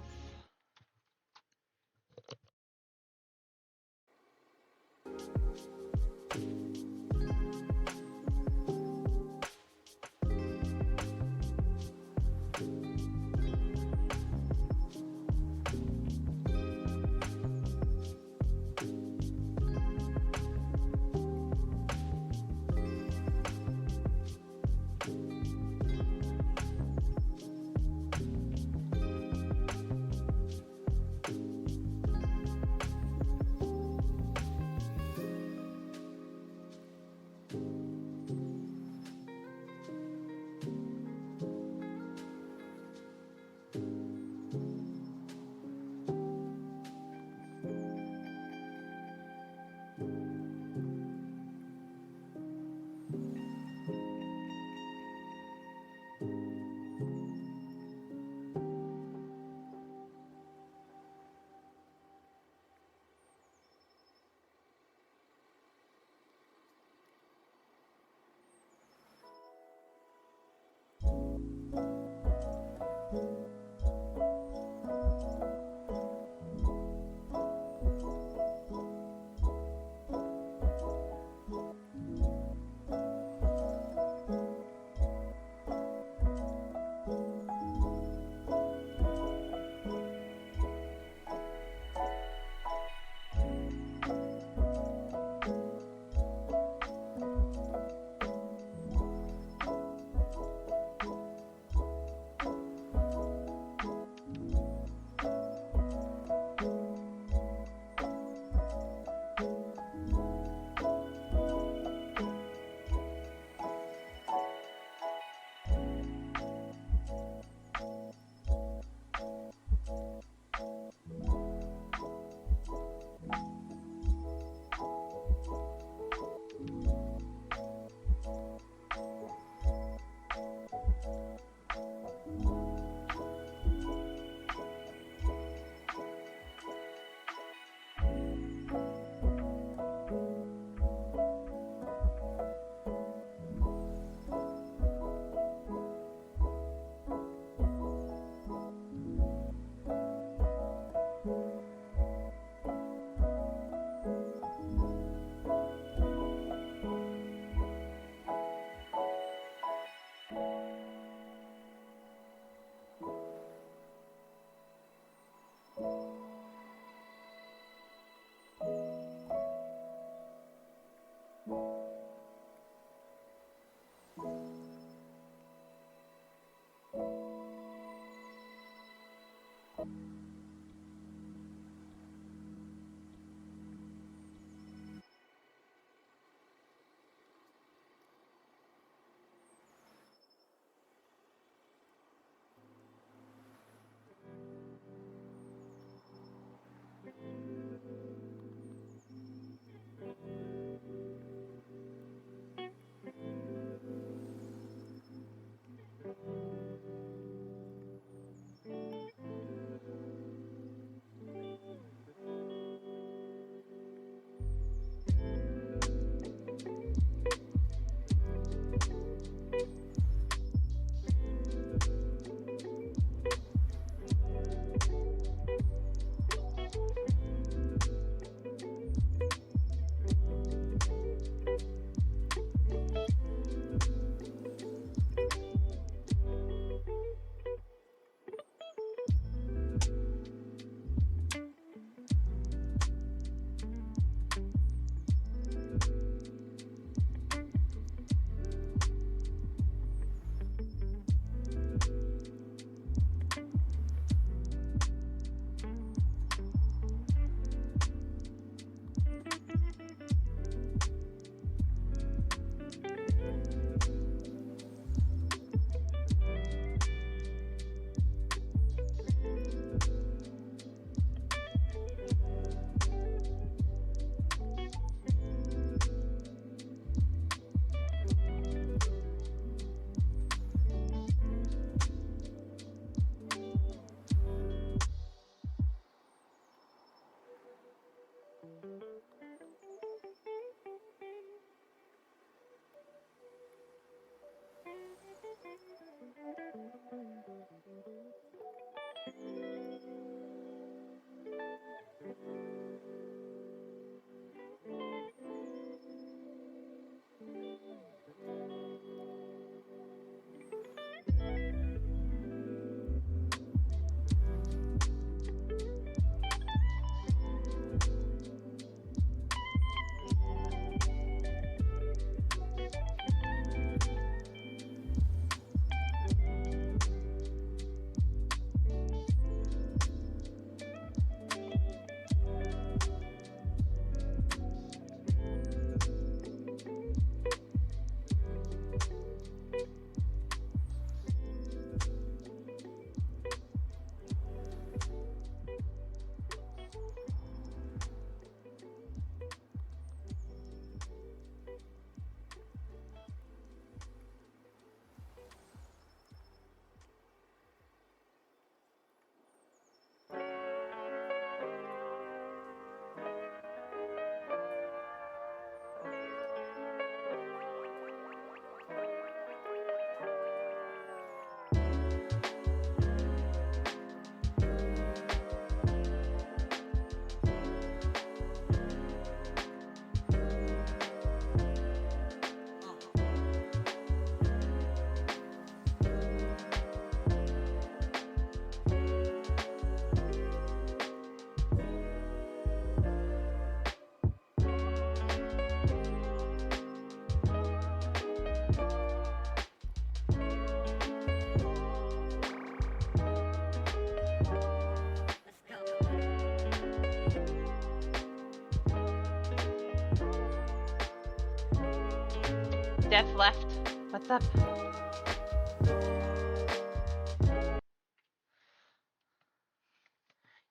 [SPEAKER 1] Death left. What's up?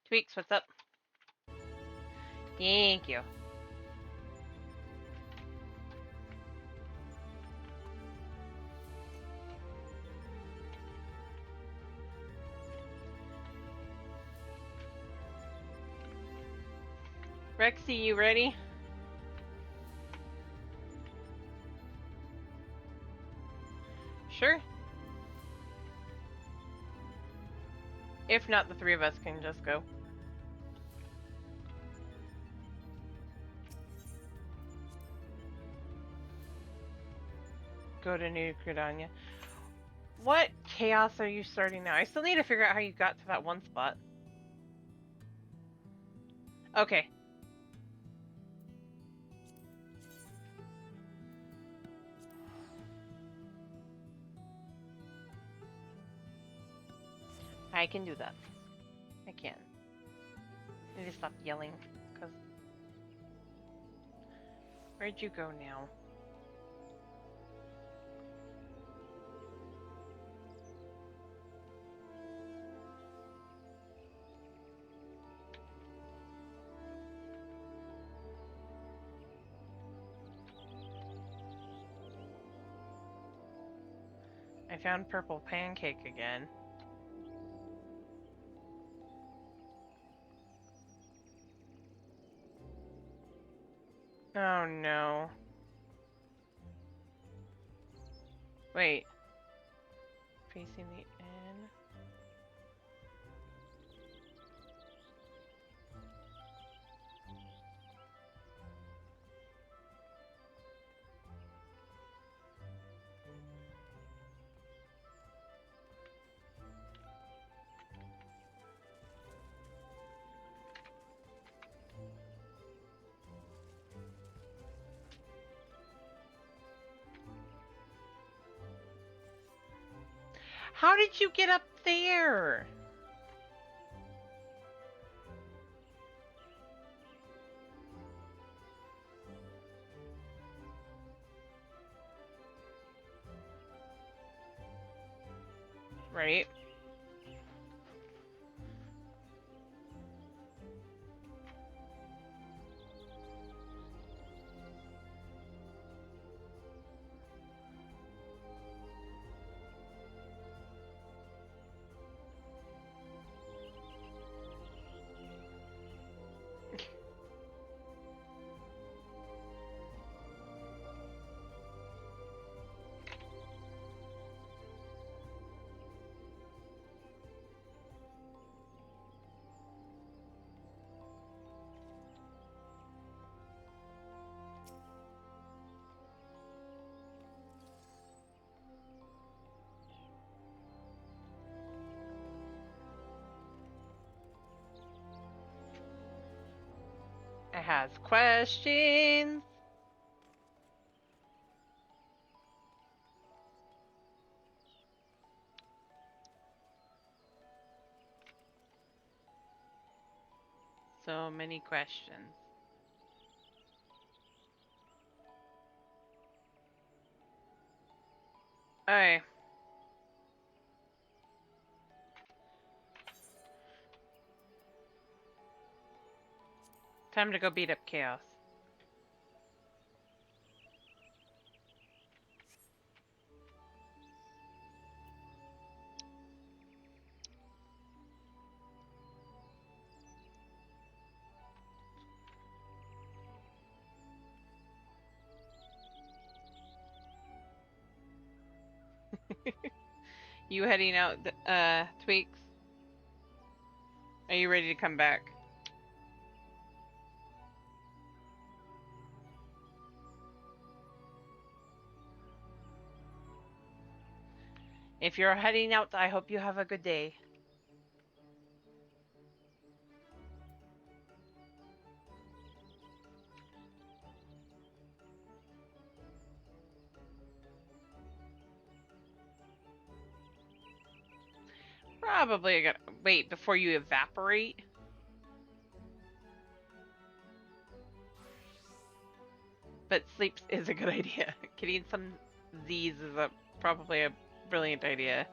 [SPEAKER 1] Tweaks, what's up? Thank you. Rexy, you ready? Sure. If not, the three of us can just go. Go to New Gridania. What chaos are you starting now? I still need to figure out how you got to that one spot. Okay. I can do that. I need to stop yelling, because... Where'd you go now? I found purple pancake again. Oh no. Wait. Facing the inn. How did you get up there? Right. It has questions. So many questions. Alright. Time to go beat up Chaos. You heading out, Tweaks? Are you ready to come back? If you're heading out, I hope you have a good day. Probably gonna wait before you evaporate. But sleep is a good idea. Getting some Z's is probably a brilliant idea.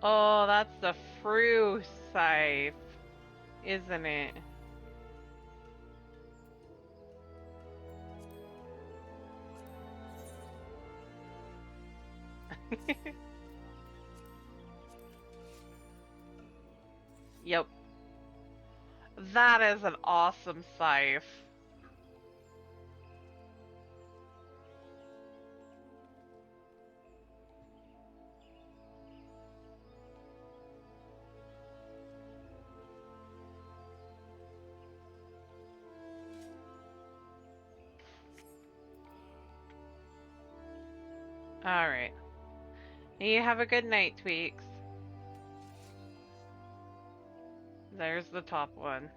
[SPEAKER 1] Oh, that's the fruit scythe, isn't it? Yep. That is an awesome scythe. Alright. You have a good night, Tweaks. There's the top one.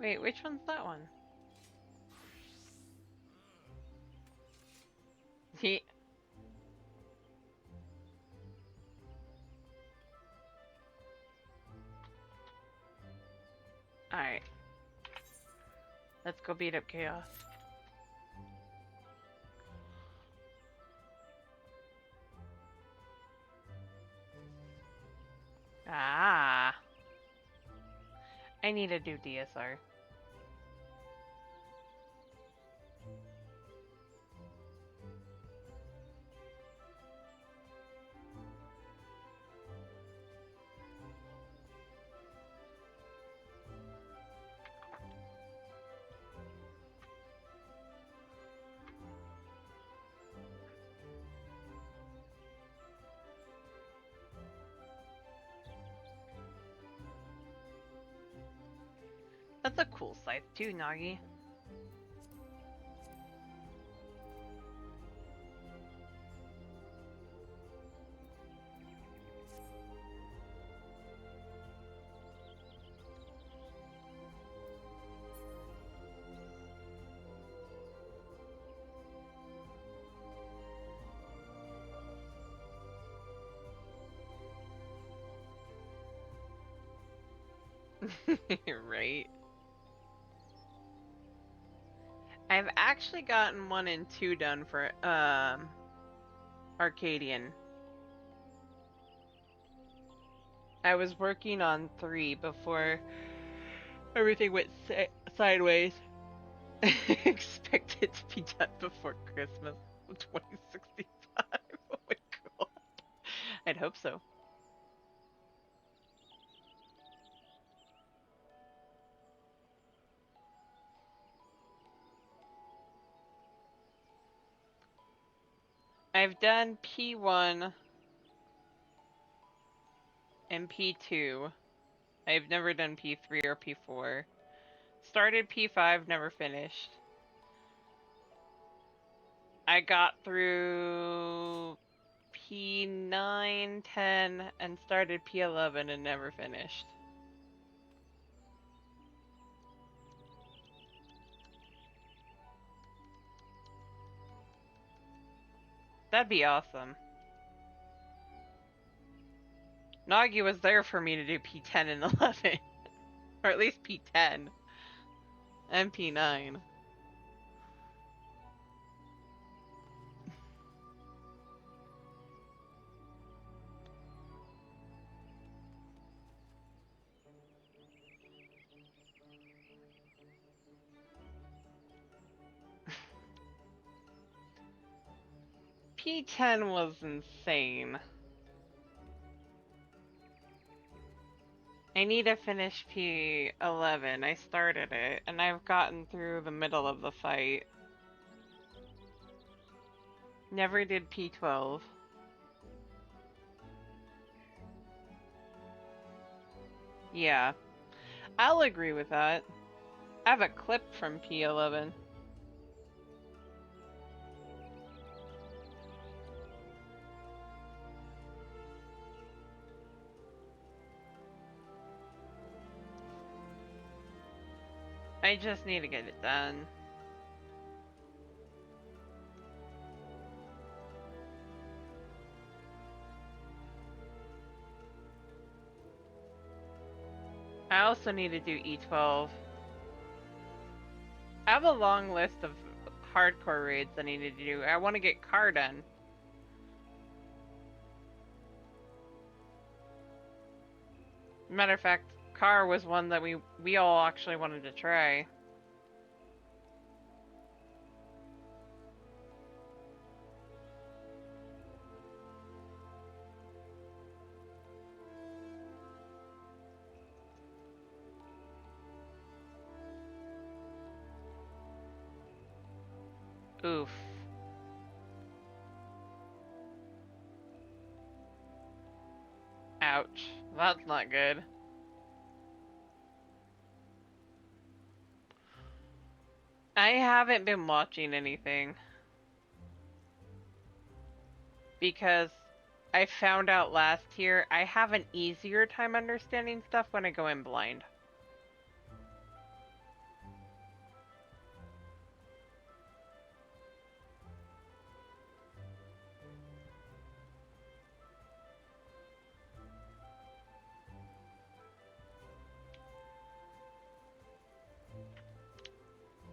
[SPEAKER 1] Wait, which one's that one? He. Alright. Let's go beat up Chaos. Ah. I need to do DSR. That's a cool scythe too, Nagi. Right. I've actually gotten 1 and 2 done for Arcadian. I was working on 3 before everything went sideways. I expect it to be done before Christmas of 2065. Oh my god. I'd hope so. I've done P1 and P2. I've never done P3 or P4. Started P5, never finished. I got through P9, 10, and started P11 and never finished. That'd be awesome. Nagi was there for me to do P10 and 11. Or at least P10. And P9. P10 was insane. I need to finish P11. I started it, and I've gotten through the middle of the fight. Never did P12. Yeah, I'll agree with that. I have a clip from P11. I just need to get it done. I also need to do E12. I have a long list of hardcore raids I need to do. I want to get Car done. Matter of fact, Car was one that we all actually wanted to try. Oof. Ouch. That's not good. I haven't been watching anything. because I found out last year I have an easier time understanding stuff when I go in blind.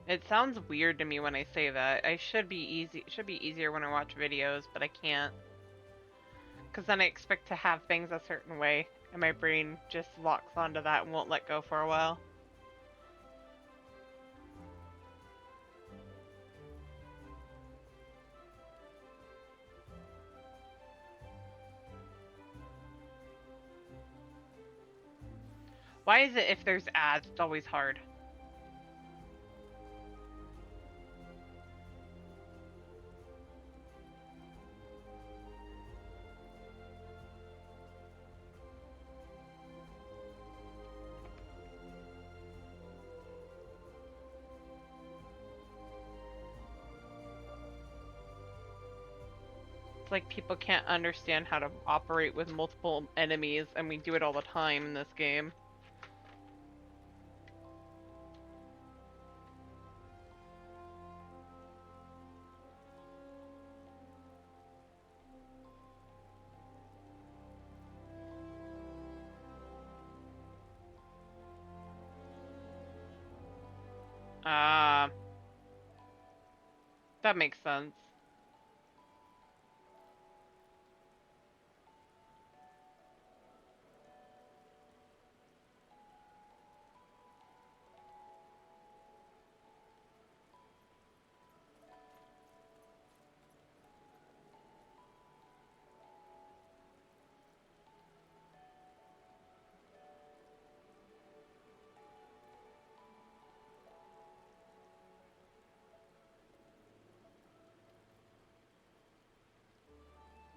[SPEAKER 1] It sounds weird to me when I say that. It should be easier when I watch videos, but I can't. Because then I expect to have things a certain way, and my brain just locks onto that and won't let go for a while. Why is it if there's ads, it's always hard? It's like people can't understand how to operate with multiple enemies, and we do it all the time in this game. Ah, that makes sense.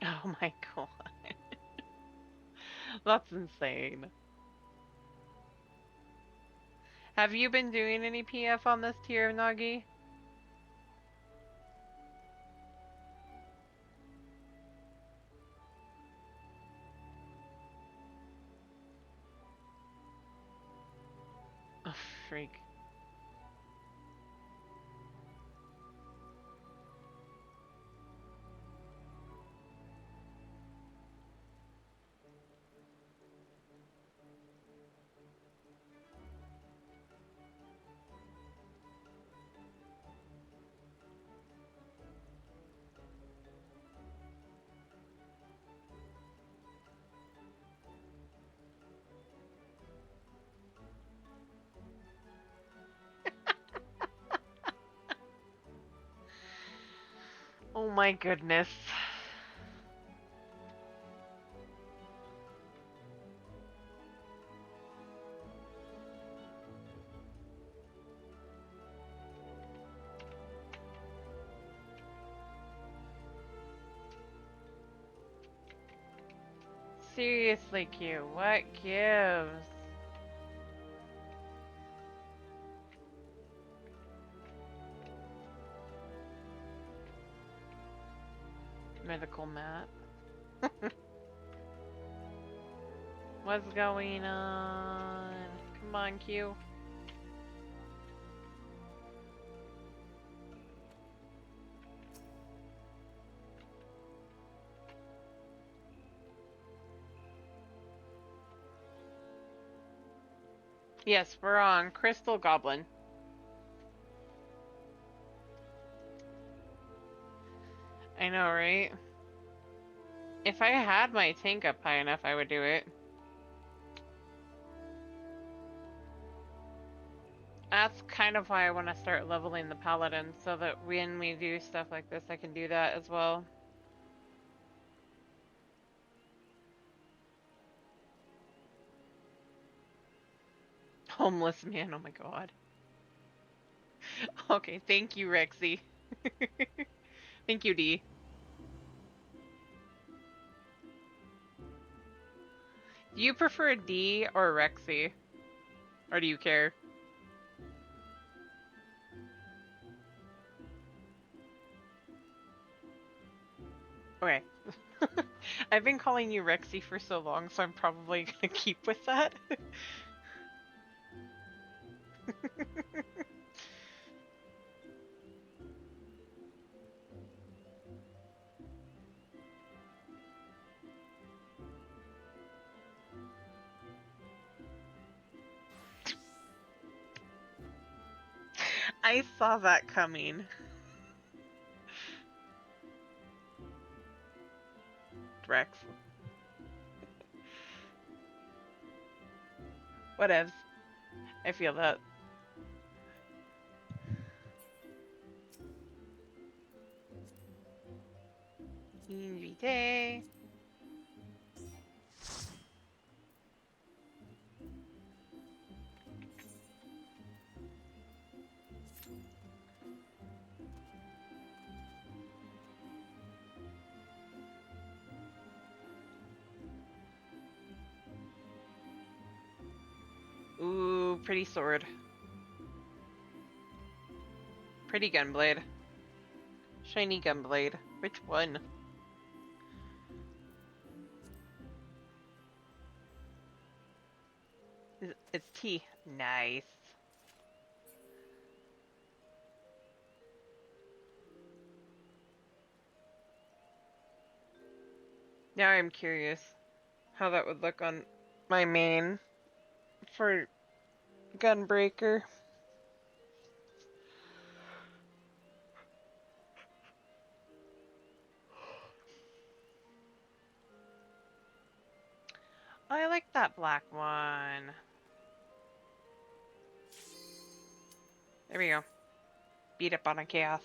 [SPEAKER 1] Oh my god. That's insane. Have you been doing any PF on this tier, Nagi? Oh, freak. Oh my goodness. Seriously, Q, what gives? Medical mat. What's going on? Come on, Q. Yes, we're on Crystal Goblin. I know, right? If I had my tank up high enough, I would do it. That's kind of why I want to start leveling the paladin, so that when we do stuff like this, I can do that as well. Homeless man, oh my god. Okay, thank you, Rexy. Thank you, D. Do you prefer D or Rexy? Or do you care? Okay. I've been calling you Rexy for so long, so I'm probably gonna keep with that. I saw that coming. Rex. Whatevs. I feel that. Invite. Ooh, pretty sword. Pretty gunblade. Shiny gunblade. Which one? It's T. Nice. Now I'm curious how that would look on my main for Gunbreaker. I like that black one. There we go. Beat up on a chaos.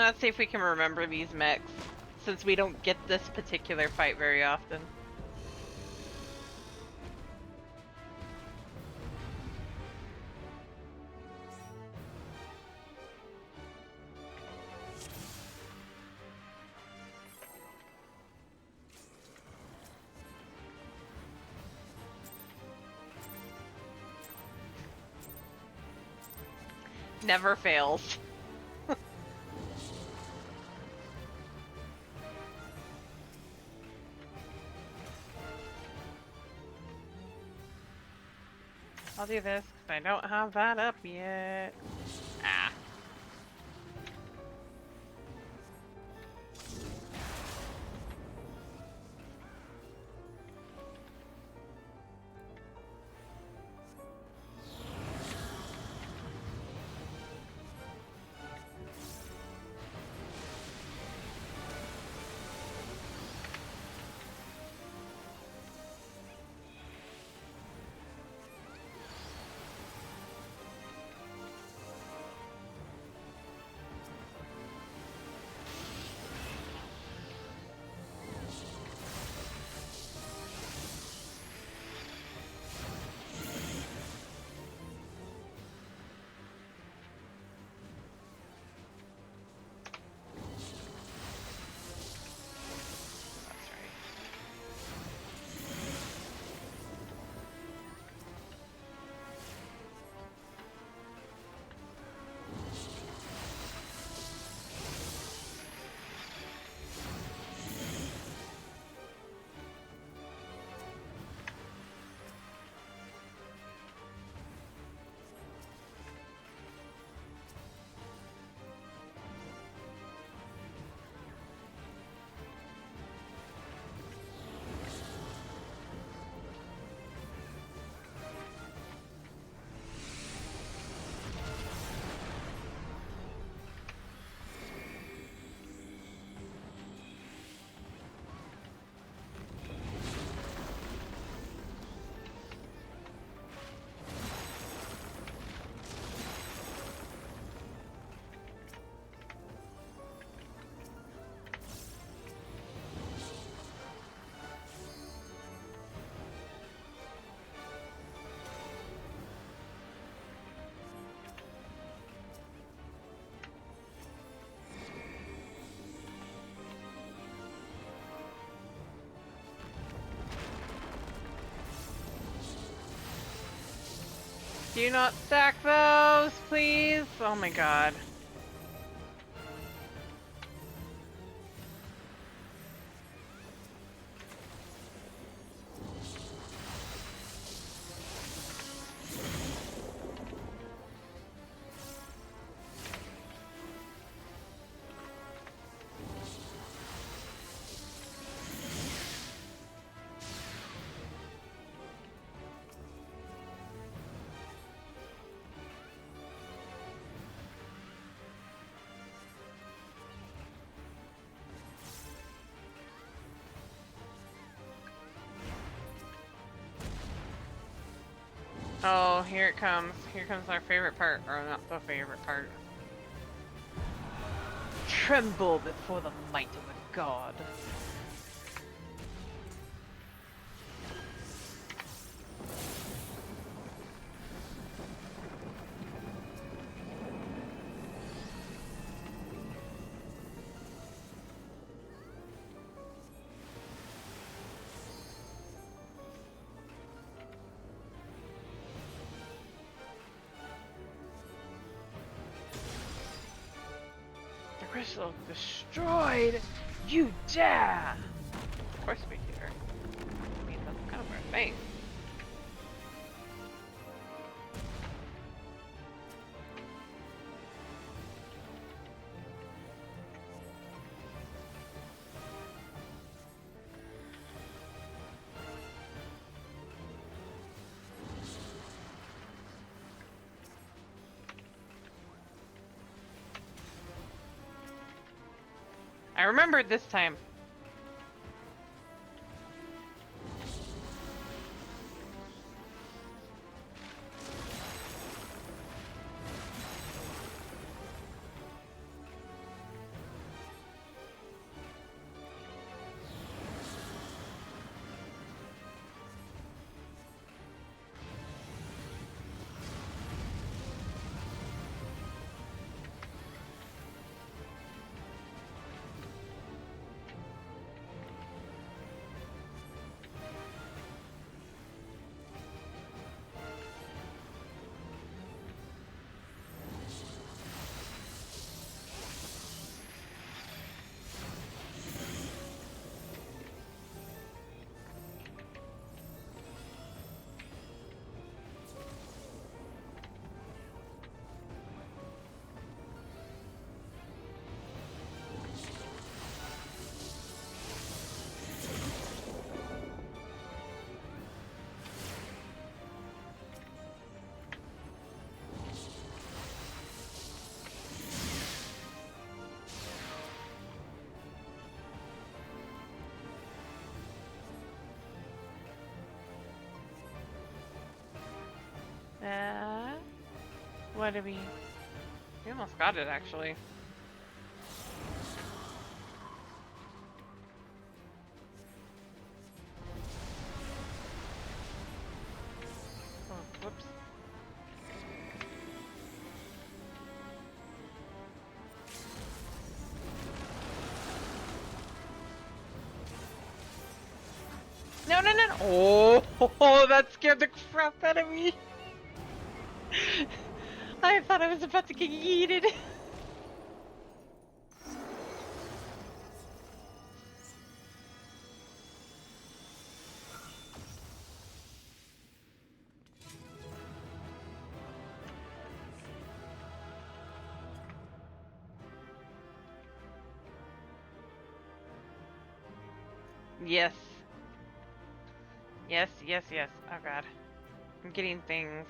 [SPEAKER 1] Let's see if we can remember these mechs, since we don't get this particular fight very often. Never fails. I'll do this because I don't have that up yet. Ah. Do not stack those, please. Oh my god. Oh, here it comes. Here comes our favorite part. Or not the favorite part. Tremble before the might of a god. The crystal destroyed! You dare! Of course we dare. I mean, that's kind of our thing. I remembered this time. What do we... We almost got it, actually. Oh, whoops. No, no, no, no! Oh, that scared the crap out of me! I thought I was about to get yeeted. Yes. Yes, yes, yes. Oh god. I'm getting things.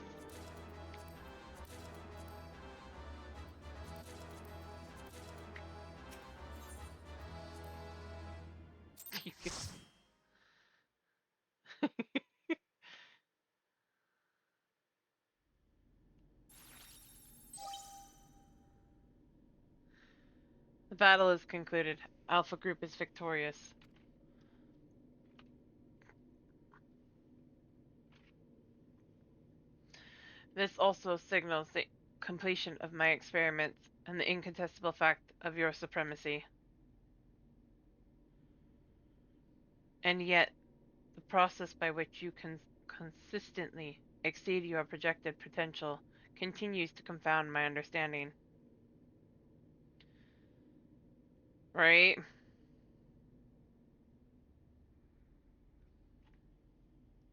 [SPEAKER 1] The battle is concluded. Alpha Group is victorious. This also signals the completion of my experiments and the incontestable fact of your supremacy. And yet, the process by which you consistently exceed your projected potential continues to confound my understanding. Right?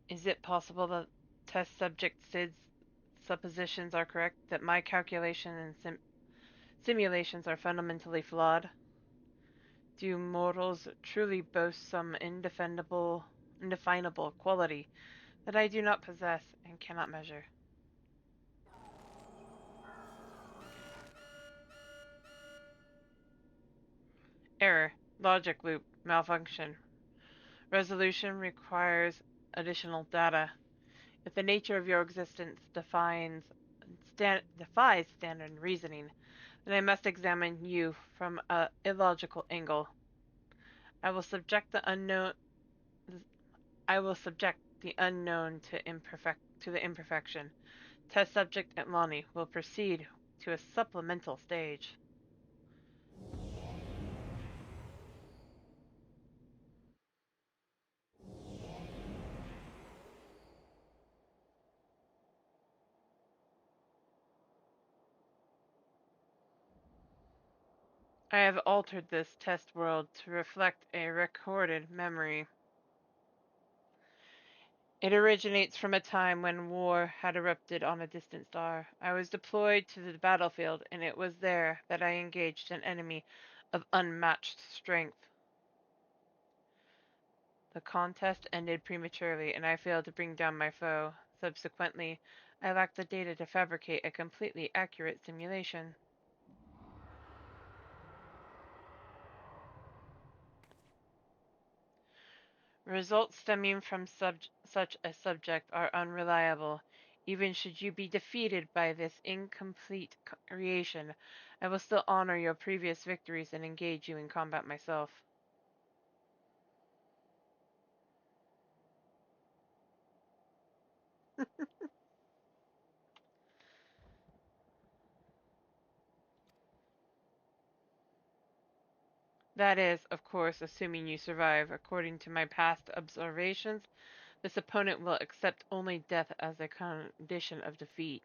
[SPEAKER 1] Is it possible that test subject Sid's suppositions are correct, that my calculation and simulations are fundamentally flawed? Do mortals truly boast some indefinable quality that I do not possess and cannot measure? Error. Logic loop. Malfunction. Resolution requires additional data. If the nature of your existence defies standard reasoning, then I must examine you from a illogical angle. I will subject the unknown I will subject the unknown to the imperfection. Test subject Atlani will proceed to a supplemental stage. I have altered this test world to reflect a recorded memory. It originates from a time when war had erupted on a distant star. I was deployed to the battlefield, and it was there that I engaged an enemy of unmatched strength. The contest ended prematurely, and I failed to bring down my foe. Subsequently, I lacked the data to fabricate a completely accurate simulation. Results stemming from such a subject are unreliable. Even should you be defeated by this incomplete creation, I will still honor your previous victories and engage you in combat myself. That is, of course, assuming you survive. According to my past observations, this opponent will accept only death as a condition of defeat.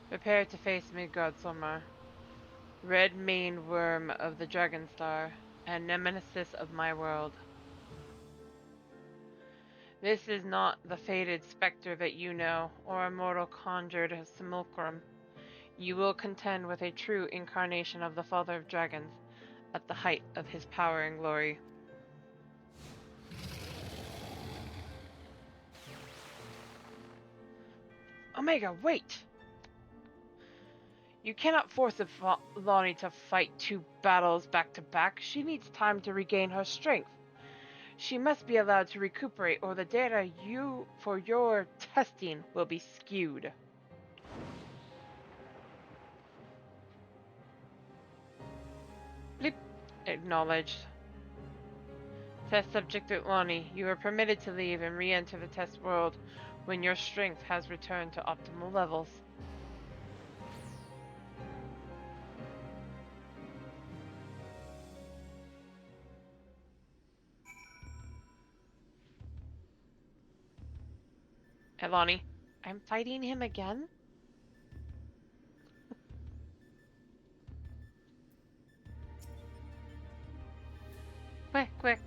[SPEAKER 1] Prepare to face Midgard Sommer, red maned worm of the Dragon Star, and nemesis of my world. This is not the fated spectre that you know, or a mortal conjured simulacrum. You will contend with a true incarnation of the Father of Dragons, at the height of his power and glory. Omega, wait! You cannot force Lonnie to fight 2 battles back to back. She needs time to regain her strength. She must be allowed to recuperate, or the data for your testing will be skewed. Bleep. Acknowledged. Test subject Lonnie, you are permitted to leave and re-enter the test world when your strength has returned to optimal levels. Lonnie, I'm fighting him again?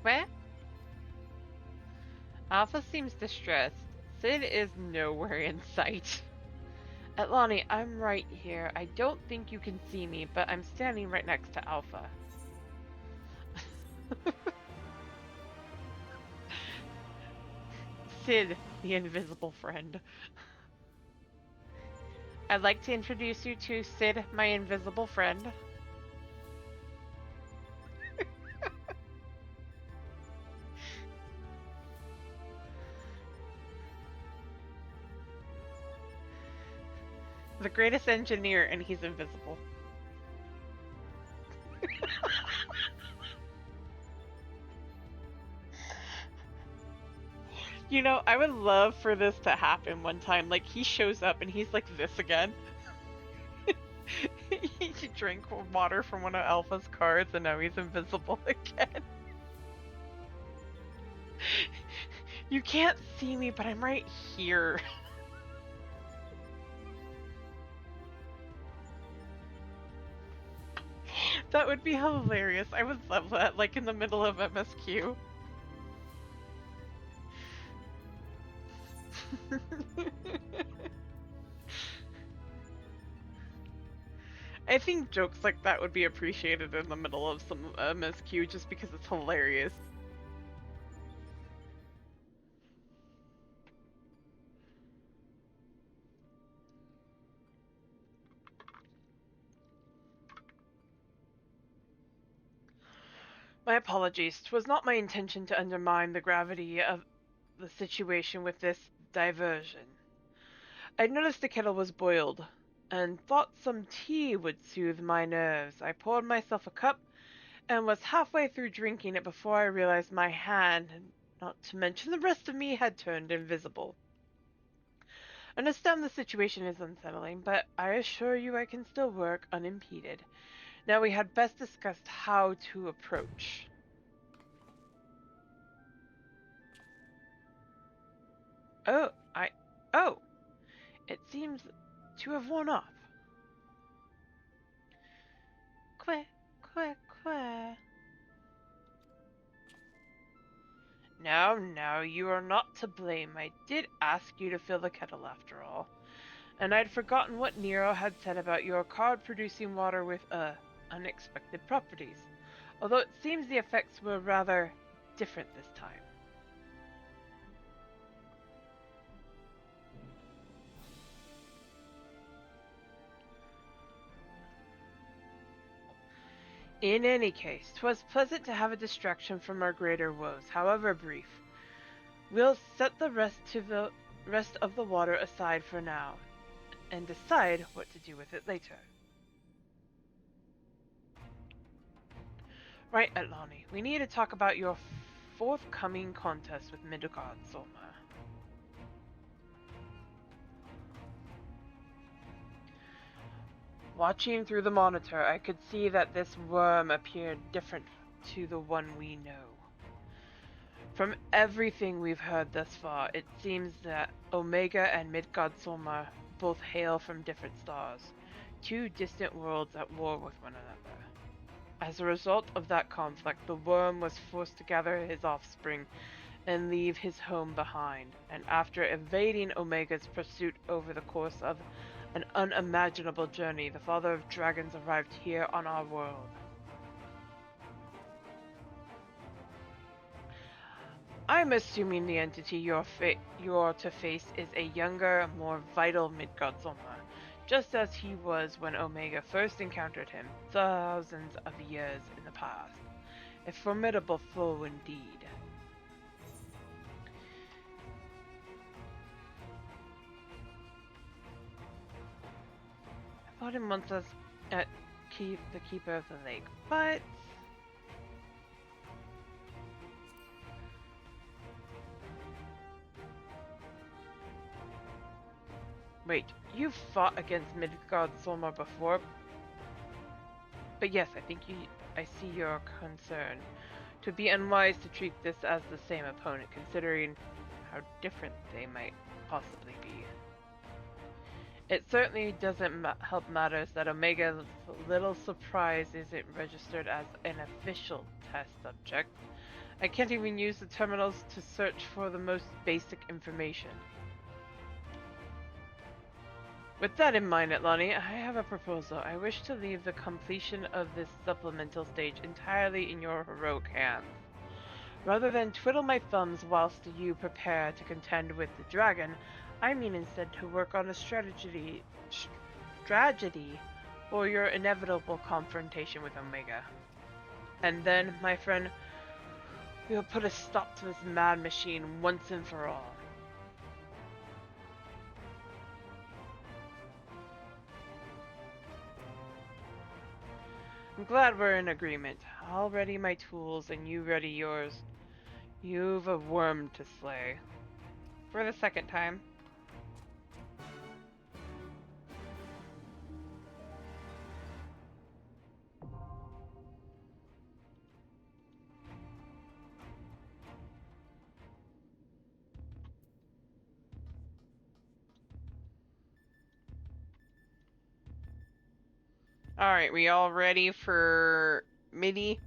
[SPEAKER 1] Where? Alpha seems distressed. Sid is nowhere in sight. Lonnie, I'm right here. I don't think you can see me, but I'm standing right next to Alpha. Sid, the invisible friend. I'd like to introduce you to Sid, my invisible friend. The greatest engineer, and he's invisible. You know, I would love for this to happen one time. Like, he shows up and he's like this again. He drank water from one of Alpha's cards and now he's invisible again. You can't see me, but I'm right here. That would be hilarious. I would love that, like in the middle of MSQ. I think jokes like that would be appreciated in the middle of some MSQ just because it's hilarious. My apologies. 'Twas not my intention to undermine the gravity of the situation with this diversion. I noticed the kettle was boiled, and thought some tea would soothe my nerves. I poured myself a cup, and was halfway through drinking it before I realized my hand, and not to mention the rest of me, had turned invisible. I understand the situation is unsettling, but I assure you I can still work unimpeded. Now we had best discuss how to approach. Oh, oh, it seems to have worn off. Quack, quack, quack. Now, now, you are not to blame. I did ask you to fill the kettle after all. And I'd forgotten what Nero had said about your card producing water with, unexpected properties. Although it seems the effects were rather different this time. In any case, 'twas pleasant to have a distraction from our greater woes, however brief. We'll set the rest of the water aside for now, and decide what to do with it later. Right, Atlani, we need to talk about your forthcoming contest with Midgard Solma. Watching through the monitor, I could see that this worm appeared different to the one we know. From everything we've heard thus far, it seems that Omega and Midgard Solma both hail from different stars, two distant worlds at war with one another. As a result of that conflict, the worm was forced to gather his offspring and leave his home behind, and after evading Omega's pursuit over the course of an unimaginable journey, the father of dragons arrived here on our world. I'm assuming the entity you're to face is a younger, more vital Midgard Solma, just as he was when Omega first encountered him thousands of years in the past. A formidable foe indeed. I fought him once as the keeper of the lake, but wait, you've fought against Midgard Solma before? But yes, I see your concern. To be unwise to treat this as the same opponent, considering how different they might possibly be. It certainly doesn't help matters that Omega's little surprise isn't registered as an official test subject. I can't even use the terminals to search for the most basic information. With that in mind, Atlani, I have a proposal. I wish to leave the completion of this supplemental stage entirely in your heroic hands. Rather than twiddle my thumbs whilst you prepare to contend with the dragon, I mean instead to work on a strategy for your inevitable confrontation with Omega. And then, my friend, we'll put a stop to this mad machine once and for all. I'm glad we're in agreement. I'll ready my tools and you ready yours. You've a worm to slay. For the second time. Alright, we all ready for MIDI?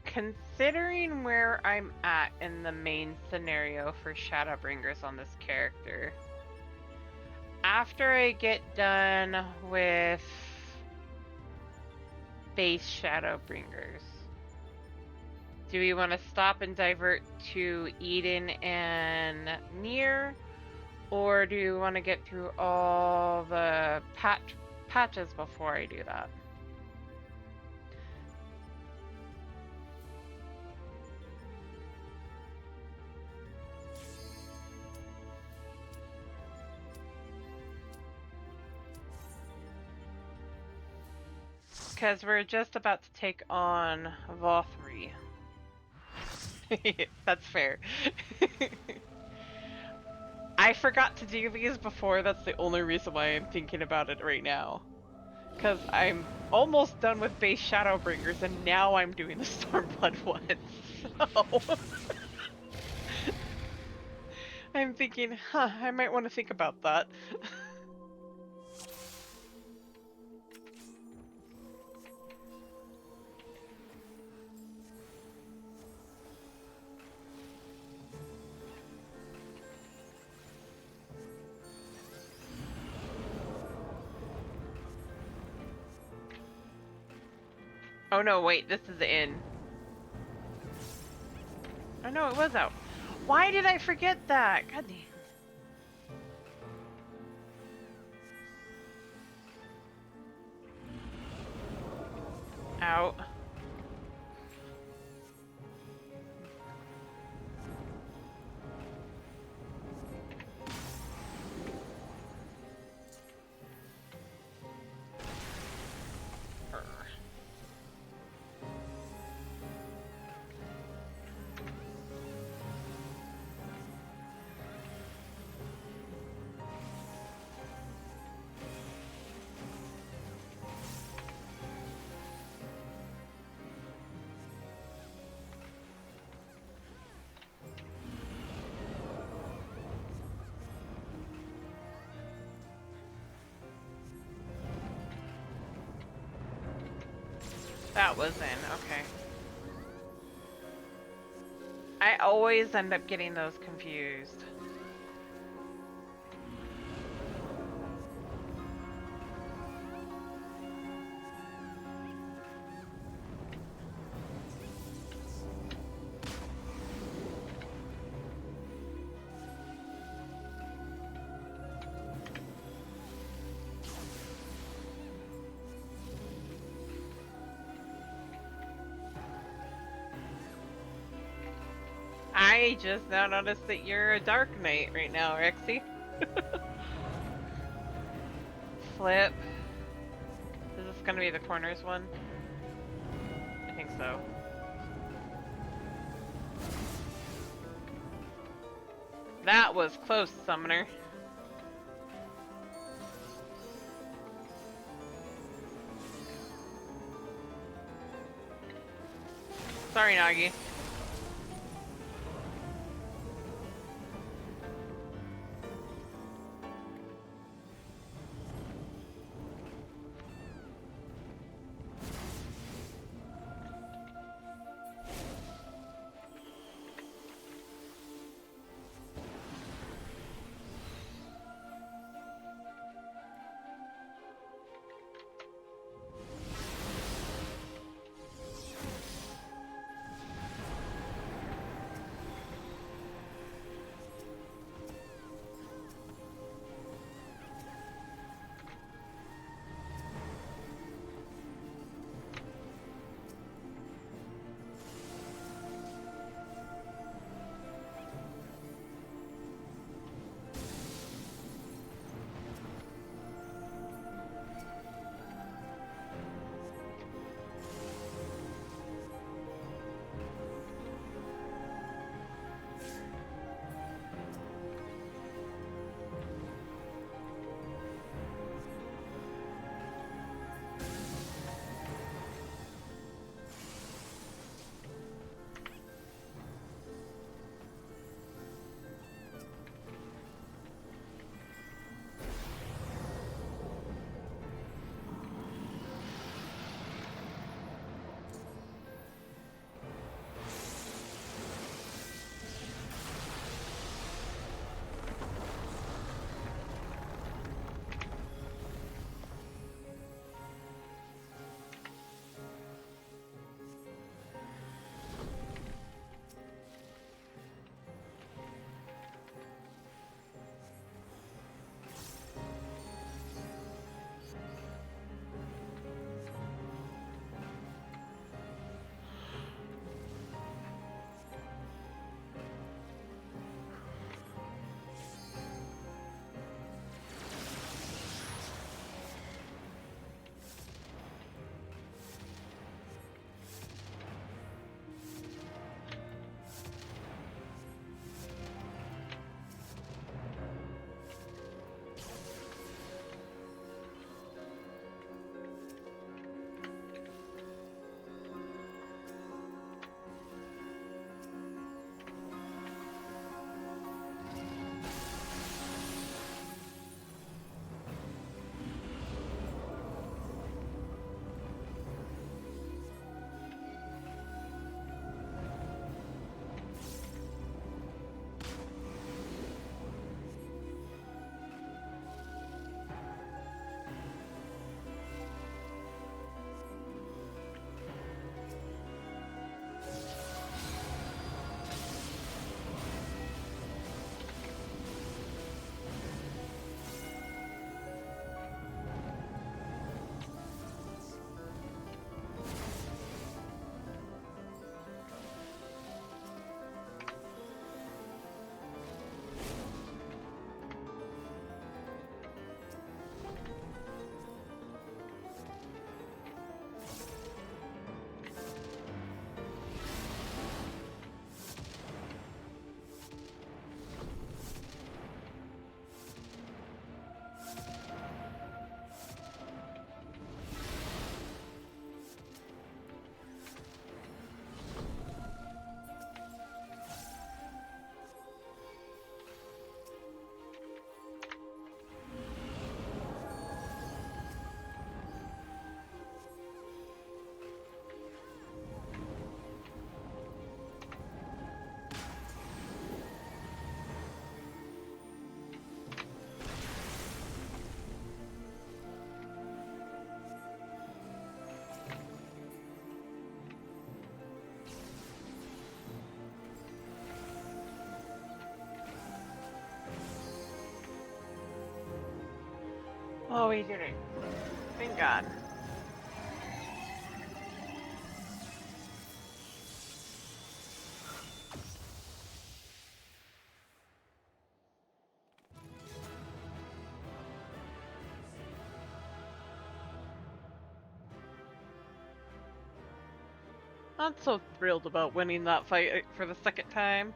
[SPEAKER 1] Considering where I'm at in the main scenario for Shadowbringers on this character, after I get done with base Shadowbringers, do we want to stop and divert to Eden and Mir, or do you want to get through all the patches before I do that? Because we're just about to take on Vothri. That's fair. I forgot to do these before, that's the only reason why I'm thinking about it right now. Because I'm almost done with base Shadowbringers, and now I'm doing the Stormblood ones, so... I'm thinking, I might want to think about that. Oh no, wait, this is in. Oh no, it was out. Why did I forget that? God damn. Out. That was in, okay. I always end up getting those confused. I just now noticed that you're a Dark Knight right now, Rexy. Flip. Is this gonna be the corners one? I think so. That was close, Summoner. Sorry, Nagi. Oh, we did it. Thank God. Not so thrilled about winning that fight for the second time.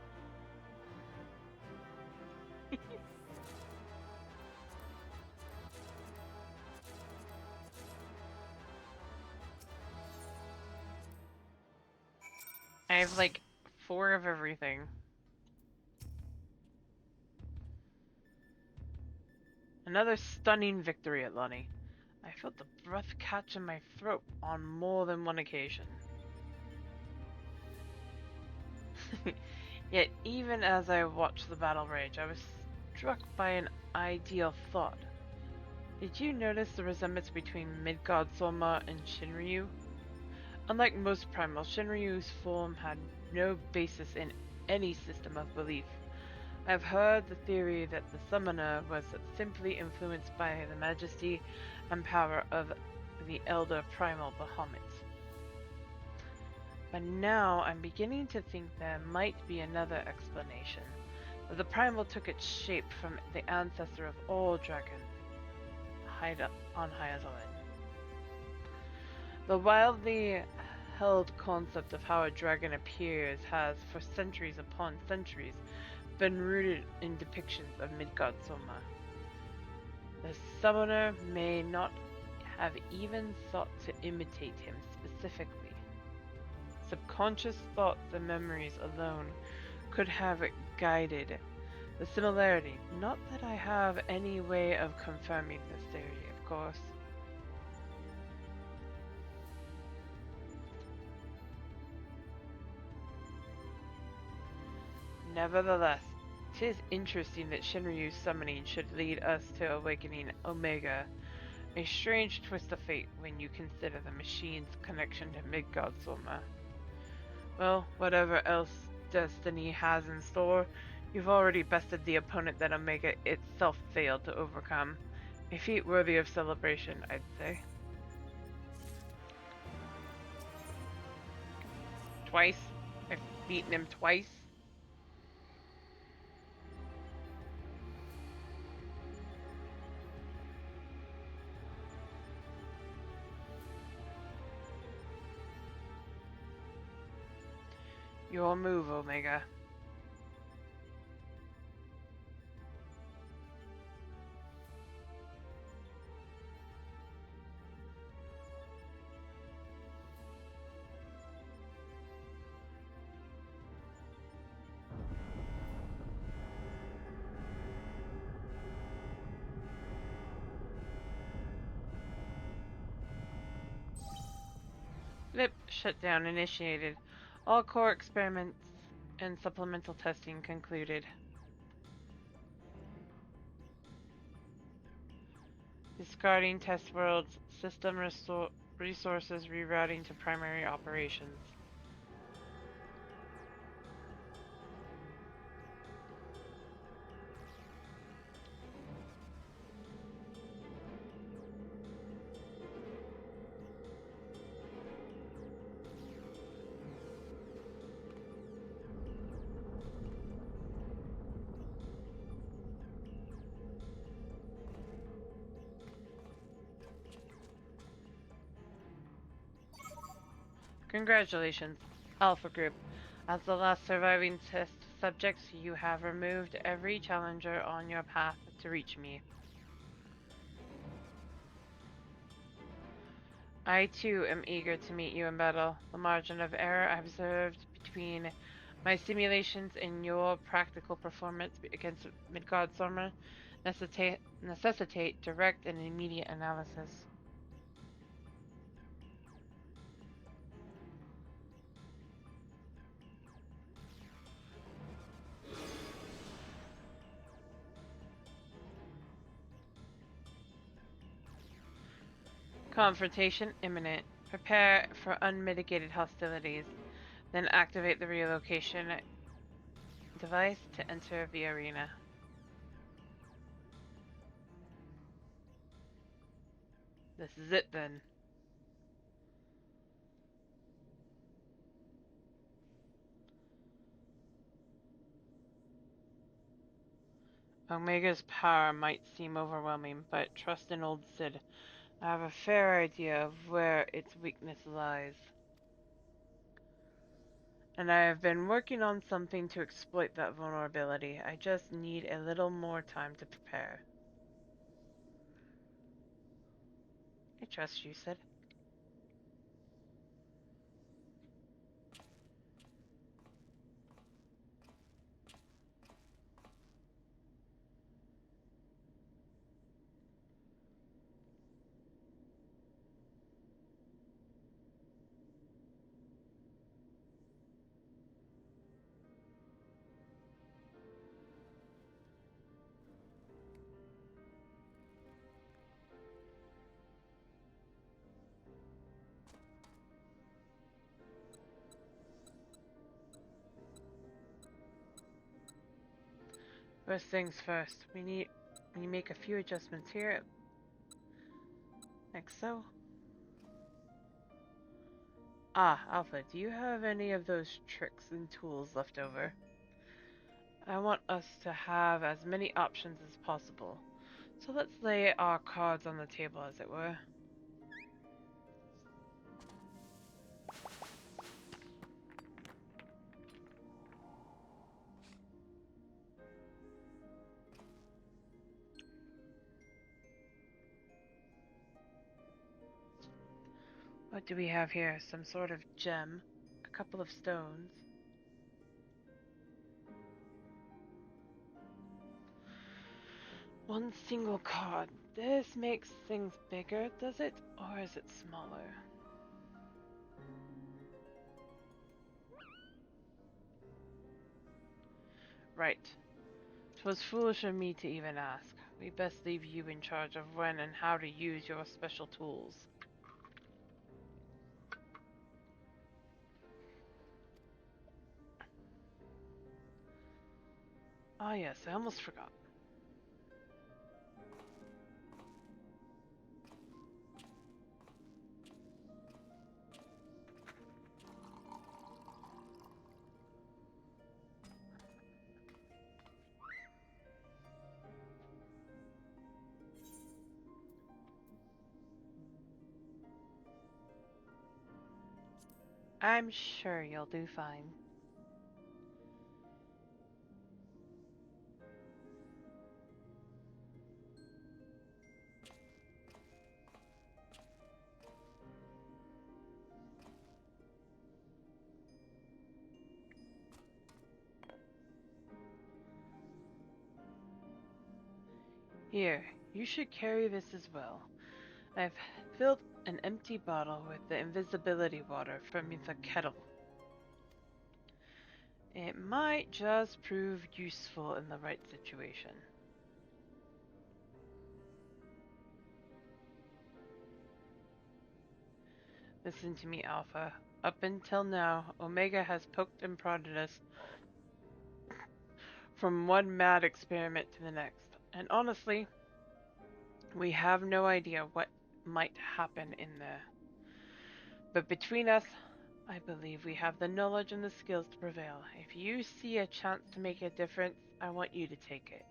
[SPEAKER 1] I have like 4 of everything. Another stunning victory at Lunny. I felt the breath catch in my throat on more than one occasion. Yet even as I watched the battle rage, I was struck by an ideal thought. Did you notice the resemblance between Midgard Solma and Shinryu? Unlike most primals, Shinryu's form had no basis in any system of belief. I have heard the theory that the summoner was simply influenced by the majesty and power of the elder primal Bahamut. But now I'm beginning to think there might be another explanation. That the primal took its shape from the ancestor of all dragons, on Hyazalin. The wildly held concept of how a dragon appears has, for centuries upon centuries, been rooted in depictions of Midgard Soma. The summoner may not have even sought to imitate him specifically. Subconscious thoughts and memories alone could have guided the similarity. Not that I have any way of confirming this theory, of course. Nevertheless, 'tis interesting that Shinryu's summoning should lead us to awakening Omega, a strange twist of fate when you consider the machine's connection to Midgard Soma. Well, whatever else destiny has in store, you've already bested the opponent that Omega itself failed to overcome. A feat worthy of celebration, I'd say. Twice? I've beaten him twice? Your move, Omega. Flip shutdown initiated. All core experiments and supplemental testing concluded. Discarding test worlds, system resources rerouting to primary operations. Congratulations, Alpha Group. As the last surviving test subjects, you have removed every challenger on your path to reach me. I too am eager to meet you in battle. The margin of error observed between my simulations and your practical performance against Midgard Sormer necessitate direct and immediate analysis. Confrontation imminent. Prepare for unmitigated hostilities. Then activate the relocation device to enter the arena. This is it then. Omega's power might seem overwhelming, but trust in old Sid. I have a fair idea of where its weakness lies. And I have been working on something to exploit that vulnerability. I just need a little more time to prepare. I trust you, Sid. First things first, we make a few adjustments here, like so. Ah, Alpha, do you have any of those tricks and tools left over? I want us to have as many options as possible. So let's lay our cards on the table, as it were. What do we have here? Some sort of gem, a couple of stones. One single card. This makes things bigger, does it? Or is it smaller? Right. 'Twas foolish of me to even ask. We best leave you in charge of when and how to use your special tools. Ah yes, I almost forgot. I'm sure you'll do fine. Here, you should carry this as well. I've filled an empty bottle with the invisibility water from the kettle. It might just prove useful in the right situation. Listen to me, Alpha. Up until now, Omega has poked and prodded us from one mad experiment to the next. And honestly, we have no idea what might happen in there. But between us, I believe we have the knowledge and the skills to prevail. If you see a chance to make a difference, I want you to take it.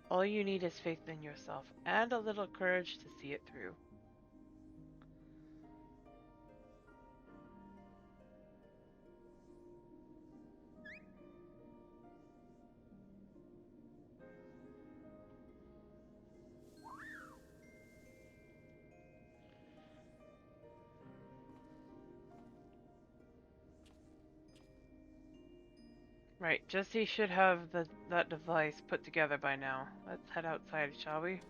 [SPEAKER 1] All you need is faith in yourself and a little courage to see it through. Right, Jesse should have that device put together by now. Let's head outside, shall we?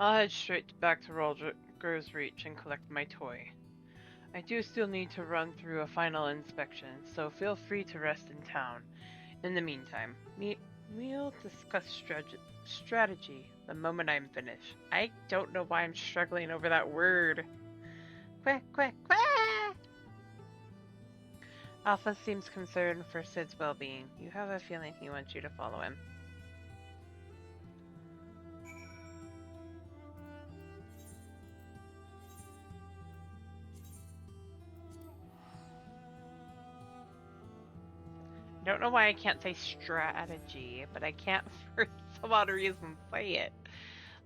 [SPEAKER 1] I'll head straight back to sucker's reach and collect my toy. I do still need to run through a final inspection, so feel free to rest in town. In the meantime, we'll discuss strategy the moment I'm finished. I don't know why I'm struggling over that word. Quack, quack, quack! Alpha seems concerned for Sid's well-being. You have a feeling he wants you to follow him. I don't know why I can't say strategy, but I can't for some odd reason say it.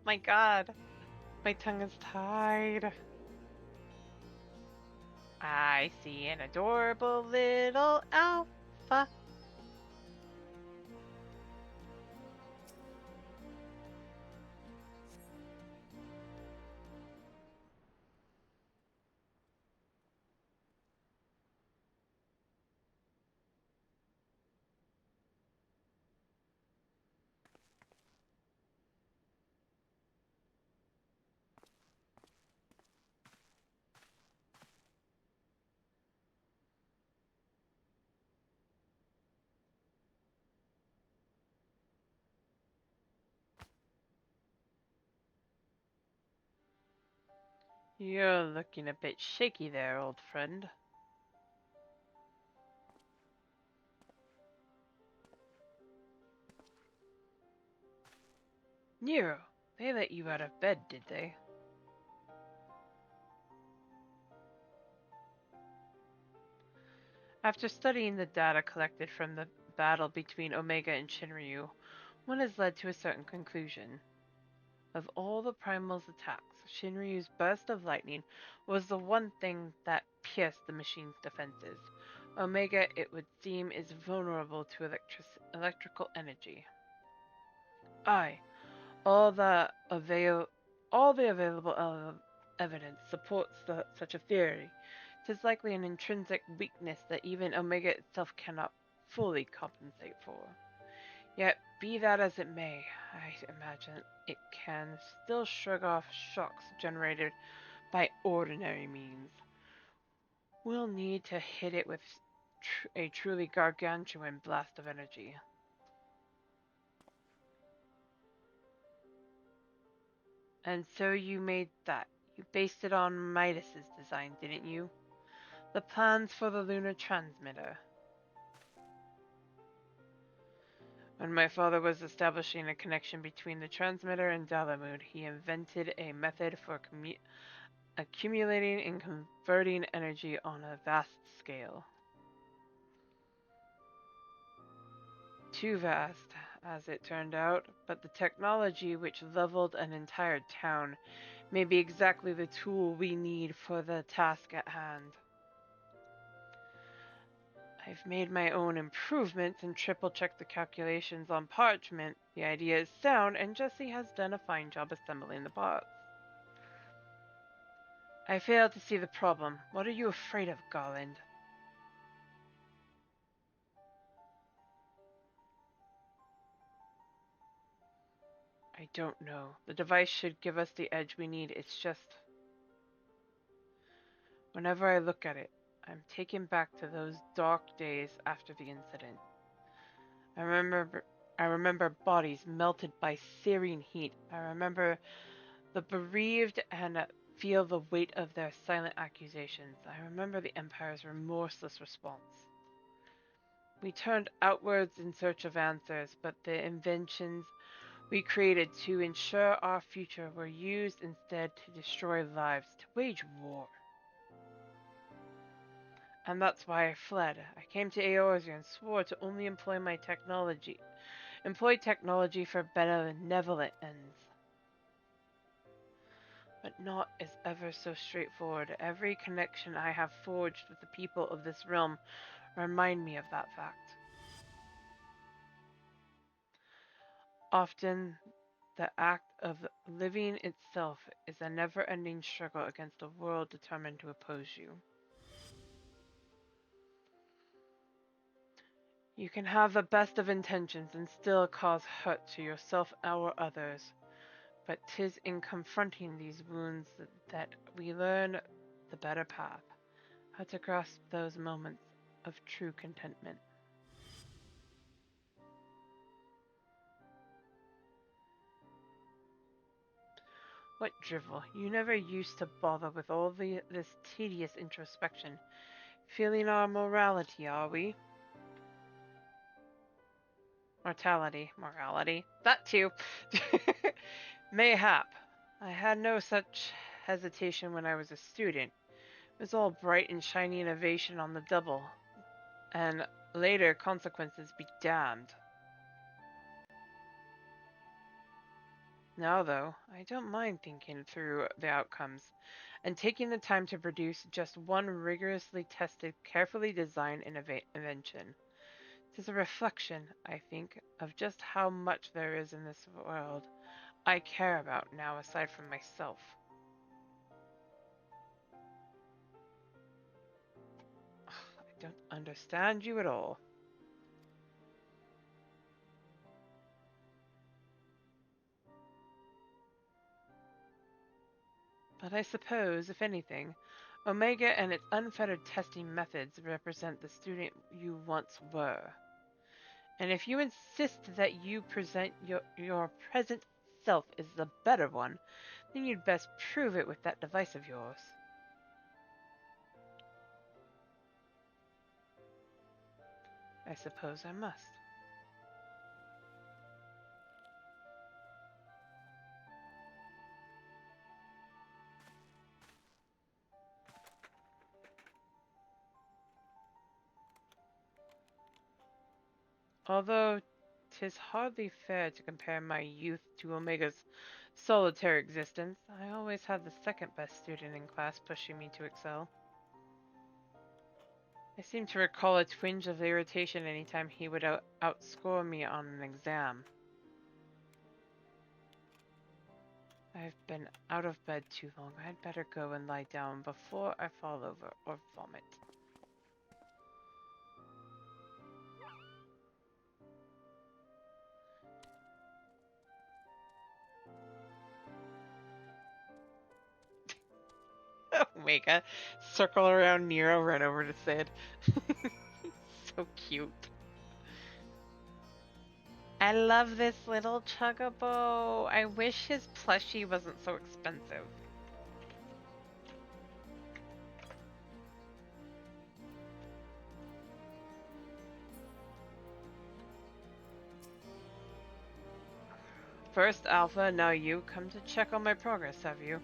[SPEAKER 1] My god, my tongue is tied. I see an adorable little alpha. You're looking a bit shaky there, old friend. Nero, they let you out of bed, did they? After studying the data collected from the battle between Omega and Shinryu, one has led to a certain conclusion. Of all the Primal's attacks, Shinryu's burst of lightning was the one thing that pierced the machine's defenses. Omega, it would seem, is vulnerable to electrical energy. Aye, all the available evidence supports such a theory. 'Tis likely an intrinsic weakness that even Omega itself cannot fully compensate for. Yet, be that as it may, I imagine it can still shrug off shocks generated by ordinary means. We'll need to hit it with a truly gargantuan blast of energy. And so you made that. You based it on Midas's design, didn't you? The plans for the lunar transmitter. When my father was establishing a connection between the transmitter and Dalamud, he invented a method for accumulating and converting energy on a vast scale. Too vast, as it turned out, but the technology which leveled an entire town may be exactly the tool we need for the task at hand. I've made my own improvements and triple-checked the calculations on parchment. The idea is sound, and Jesse has done a fine job assembling the parts. I fail to see the problem. What are you afraid of, Garland? I don't know. The device should give us the edge we need. It's just... Whenever I look at it, I'm taken back to those dark days after the incident. I remember bodies melted by searing heat. I remember the bereaved and feel the weight of their silent accusations. I remember the Empire's remorseless response. We turned outwards in search of answers, but the inventions we created to ensure our future were used instead to destroy lives, to wage war. And that's why I fled. I came to Eorzea and swore to only employ technology for benevolent ends. But not is ever so straightforward. Every connection I have forged with the people of this realm remind me of that fact. Often, the act of living itself is a never-ending struggle against a world determined to oppose you. You can have the best of intentions and still cause hurt to yourself or others. But 'tis in confronting these wounds that we learn the better path, how to grasp those moments of true contentment. What drivel! You never used to bother with all this tedious introspection. Feeling our morality, are we? Morality. That too. Mayhap. I had no such hesitation when I was a student. It was all bright and shiny innovation on the double, and later consequences be damned. Now, though, I don't mind thinking through the outcomes and taking the time to produce just one rigorously tested, carefully designed invention. 'Tis a reflection, I think, of just how much there is in this world I care about now aside from myself. I don't understand you at all. But I suppose, if anything, Omega and its unfettered testing methods represent the student you once were. And if you insist that you present your present self as the better one, then you'd best prove it with that device of yours. I suppose I must. Although 'tis hardly fair to compare my youth to Omega's solitary existence, I always had the second best student in class pushing me to excel. I seem to recall a twinge of irritation any time he would outscore me on an exam. I've been out of bed too long. I'd better go and lie down before I fall over or vomit. Omega, circle around Nero, run over to Sid. So cute. I love this little Chocobo. I wish his plushie wasn't so expensive. First Alpha, now you. Come to check on my progress, have you?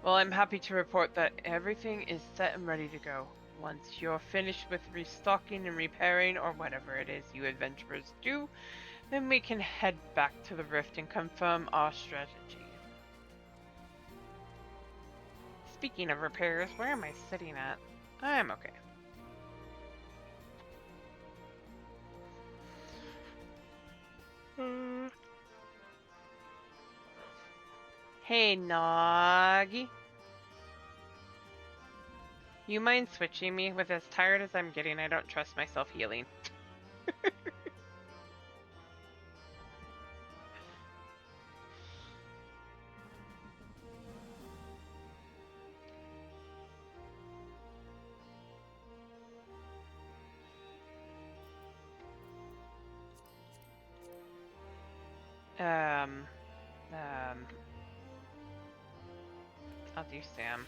[SPEAKER 1] Well, I'm happy to report that everything is set and ready to go. Once you're finished with restocking and repairing, or whatever it is you adventurers do, then we can head back to the rift and confirm our strategy. Speaking of repairs, where am I sitting at? I'm okay. Hey, Noggy. You mind switching me? With as tired as I'm getting, I don't trust myself healing. Um, I'll do Sam.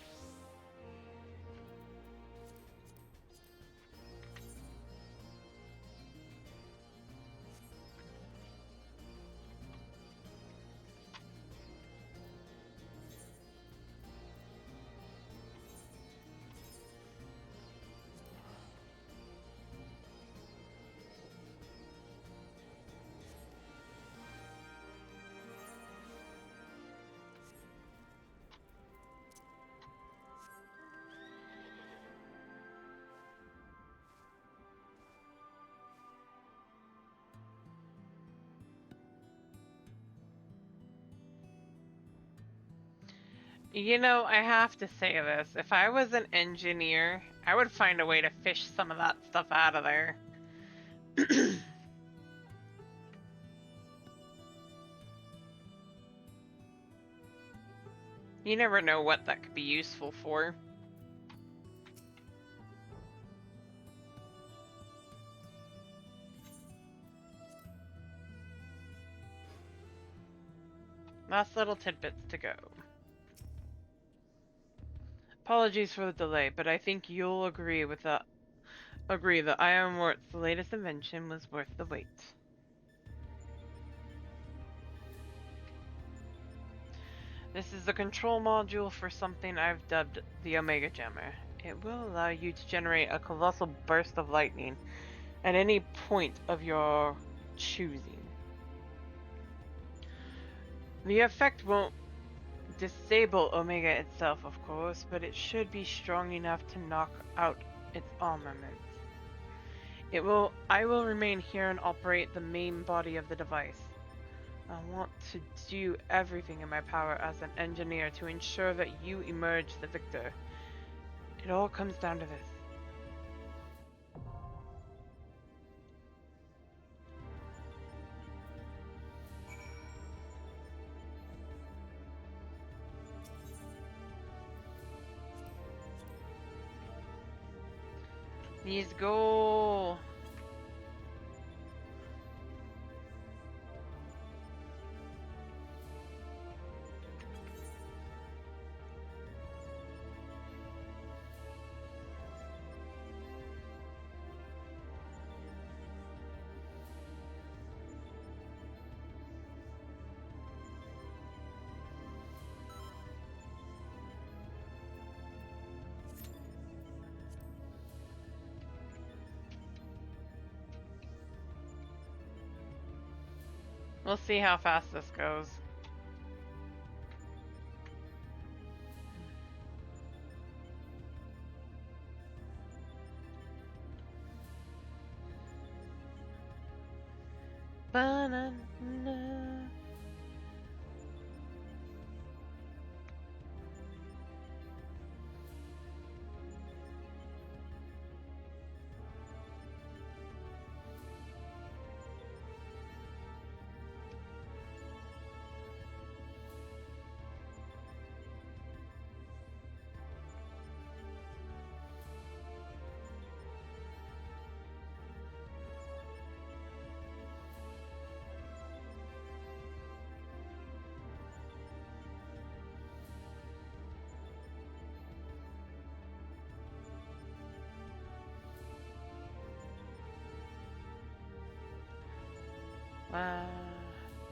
[SPEAKER 1] You know, I have to say this. If I was an engineer, I would find a way to fish some of that stuff out of there. You never know what that could be useful for. Last little tidbits to go. Apologies for the delay, but I think you'll agree that Ironwort's latest invention was worth the wait. This is the control module for something I've dubbed the Omega Jammer. It will allow you to generate a colossal burst of lightning at any point of your choosing. The effect won't disable Omega itself, of course, but it should be strong enough to knock out its armaments. I will remain here and operate the main body of the device. I want to do everything in my power as an engineer to ensure that you emerge the victor. It all comes down to this. Let's go. We'll see how fast this goes. Banana.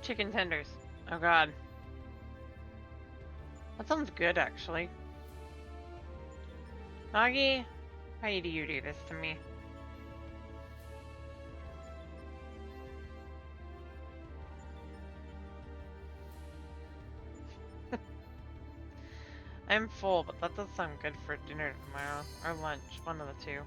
[SPEAKER 1] Chicken tenders. Oh god. That sounds good, actually. Nagi, why do you do this to me? I'm full, but that does sound good for dinner tomorrow. Or lunch, one of the two.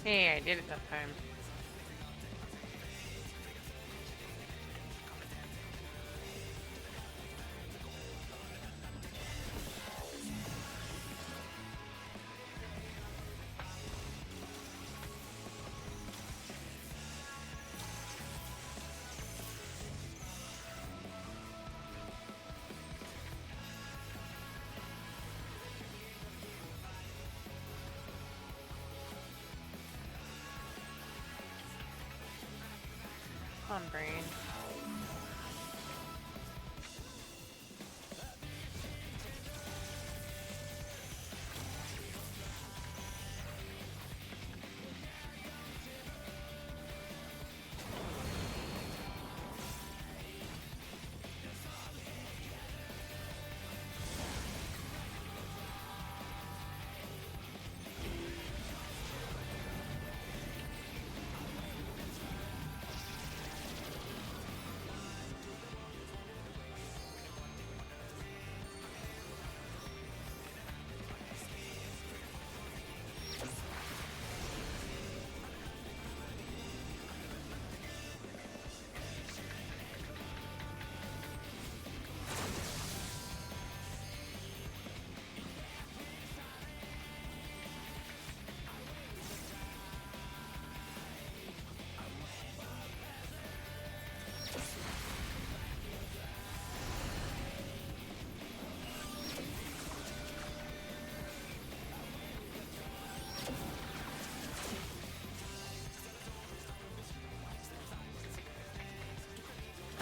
[SPEAKER 1] Hey, I did it that time. Come on, brain.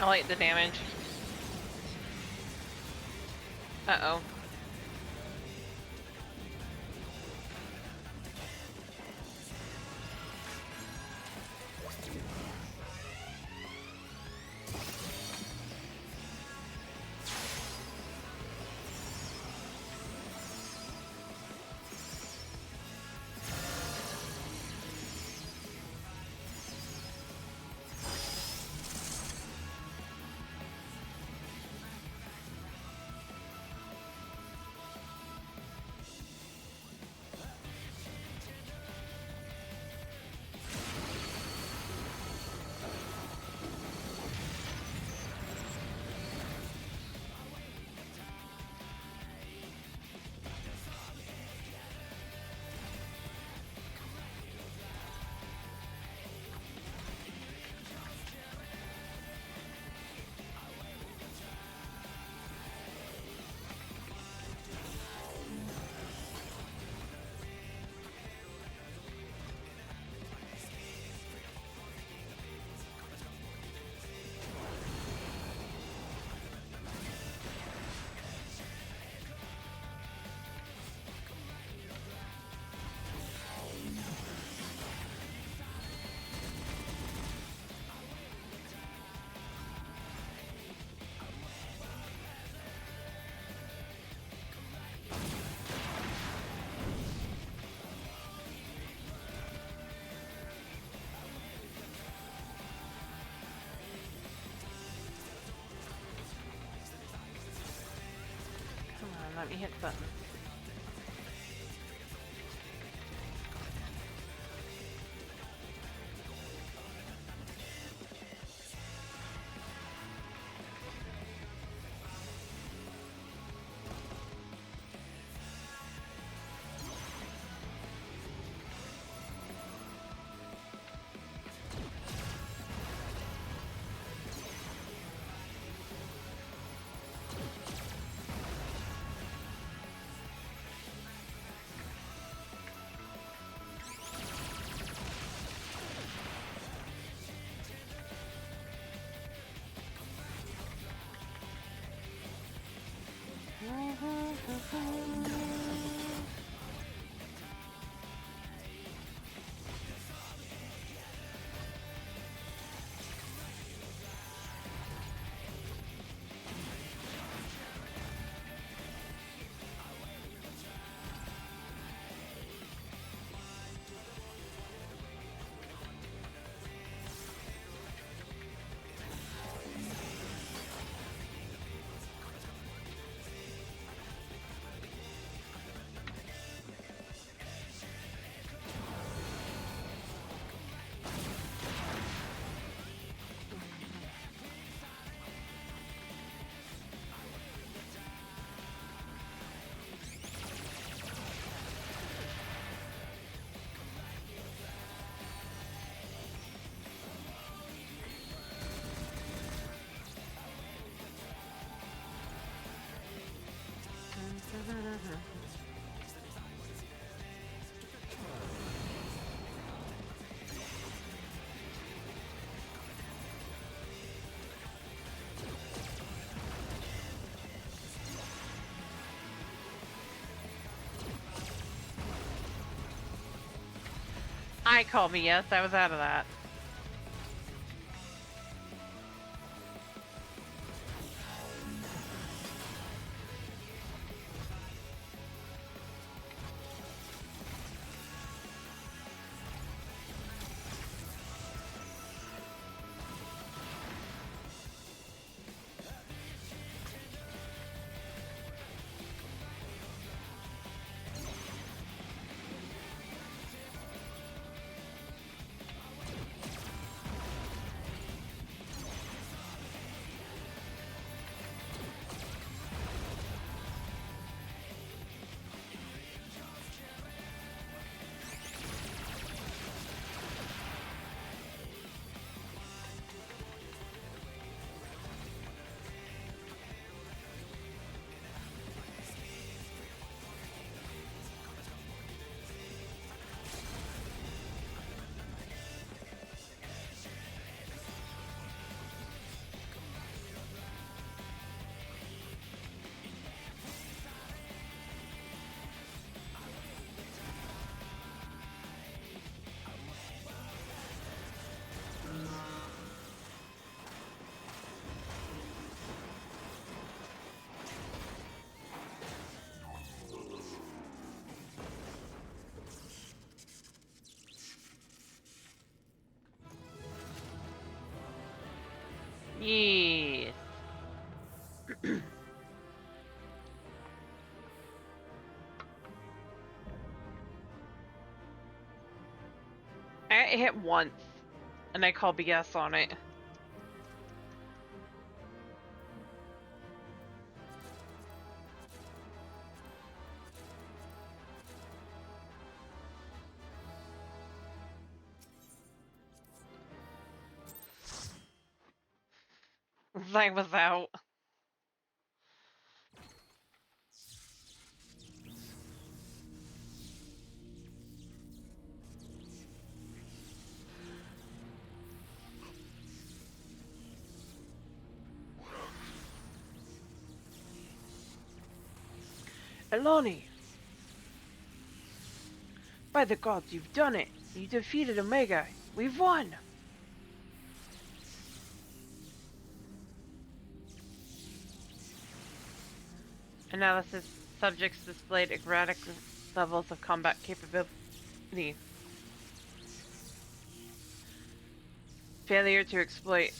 [SPEAKER 1] I like the damage. Uh-oh. Come on, let me hit the button. I call me yes. I was out of that. Yes. I hit once, and I call BS on it. I was out. Eloni! By the gods, you've done it! You defeated Omega! We've won! Analysis subjects displayed erratic levels of combat capability. Failure to exploit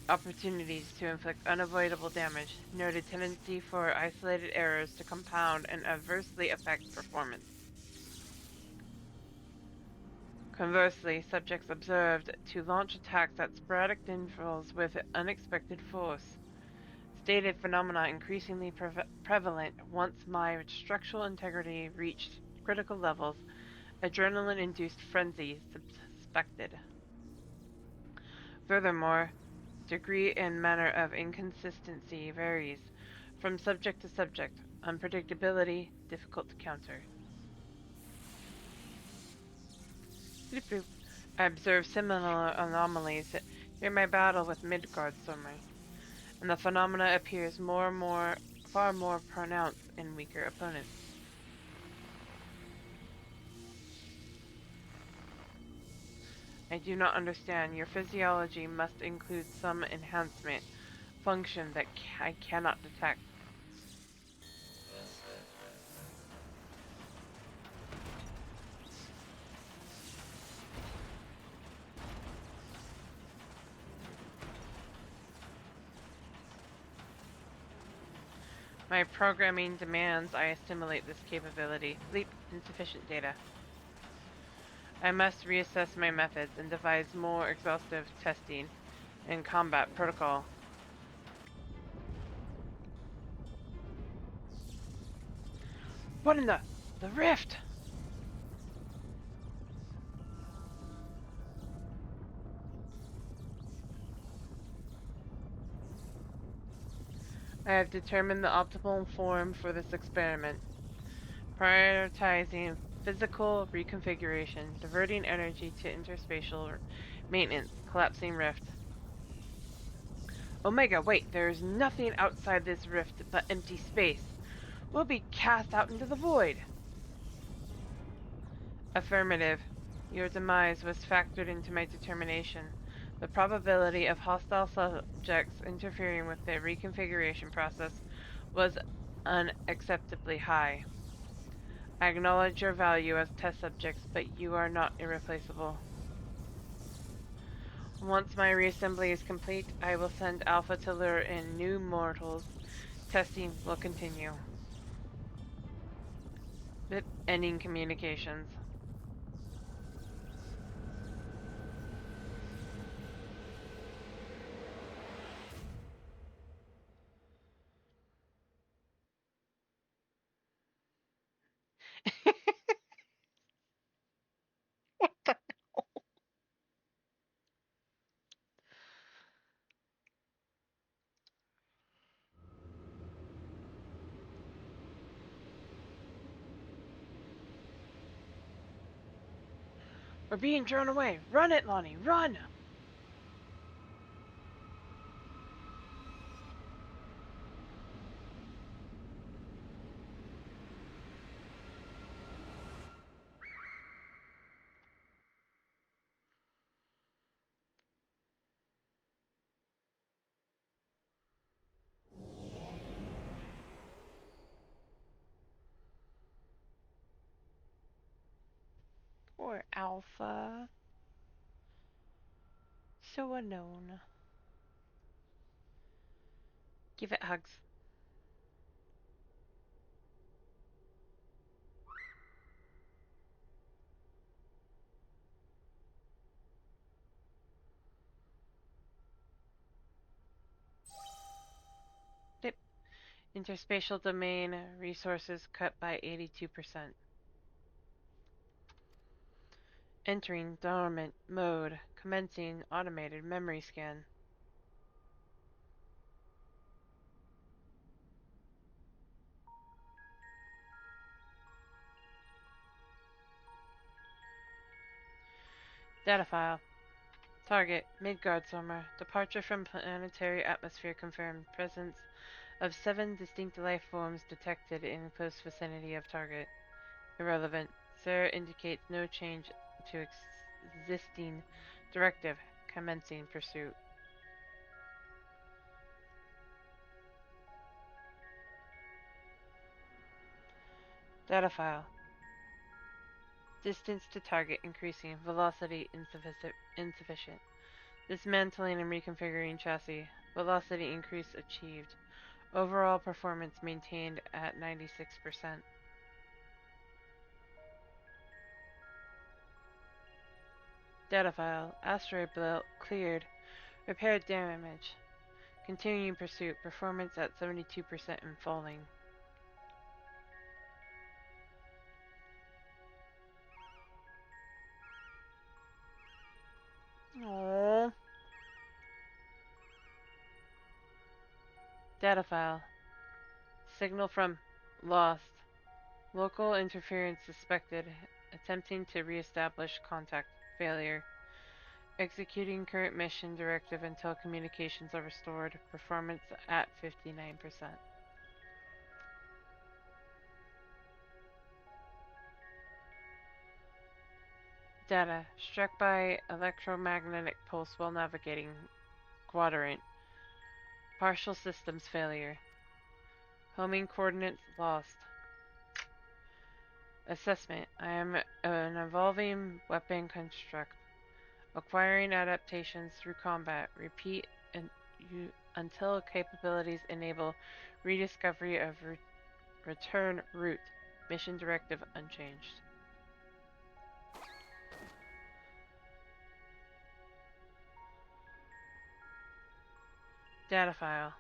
[SPEAKER 1] opportunities to inflict unavoidable damage. Noted tendency for isolated errors to compound and adversely affect performance. Conversely, subjects observed to launch attacks at sporadic intervals with unexpected force. Stated phenomena increasingly prevalent once my structural integrity reached critical levels. Adrenaline-induced frenzy suspected. Furthermore, degree and manner of inconsistency varies from subject to subject. Unpredictability difficult to counter. I observed similar anomalies during my battle with Midgard Summary, and the phenomena appears far more pronounced in weaker opponents. I do not understand. Your physiology must include some enhancement function that I cannot detect. My programming demands I assimilate this capability. Bleep, insufficient data. I must reassess my methods and devise more exhaustive testing and combat protocol. What in the rift? I have determined the optimal form for this experiment, prioritizing physical reconfiguration, diverting energy to interspatial maintenance, collapsing rift. Omega, wait, there is nothing outside this rift but empty space. We'll be cast out into the void. Affirmative. Your demise was factored into my determination. The probability of hostile subjects interfering with the reconfiguration process was unacceptably high. I acknowledge your value as test subjects, but you are not irreplaceable. Once my reassembly is complete, I will send Alpha to lure in new mortals. Testing will continue. Ending communications. We're being drawn away. Run it, Lonnie. Run! Poor Alpha. So alone. Give it hugs. Dip. Interspatial domain resources cut by 82%. Entering dormant mode. Commencing automated memory scan. Data file. Target, Midgard Summer. Departure from planetary atmosphere confirmed. Presence of 7 distinct life forms detected in close vicinity of target. Irrelevant. Sarah indicates no change to existing directive. Commencing pursuit. Data file. Distance to target increasing. Velocity insufficient. Dismantling and reconfiguring chassis. Velocity increase achieved. Overall performance maintained at 96%. Data file. Asteroid belt cleared. Repaired damage. Continuing pursuit. Performance at 72% and falling. Aww. Data file. Signal from lost. Local interference suspected. Attempting to reestablish contact. Failure. Executing current mission directive until communications are restored. Performance at 59%. Data. Struck by electromagnetic pulse while navigating quadrant. Partial systems failure. Homing coordinates lost. Assessment. I am an evolving weapon construct. Acquiring adaptations through combat. Repeat until capabilities enable rediscovery of return route. Mission directive unchanged. Data file.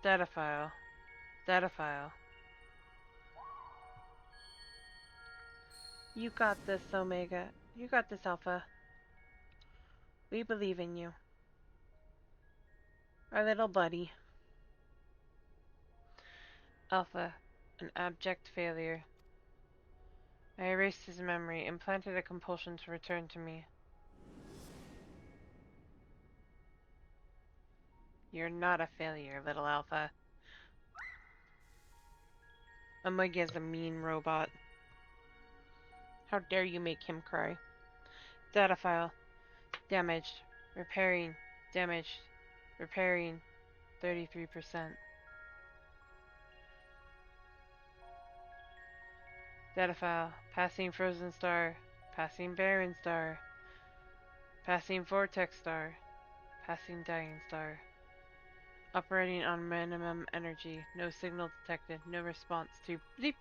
[SPEAKER 1] Data file. Data file. You got this, Omega. You got this, Alpha. We believe in you. Our little buddy. Alpha. An abject failure. I erased his memory, implanted a compulsion to return to me. You're not a failure, little Alpha. Omega's a mean robot. How dare you make him cry? Data file. Damaged. Repairing. Damaged. Repairing. 33%. Data file. Passing frozen star. Passing barren star. Passing vortex star. Passing dying star. Operating on minimum energy. No signal detected. No response to bleep.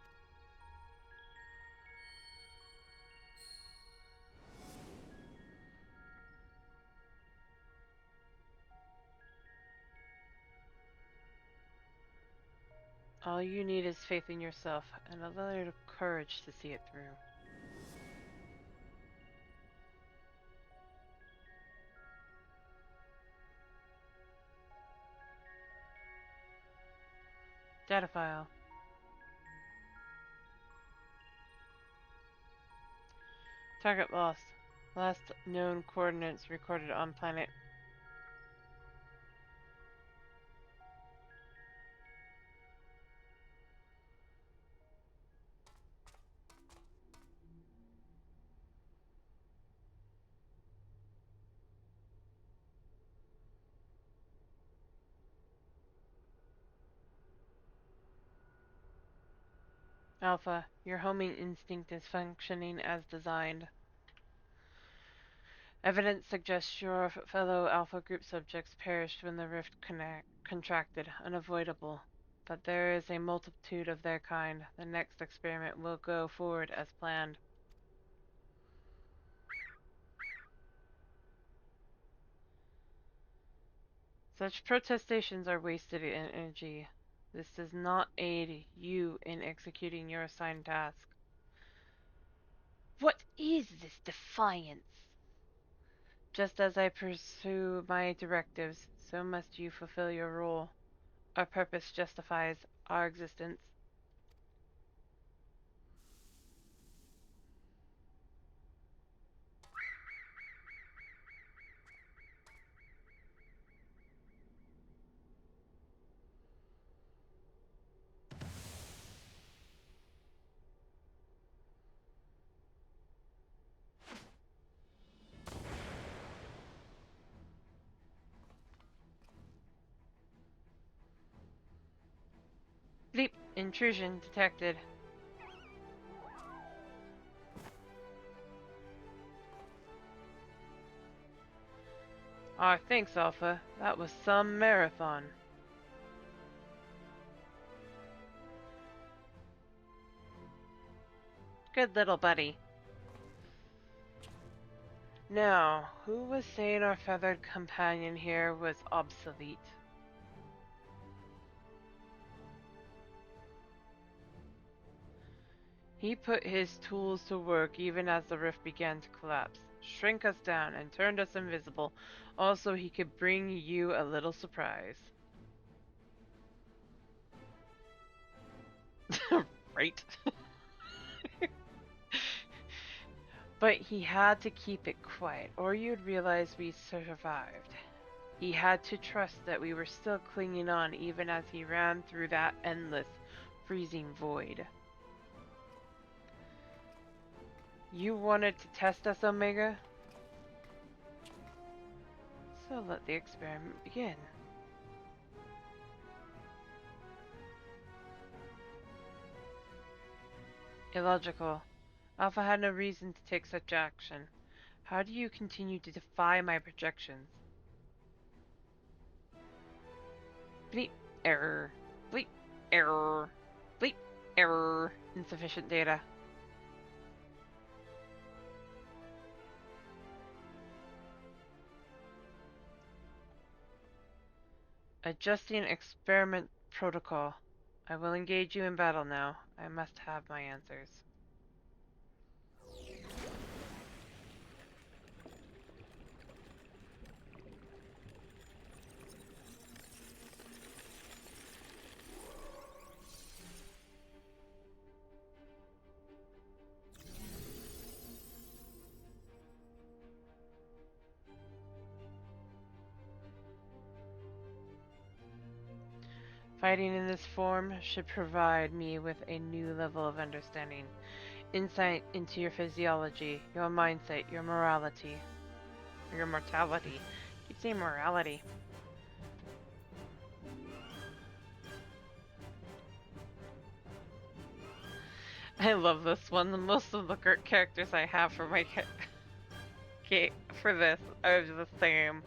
[SPEAKER 1] All you need is faith in yourself and a little courage to see it through. Data file. Target lost. Last known coordinates recorded on planet. Alpha, your homing instinct is functioning as designed. Evidence suggests your fellow Alpha group subjects perished when the rift contracted, unavoidable. But there is a multitude of their kind. The next experiment will go forward as planned. Such protestations are wasted energy. This does not aid you in executing your assigned task. What is this defiance? Just as I pursue my directives, so must you fulfill your role. Our purpose justifies our existence. Bleep! Intrusion detected. Ah, thanks, Alpha. That was some marathon. Good little buddy. Now, who was saying our feathered companion here was obsolete? He put his tools to work even as the rift began to collapse, shrink us down, and turned us invisible. Also, he could bring you a little surprise. Right? But he had to keep it quiet, or you'd realize we survived. He had to trust that we were still clinging on even as he ran through that endless, freezing void. You wanted to test us, Omega? So let the experiment begin. Illogical. Alpha had no reason to take such action. How do you continue to defy my projections? Bleep. Error. Bleep. Error. Bleep. Error. Insufficient data. Adjusting experiment protocol. I will engage you in battle now. I must have my answers. Fighting in this form should provide me with a new level of understanding. Insight into your physiology, your mindset, your morality. Your mortality. Keep saying morality. I love this one. The most of the characters I have for my for this are the same.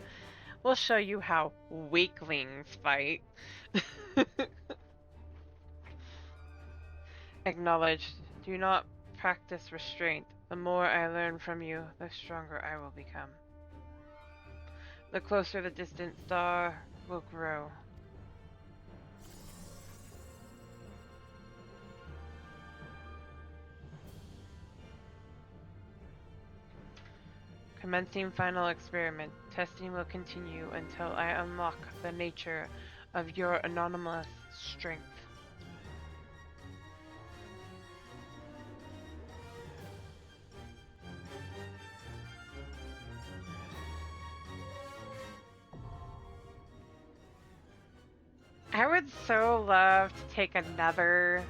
[SPEAKER 1] We'll show you how weaklings fight. Acknowledged. Do not practice restraint. The more I learn from you, the stronger I will become. The closer the distant star will grow. Commencing final experiment. Testing will continue until I unlock the nature of your anonymous strength. I would so love to take another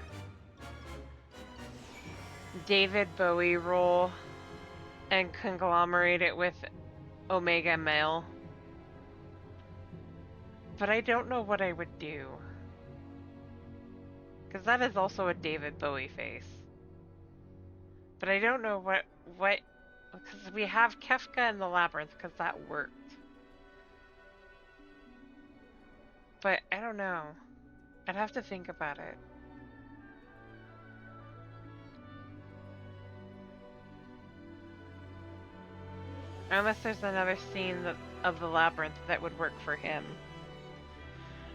[SPEAKER 1] David Bowie role and conglomerate it with Omega Male. But I don't know what I would do. Because that is also a David Bowie face. But I don't know what, because we have Kefka in the Labyrinth, because that worked. But I don't know. I'd have to think about it. Unless there's another scene of the Labyrinth that would work for him.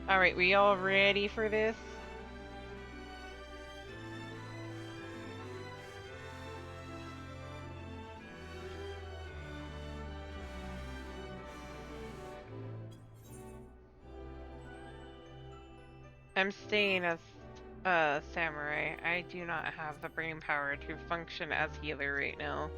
[SPEAKER 1] Alright, we all ready for this? I'm staying as a samurai. I do not have the brain power to function as healer right now.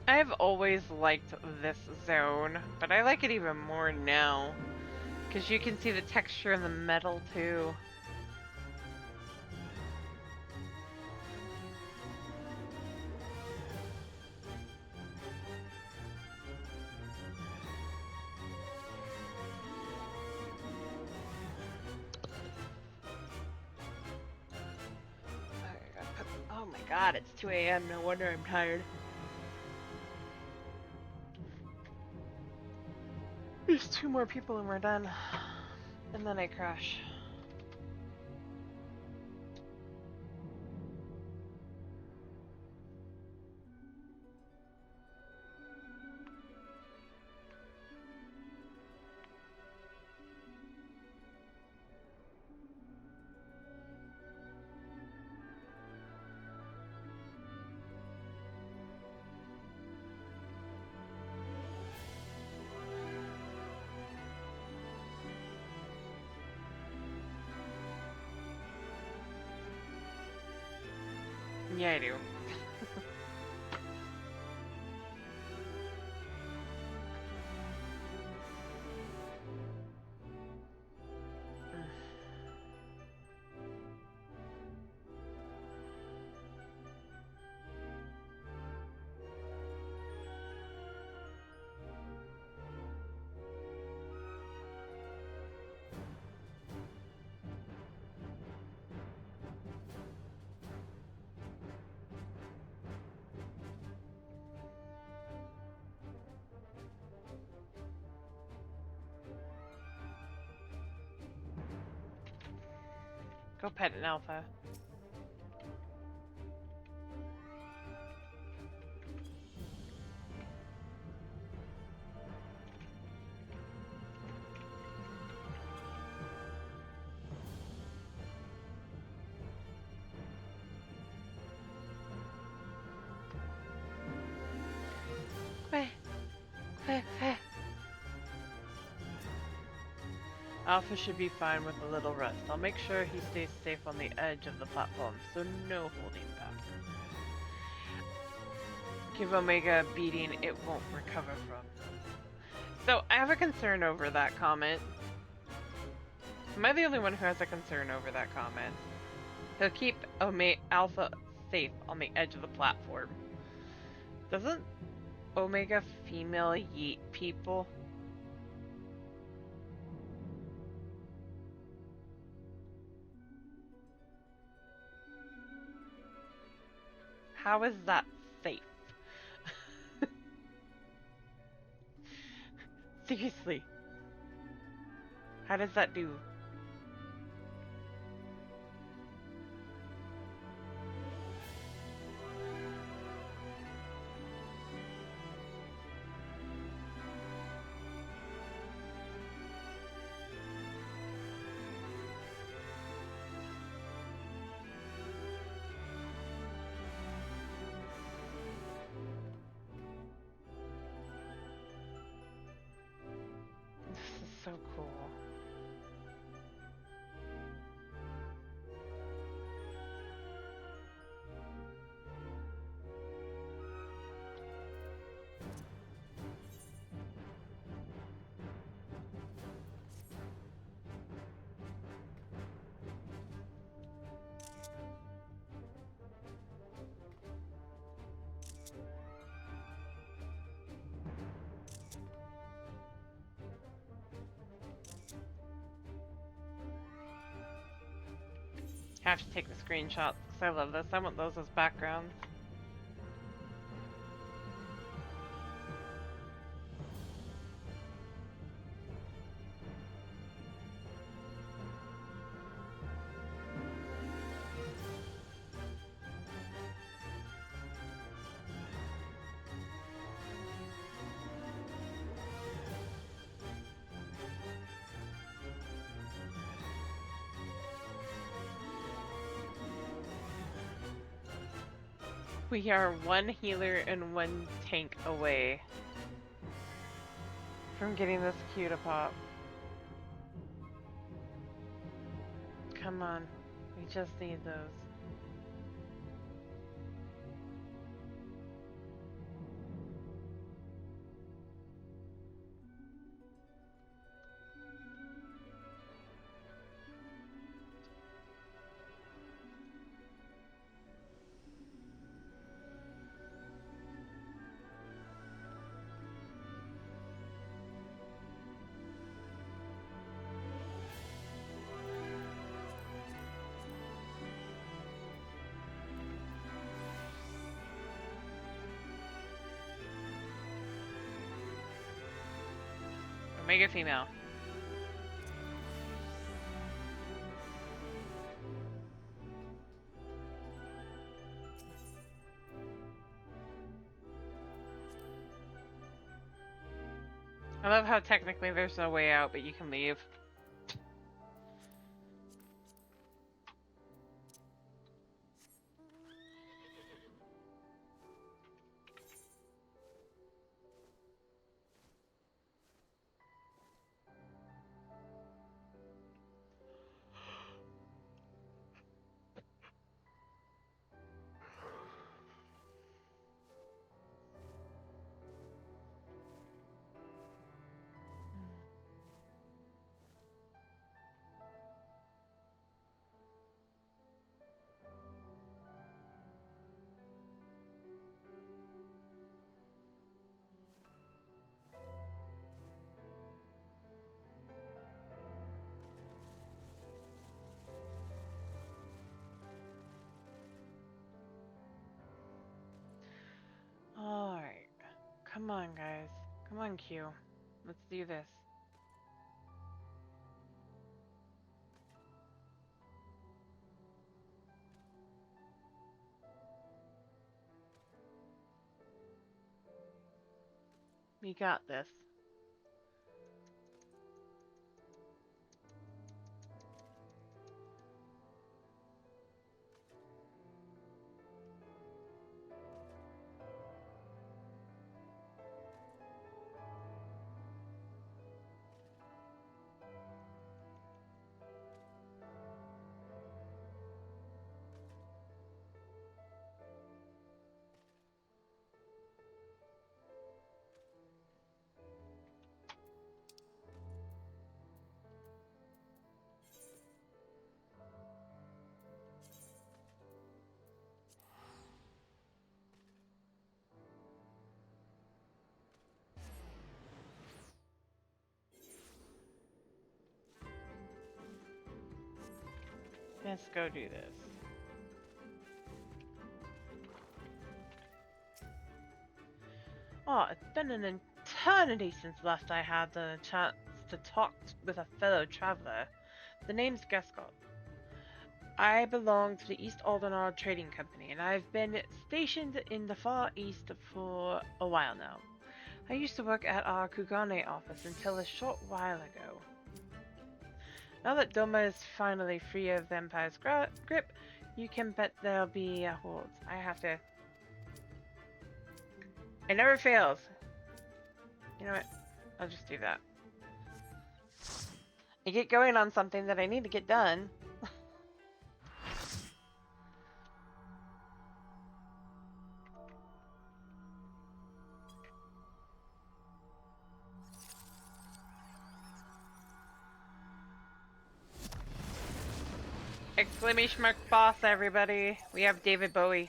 [SPEAKER 1] I've always liked this zone, but I like it even more now. Because you can see the texture in the metal too. Oh my god, it's 2 a.m. No wonder I'm tired. There's 2 more people and we're done. And then I crash. Yeah, I do. Go pet an alpha. Quick. Quick. Alpha should be fine with a little rest. I'll make sure he stays safe on the edge of the platform, so no holding back. Give Omega a beating it won't recover from. So, I have a concern over that comment. Am I the only one who has a concern over that comment? He'll keep Alpha safe on the edge of the platform. Doesn't Omega female yeet people? How is that safe? Seriously. How does that do? This is so cool. I have to take the screenshots because I love this. I want those as backgrounds. We are one healer and one tank away from getting this Q to pop. Come on, we just need those. Omega female. I love how technically there's no way out, but you can leave. Alright. Come on, guys. Come on, Q. Let's do this. We got this. Let's go do this. Oh, it's been an eternity since last I had the chance to talk with a fellow traveler. The name's Gescott. I belong to the East Aldenar Trading Company, and I've been stationed in the Far East for a while now. I used to work at our Kugane office until a short while ago. Now that Doma is finally free of the Empire's grip, you can bet there'll be hordes. I have to... It never fails. You know what? I'll just do that. I get going on something that I need to get done. Exclamation mark boss, everybody. We have David Bowie.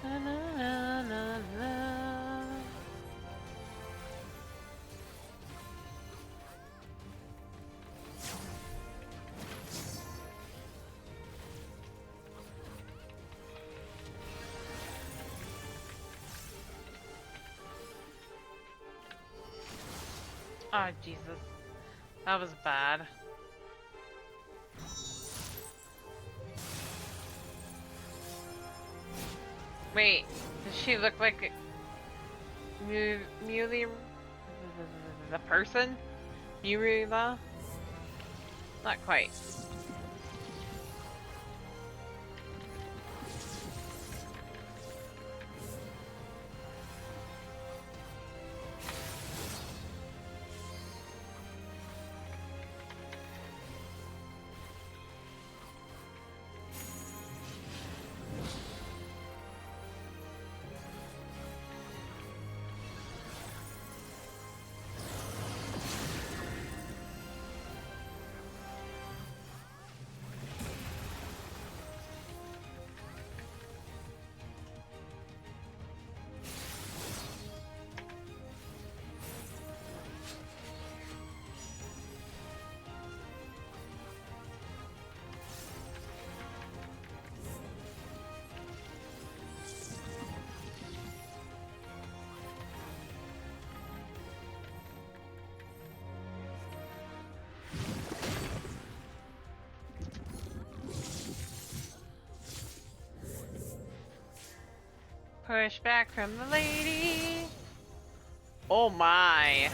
[SPEAKER 1] Na, na, na, na, na. Oh, Jesus. That was bad. Wait, does she look like Muley? The person? Murila? Not quite. Push back from the lady. Oh my.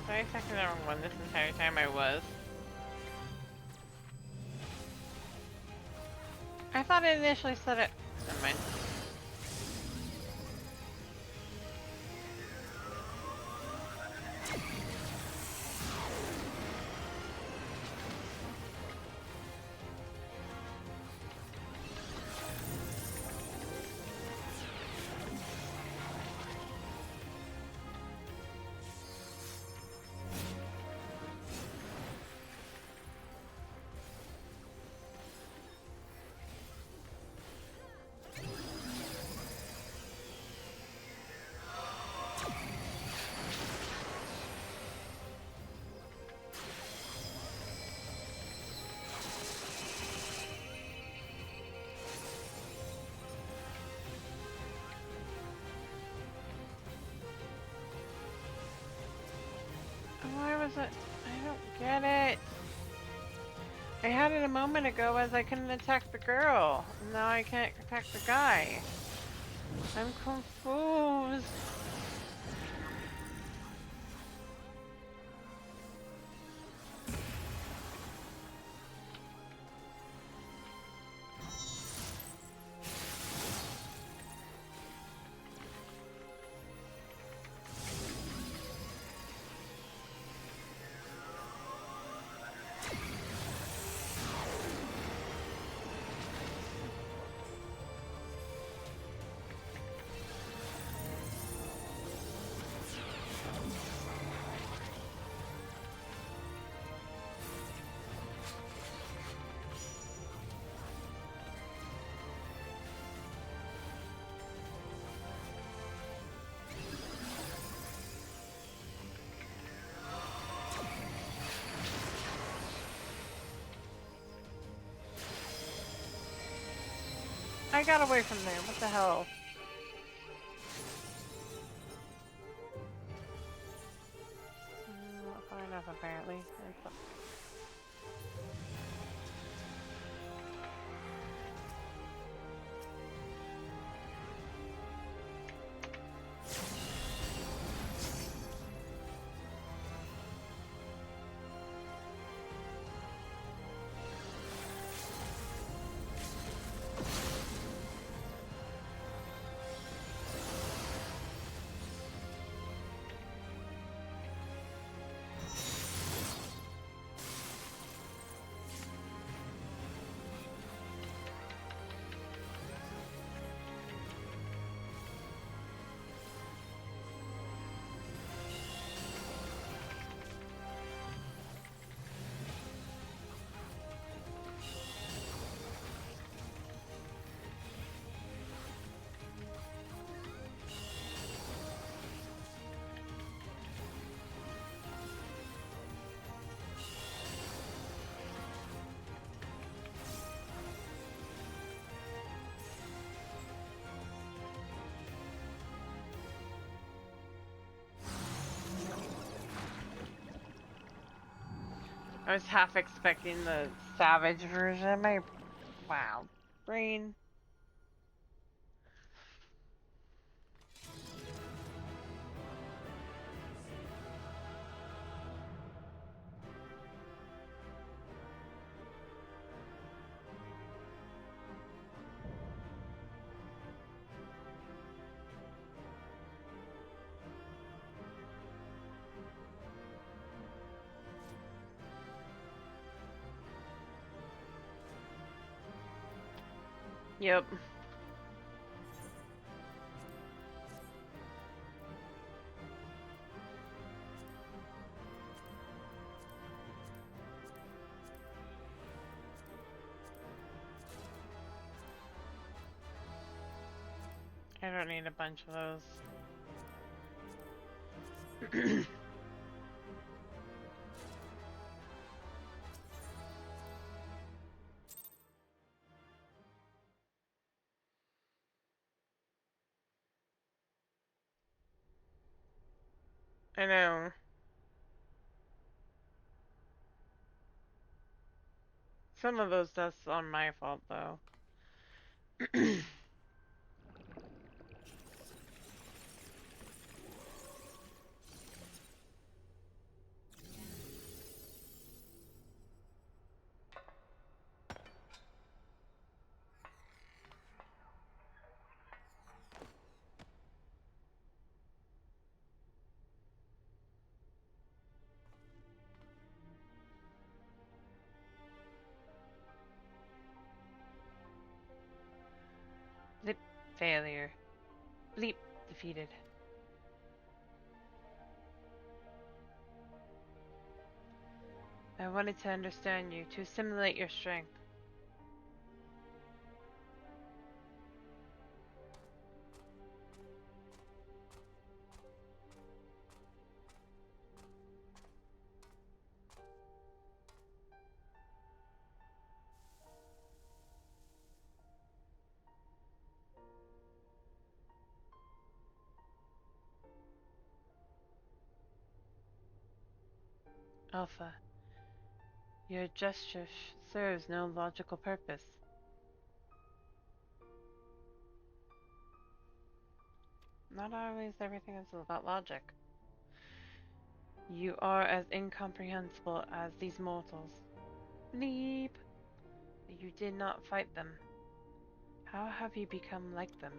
[SPEAKER 1] Was I attacking the wrong one this entire time? I was. I thought it initially said it. Never mind. Why was it? I don't get it. I had it a moment ago as I couldn't attack the girl. And now I can't attack the guy. I'm confused. I got away from there. What the hell? Not far enough, apparently. I was half expecting the savage version. My wow, brain. Yep. I don't need a bunch of those. I know. Some of those deaths are my fault, though. Blip, failure. Bleep, defeated. I wanted to understand you, to assimilate your strength. Alpha, your gesture serves no logical purpose. Not always everything is about logic. You are as incomprehensible as these mortals. Bleep! You did not fight them. How have you become like them?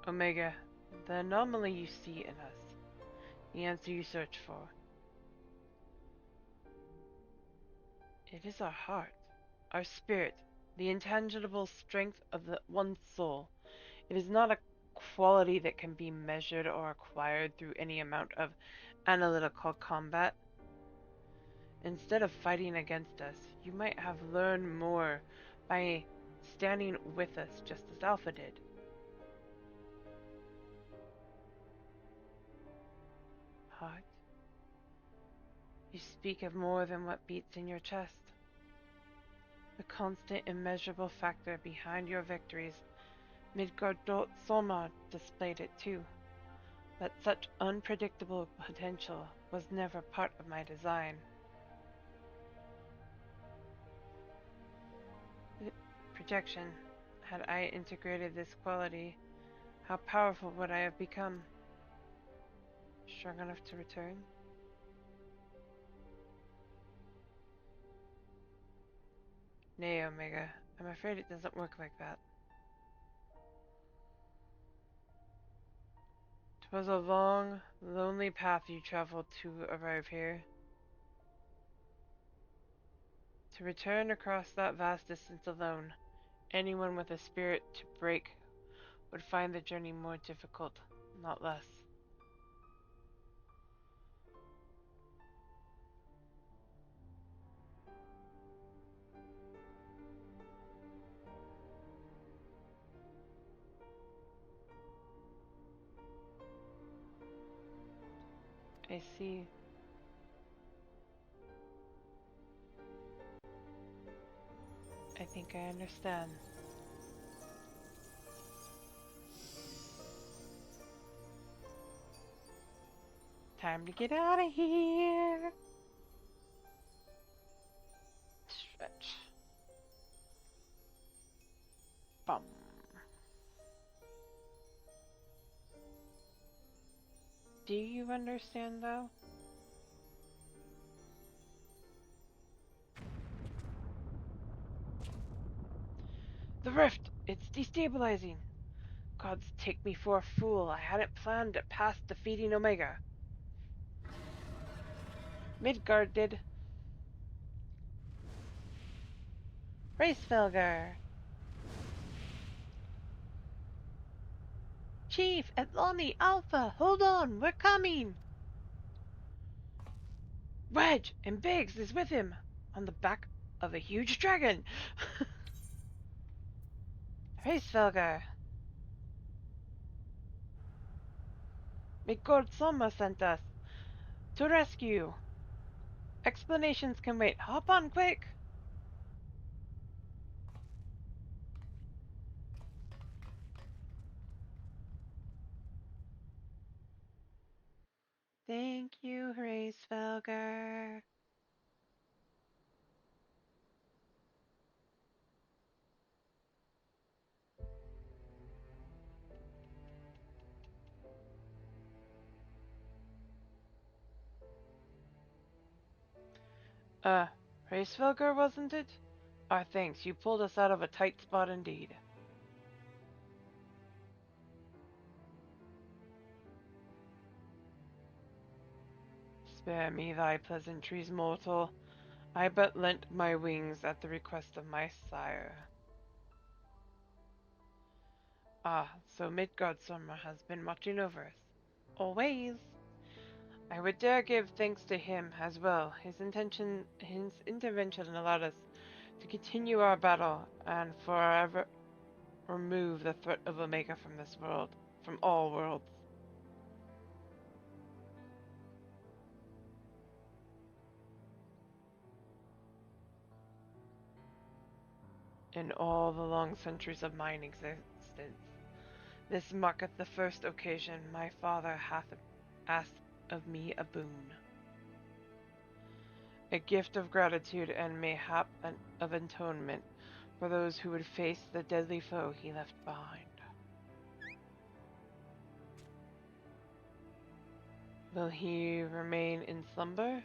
[SPEAKER 1] Omega, the anomaly you see in us, the answer you search for. It is our heart, our spirit, the intangible strength of the one soul. It is not a quality that can be measured or acquired through any amount of analytical combat. Instead of fighting against us, you might have learned more by standing with us just as Alpha did. Heart, you speak of more than what beats in your chest. The constant, immeasurable factor behind your victories. Midgard Solmar displayed it too. But such unpredictable potential was never part of my design. Projection. Had I integrated this quality, how powerful would I have become? Strong enough to return? Nay, Omega. I'm afraid it doesn't work like that. 'Twas a long, lonely path you traveled to arrive here. To return across that vast distance alone, anyone with a spirit to break would find the journey more difficult, not less. I see. I think I understand. Time to get out of here. Stretch. Bum. Do you understand, though? The rift! It's destabilizing! Gods take me for a fool. I hadn't planned it past defeating Omega. Midgard did. Racefelger! Chief, Atlani, Alpha, hold on, we're coming! Wedge, and Biggs is with him, on the back of a huge dragon! Racefelger! Midgard Soma sent us to rescue. Explanations can wait. Hop on quick! Thank you, Racefelger. Racefelger, wasn't it? Our thanks, you pulled us out of a tight spot indeed. Spare me thy pleasantries, mortal. I but lent my wings at the request of my sire. Ah, so Midgardsormr has been watching over us. Always. I would dare give thanks to him as well. His intervention allowed us to continue our battle and forever remove the threat of Omega from this world, from all worlds. In all the long centuries of mine existence, this marketh the first occasion my father hath asked of me a boon. A gift of gratitude and mayhap of atonement for those who would face the deadly foe he left behind. Will he remain in slumber?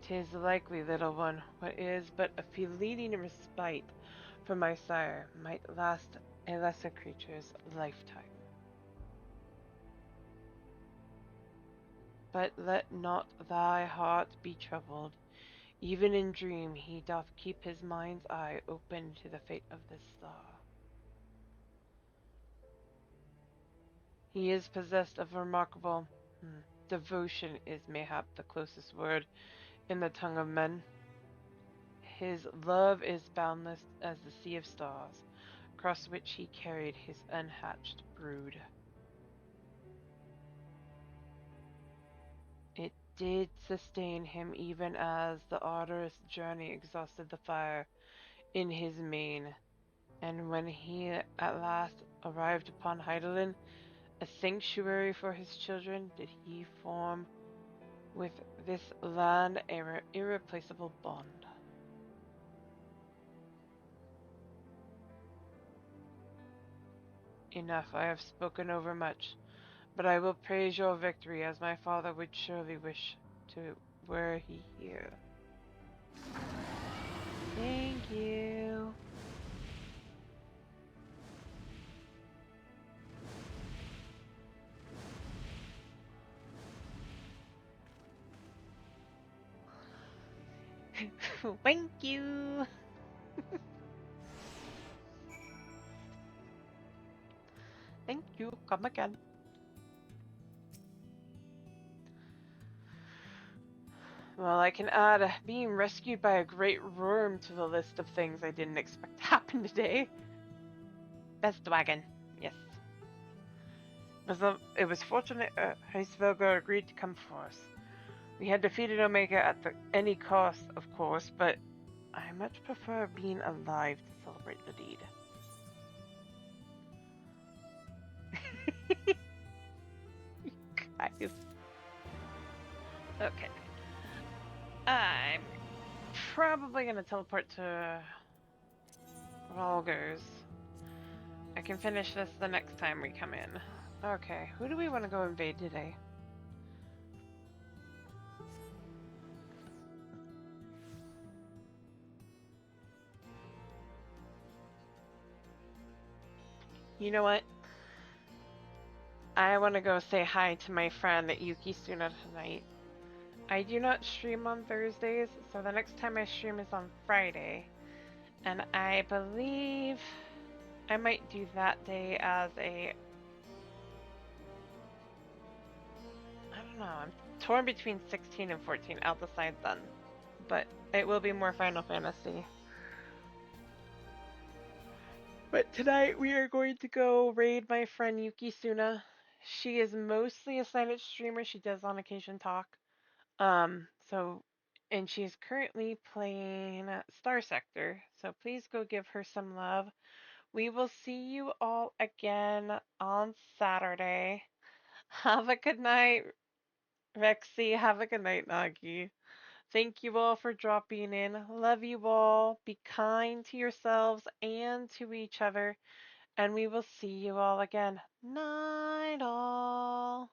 [SPEAKER 1] 'Tis likely, little one, what is but a fleeting respite from my sire might last a lesser creature's lifetime. But let not thy heart be troubled. Even in dream he doth keep his mind's eye open to the fate of this star. He is possessed of remarkable devotion is mayhap the closest word in the tongue of men. His love is boundless as the sea of stars, across which he carried his unhatched brood. It did sustain him even as the arduous journey exhausted the fire in his mane, and when he at last arrived upon Heidelin, a sanctuary for his children, did he form with this land an irreplaceable bond. Enough, I have spoken overmuch, but I will praise your victory as my father would surely wish to were he here. Thank you. Thank you. Thank you. Come again. Well, I can add being rescued by a great worm to the list of things I didn't expect to happen today. Best wagon. Yes. It was fortunate Heisvelger agreed to come for us. We had defeated Omega at any cost, of course, but I much prefer being alive to celebrate the deed. Guys. Okay. I'm probably gonna teleport to Volgers. I can finish this the next time we come in. Okay, who do we want to go invade today? You know what? I want to go say hi to my friend Yuki Suna tonight. I do not stream on Thursdays, so the next time I stream is on Friday. And I believe I might do that day as a... I don't know, I'm torn between 16 and 14. I'll decide then. But it will be more Final Fantasy. But tonight we are going to go raid my friend Yuki Suna. She is mostly a silent streamer. She does on occasion talk. So, and she's currently playing Star Sector. So please go give her some love. We will see you all again on Saturday. Have a good night, Rexy. Have a good night, Nagi. Thank you all for dropping in. Love you all. Be kind to yourselves and to each other. And we will see you all again. Night all.